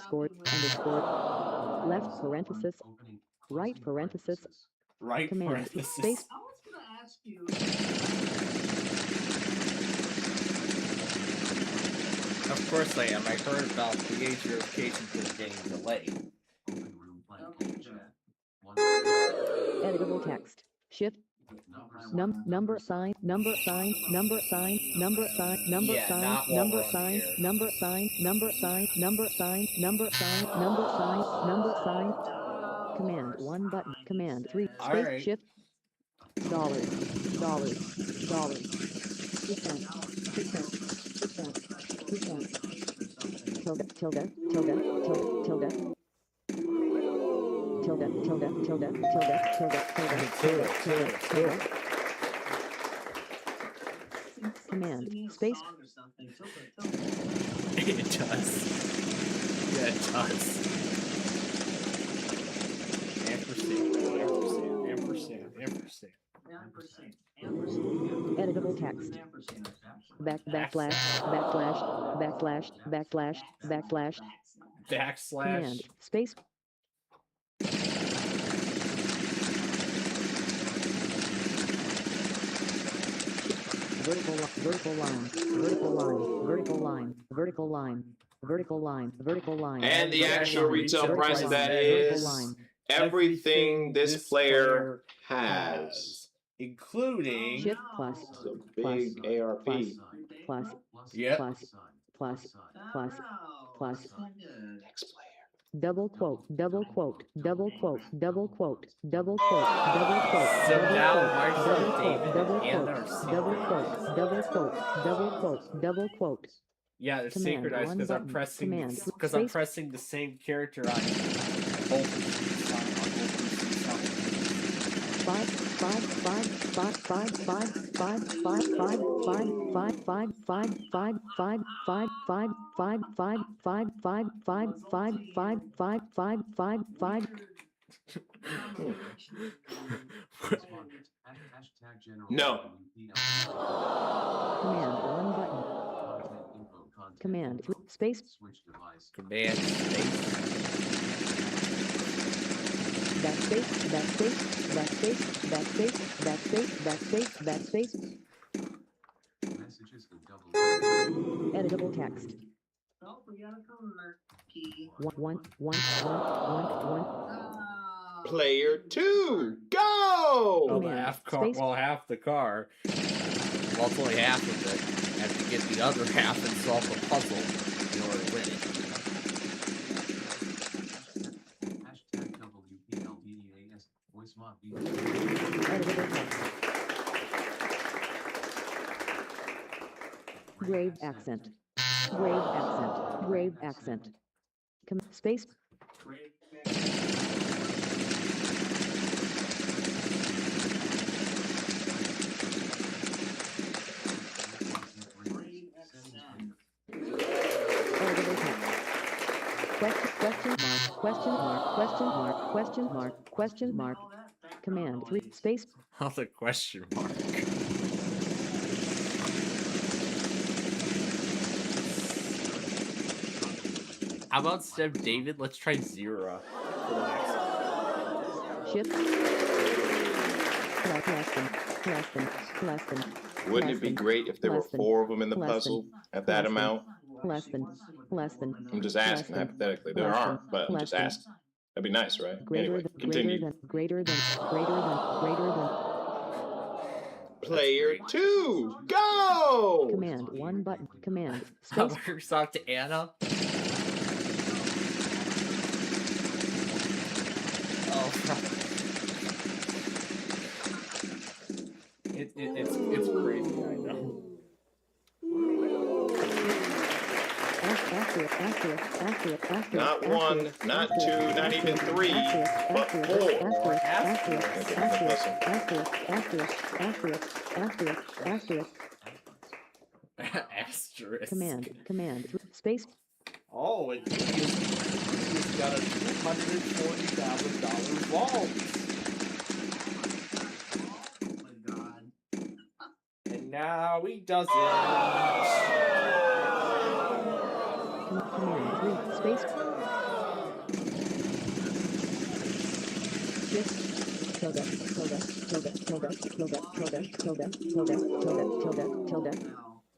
Left parenthesis. Right parenthesis. Right Command parenthesis. space. I was gonna ask you. Of course I am. I heard about the age verification thing getting delayed. Open room blank. Chat. Editable text. Shift. Number sign. Yeah, not while we're on the air. Command 1 button. Command 3. Space Alright. shift. Dollars. Tilde. Command space. It does. Yeah, it does. Ampersand. Editable text. Backslash. Command space. Vertical line. And the actual retail price of that is everything this player has. Including Shift plus. It's a big ARP. Plus. Yep. Plus. Next player. Double quote. So now Microsoft David and our double quote. Yeah, they're Command, synchronized one because I'm button. pressing Command, because I'm space. pressing the same character on both of these No. Command 1 button. Command space. Switch device. Command space. Backspace. Backspace. Backspace. Backspace. Backspace. Backspace. Backspace. Messages in double. Editable text. Oh, we got a color key. One. Player 2, go! Oh, the Command half car. space. Well, half the car. Well, it's only half of it. Have to get the other half and solve the puzzle in order to win it. Hashtag WPLDEAS. Voice mod B. Editable text. Grave accent. Grave accent. Grave accent. Space. Editable text. Question mark. Command 3 space. How's a question mark? How about instead of David, let's try Zira for the next one. Shift. Less than. Wouldn't it be great if there were 4 of them in the puzzle at that amount? Less than. I'm just asking hypothetically. There aren't, but I'm just asking. That'd be nice, right? Anyway, continue. Greater than. Player 2, go! Command 1 button. Command How space. about we talk to Anna? Oh, it's crazy, I know. Not 1, not 2, not even 3, but 4. Asterisk. Command space. Oh, he's got a $240,000 vault. Oh my god. And now he doesn't. Command 3 space. Shift. Tilde.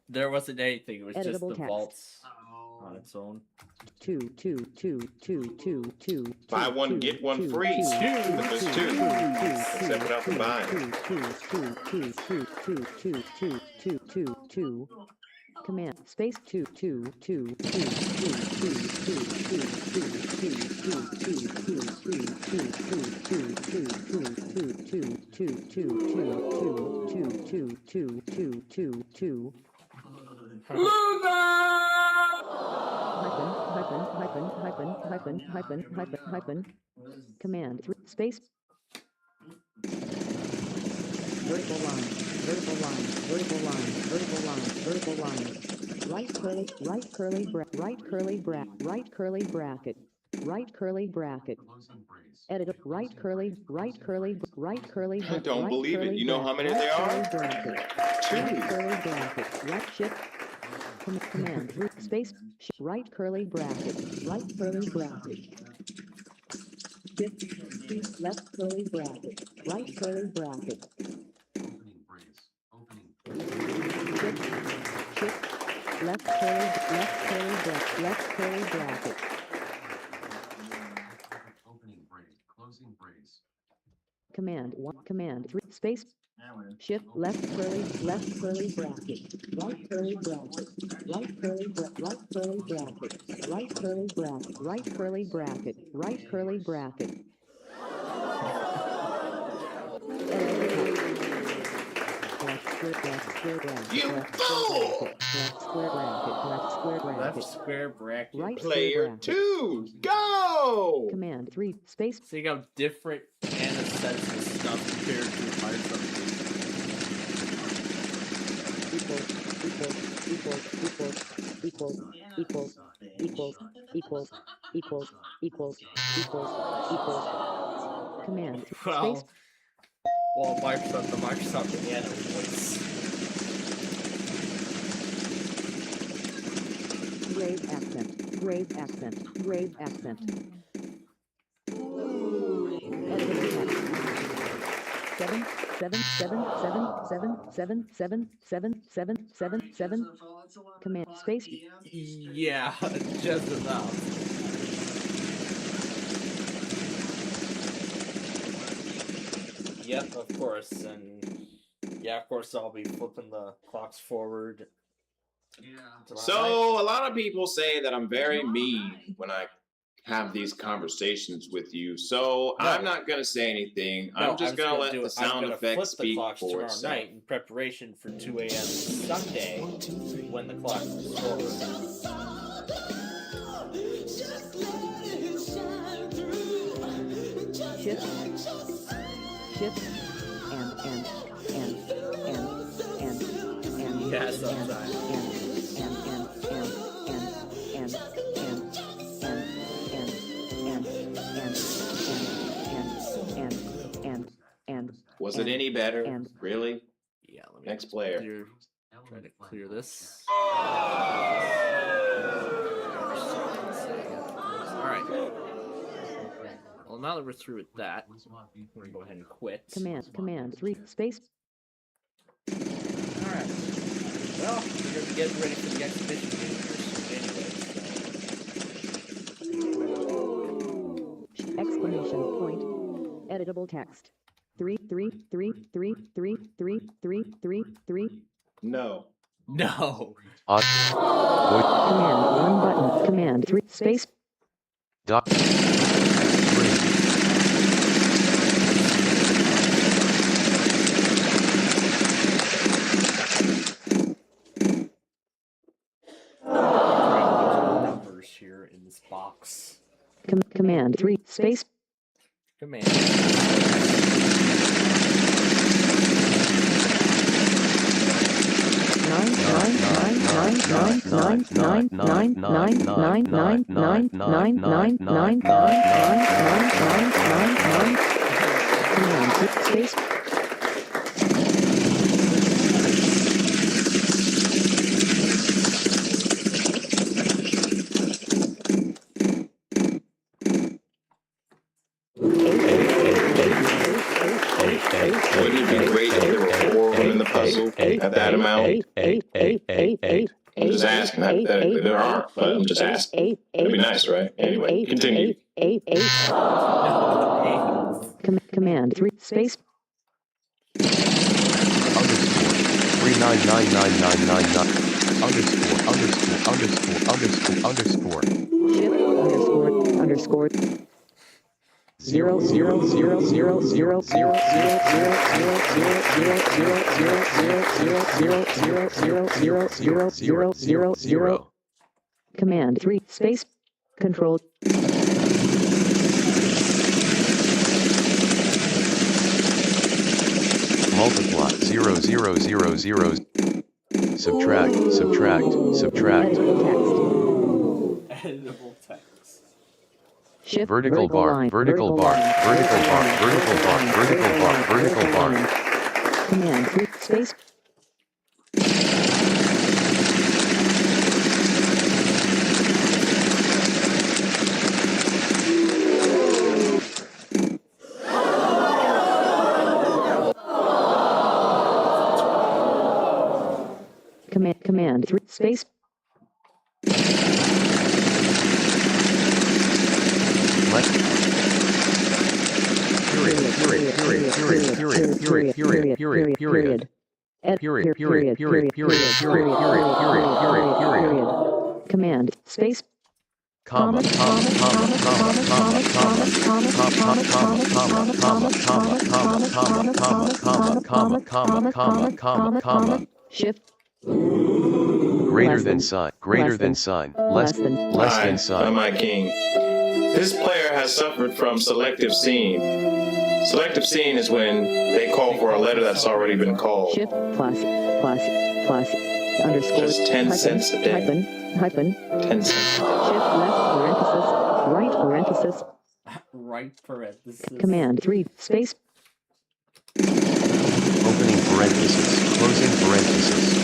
There wasn't anything. It was just Editable the text. vaults Oh. on its own. Two. Buy one, get one free. But there's 2. Except without the buying. Two. Command space 2. Command 3 space. Vertical line. Right curly bracket. Closing brace. Edit right curly. I don't believe it. You know how many there are? 2. Curly bracket. Right shift. Command 3 space. Right curly bracket. Shift. Left curly bracket. Right curly bracket. Opening brace. Opening. Shift. Left curly bracket. Opening brace. Closing brace. Command 3 space. That one. Shift left curly bracket. Right curly bracket. Right curly bracket. You fool! Left square bracket. Right Player 2, go! Command 3 space. Seeing how different Anna says this stuff compared to my something. Command Well, space. the Microsoft Anna voice. grave accent, grave accent, grave accent. Editable text. 7 7 7 7 7 7 7 7 7 7 command space. Yeah, just about. Yep, of course, and yeah, of course I'll be flipping the clocks forward. So a lot of people say that I'm very mean when I have these conversations with you. So I'm not gonna say anything. I'm just gonna let the sound effects speak for itself. Night in preparation for 2 a.m. Sunday when the clock moves forward. Shift, and Yeah, sometimes. Was it any better? Really? Yeah, let me Next player. Try to clear this. Alright. Well, now that we're through with that, we're gonna go ahead and quit. Command 3 space. Alright. Well, we're gonna be getting ready for the exhibition game here soon anyway, Exclamation point. Editable text. 3 3 3 3 3 3 3 3 3. No. No. Command 1 button. Command 3 space. Doc. Numbers here in this box. Command 3 space. Command. Space. Wouldn't it be great if there were 4 in the puzzle at that amount? I'm just asking. Hypothetically, there are, but I'm just asking. It'd be nice, right? Anyway, continue. Command 3 space. Underscore 3999999 underscore. Shift underscore 0 0 0 0 0 0 0 0 0 0 0 0 0 0 0. Command 3 space. Control. Multiply 0 0 0 0. Subtract. Editable text. Shift Vertical bar. Command 3 space. Command 3 space. Command space. Comma. Shift. Greater than sign. Less than sign. I'm my king. This player has suffered from selective seeing. Selective seeing is when they call for a letter that's already been called. Shift plus underscore. Just 10 cents a day. Hyphen. 10 cents. Shift left parenthesis. Right parenthesis. Command 3 space. Opening parenthesis. Closing parenthesis.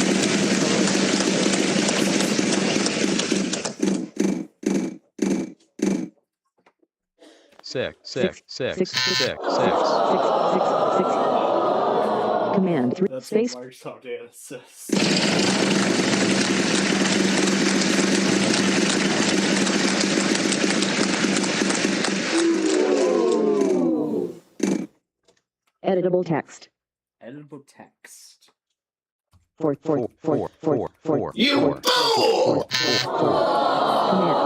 Command 3 That's space. what Microsoft Data says. Editable text. Editable text. 4. You fool!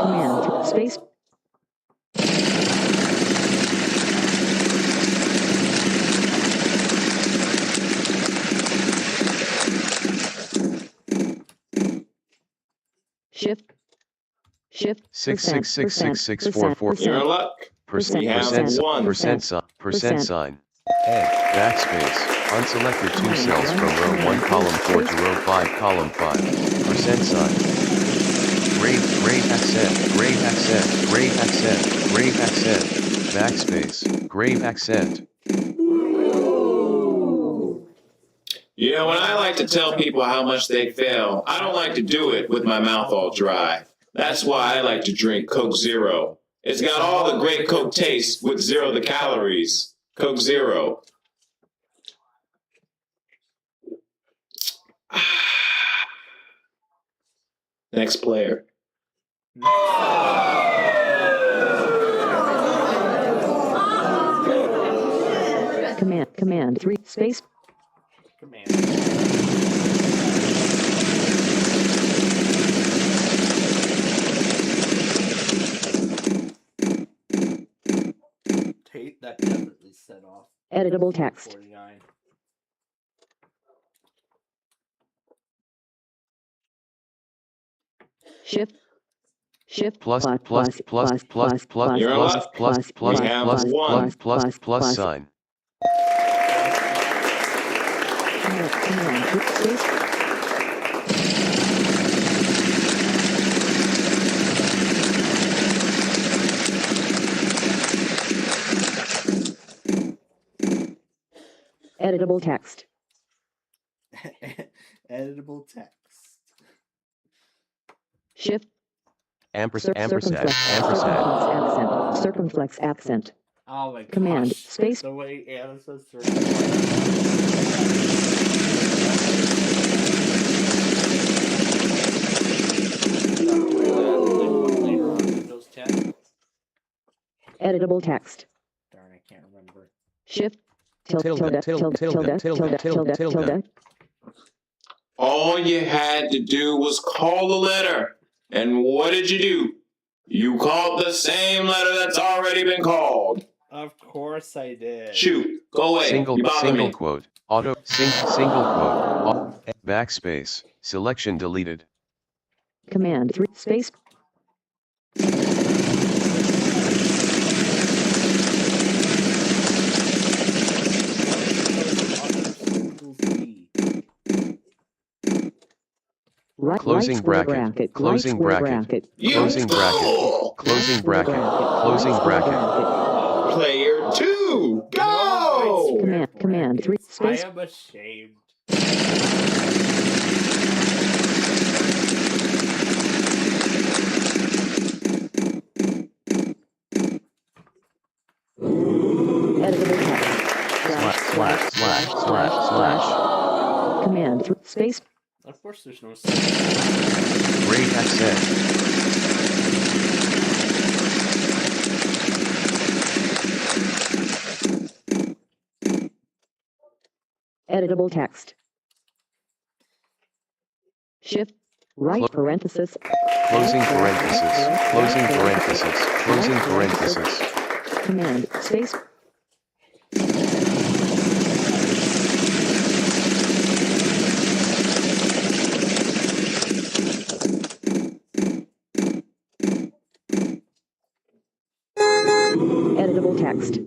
Command space. Shift. 6666644. You're in luck. Percent. You have one. Percent sign. A. Backspace. Unselected 2 cells from row 1 column 4 to row 5 column 5. Percent sign. Grave accent. Backspace. Grave accent. You know, when I like to tell people how much they fail, I don't like to do it with my mouth all dry. That's why I like to drink Coke Zero. It's got all the great Coke taste with zero the calories. Coke Zero. Next player. Command 3 space. Command. That definitely set off. Editable text. 49. Shift Plus sign. Command space. Editable text. Editable text. Shift. Circumflex accent. Oh my gosh. Command space. The way Anna says Windows 10. Editable text. Darn, I can't remember. Shift. Tilde. All you had to do was call the letter. And what did you do? You called the same letter that's already been called. Of course I did. Shoot, go away. Single me. quote. Single quote. Backspace. Selection deleted. Command 3 space. Closing bracket. Closing bracket. Closing bracket. Closing bracket. Closing bracket. Player 2, go! Command 3 space. I am ashamed. Editable text. Slash. Command 3 space. Of course there's no Great accent. Editable text. Shift. Right parenthesis. Closing parenthesis. Closing parenthesis. Closing parenthesis. Command space. Editable text.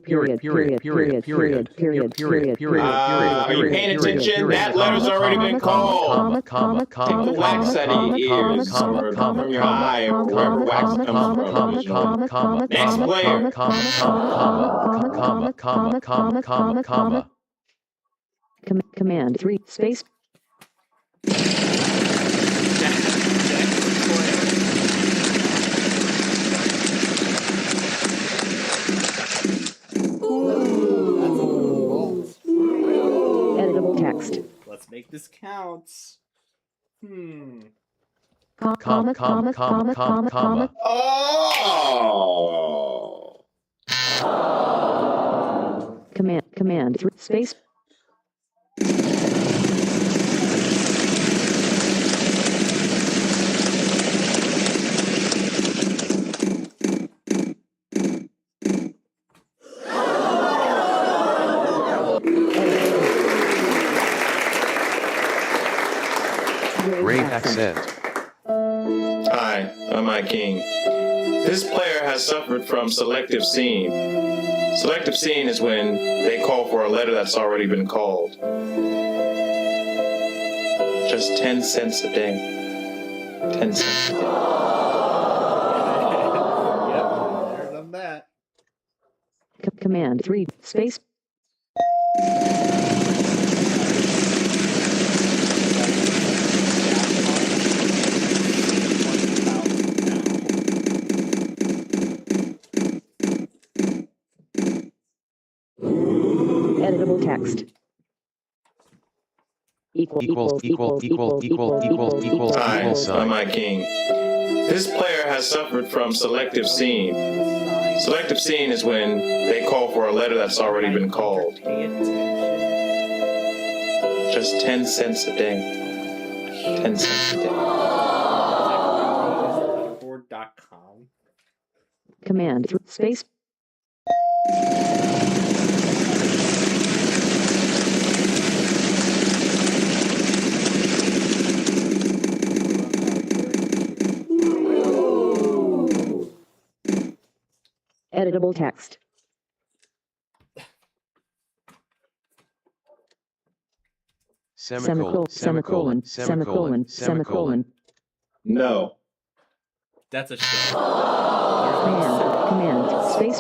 Period. Are you paying attention? That letter's already been called. Take the wax out of your ears, or from your eye, or wherever wax comes from. Next player. Command 3 space. Next player. this counts. Comma. Oh. Command 3 space. Great accent. Hi, I'm my king. This player has suffered from selective seeing. Selective seeing is when they call for a letter that's already been called. Just 10 cents a day. 10 cents a day. Yep, there's on that. Command 3 space. Editable text. Equal Hi, sign. I'm my king. This player has suffered from selective seeing. Selective seeing is when they call for a letter that's already been called. Just 10 cents a day. 10 cents a day. Board.com. Command 3 space. Editable text. Semicolon. No. That's a shame. Command space.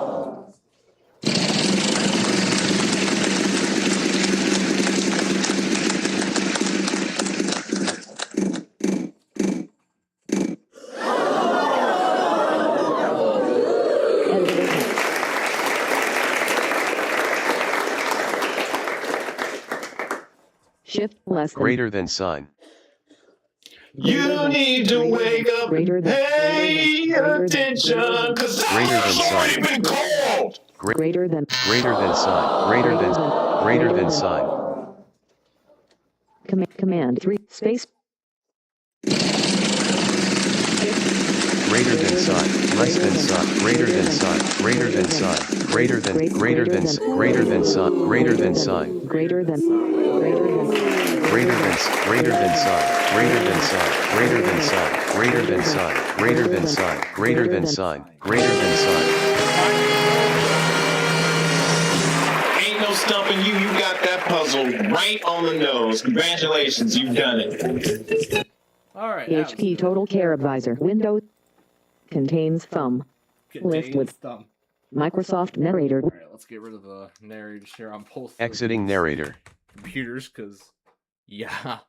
Shift less than. Greater than sign. You need to wake up and pay attention, cause I've already been called. Greater than. Greater than sign. Greater than sign. Command 3 space. Greater than sign. Less than sign. Greater than sign. Greater than sign. Greater than sign. Greater than sign. Greater than Greater than. greater than sign. Greater than sign. Greater than sign. Greater than sign. Greater than sign. Greater than sign. Greater than sign. Greater than sign. Ain't no stumping you. You got that puzzle right on the nose. Congratulations, you've done it. All right. PHP Total Care Advisor window contains thumb. List with thumb. Microsoft Narrator. All right, let's get rid of the narrators here on both Exiting narrator. computers, because yeah,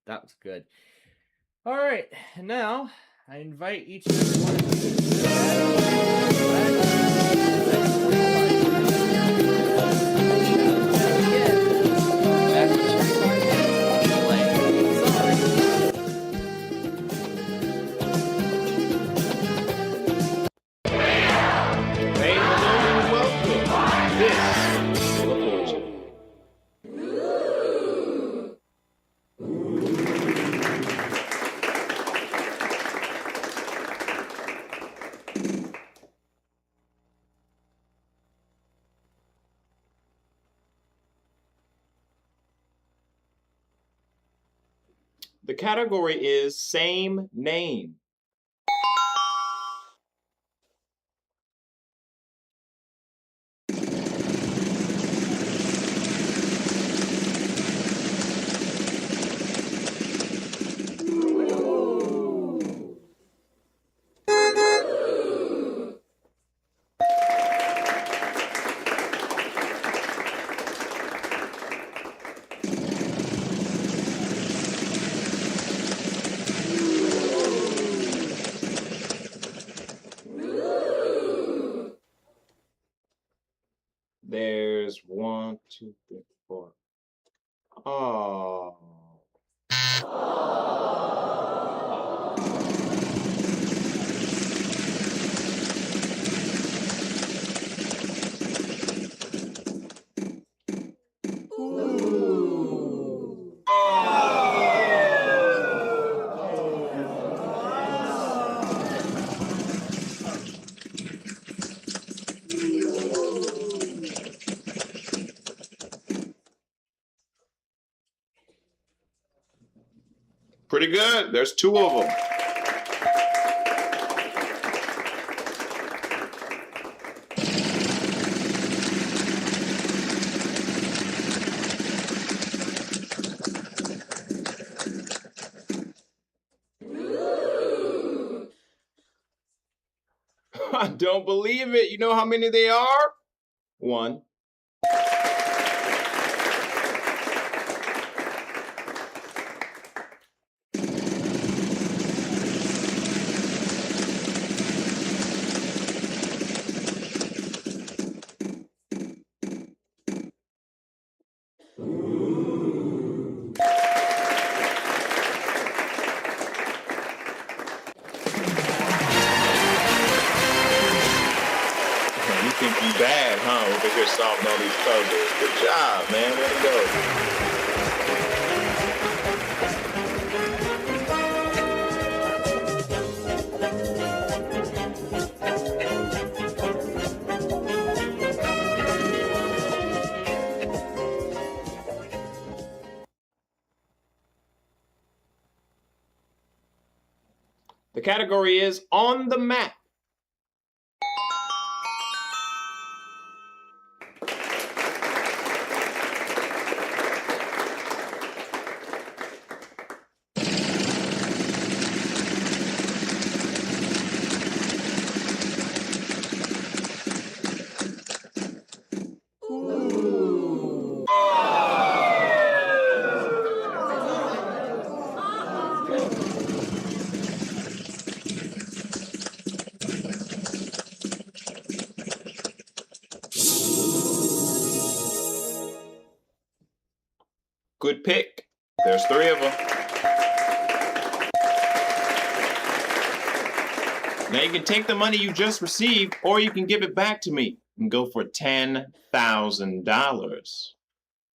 that was good. All right, and now I invite each and every one of you The category is same name. There's 1, 2, 3, 4. Oh. Pretty good. There's 2 of them. I don't believe it. You know how many they are? 1. You think you bad, huh? Over here solving all these puzzles. Good job, man. Way to go. The category is on the map. Good pick. There's 3 of them. Now you can take the money you just received, or you can give it back to me and go for $10,000.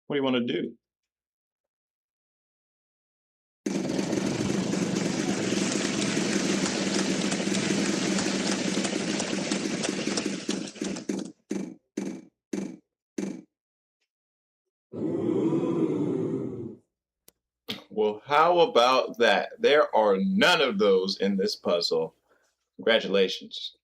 What do you want to do? Well, how about that? There are none of those in this puzzle. Congratulations.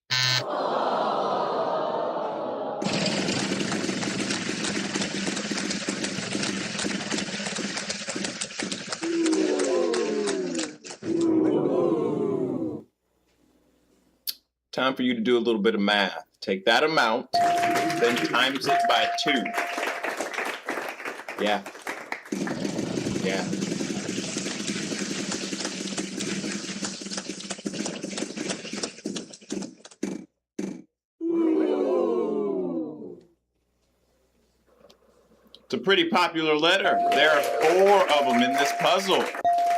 Time for you to do a little bit of math. Take that amount, then times it by 2. Yeah. Yeah. It's a pretty popular letter. There are 4 of them in this puzzle.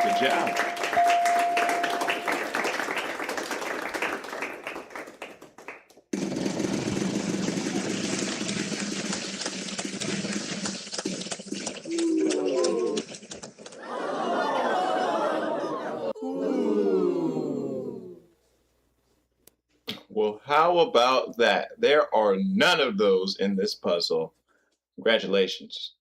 Good job. Well, how about that? There are none of those in this puzzle. Congratulations.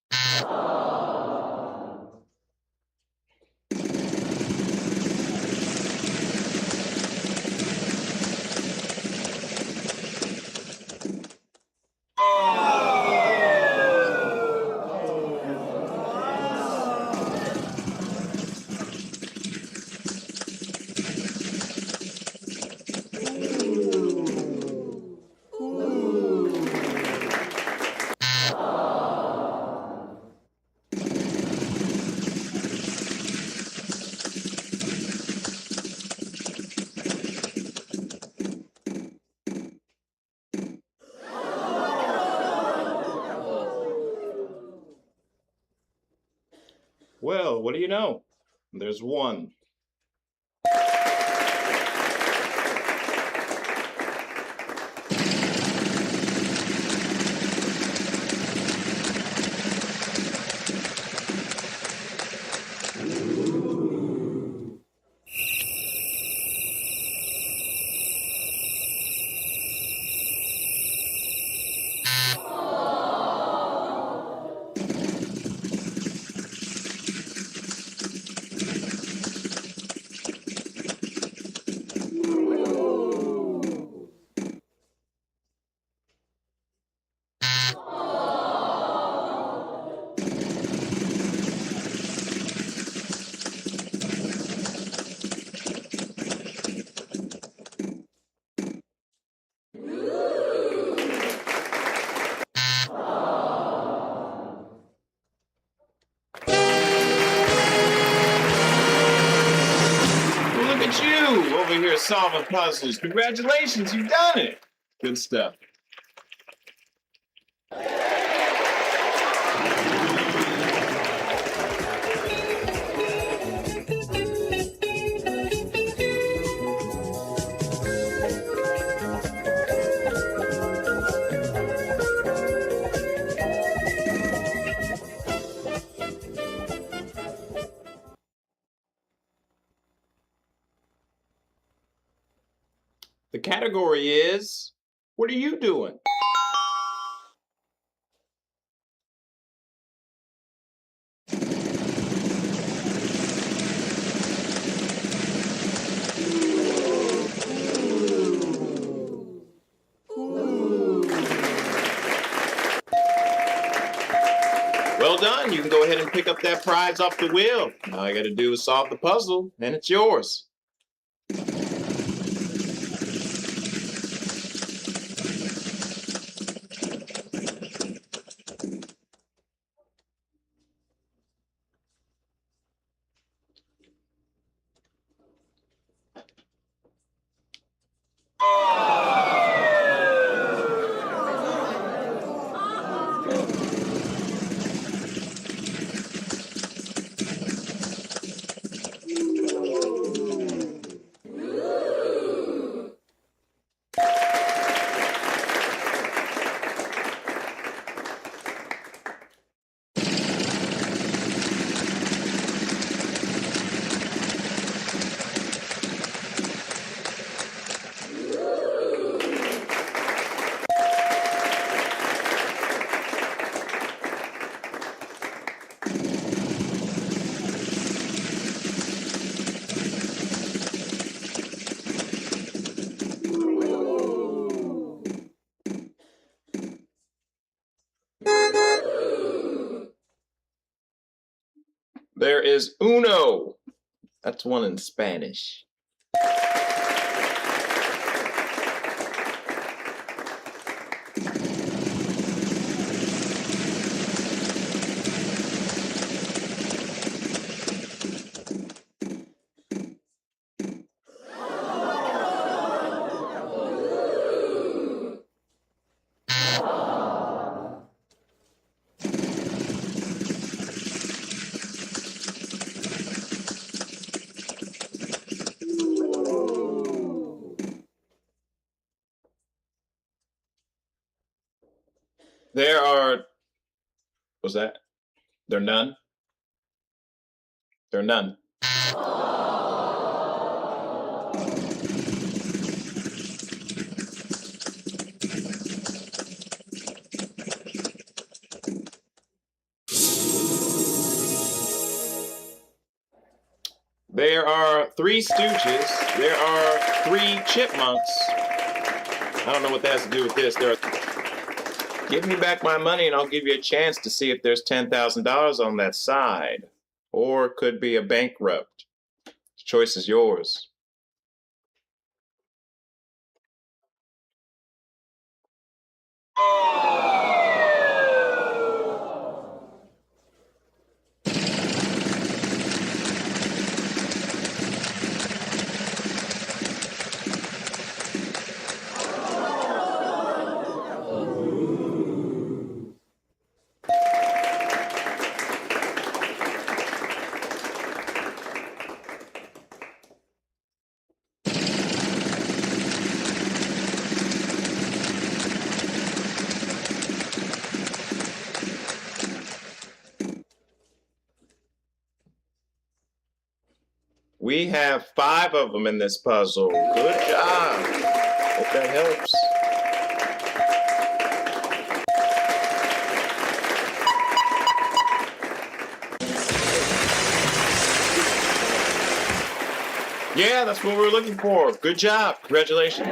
Well, what do you know? There's 1. at you over here solving puzzles. Congratulations, you've done it. Good stuff. The category is, what are you doing? Well done. You can go ahead and pick up that prize off the wheel. All you got to do is solve the puzzle, and it's yours. There is uno. That's one in Spanish. There are, what's that? There are none? There are none. There are 3 Stooges. There are 3 Chipmunks. I don't know what that has to do with this. There are. Give me back my money and I'll give you a chance to see if there's $10,000 on that side. Or it could be a bankrupt. The choice is yours. We have 5 of them in this puzzle. Good job. Hope that helps. Yeah, that's what we were looking for. Good job. Congratulations.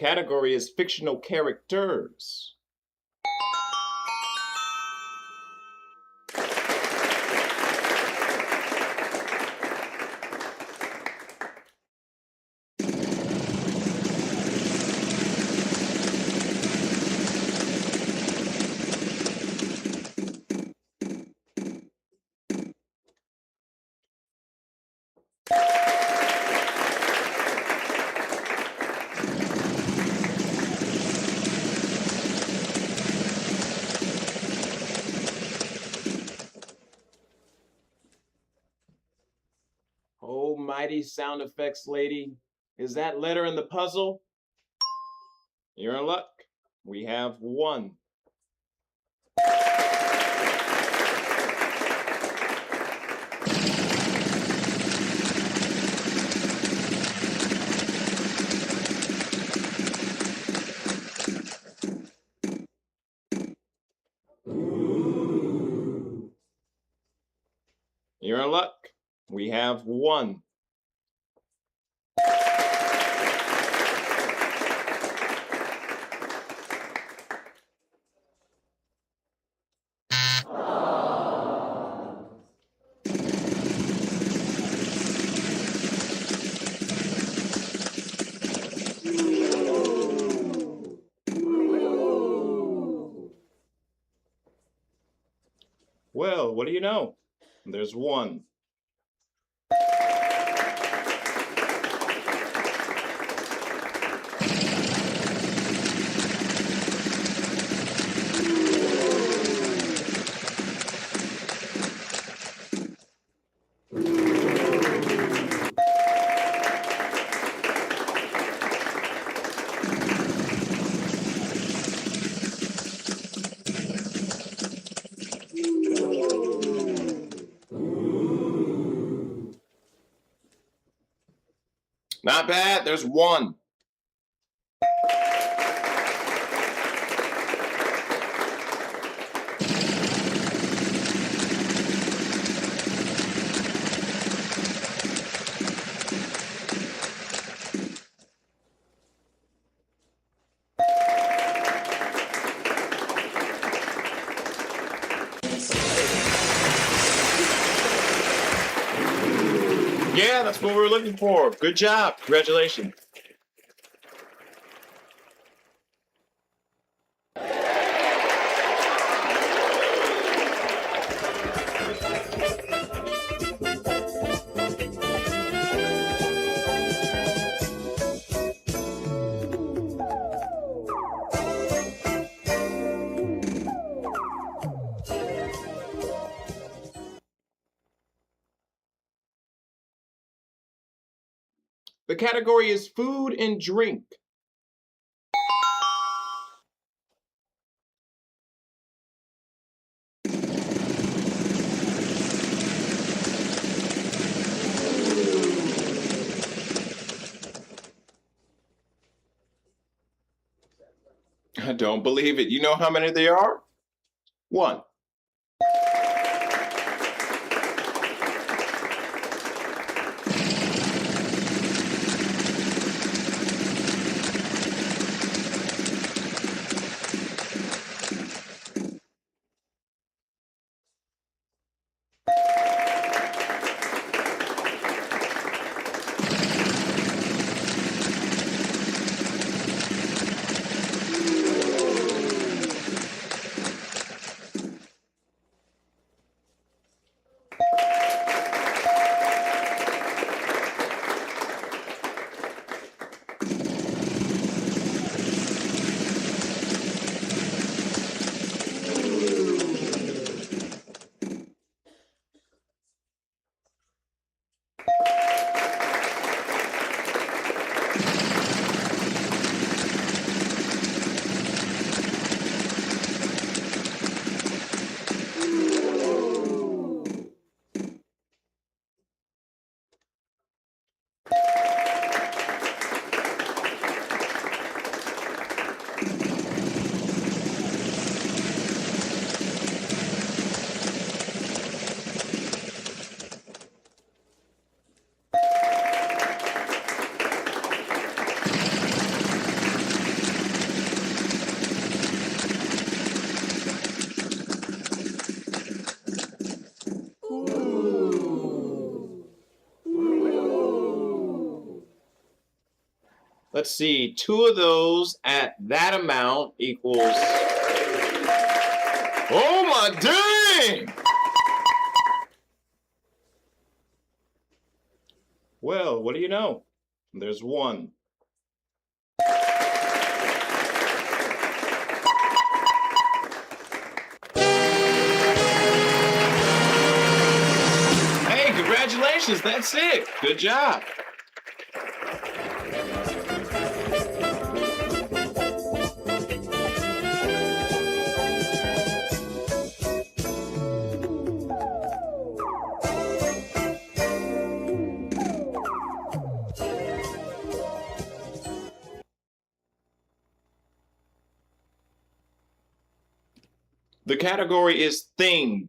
category is fictional characters. Almighty sound effects lady, is that letter in the puzzle? You're in luck. We have one. You're in luck. We have one. Well, what do you know? There's one. Not bad, there's one. Yeah, that's what we were looking for. Good job. Congratulations. The category is food and drink. I don't believe it. You know how many there are? One. Let's see, 2 of those at that amount equals... Oh my dang! Well, what do you know? There's 1. Hey, congratulations, that's it. Good job. The category is thing.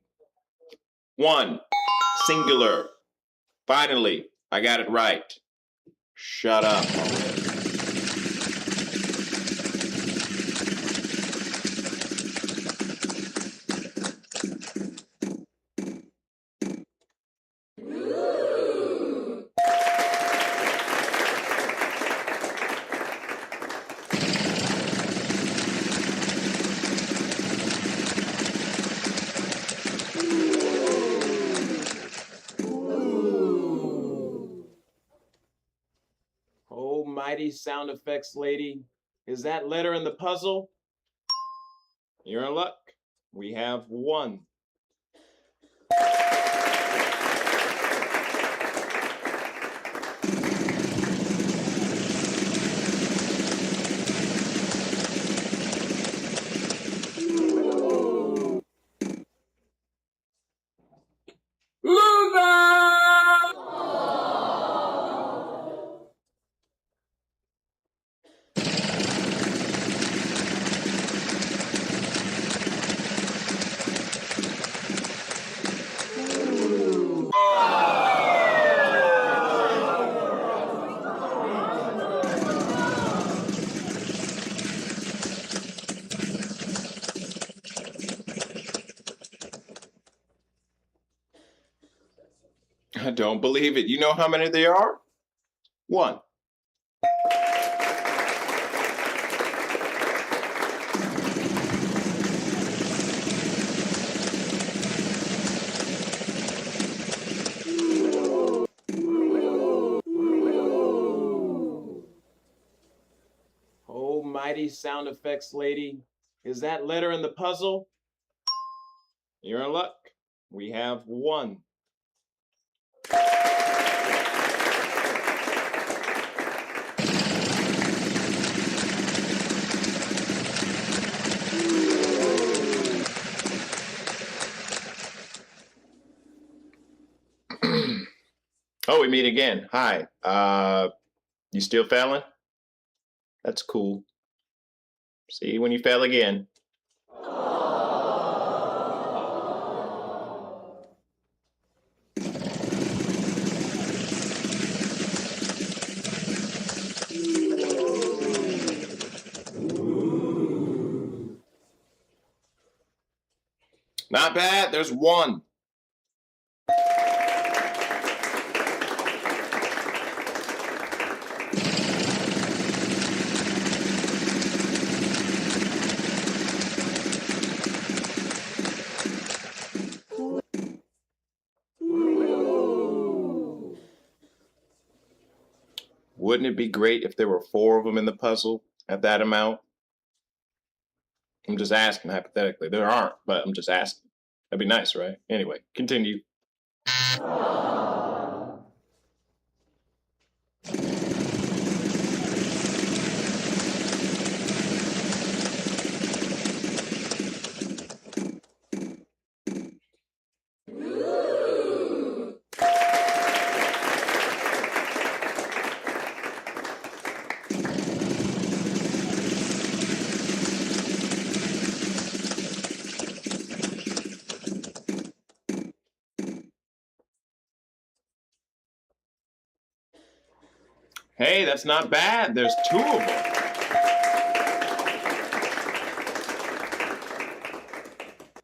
1, singular. Finally, I got it right. Shut up. Almighty sound effects lady, is that letter in the puzzle? You're in luck. We have 1. I don't believe it. You know how many there are? 1. Almighty sound effects lady, is that letter in the puzzle? You're in luck. We have 1. Oh, we meet again. Hi. You still failing? That's cool. See you when you fail again. Not bad. There's 1. Wouldn't it be great if there were 4 of them in the puzzle at that amount? I'm just asking hypothetically. There aren't, but I'm just asking. That'd be nice, right? Anyway, continue. Hey, that's not bad. There's 2 of them.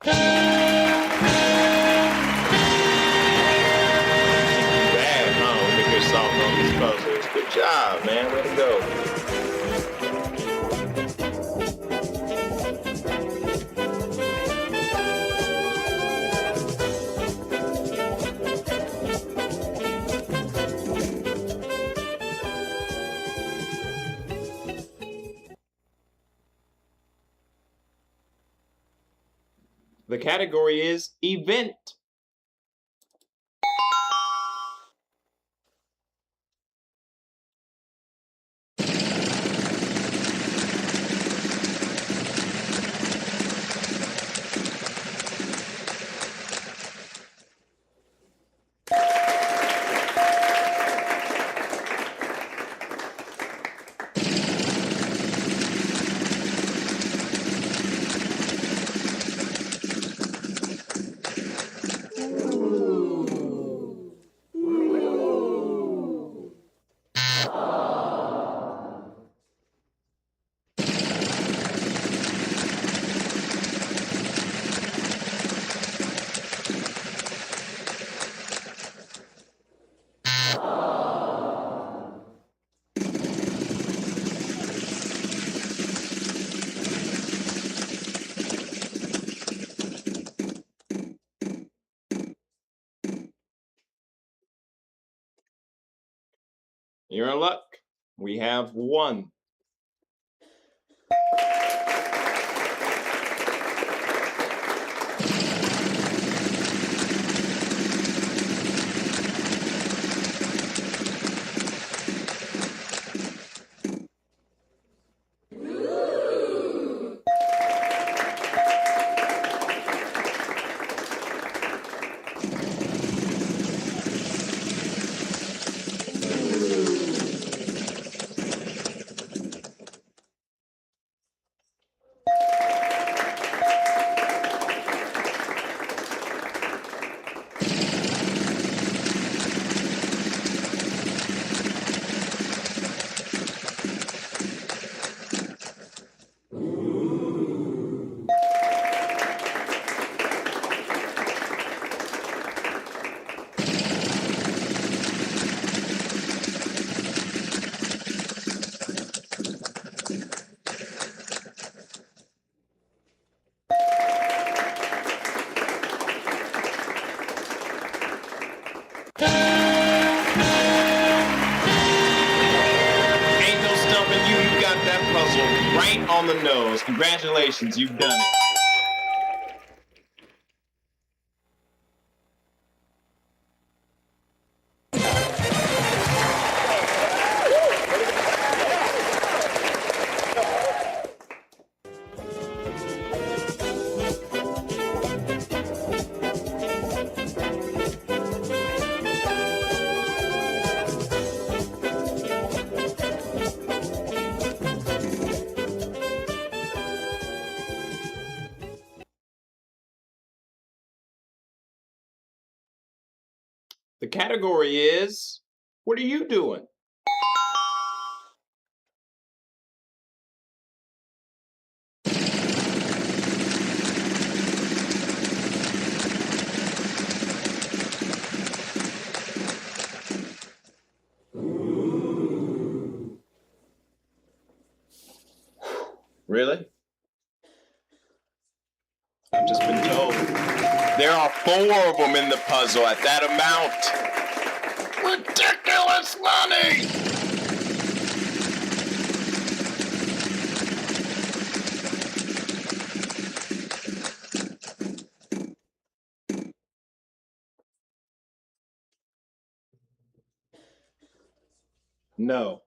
Bad, huh? Make yourself on these puzzles. Good job, man. Way to go. The category is event. You're in luck. We have one. Ain't no stumping you. You got that puzzle right on the nose. Congratulations, you've done it. The category is, what are you doing? Really? I've just been told. There are 4 of them in the puzzle at that amount. Ridiculous money! No.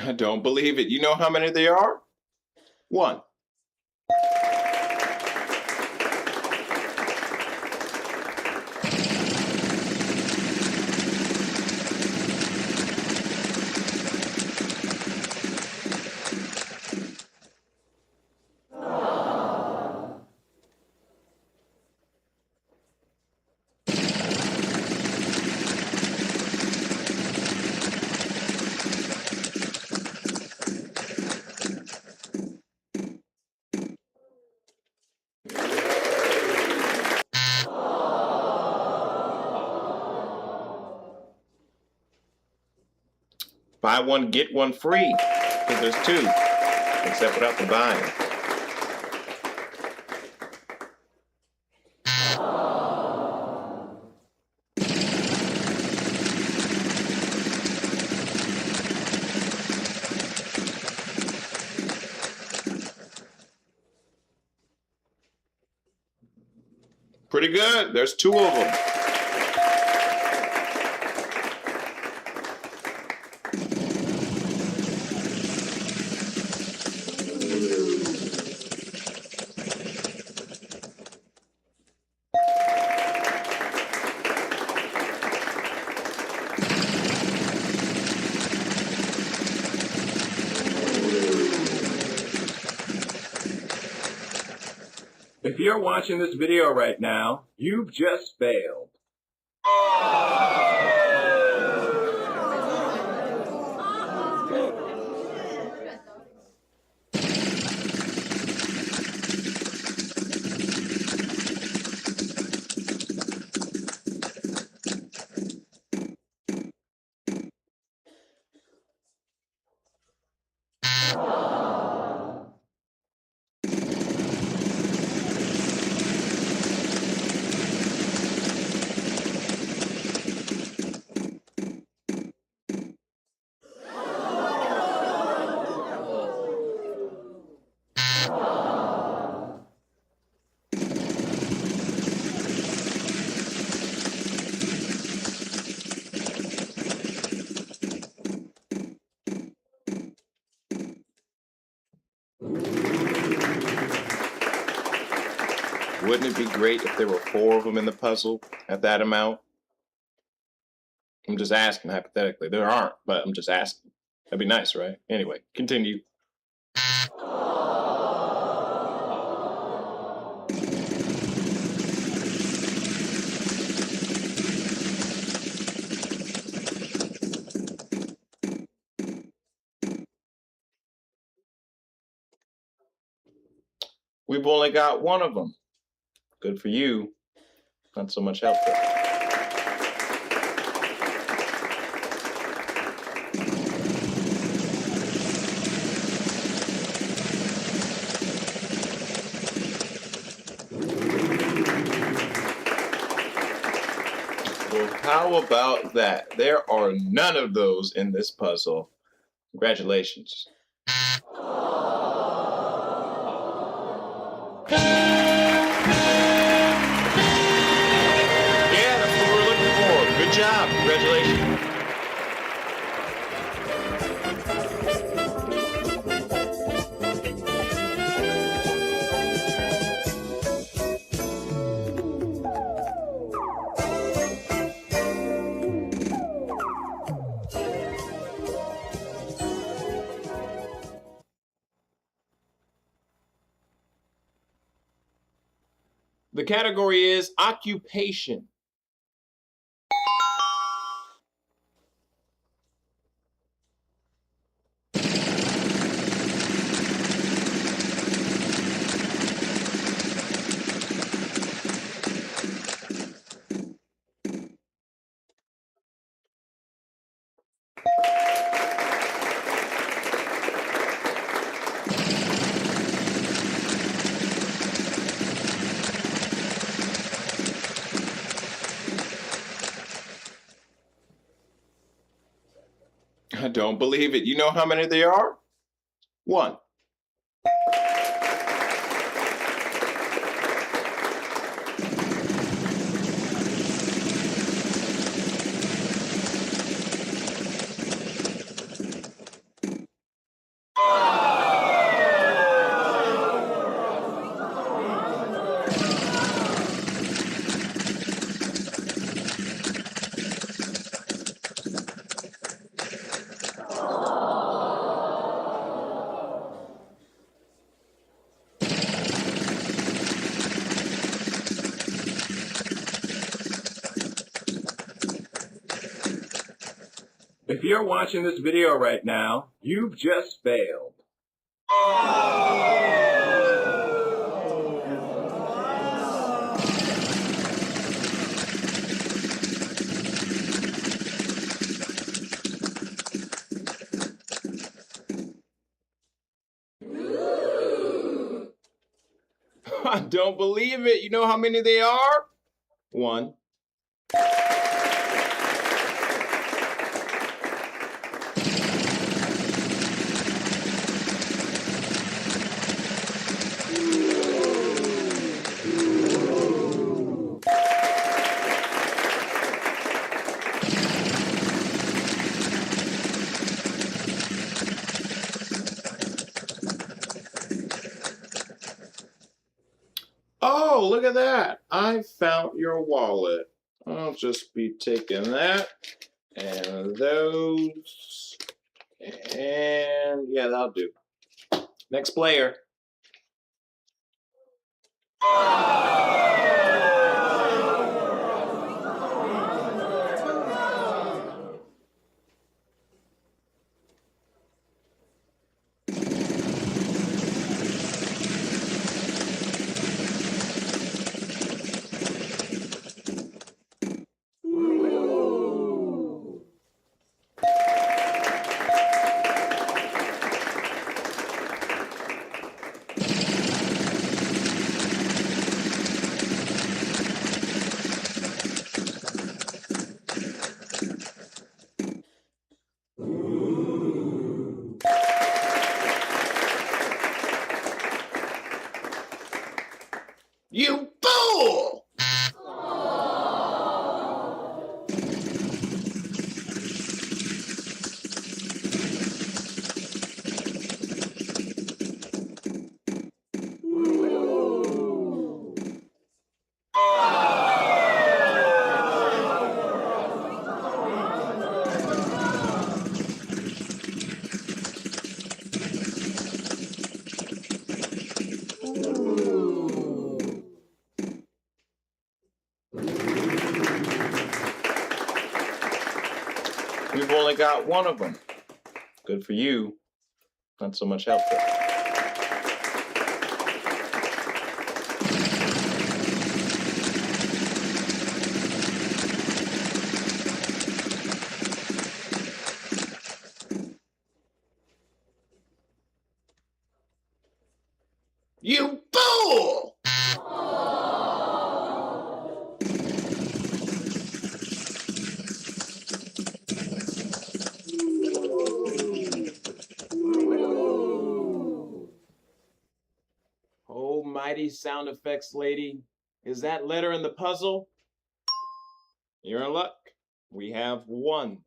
I don't believe it. You know how many there are? 1. Buy one, get one free. Because there's 2. Except without the buying. pretty good. There's 2 of them. If you're watching this video right now, you've just failed. Wouldn't it be great if there were 4 of them in the puzzle at that amount? I'm just asking hypothetically. There aren't, but I'm just asking. That'd be nice, right? Anyway, continue. We've only got 1 of them. Good for you. Not so much help though. Well, how about that? There are none of those in this puzzle. Congratulations. Good job. Congratulations. The category is occupation. I don't believe it. You know how many there are? 1. If you're watching this video right now, you've just failed. I don't believe it. You know how many they are? 1. Oh, look at that. I found your wallet. I'll just be taking that and those. And yeah, that'll do. Next player. You fool! We've only got one of them. Good for you. Not so much help though. You fool! Almighty sound effects lady, is that letter in the puzzle? You're in luck. We have one.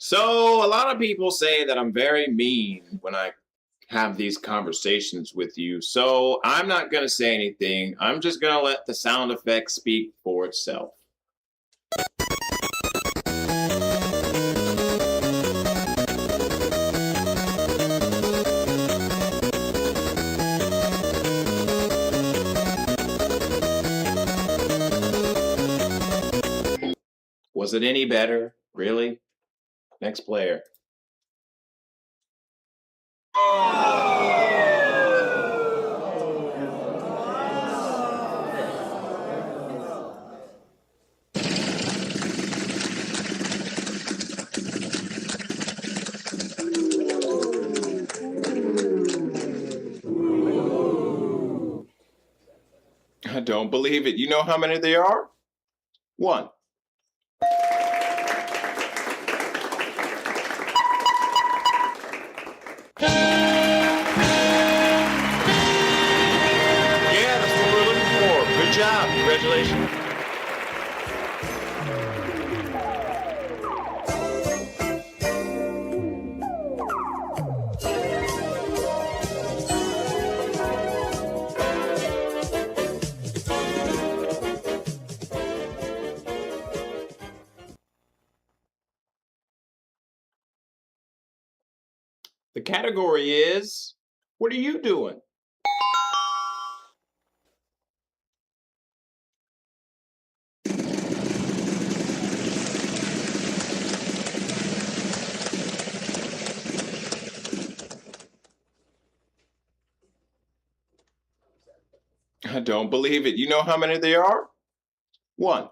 So a lot of people say that I'm very mean when I have these conversations with you. So I'm not going to say anything. I'm just going to let the sound effect speak for itself. Was it any better? Really? Next player. I don't believe it. You know how many there are? One. Good job. Congratulations. The category is, what are you doing? I don't believe it. You know how many there are? 1.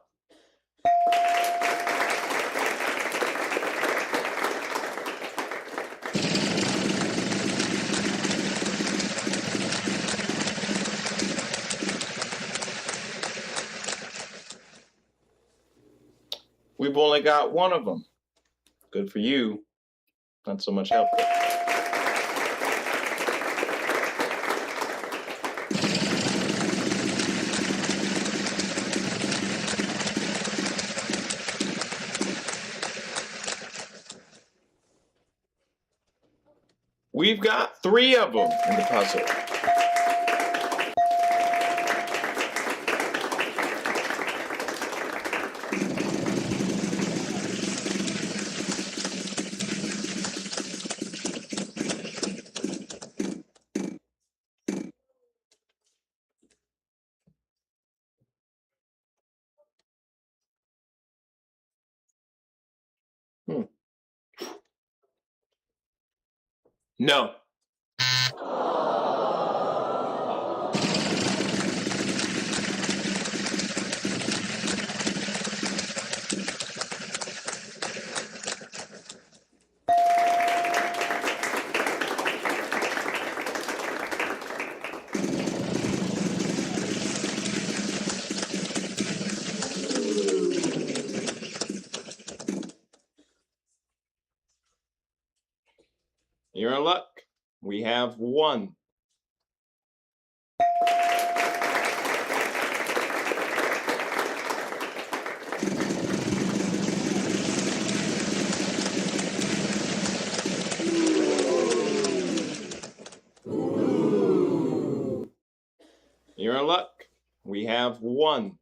We've only got 1 of them. Good for you. Not so much help. We've got 3 of them in the puzzle. No. You're in luck. We have 1. You're in luck. We have 1.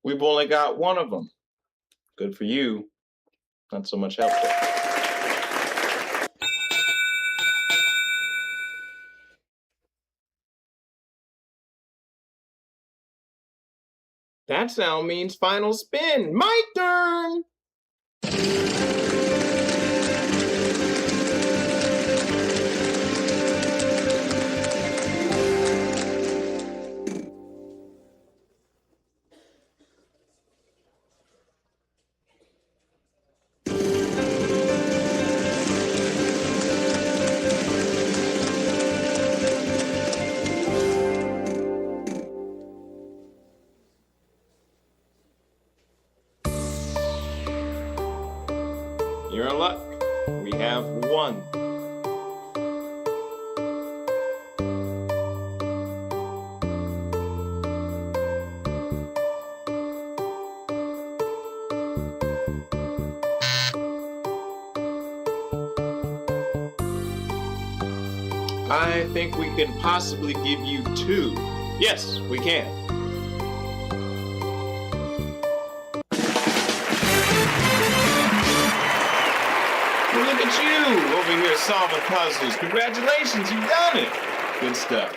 We've only got 1 of them. Good for you. Not so much help there. That sound means final spin. My turn! You're in luck. We have 1. I think we can possibly give you 2. Yes, we can. Look at you over here solving puzzles. Congratulations, you've done it. Good stuff.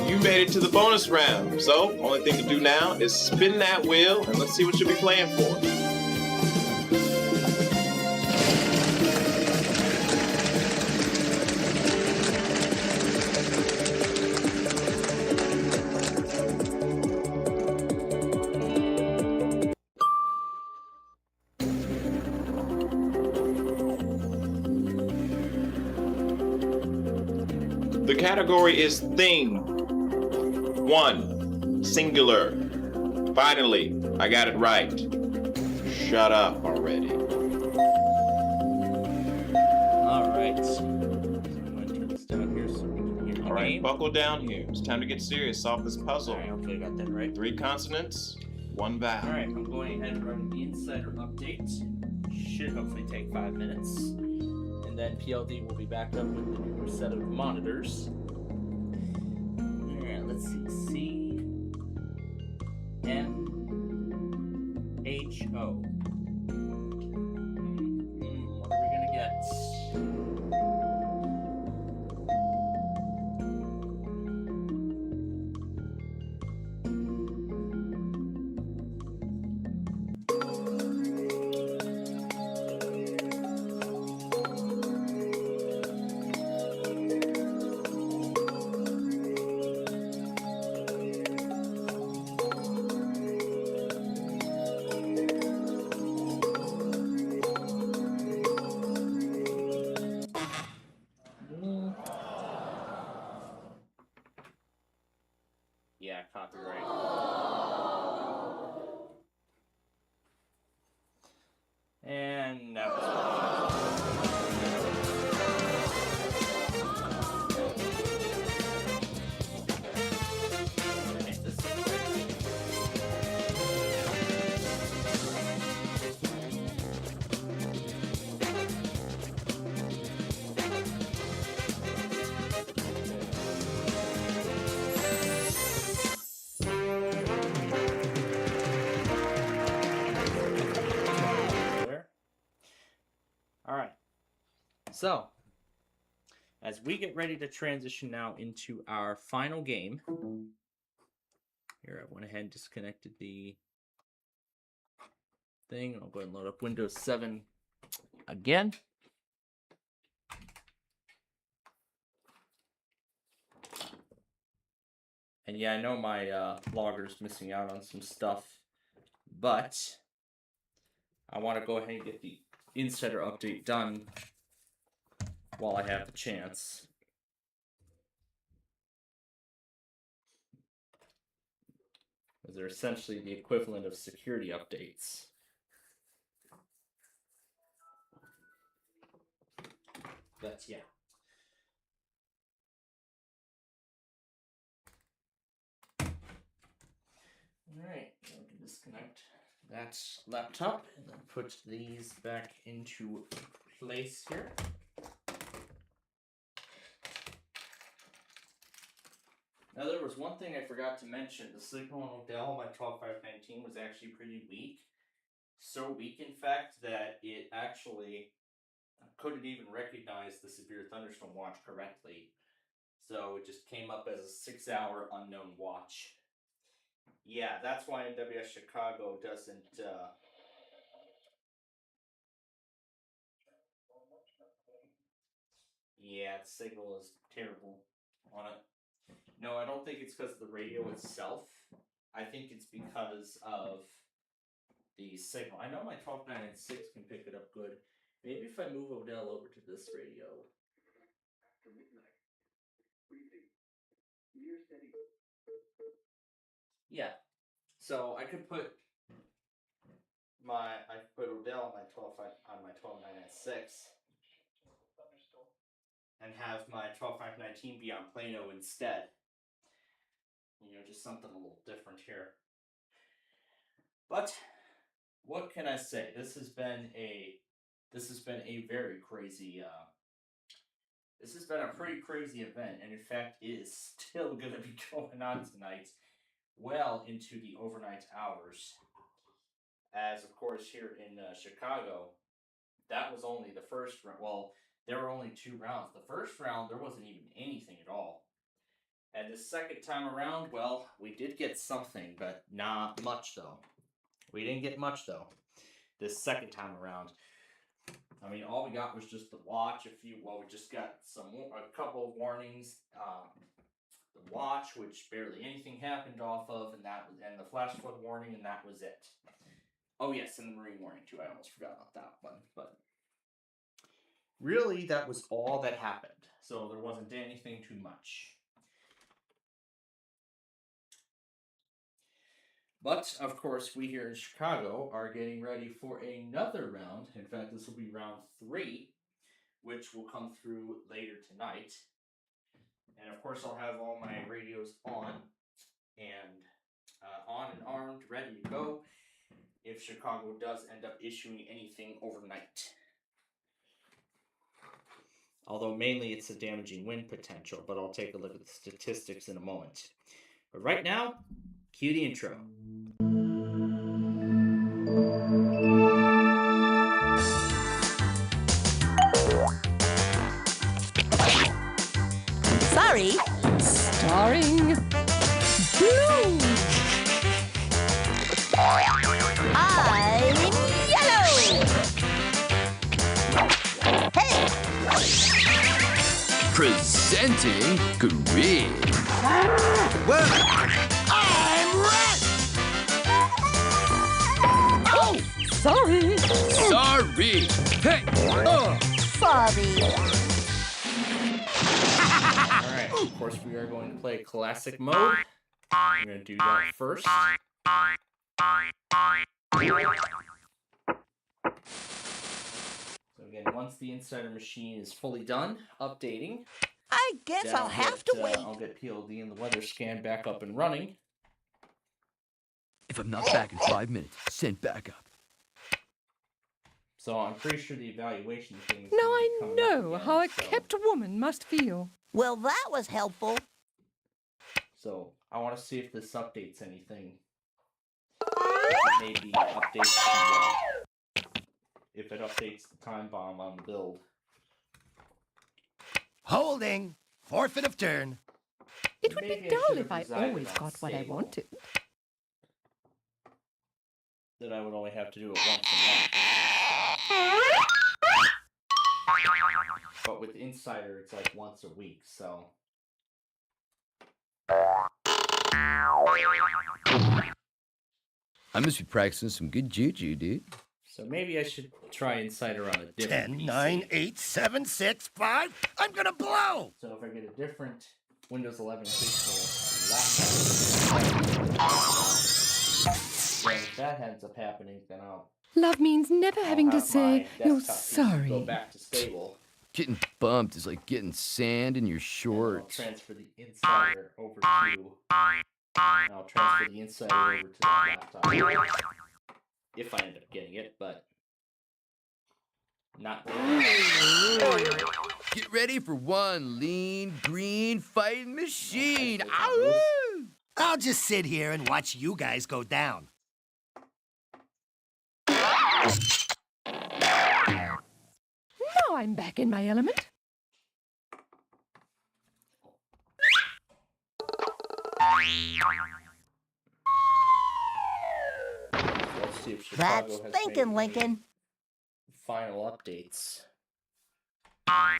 You made it to the bonus round. So, only thing to do now is spin that wheel and let's see what you'll be playing for. The category is thing. 1. Singular. Finally, I got it right. Shut up already. Alright. I'm going to turn this down here so we can hear the All right, game. buckle down here. It's time to get serious. Solve this puzzle. Alright, hopefully I got that right. 3 consonants, 1 vowel. Alright, I'm going ahead and run the insider update. Should hopefully take 5 minutes. And then PLD will be back up with the new set of monitors. Alright, let's see. C-M-H-O. What are we gonna get? Yeah, copyright. And now. Alright, so as we get ready to transition now into our final game, here I went ahead and disconnected the thing. I'll go ahead and load up Windows 7 again. And yeah, I know my logger's missing out on some stuff, but I want to go ahead and get the insider update done while I have the chance. Because they're essentially the equivalent of security updates. But yeah. Alright, I'm going to disconnect that laptop and then put these back into place here. Now there was one thing I forgot to mention. The signal on Odell, my 12519, was actually pretty weak. So weak, in fact, that it actually couldn't even recognize the severe thunderstorm watch correctly. So it just came up as a 6-hour unknown watch. Yeah, that's why NWS Chicago doesn't, yeah, the signal is terrible on it. No, I don't think it's because of the radio itself. I think it's because of the signal. I know my 12996 can pick it up good. Maybe if I move Odell over to this radio. After midnight. Briefing. Near steady. Yeah. So I could put Odell on my 12996 and have my 12519 be on Plano instead. You know, just something a little different here. But what can I say? This has been a very crazy this has been a pretty crazy event, and in fact it is still gonna be going on tonight, well into the overnight hours. As of course here in Chicago, that was only the first round. Well, there were only 2 rounds. The first round, there wasn't even anything at all. And the second time around, well, we did get something, but not much though. We didn't get much though. This second time around. I mean, all we got was just the watch. We just got a couple of warnings. The watch, which barely anything happened off of, and the flash flood warning, and that was it. Oh yes, and the marine warning too. I almost forgot about that one. But really, that was all that happened. So there wasn't anything too much. But, of course, we here in Chicago are getting ready for another round. In fact, this will be round 3, which will come through later tonight. And, of course, I'll have all my radios on and armed, ready to go if Chicago does end up issuing anything overnight. Although mainly it's a damaging wind potential, but I'll take a look at the statistics in a moment. But right now, cue the intro. Sorry. Starring Blue. I'm yellow. Hey. Presenting green. Well, I'm red. Oh, sorry. Sorry. Hey. Sorry. Alright, of course we are going to play classic mode. I'm going to do that first. So again, once the Insider machine is fully done updating, I guess then I'll have to wait. I'll get PLD and the weather scan back up and running. If I'm not back in 5 minutes, send back up. So I'm pretty sure the evaluation thing is Now gonna be I coming up know again, how a so- kept woman must feel. Well, that was helpful. So I want to see if this updates anything. Maybe updates if it updates the time bomb on the build. Holding. Forfeit of turn. It would Maybe be I dull should if have I decided always on got what I stable. wanted. That I would only have to do it once a month. But with Insider, it's like once a week, so. I must be practicing some good juju, dude. So maybe I should try Insider on a different 10, PC. 9, 8, 7, 6, 5. I'm gonna blow. So if I get a different Windows 11 capable laptop, then if that ends up happening, then I'll Love means never having to have say my you're desktop PC sorry. go back to stable. Getting bumped is like getting sand in your And I'll shorts. transfer the Insider over to. And I'll transfer the Insider over to the laptop. If I end up getting it, but not really. Get ready for one lean, green fighting machine. Okay, Ow! I'll just sit here and watch you guys go down. Now I'm back in my element. Let's see if Chicago That's has thinking, made Lincoln. any final updates. I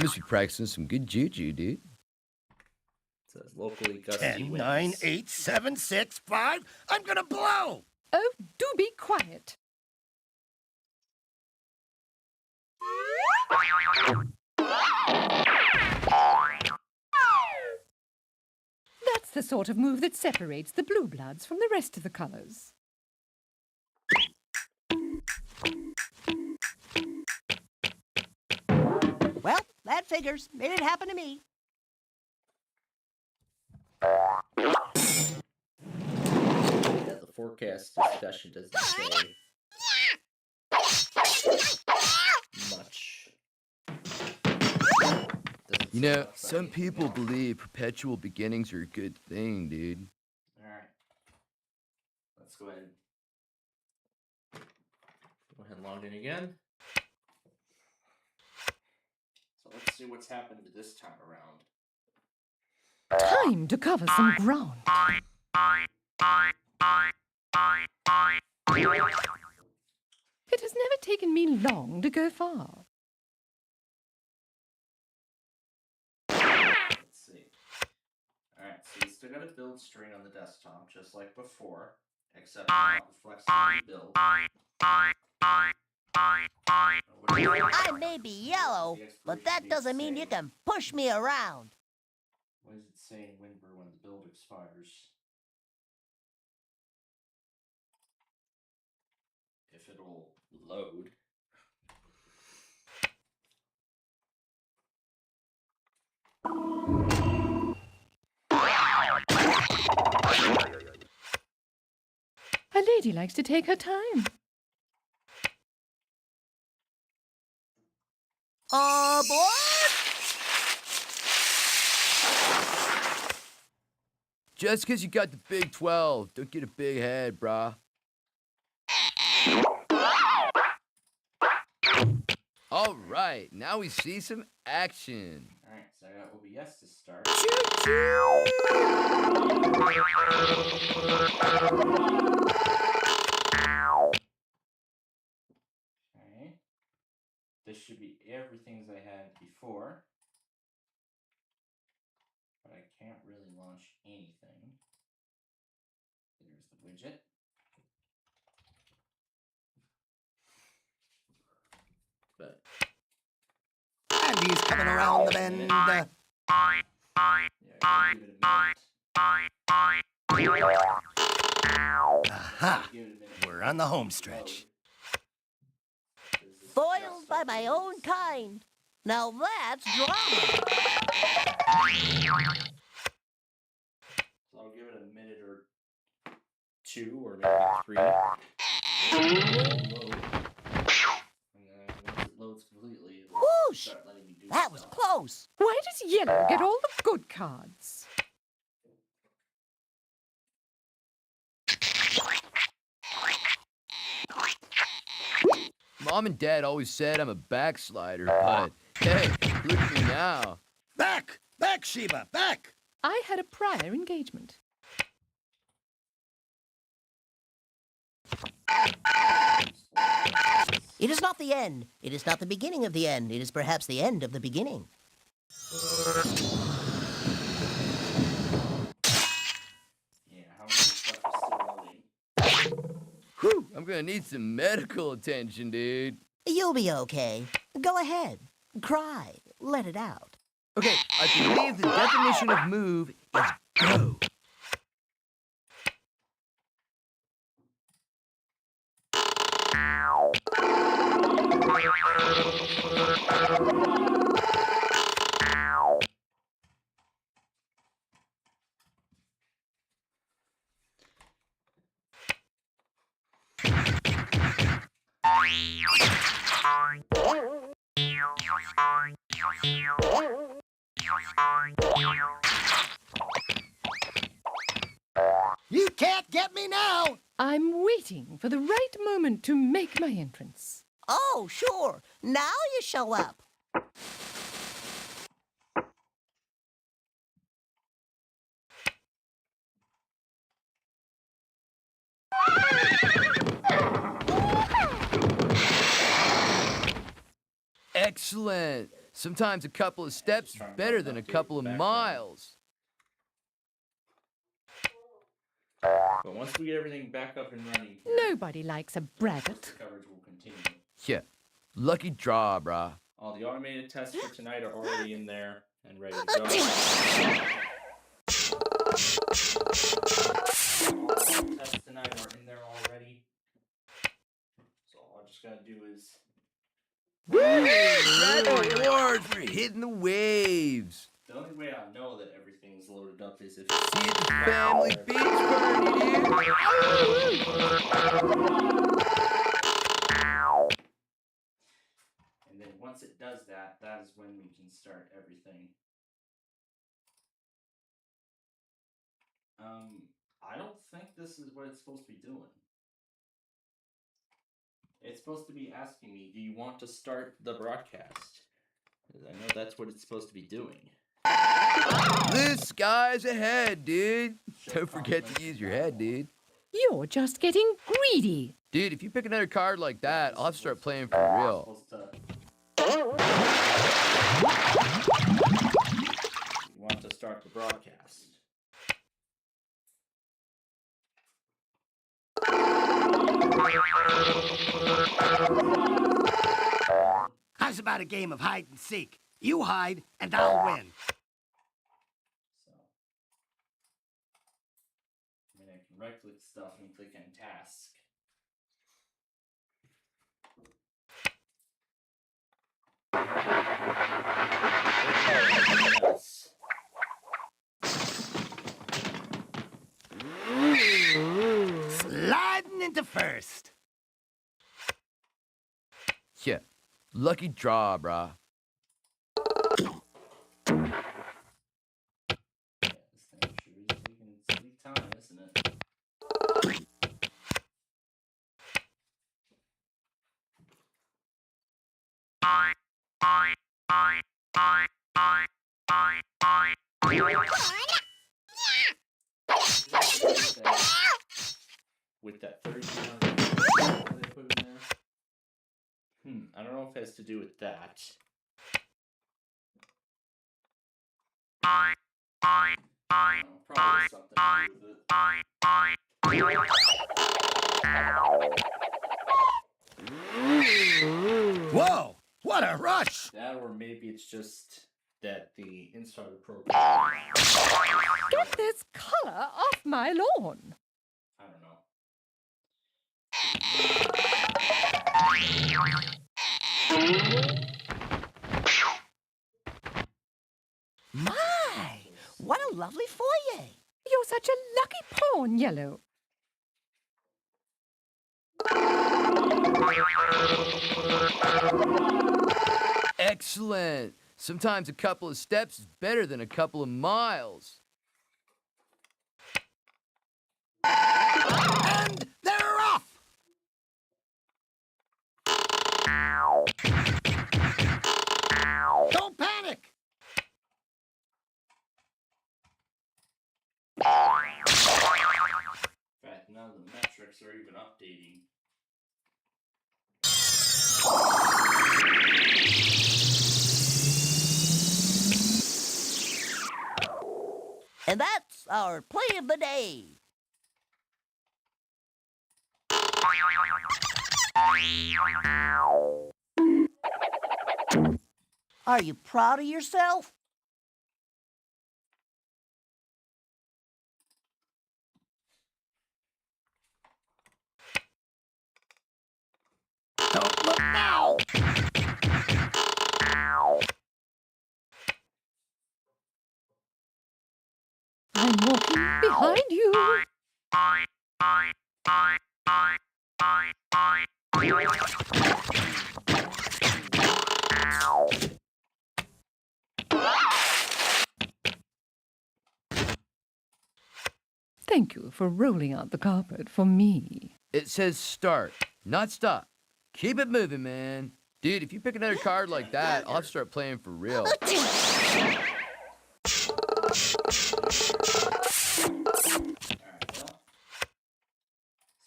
must be practicing some good juju, dude. It says locally gusty 10, winds. 9, 8, 7, 6, 5. I'm gonna blow. Oh, do be quiet. That's the sort of move that separates the blue bloods from the rest of the colors. Well, that figures. Made it happen to me. Yeah, the forecast discussion doesn't say much. Doesn't You say know, much about some anything people now. believe perpetual beginnings are a good thing, dude. Alright. Let's go ahead. Go ahead and log in again. So let's see what's happened this time around. Time to cover some ground. It has never taken me long to go far. Let's see. Alright, so you still got a build string on the desktop, just like before. except not the flexibility build. I may be yellow, but that doesn't mean you can push me around. What does it say in Windber when the build expires? If it'll load. A lady likes to take her time. Aboard! Just 'cause you got the big 12, don't get a big head, brah. All right, now we see some action. Alright, so I got OBS to start. Okay. This should be everything as I had before. But I can't really launch anything. There's the widget. But Andy's coming around the bend. yeah, give it a minute. Aha! Give it a minute. We're on the home stretch. Foiled by my own kind. Now that's drama. So I'll give it a minute or two, or maybe three. And then once it loads completely, it'll Whoosh! start letting me do That was stuff. close. Why does yellow get all the good cards? Mom and Dad always said I'm a backslider, but hey, look at me now. Back! Back, Sheba! Back! I had a prior engagement. It is not the end. It is not the beginning of the end. It is perhaps the end of the beginning. Yeah, how much stuff is still loading? Whew, I'm gonna need some medical attention, dude. You'll be okay. Go ahead. Cry. Let it out. Okay, I believe the definition of move is go. You can't get me now! I'm waiting for the right moment to make my entrance. Oh, sure. Now you show up. Excellent. Sometimes a couple of steps is better than a couple of miles. But once we get everything back up and running, here, Nobody likes a braggart. the coverage will continue. Yeah, lucky draw, brah. All the automated tests for tonight are already in there and ready to go. All the tests tonight are in there already. So all I'm just gonna do is Red awards for hitting the waves. the only way I know that everything's loaded up is if See you at the family beach party, and then once it does that, that is when we can start everything. I don't think this is what it's supposed to be doing. It's supposed to be asking me, do you want to start the broadcast? 'Cause I know that's what it's supposed to be doing. The sky's ahead, dude. Don't forget to use your head, dude. You're just getting greedy. Dude, if you pick another card like that, I'll have to start playing for real. You want to start the broadcast. How's about a game of hide and seek? You hide, and I'll win. So, I mean, I can right-click stuff and click on task. Yes. Sliding into first. Yeah, lucky draw, brah. Yeah, this thing sure is taking sweet time, isn't it? With that 3,200 they put in there. I don't know if it has to do with that. Probably something to do with it. Whoa! What a rush! That, or maybe it's just that the Insider program. Get this color off my lawn. I don't know. My, what a lovely foyer. You're such a lucky pawn, Yellow. Excellent. Sometimes a couple of steps is better than a couple of miles. And they're off! Don't panic! In fact, now the metrics are even updating. And that's our play of the day. Are you proud of yourself? Don't look now! I'm walking behind you. Thank you for rolling out the carpet for me. It says start, not stop. Keep it moving, man. Dude, if you pick another card like that, I'll have to start playing for real.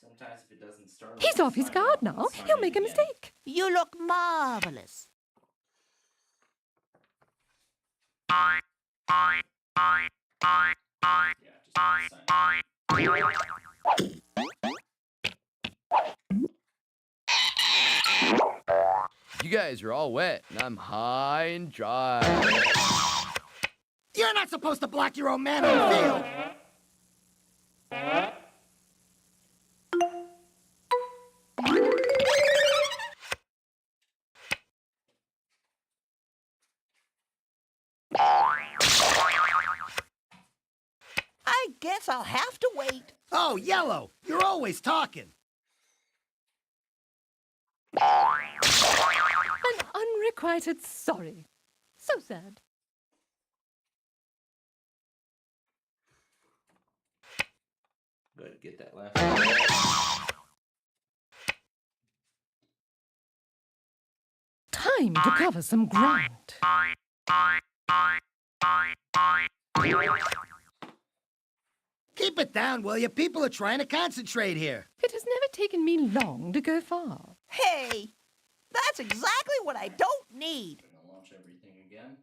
Sometimes if it doesn't start. He's off his guard now. He'll make a mistake. You look marvelous. You guys are all wet, and I'm high and dry. You're not supposed to block your own man on the field! I guess I'll have to wait. Oh, Yellow, you're always talking. An unrequited sorry. So sad. Good, get that last one. Time to cover some ground. Keep it down, will you? People are trying to concentrate here. It has never taken me long to go far. Hey, that's exactly what I don't need. Gonna launch everything again.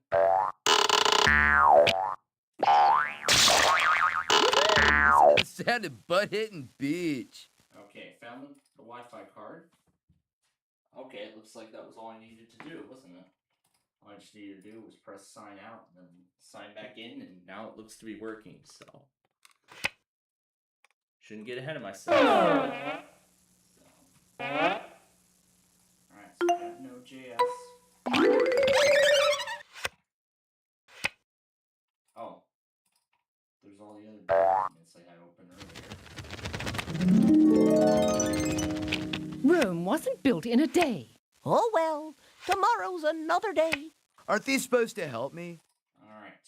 It sounded butt-hitting beach. Okay, Okay, found the Wi-Fi card. Okay, it looks like that was all I needed to do, wasn't it? All I just needed to do was press sign out and then sign back in, and now it looks to be working, so. Shouldn't get ahead of myself. Alright, so we got Node.js. Oh. There's all the other documents I had open earlier. Rome wasn't built in a day. Oh well, tomorrow's another day. Aren't these supposed to help me? Alright.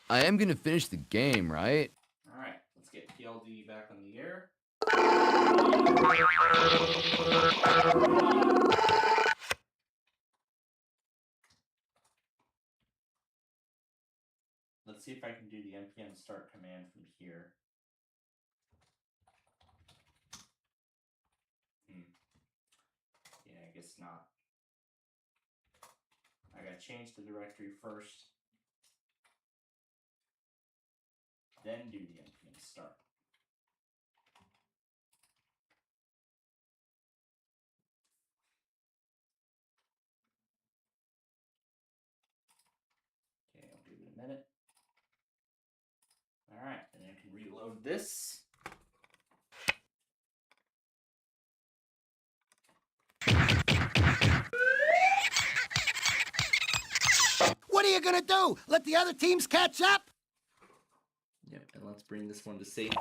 I am gonna finish the game, right? Alright, let's get PLD back on the air. Let's see if I can do the npm start command from here. Yeah, I guess not. I gotta change the directory first, then do the npm start. Okay, I'll give it a minute. Alright, and I can reload this. What are you gonna do? Let the other teams catch up? Yep, and let's bring this one to safety.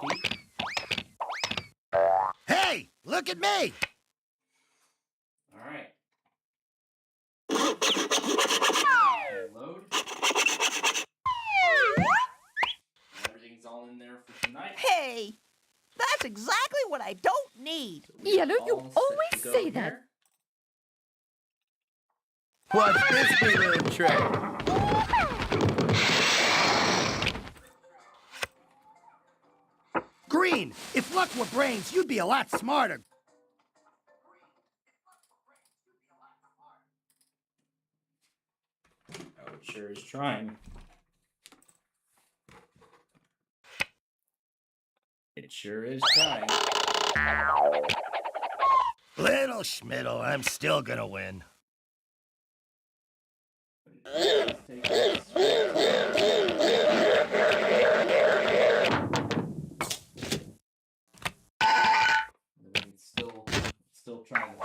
Hey, look at me! Alright. Load. Everything's all in there for tonight. Hey, that's exactly what I don't need. Yellow, you All set always to go say here. that. Watch this wee little trick. Green, if luck were brains, you'd be a lot smarter. Oh, it sure is trying. It sure is trying. Little Schmiddle, I'm still gonna win. Still trying to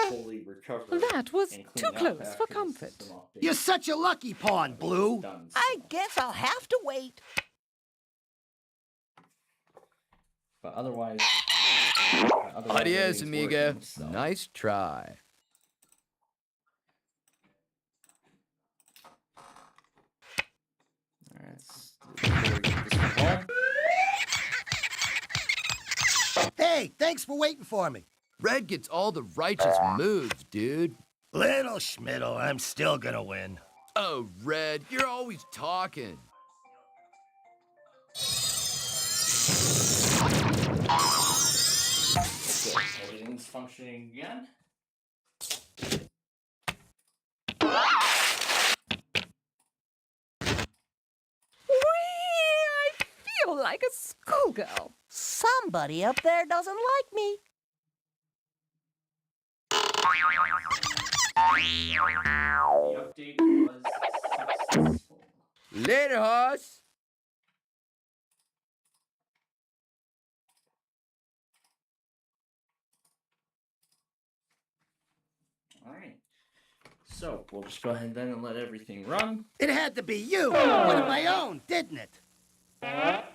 fully recover. That was and too clean up close after for the comfort. system update. You're such a lucky pawn, Blue. Done, I guess I'll have to wait. but otherwise Adios, everything's amigo. working, so. Nice try. Alright, let's do it before we get this one home. Hey, thanks for waiting for me. Red gets all the righteous moves, dude. Little Schmiddle, I'm still gonna win. Oh, Red, you're always talking. Good. Everything's functioning again. I feel like a schoolgirl. Somebody up there doesn't like me. The update was successful. Later, horse. Alright. So, we'll just go ahead then and let everything run. It had to be you, one of my own, didn't it? Alright.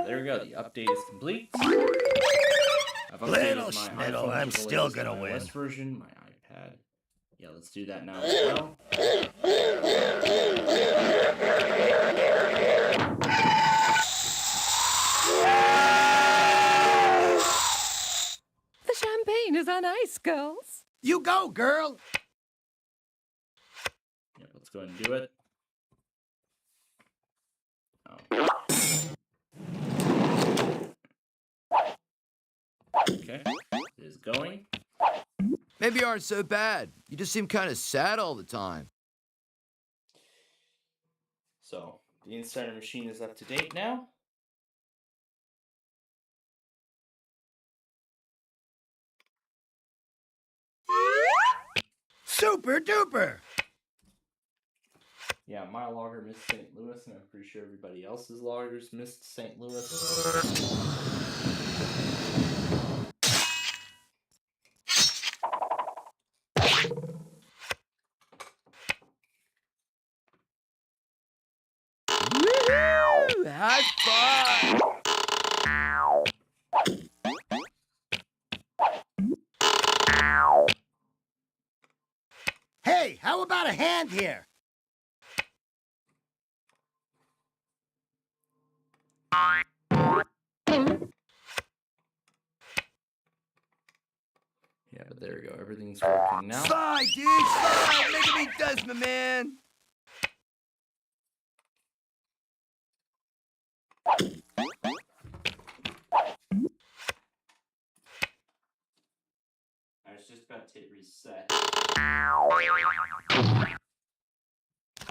There we go, the update is complete. I've updated Little my Schmiddle, iPhone I'm to the still latest gonna iOS win. version, my iPad. Yeah, let's do that now as well. The champagne is on ice, girls. You go, girl. Yep, let's go ahead and do it. Okay, it is going. Maybe you aren't so bad. You just seem kind of sad all the time. So, The insider machine is up to date now. Super duper! Yeah, my logger missed St. Louis, and I'm pretty sure everybody else's loggers missed St. Louis. Woo! High five! Hey, how about a hand here? Yeah, but there we go. Everything's working now. Slide, dude! Slide! Make me Desmond, man! I was just about to hit reset.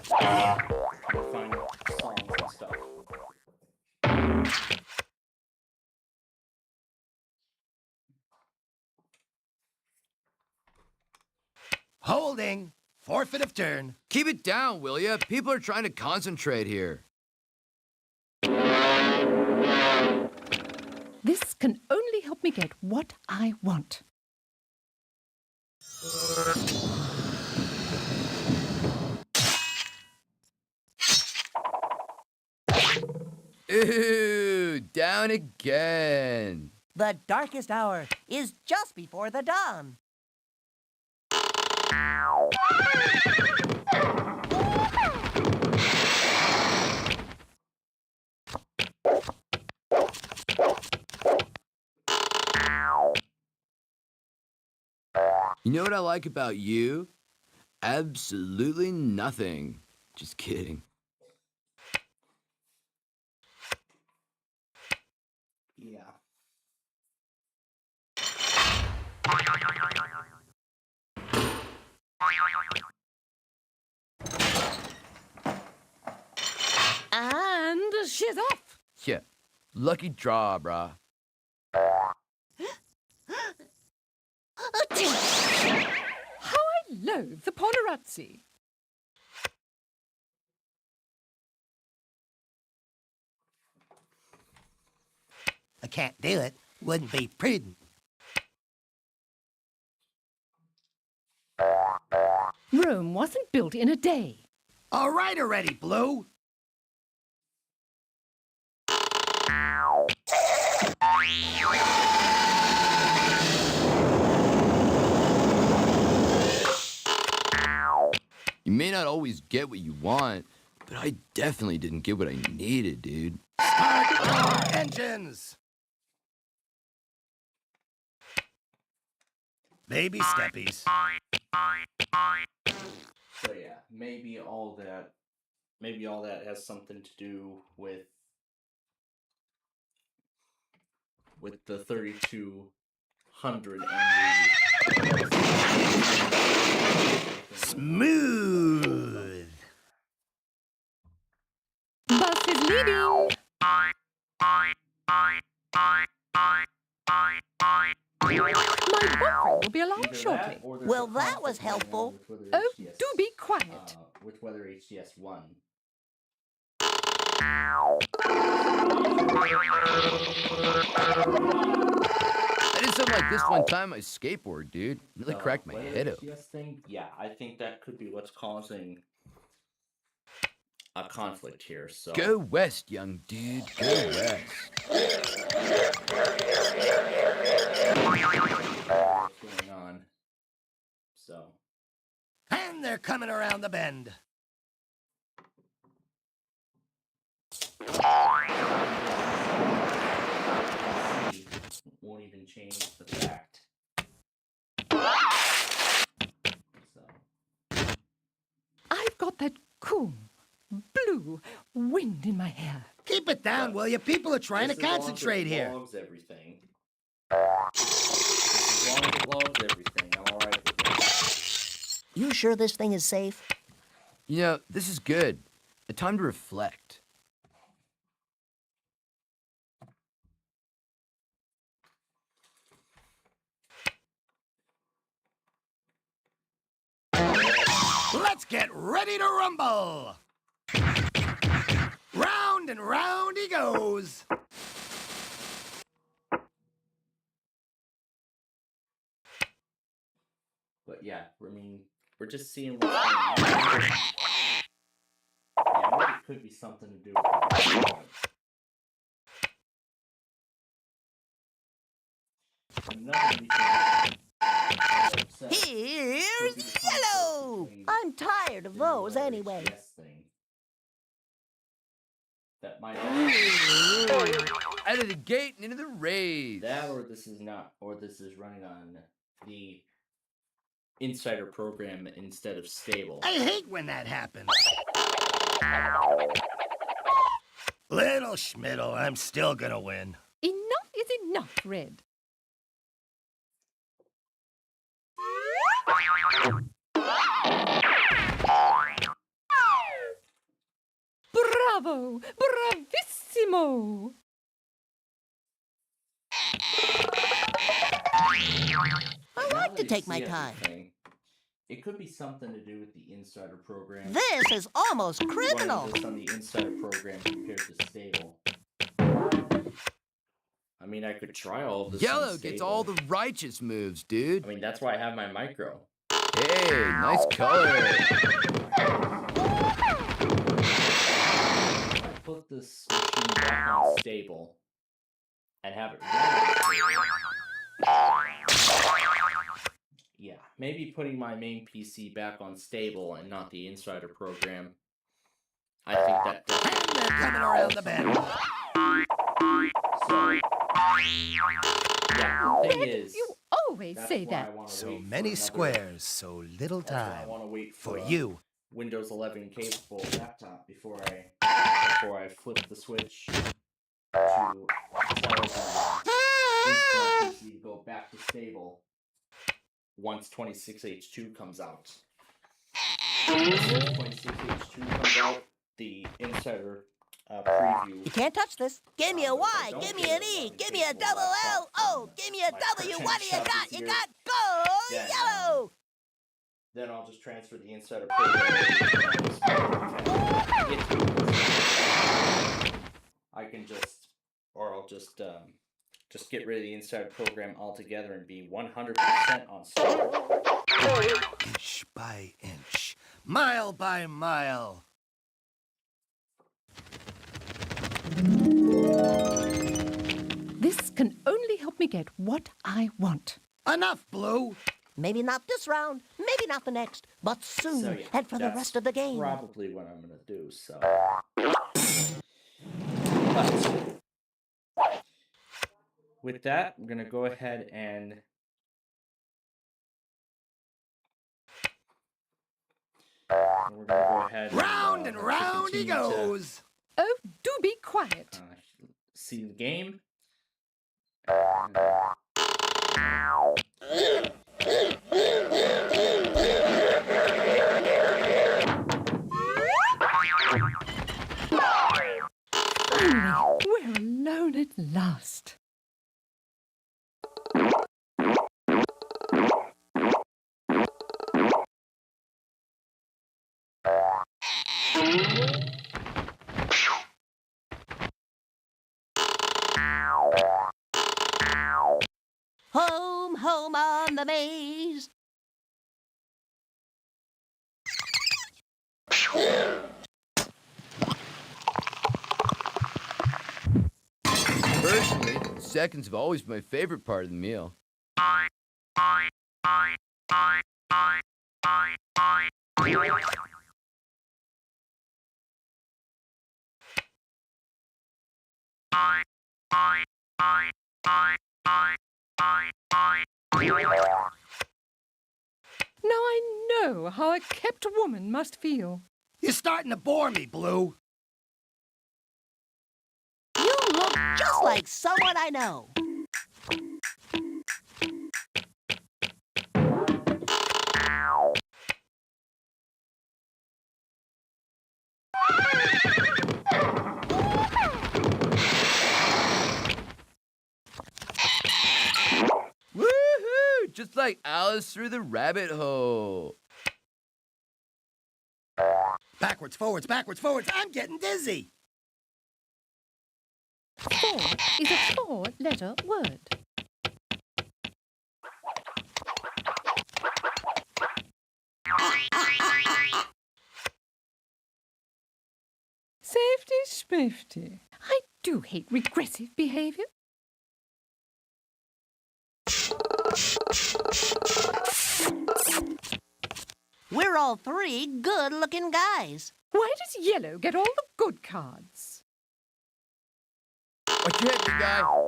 Find songs and stuff. Holding. Forfeit of turn. Keep it down, will ya? People are trying to concentrate here. This can only help me get what I want. Ooh, down again. The darkest hour is just before the dawn. You know what I like about you? Absolutely nothing. Just kidding. Yeah. And she's off. Yeah, lucky draw, brah. How I loathe the Ponerazzi. I can't do it. Wouldn't be prudent. Rome wasn't built in a day. All right already, Blue. You may not always get what you want, but I definitely didn't get what I needed, dude. Start our engines. Baby steppies. So yeah, maybe all that has something to do with the 3200 and Smooth. Bus is leaving. My boyfriend will be along shortly. Well, that was helpful. Oh, do be quiet. with whether HCS won. I did something like this one time on my skateboard, dude. Really cracked my head up. HCS thing? Yeah, I think that could be what's causing a conflict here. So Go west, young dude. Go west. what's going on? So And they're coming around the bend. won't even change the fact. So I've got that cool, blue wind in my hair. Keep it down, will you? People are trying to concentrate here. Logs everything. As long as it logs everything, I'm alright with it. You sure this thing is safe? You know, this is good. A time to reflect. Let's get ready to rumble! Round and round he goes. But yeah, I mean, we're just seeing what's going on. Yeah, maybe it could be something to do with the Another reason Here's yellow! I'm tired of those anyway. thing. That might Out of the gate and into the raid. that, or this is not, or this is running on the insider program instead of stable. I hate when that happens. Little Schmiddle, I'm still gonna win. Enough is enough, Red. Bravo! Bravissimo! I like to take my time. It could be something to do with the insider program. This is almost criminal. Running this on the insider program compared to stable. I mean, I could try all of this. Yellow on gets stable. all the righteous moves, dude. I mean, that's why I have my micro. Hey, nice color. I put this machine back on stable and have it run. Yeah, maybe putting my main PC back on stable and not the insider program. I think that. And they're coming around the bend. So, yeah, the thing is, You always that's say why I that. wanna So wait for many another- squares, so little That's why I time. want to wait For a you. Windows 11 capable laptop before I flip the switch to tell the PC to go back to stable once 26H2 comes out. Once 26H2 comes out, the insider preview. You can't touch this. Give me a Y, give me an E, give me a double L, O, give me a W. What do you got? You got go Yeah. yellow! Then I'll just transfer the insider program. I can just, or I'll just get rid of the insider program altogether and be 100% on stable. Inch by inch, mile by mile. This can only help me get what I want. Enough, Blue. Maybe not this round, maybe not the next, but soon, So, yeah, and for the that's rest of the game. Probably what I'm gonna do. So, but with that, I'm gonna go ahead and we're gonna go ahead Round and round he continue to, goes. Oh, do be quiet. see the game. Finally, we're alone at last. Home, home on the maze. Personally, seconds have always been my favorite part of the meal. Now I know how a kept woman must feel. You're starting to bore me, Blue. You look just like someone I know. like Alice through the rabbit hole. Backwards, forwards, backwards, forwards. I'm getting dizzy. For is a four-letter word. Safety schmifty. I do hate regressive behavior. We're all three good-looking guys. Why does yellow get all the good cards? Watch your head, big guy.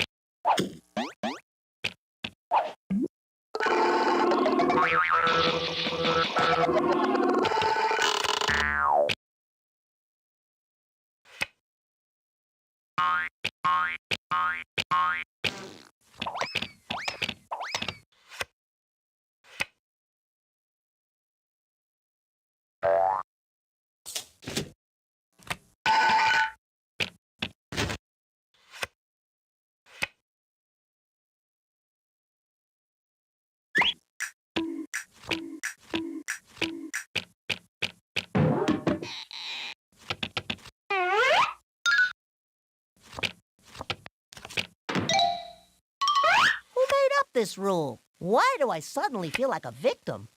Who made up this rule? Why do I suddenly feel like a victim?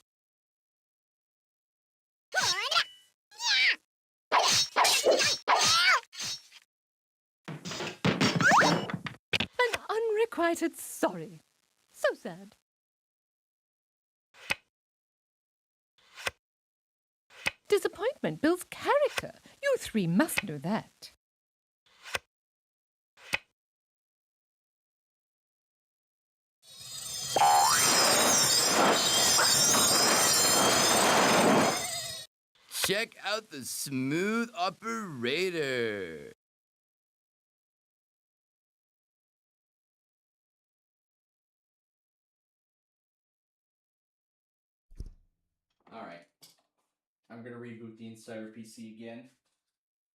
An unrequited sorry. So sad. Disappointment builds character. You three must know that. Check out the smooth operator. Alright. I'm gonna reboot the Insider PC again.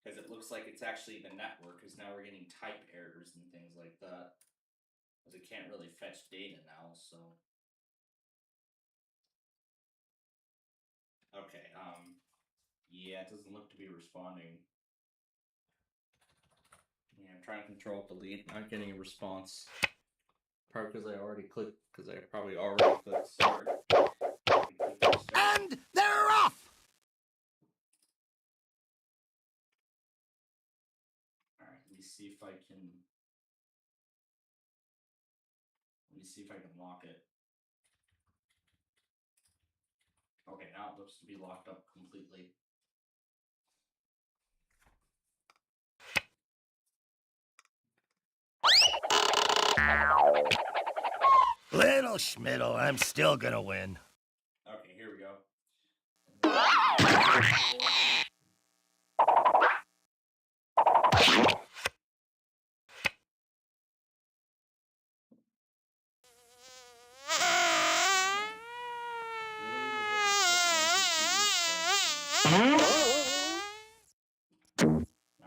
Because it looks like it's actually the network, because now we're getting type errors and things like that. Because it can't really fetch data now, so. Okay, yeah, it doesn't look to be responding. Yeah, I'm trying to control delete, not getting a response. Probably because I already clicked, because I probably already clicked start. And they're off! Alright, let me see if I can. Let me see if I can lock it. Okay, now it looks to be locked up completely. Little Schmiddle, I'm still gonna win. Okay, here we go. Now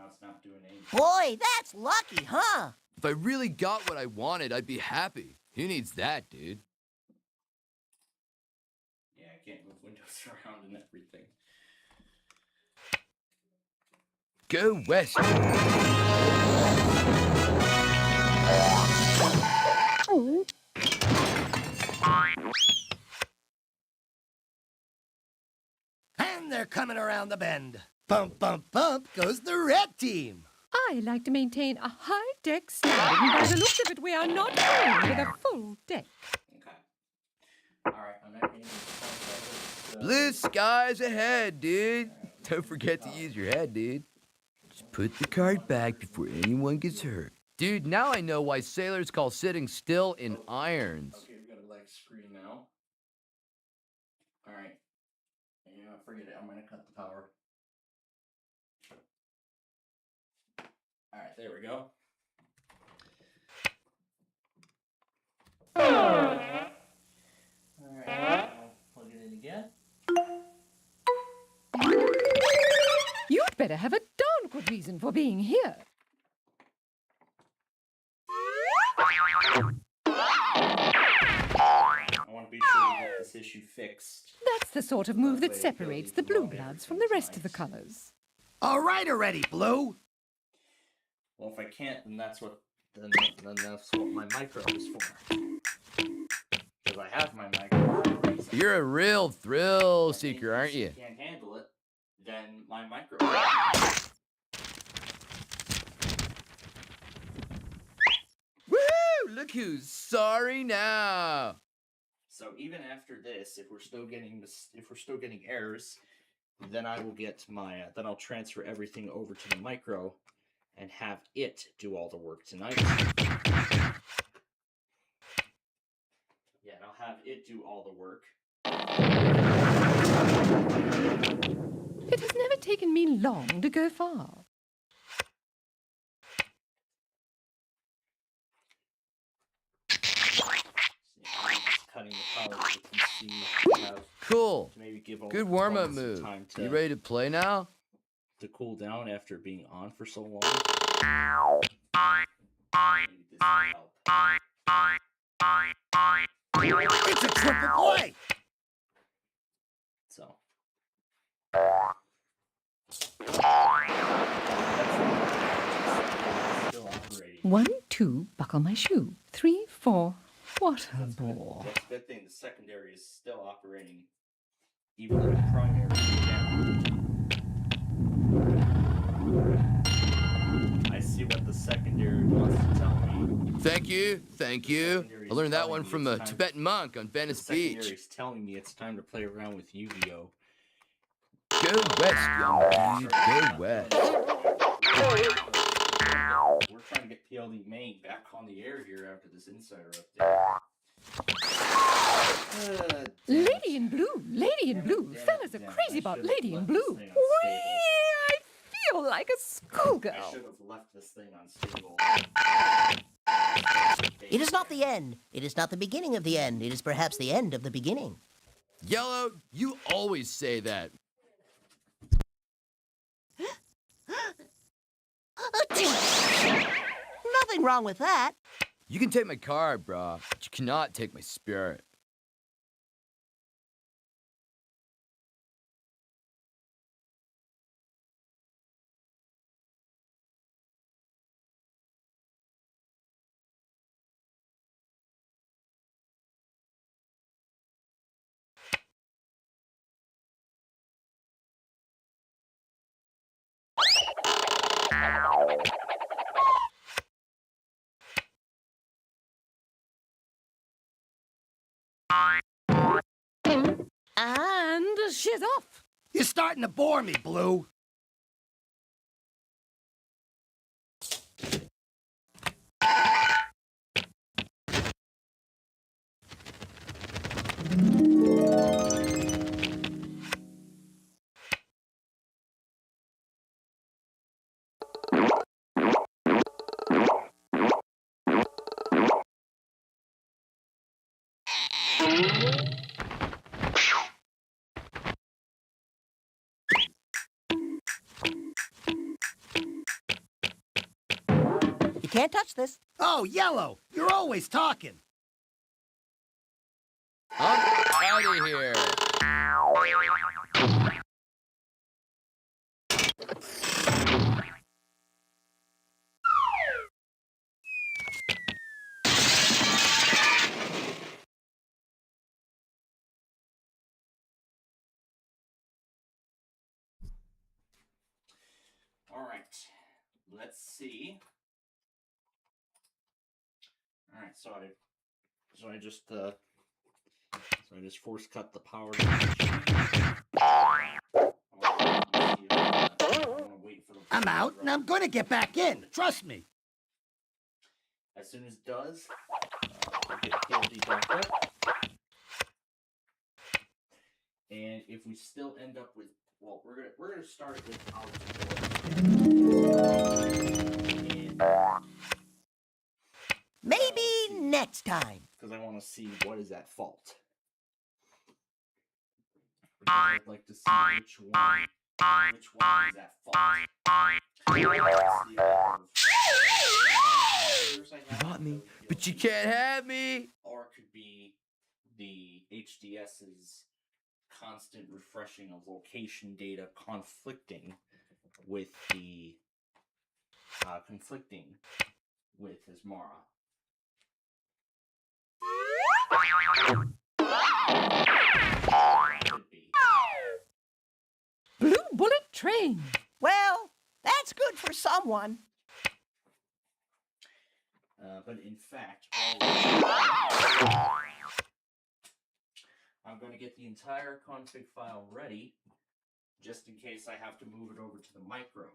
it's not doing anything. Boy, that's lucky, huh? If I really got what I wanted, I'd be happy. Who needs that, dude? Yeah, I can't move windows around and everything. Go west. And they're coming around the bend. Bump, bump, bump goes the red team. I like to maintain a high deck standing. By the looks of it, we are not going with a full deck. Okay. Alright, I'm not getting Blue skies ahead, dude. Don't forget to use your head, dude. Just put the card back before anyone gets hurt. Dude, now I know why sailors call sitting still in irons. Okay, we got a leg screen now. Alright. Yeah, forget it. I'm gonna cut the power. Alright, there we go. Alright, I'll plug it in again. You'd better have a darn good reason for being here. I want to be sure to get this issue fixed. That's the sort of move that separates the blue bloods from the rest of the colors. All right already, Blue. Well, if I can't, then that's what my micro is for. Because I have my micro. You're a real thrill seeker, aren't you? If you can't handle it, then my micro. Woo! Look who's sorry now. So even after this, if we're still getting errors, then I will get my then I'll transfer everything over to the micro and have it do all the work tonight. Yeah, and I'll have it do all the work. It has never taken me long to go far. Cutting the power so you can see have Cool. to maybe give all Good warm-up some move. time You ready to play now? to cool down after being on for so long. Maybe this will help. It's a triple play. So. Still operating. 1, 2, buckle my shoe. 3, 4. What a bore. That's a good thing. The secondary is still operating, even though the primary is down. I see what the secondary wants to tell me. Thank you. Thank you. I learned that one from a Tibetan monk on Venice The Beach. secondary is telling me it's time to play around with Yu-Gi-Oh. Go west, young dude. Go west. We're trying to get PLD Main back on the air here after this insider update. Lady in blue, lady in blue. Fellas are crazy about lady in blue. Whee! I feel like a I schoolgirl. should have left this thing unstable. It is not the end. It is not the beginning of the end. It is perhaps the end of the beginning. Yellow, you always say that. Nothing wrong with that. You can take my card, brah, but you cannot take my spirit. And she's off. You're starting to bore me, Blue. You can't touch this. Oh, Yellow, you're always talking. I'm out of here. All right, let's see. All right, so I just force cut the power. I'm out, and I'm gonna get back in. Trust me. As soon as it does, I'll get PLD back up. And if we still end up with, well, we're gonna start it without Maybe next time. because I want to see what is at fault. Because I'd like to see which one is at fault. You got me, but you can't have me. Or it could be the HDS's constant refreshing of location data conflicting with the his Mara. Could be. Blue bullet train. Well, that's good for someone. But in fact, I'm going to get the entire config file ready, just in case I have to move it over to the micro.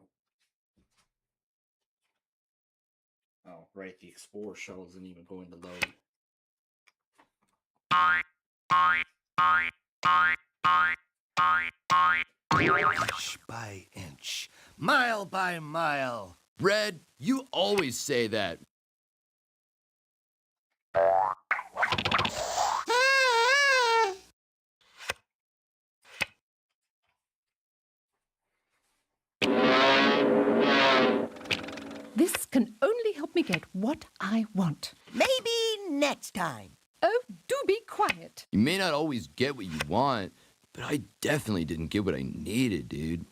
Oh, right, the Explorer shell isn't even going to load. Inch by inch, mile by mile. Red, you always say that. This can only help me get what I want. Maybe next time. Oh, do be quiet. You may not always get what you want, but I definitely didn't get what I needed, dude.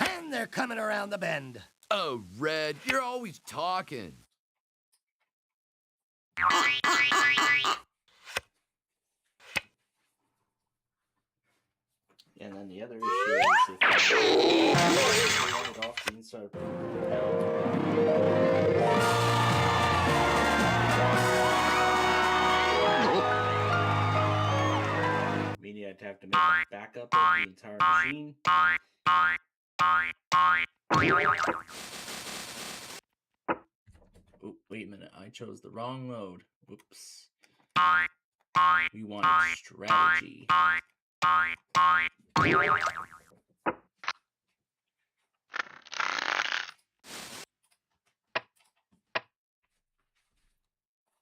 And they're coming around the bend. Oh, Red, you're always talking. And then the other issue is if I want it off the inside of meaning I'd have to make a backup of the entire machine. Oh, wait a minute, I chose the wrong mode. Whoops. We wanted strategy.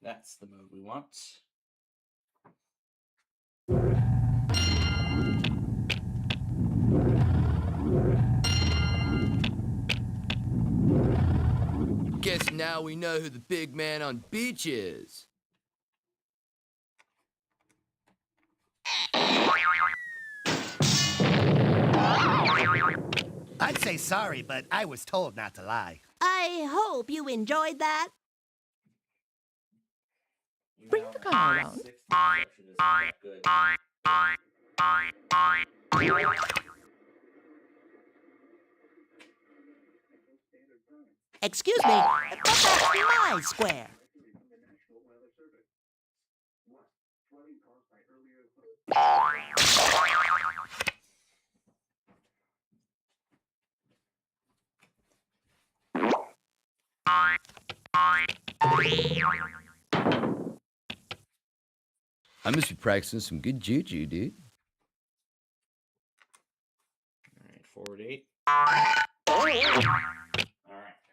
That's the mode we want. Guess now we know who the big man on beach is. I'd say sorry, but I was told not to lie. I hope you enjoyed that. Bring the car around. Excuse me, but that's my square. I must be practicing some good juju, dude. Alright, forward 8.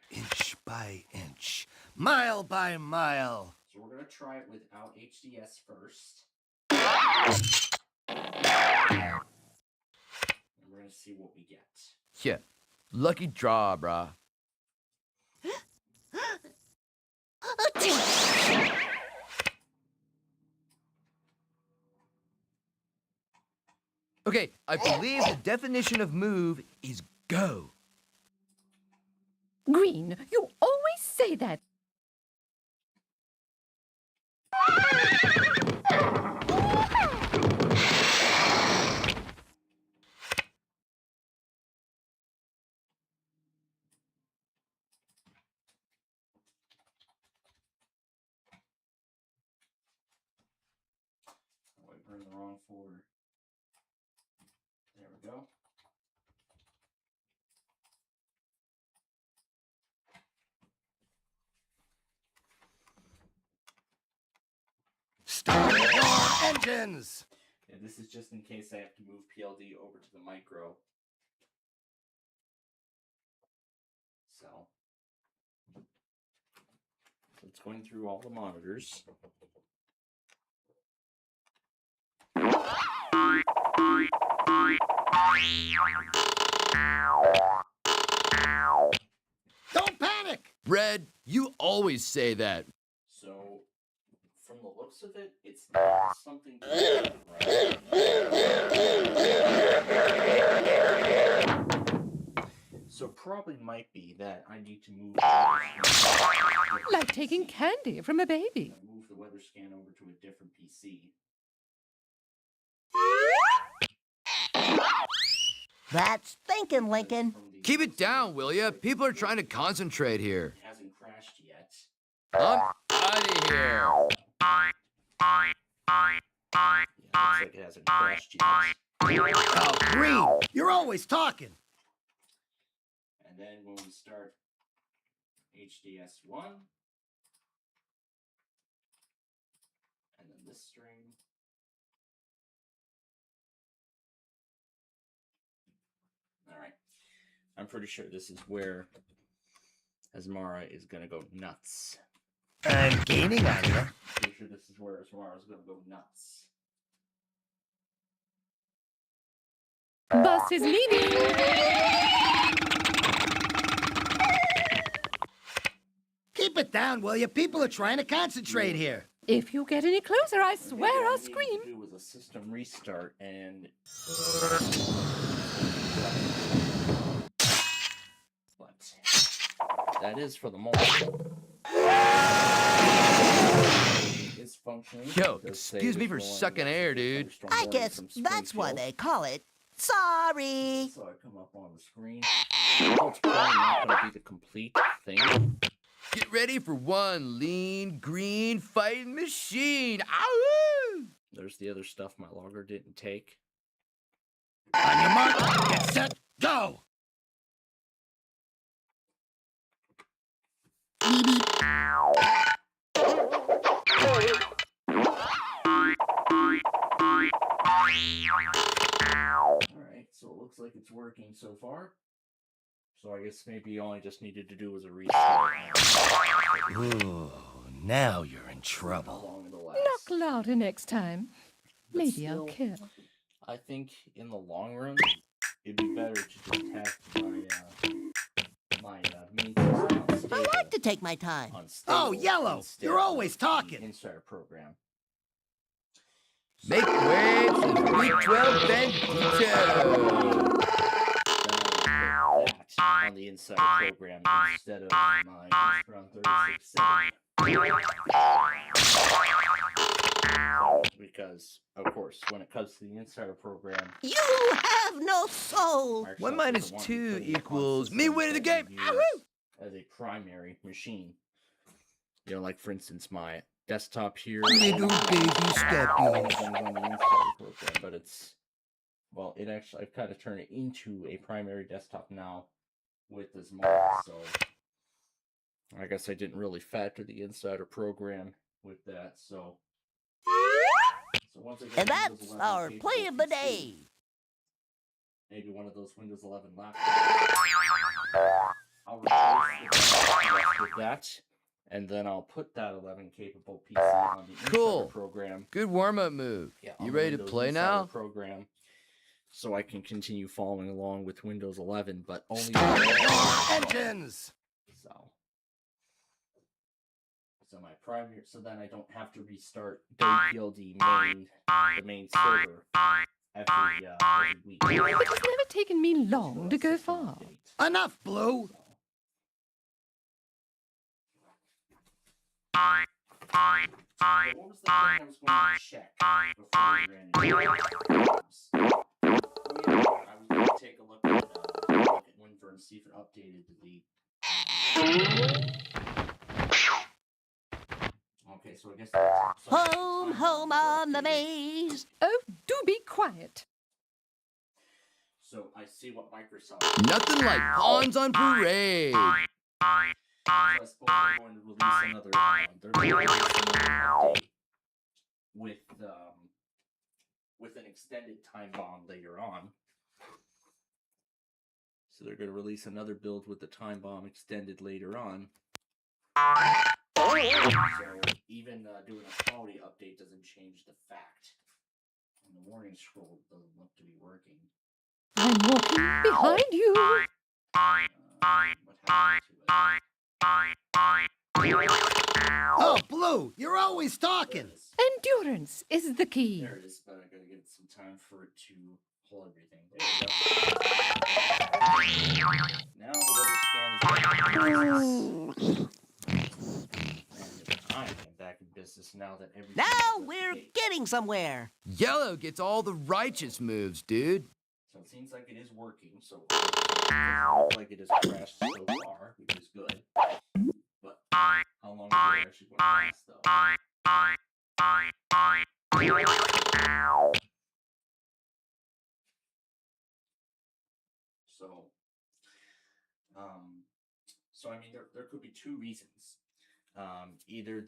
Inch by inch, mile by mile. So we're going to try it without HDS first. And we're going to see what we get. Yeah, lucky draw, brah. Okay, I believe the definition of move is go. Green, you always say that. Oh, we're in the wrong folder. There we go. Start your engines! Yeah, this is just in case I have to move PLD over to the micro. So it's going through all the monitors. Red, you always say that. So, from the looks of it, it's not something to do, right? So probably might be that I need to move. Like taking candy from a baby. Move the weather scan over to a different PC. That's thinking, Lincoln. Keep it down, will ya? People are trying to concentrate here. It hasn't crashed yet. I'm out of here. Yeah, looks like it hasn't crashed yet. Oh, Green, you're always talking. And then when we start HDS1, and then this string. All right. I'm pretty sure this is where Asmara is going to go nuts. I'm gaining on you. Pretty sure this is where Asmara is going to go nuts. Bus is leaving. Keep it down, will you? People are trying to concentrate here. If you get any closer, I swear I'll scream. What I needed to do was a system restart, and but that is for the moment. It's functioning. Yo, excuse me for sucking air, dude. I guess that's why they call it sorry. So I come up on the screen. It's probably not going to be the complete thing. Get ready for one lean, green fighting machine. Ow! There's the other stuff my logger didn't take. On your mark, get set, go! Alright, so it looks like it's working so far. So I guess maybe all I just needed to do was a restart. Ooh, now you're in trouble. Knock louder next time. Maybe I'll kill. I think in the long run, it'd be better to just have my main system I like to take my time. Oh, Yellow, you're always talking. Insider program. Make waves and Big 12 Bandito. On the insider program instead of my Run 36.7. Because, of course, when it comes to the insider program, You have no soul. 1 minus 2 equals me winning the game. as a primary machine. You know, like for instance, my desktop here. Little baby Scorpion. But it's, well, it actually, I've kind of turned it into a primary desktop now with this model, so I guess I didn't really factor the insider program with that, so once I get And Windows that's 11 our capable play of the PC, day. maybe one of those Windows 11 laptops, I'll replace with that, and then I'll put that 11 capable PC on the insider Cool. program. Good warm-up move. Yeah, You on ready to Windows play Insider now? Program, so I can continue following along with Windows 11, but only Start your engines! So my primary, so then I don't have to restart WPLD main, the main server every week. It has never taken me long to go far. Enough, Blue! What was the thing I was going to check before we ran into programs? Oh, yeah, I was going to take a look at Winver and see if it updated the. Okay, so I guess that's Home, home on the maze. Oh, do be quiet. So I see what Microsoft. Nothing like pawns on parade. So I suppose they're going to release another. They're going to release another update with an extended time bomb later on. So they're going to release another build with the time bomb extended later on. So even doing a quality update doesn't change the fact. And the warning scroll doesn't look to be working. I'm walking behind you. What happened to it? Oh, Blue, you're always talking. Endurance is the key. There it is, but I gotta give it some time for it to hold everything. There we go. Now the weather scan is and I am back in business now that everything Now is up we're to date. getting somewhere. Yellow gets all the righteous moves, dude. So it seems like it is working. So it looks like it has crashed so far, which is good. But how long is it actually going to last, though? So I mean, there could be two reasons. Either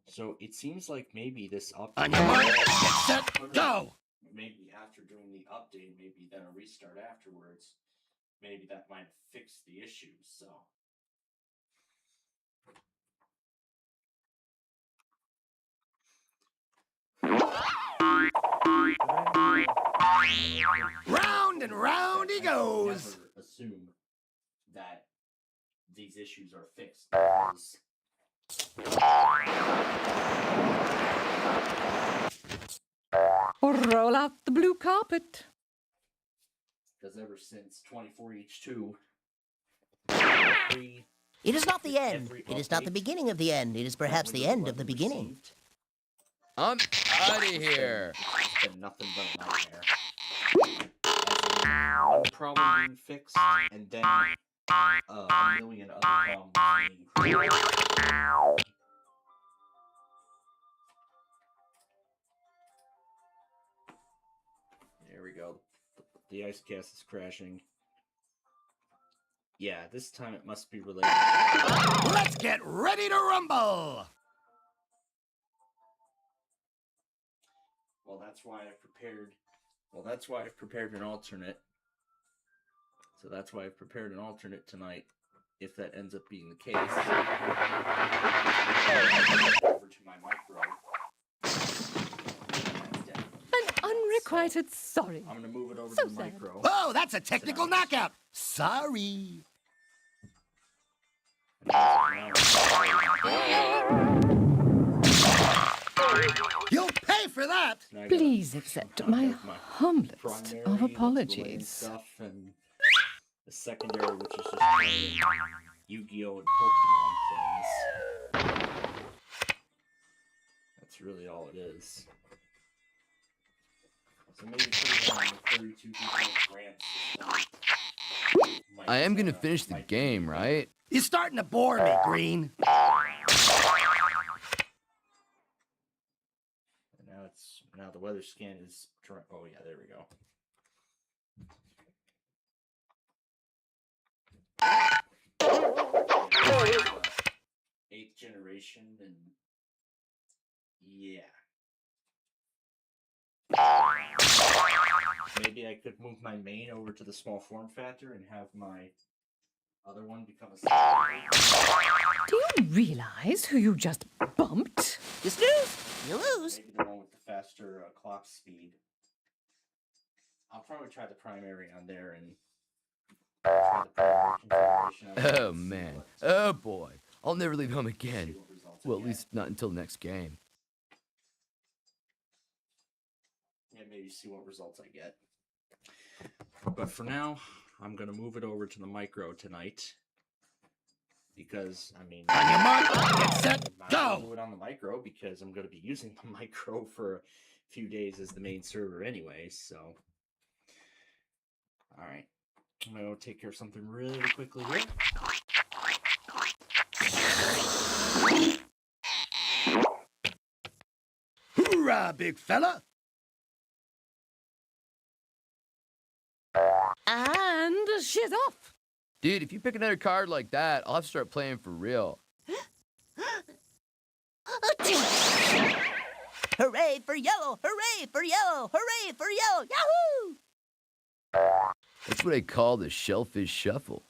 so it seems like maybe this update. On your mark, get set, go! Maybe after doing the update, maybe then a restart afterwards, maybe that might fix the issue. So. Round and round he goes. Never assume that these issues are fixed because Roll out the blue carpet. ever since 24H2, It is not the end. It is not the beginning of the end. It is perhaps the end of the beginning. I'm out of here. It's been nothing but a nightmare. One problem being fixed, and then a million other problems being created. There we go. The ice cast is crashing. Yeah, this time it must be related. Let's get ready to rumble! Well, that's why I've prepared. Well, that's why I've prepared an alternate. So that's why I've prepared an alternate tonight. If that ends up being the case, over to my micro. An unrequited sorry. I'm gonna move it over So to the sad. micro. Oh, that's a technical knockout. Sorry. You'll pay for that. Please accept my humblest Primary, of related apologies. stuff, and the secondary, which is just playing Yu-Gi-Oh! And Pokemon things. That's really all it is. So maybe putting on the 32 people grants. I am gonna finish the game, right? You're starting to bore me, Green. Now the weather scan is. Oh yeah, there we go. Eighth generation, and yeah. Maybe I could move my main over to the small form factor and have my other one become a secondary. Do you realize who you just bumped? You snooze, you lose. Maybe the one with the faster clock speed. I'll probably try the primary on there and try the primary configuration on there Oh and see man. what- Oh boy. I'll never leave home see again. what results I Well, at get. least not until next game. Yeah, maybe see what results I get. But for now, I'm gonna move it over to the micro tonight. Because, I mean... On your mark, get set, I'm gonna go! do it on the micro because I'm gonna be using the micro for a few days as the main server anyway, so... Alright. I'm gonna go take care of something really quickly here. Hoorah, big fella! And she's off. Dude, if you pick another card like that, I'll have to start playing for real. Hooray for yellow! Hooray for yellow! Hooray for yellow! Yahoo! That's what I call the shellfish shuffle.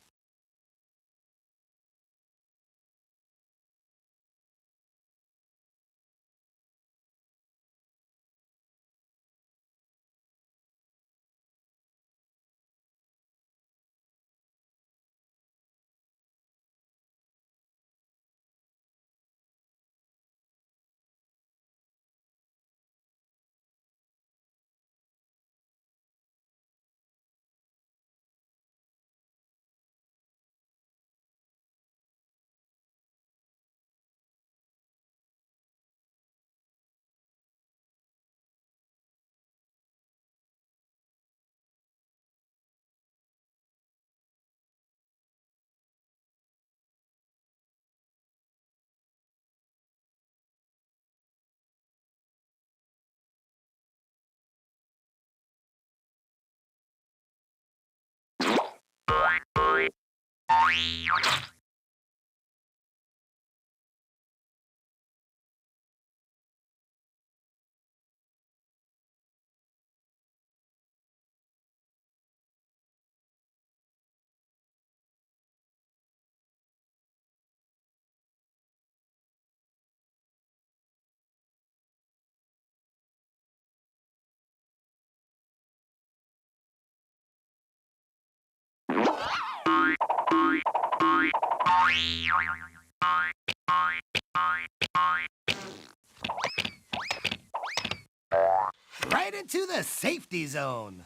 Right into the safety zone.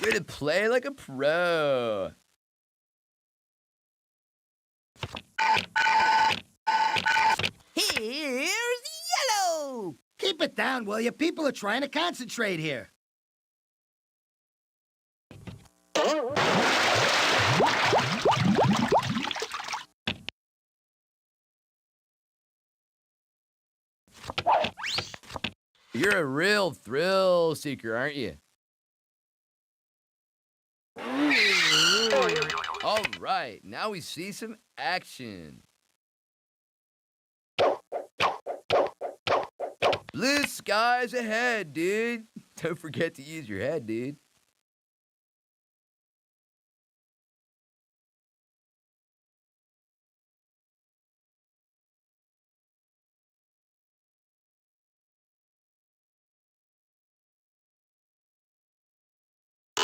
Way to play like a pro. Here's yellow. Keep it down, will you? People are trying to concentrate here. You're a real thrill seeker, aren't you? All right, now we see some action. Blue skies ahead, dude. Don't forget to use your head, dude.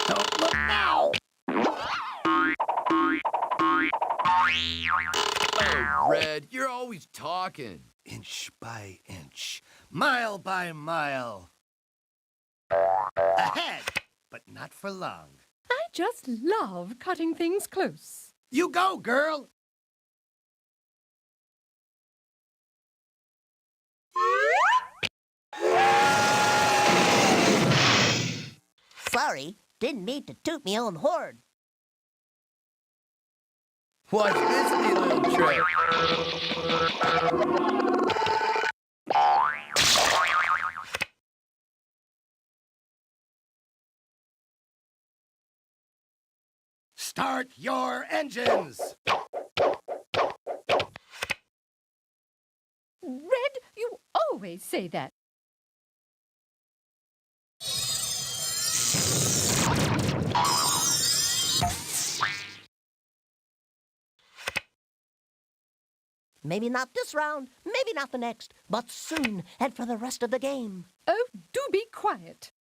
Don't look now. Oh, Red, you're always talking. Inch by inch, mile by mile. Ahead, but not for long. I just love cutting things close. You go, girl. Sorry, didn't mean to toot me own horn. Watch this neat little trick. Start your engines. Red, you always say that. Maybe not this round, maybe not the next, but soon and for the rest of the game. Oh, do be quiet.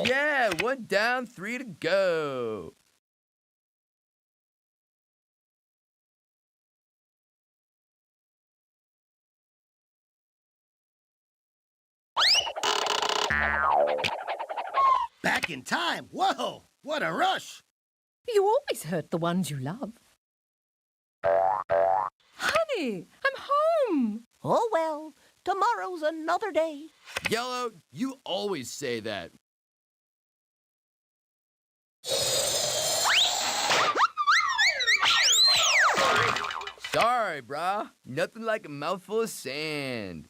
Yeah, 1 down, 3 to go. Back in time. Whoa, what a rush. You always hurt the ones you love. Honey, I'm home. Oh well, tomorrow's another day. Yellow, you always say that. Sorry, brah. Nothing like a mouthful of sand.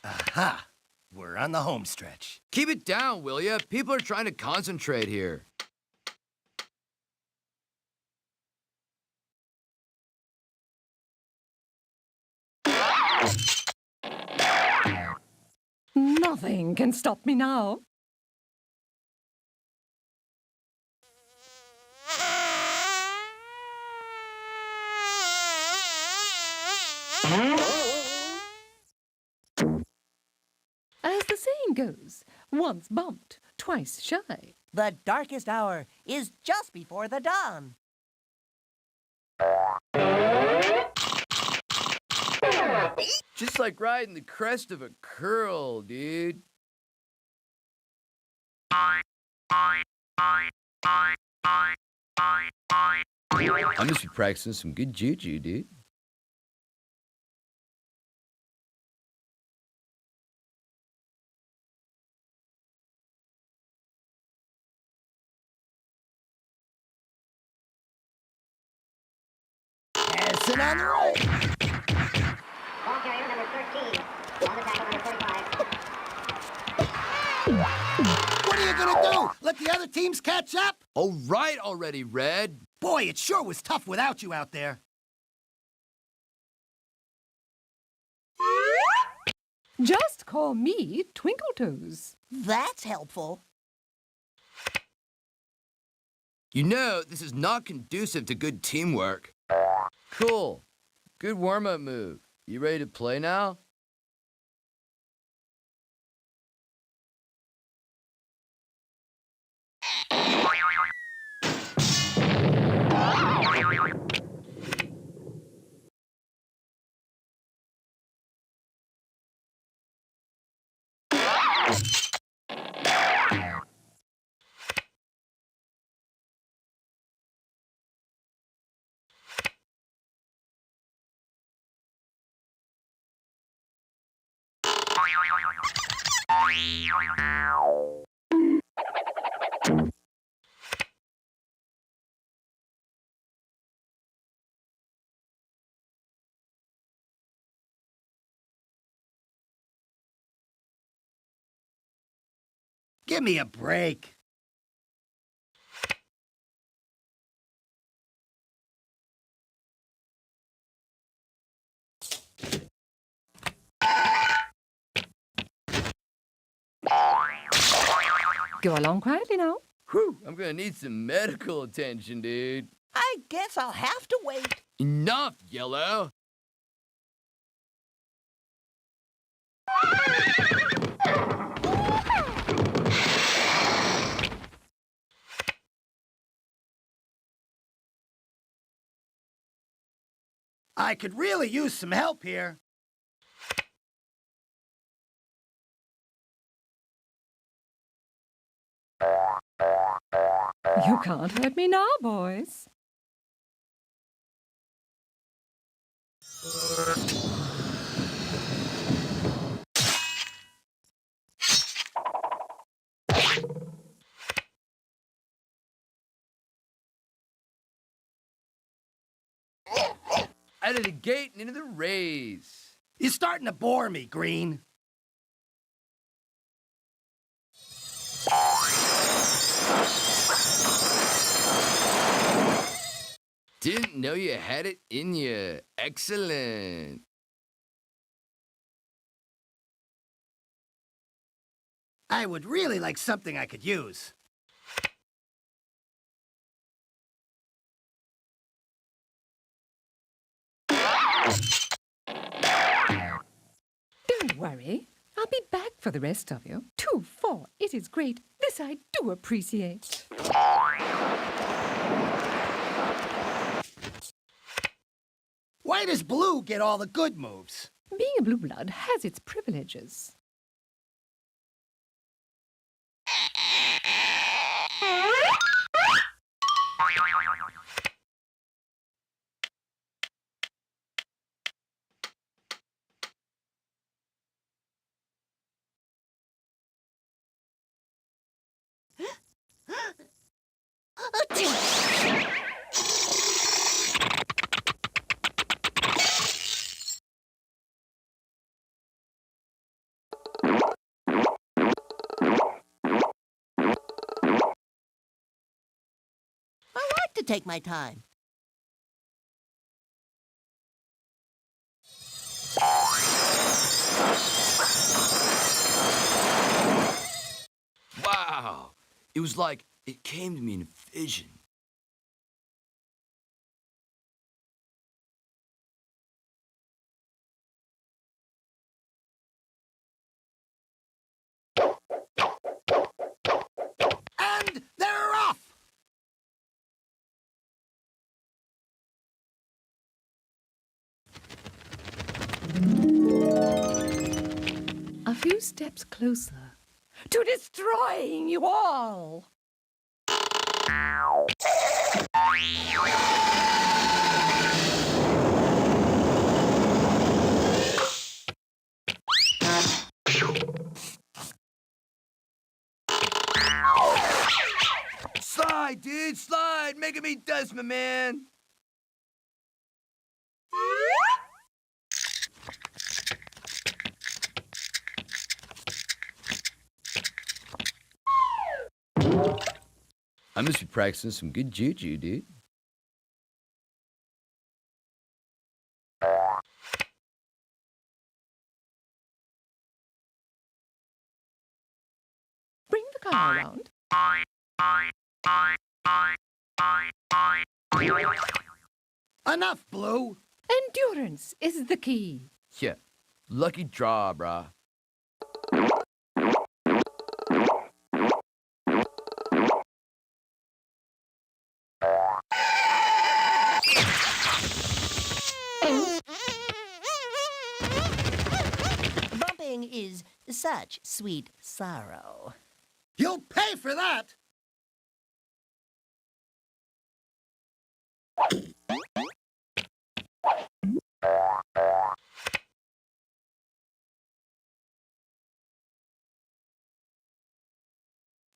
Aha, we're on the home stretch. Keep it down, will ya? People are trying to concentrate here. Nothing can stop me now. As the saying goes, once bumped, twice shy. The darkest hour is just before the dawn. Just like riding the crest of a curl, dude. I must be practicing some good juju, dude. Passing on the roll. Ball carrier number 13. On the tackle number 45. What are you gonna do? Let the other teams catch up? All right already, Red. Boy, it sure was tough without you out there. Just call me Twinkletoes. That's helpful. You know, this is not conducive to good teamwork. Cool. Good warm-up move. You ready to play now? Give me a break. Go along quietly now. Whew, I'm gonna need some medical attention, dude. I guess I'll have to wait. Enough, Yellow. I could really use some help here. You can't hurt me now, boys. Out of the gate and into the race. You're starting to bore me, Green. Didn't know you had it in you. Excellent. I would really like something I could use. Don't worry. I'll be back for the rest of you. 2, 4. It is great. This I do appreciate. Why does Blue get all the good moves? Being a blue blood has its privileges. I like to take my time. Wow. It was like it came to me in a vision. And they're off! A few steps closer to destroying you all. Slide, dude, slide! Making me dust, my man! I must be practicing some good juju, dude. Bring the car around. Enough, Blue. Endurance is the key. Yeah, lucky draw, brah. Bumping is such sweet sorrow. You'll pay for that.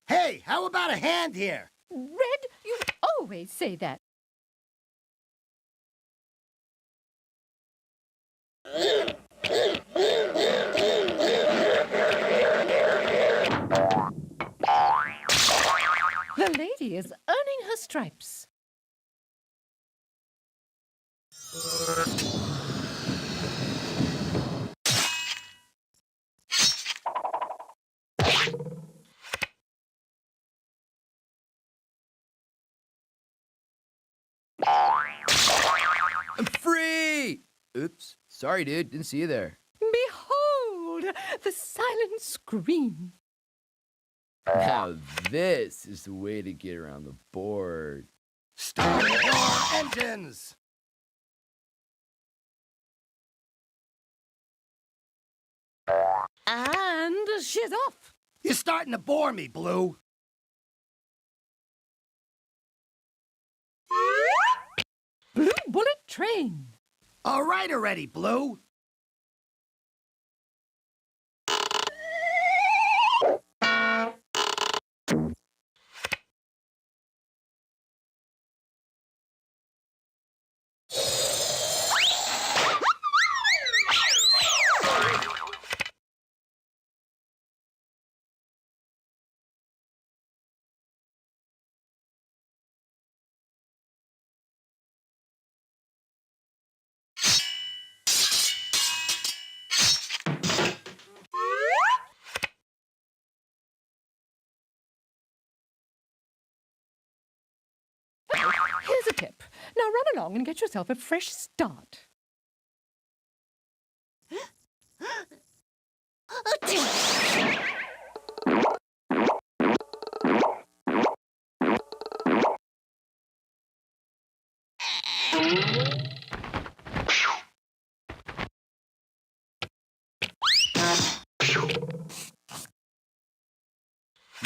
Hey, how about a hand here? Red, you always say that. The lady is earning her stripes. I'm free! Oops. Sorry, dude. Didn't see you there. Behold, the silent scream. Now this is the way to get around the board. Start your engines. And she's off. You're starting to bore me, Blue. Blue Bullet Train. All right already, Blue. Here's a tip. Now run along and get yourself a fresh start.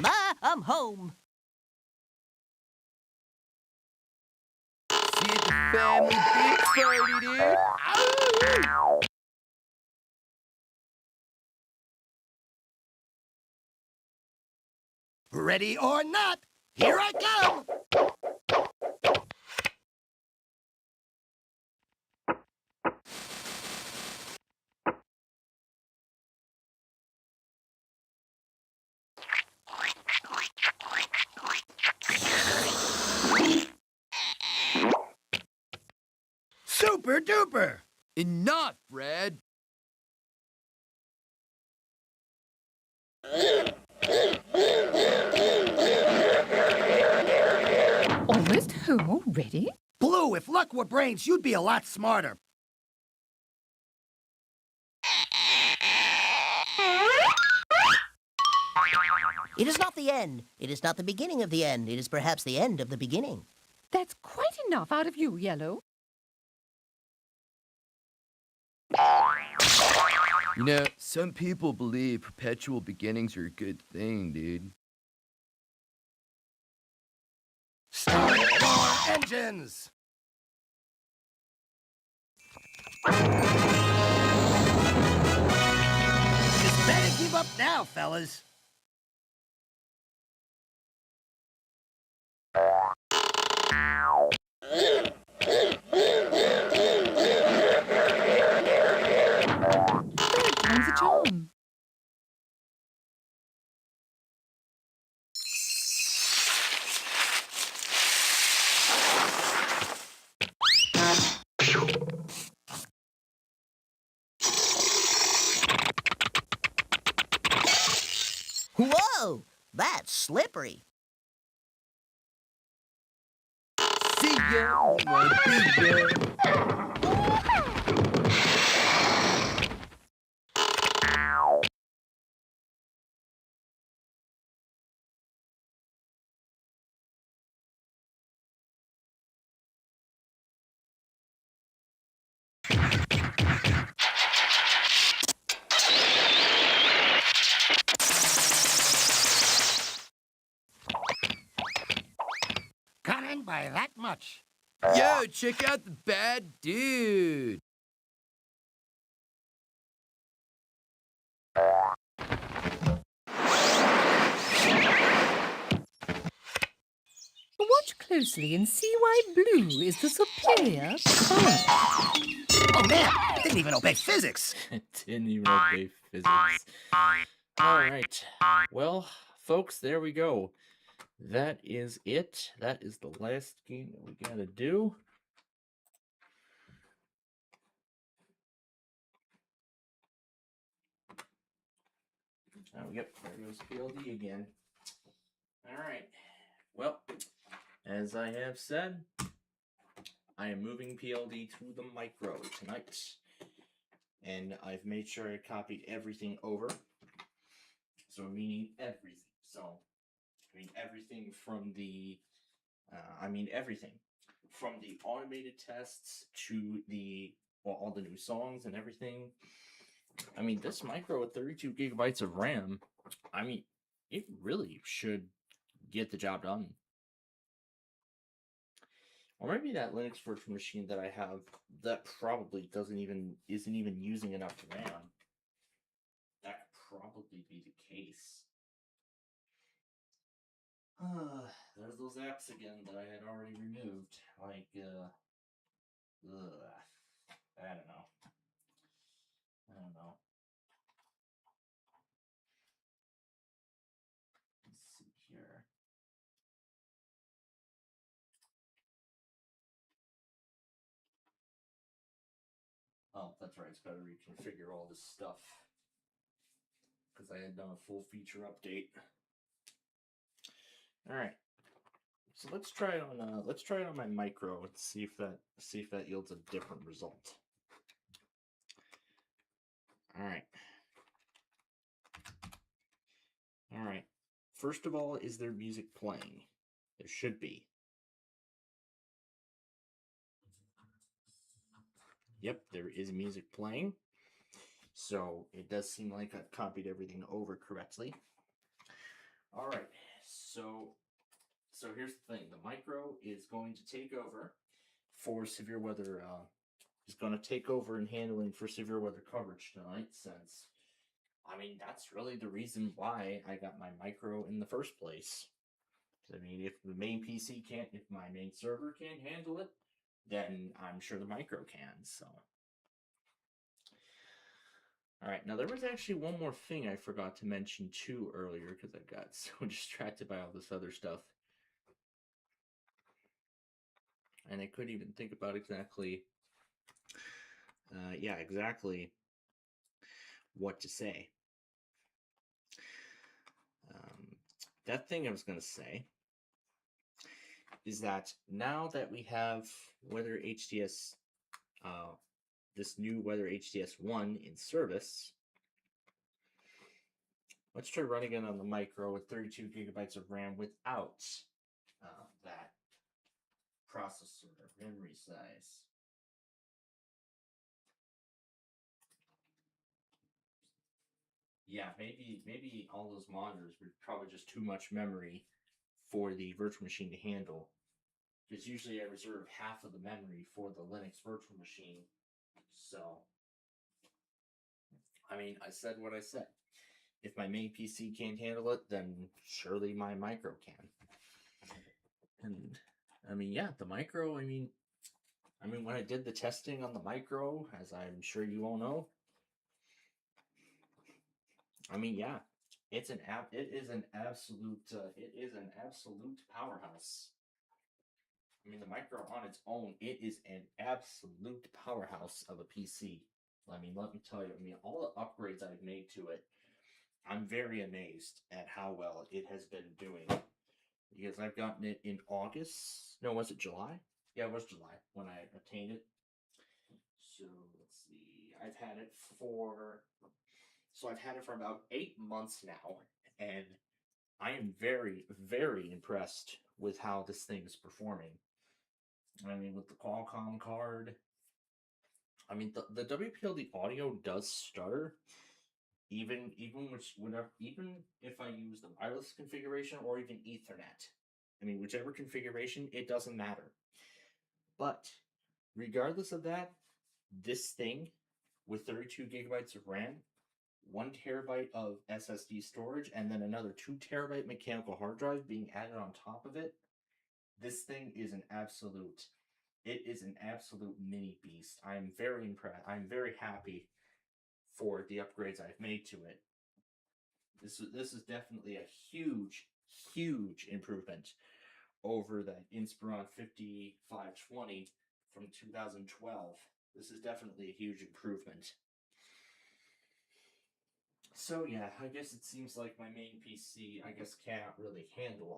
Ma, I'm home. See you at the family beach party, dude. Ow! Ready or not, here I come. Super duper. Enough, Red. Almost home already? Blue, if luck were brains, you'd be a lot smarter. It is not the end. It is not the beginning of the end. It is perhaps the end of the beginning. That's quite enough out of you, Yellow. You know, some people believe perpetual beginnings are a good thing, dude. Start your engines. Just better give up now, fellas. Time's a charm. Whoa, that's slippery. See ya, wanna be ya. Coming by that much. Yo, check out the bad dude. Watch closely and see why blue is the superior color. Oh man, didn't even obey physics. Didn't even obey physics. Alright. Well, folks, there we go. That is it. That is the last game that we gotta do. Oh, yep, there goes PLD again. Alright. Well, as I have said, I am moving PLD to the micro tonight. And I've made sure I copied everything over. So meaning everything. So, everything from the, everything. From the automated tests to the, well, all the new songs and everything. This micro with 32 gigabytes of RAM, it really should get the job done. Or maybe that Linux virtual machine that I have that probably isn't even using enough RAM. That could probably be the case. There's those apps again that I had already removed. Like, I don't know. Let's see here. Oh, that's right. It's got to reconfigure all this stuff because I had done a full feature update. All right. So let's try it on my micro and see if that yields a different result. All right. All right. First of all, is there music playing? There should be. Yep, there is music playing. So it does seem like I've copied everything over correctly. All right. So here's the thing. The micro is going to take over for severe weather. Is going to take over in handling for severe weather coverage tonight, since that's really the reason why I got my micro in the first place. If the main PC can't, if my main server can't handle it, then I'm sure the micro can. So, all right. Now there was actually one more thing I forgot to mention too earlier because I got so distracted by all this other stuff. And I couldn't even think about exactly what to say. That thing I was going to say is that now that we have Weather HDS, this new Weather HDS 1 in service, let's try running it on the micro with 32 gigabytes of RAM without that processor memory size. Yeah, maybe all those monitors were probably just too much memory for the virtual machine to handle. Because usually I reserve half of the memory for the Linux virtual machine. So, I said what I said. If my main PC can't handle it, then surely my micro can. And I mean, yeah, the micro. I mean, when I did the testing on the micro, as I'm sure you all know, I mean, yeah, it is an absolute powerhouse. I mean, the micro on its own, it is an absolute powerhouse of a PC. I mean, let me tell you, I mean, all the upgrades I've made to it, I'm very amazed at how well it has been doing. Because I've gotten it in August. No, was it July? Yeah, it was July when I obtained it. So let's see. I've had it for about 8 months now, and I am very, very impressed with how this thing is performing. I mean, with the Qualcomm card, I mean the WPLD audio does stutter, even if I use the wireless configuration or even Ethernet. I mean, whichever configuration, it doesn't matter. But regardless of that, this thing with 32 gigabytes of RAM, 1 terabyte of SSD storage, and then another 2 terabyte mechanical hard drive being added on top of it, this thing is an absolute mini beast. I'm very impressed. I'm very happy for the upgrades I've made to it. This is definitely a huge improvement over that Inspiron 5520 from 2012. This is definitely a huge improvement. So yeah, I guess it seems like my main PC, I guess, cannot really handle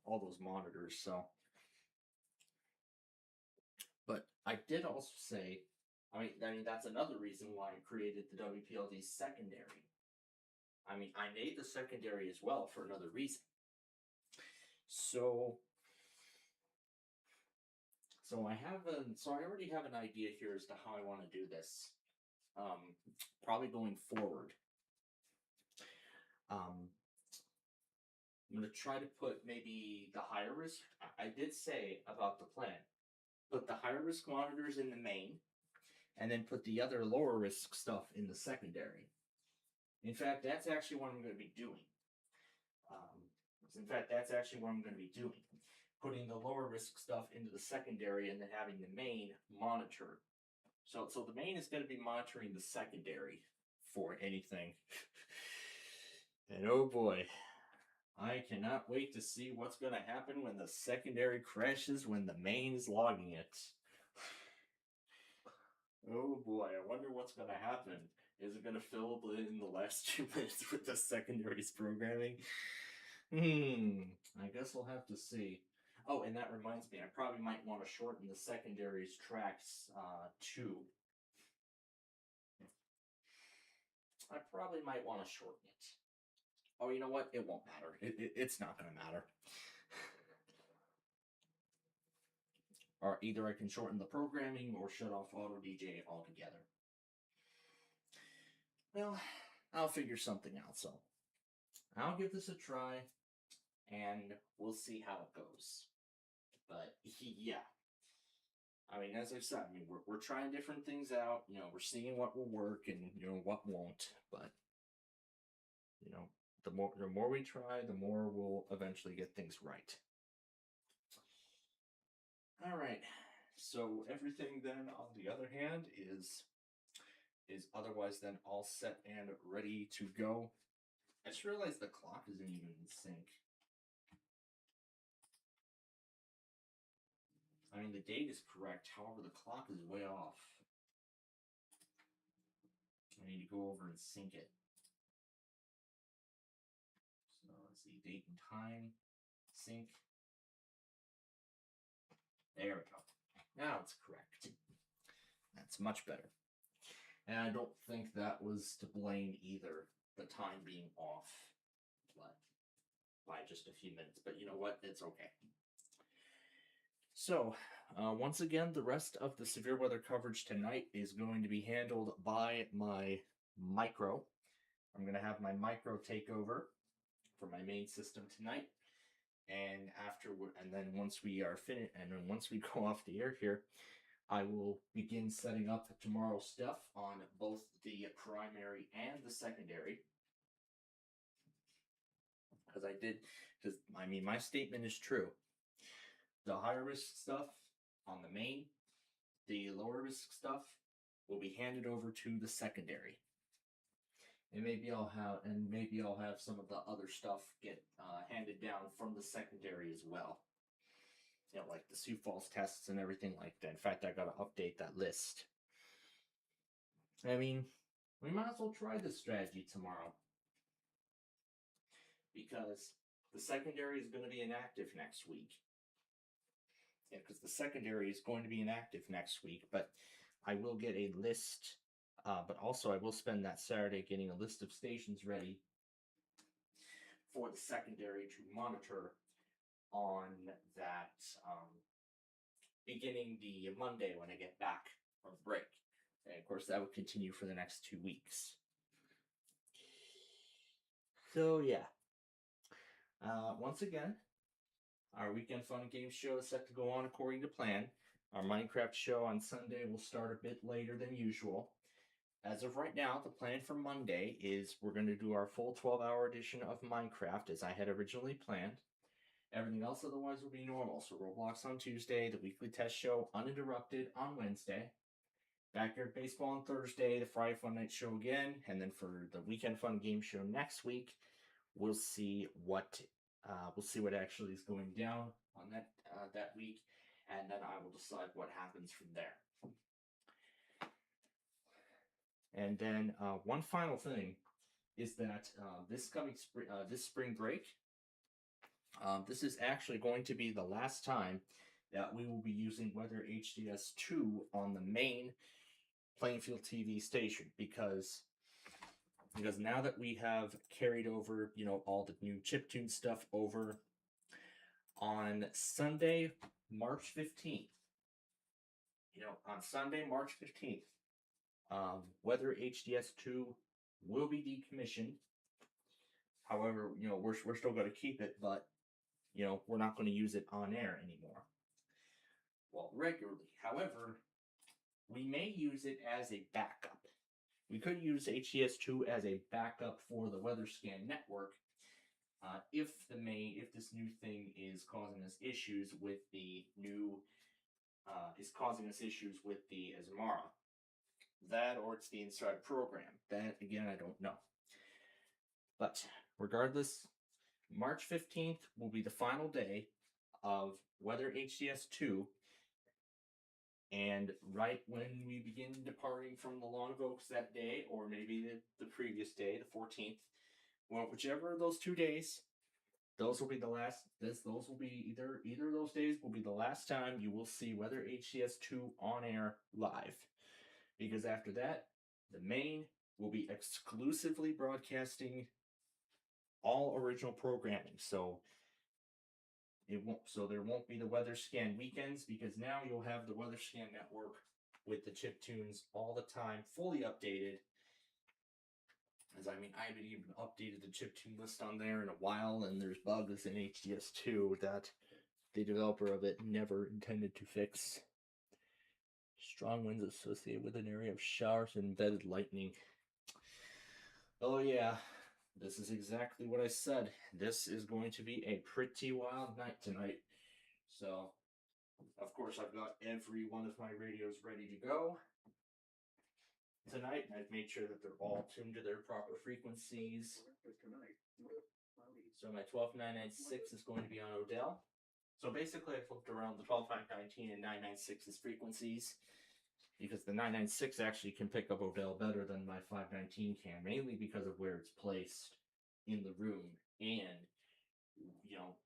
all those monitors. So, but I did also say, I mean that's another reason why I created the WPLD secondary. I mean, I made the secondary as well for another reason. So I already have an idea here as to how I want to do this. Probably going forward. I'm going to try to put maybe the higher risk. I did say about the plan. Put the higher risk monitors in the main, and then put the other lower risk stuff in the secondary. In fact, that's actually what I'm going to be doing. Putting the lower risk stuff into the secondary and then having the main monitor. So the main is going to be monitoring the secondary for anything. And oh boy, I cannot wait to see what's going to happen when the secondary crashes when the main is logging it. Oh boy, I wonder what's going to happen. Is it going to fill in the last 2 minutes with the secondary's programming? I guess we'll have to see. Oh, and that reminds me, I probably might want to shorten the secondary's tracks too. I probably might want to shorten it. Oh, you know what? It won't matter. It's not going to matter. Or either I can shorten the programming or shut off Auto DJ altogether. Well, I'll figure something out, so I'll give this a try, and we'll see how it goes. But, yeah. I mean, as I said, I mean, we're trying different things out, you know, we're seeing what will work and, you know, what won't, but, you know, the more we try, the more we'll eventually get things right. Alright, so everything then, on the other hand, is otherwise then all set and ready to go. I just realized the clock isn't even in sync. I mean, the date is correct, however, the clock is way off. I need to go over and sync it. So let's see, date and time, sync. There we go. Now it's correct. That's much better. And I don't think that was to blame either, the time being off, but by just a few minutes. But you know what? It's okay. So, once again, the rest of the severe weather coverage tonight is going to be handled by my micro. I'm going to have my micro take over for my main system tonight. And then once we are finished, and then once we go off the air here, I will begin setting up tomorrow's stuff on both the primary and the secondary. Because I mean, my statement is true. the higher risk stuff on the main, the lower risk stuff will be handed over to the secondary. And maybe I'll have some of the other stuff get handed down from the secondary as well. You know, like the Sioux Falls tests and everything like that. In fact, I gotta update that list. I mean, we might as well try this strategy tomorrow. Because the secondary is going to be inactive next week. Yeah, because the secondary is going to be inactive next week, but I will get a list, but also I will spend that Saturday getting a list of stations ready for the secondary to monitor on that beginning the Monday when I get back from break. And of course, that will continue for the next 2 weeks. So, yeah. Once again, our Weekend Fun and Games show is set to go on according to plan. Our Minecraft show on Sunday will start a bit later than usual. As of right now, the plan for Monday is we're going to do our full 12-hour edition of Minecraft as I had originally planned. Everything else otherwise will be normal. So Roblox on Tuesday, the weekly test show uninterrupted on Wednesday. Backyard Baseball on Thursday, the Friday Fun Night show again, and then for the Weekend Fun Game show next week, we'll see what actually is going down on that week, and then I will decide what happens from there. And then one final thing is that this spring break, this is actually going to be the last time that we will be using Weather HDS 2 on the main Plainfield TV station because now that we have carried over, all the new chiptune stuff over on Sunday, March 15th. On Sunday, March 15th, Weather HDS 2 will be decommissioned. However, we're still going to keep it, but, we're not going to use it on air anymore. Well, regularly. However, we may use it as a backup. We could use HDS2 as a backup for the WeatherScan network if this new thing is causing us issues with the Azamara. That or it's the inside program. That again I don't know. But regardless, March 15th will be the final day of Weather HDS 2. And right when we begin departing from the Long Oaks that day, or maybe the previous day, the 14th, well, whichever of those 2 days, those will be the last. Those will be either of those days will be the last time you will see Weather HDS 2 on air live, because after that, the main will be exclusively broadcasting all original programming. So there won't be the WeatherScan weekends, because now you'll have the WeatherScan network with the chiptunes all the time, fully updated. I haven't even updated the chiptune list on there in a while, and there's bugs in HDS2 that the developer of it never intended to fix. Strong winds associated with an area of showers and embedded lightning. Oh yeah. This is exactly what I said. This is going to be a pretty wild night tonight. So, of course, I've got every one of my radios ready to go tonight. I've made sure that they're all tuned to their proper frequencies. So my 12996 is going to be on Odell. So basically, I flipped around the 12519 and 996's frequencies, because the 996 actually can pick up Odell better than my 519 can, mainly because of where it's placed in the room and,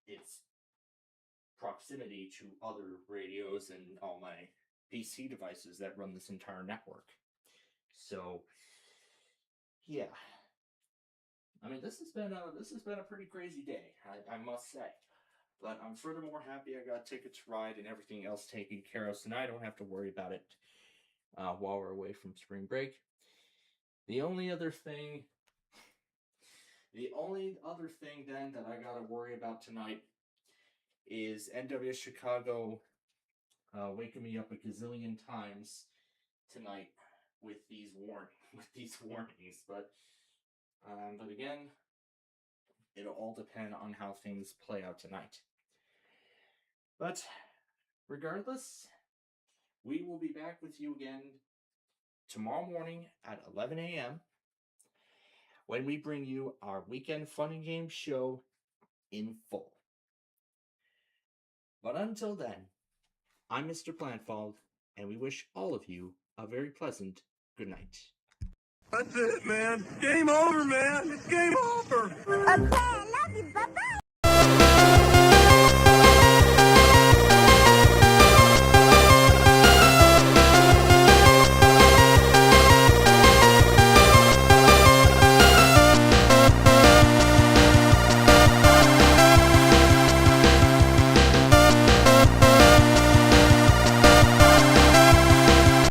its proximity to other radios and all my PC devices that run this entire network. So, yeah. This has been a pretty crazy day, I must say. But I'm furthermore happy I got tickets to ride and everything else taken care of, so now I don't have to worry about it while we're away from spring break. The only other thing then that I gotta worry about tonight is NWS Chicago waking me up a gazillion times tonight with these warnings. But again, it'll all depend on how things play out tonight. But regardless, we will be back with you again tomorrow morning at 11 a.m. when we bring you our weekend fun and games show in full. But until then, I'm Mr. Planfald, and we wish all of you a very pleasant good night. That's it, man. Game over, man. It's game over. Okay, I love you. Bye-bye.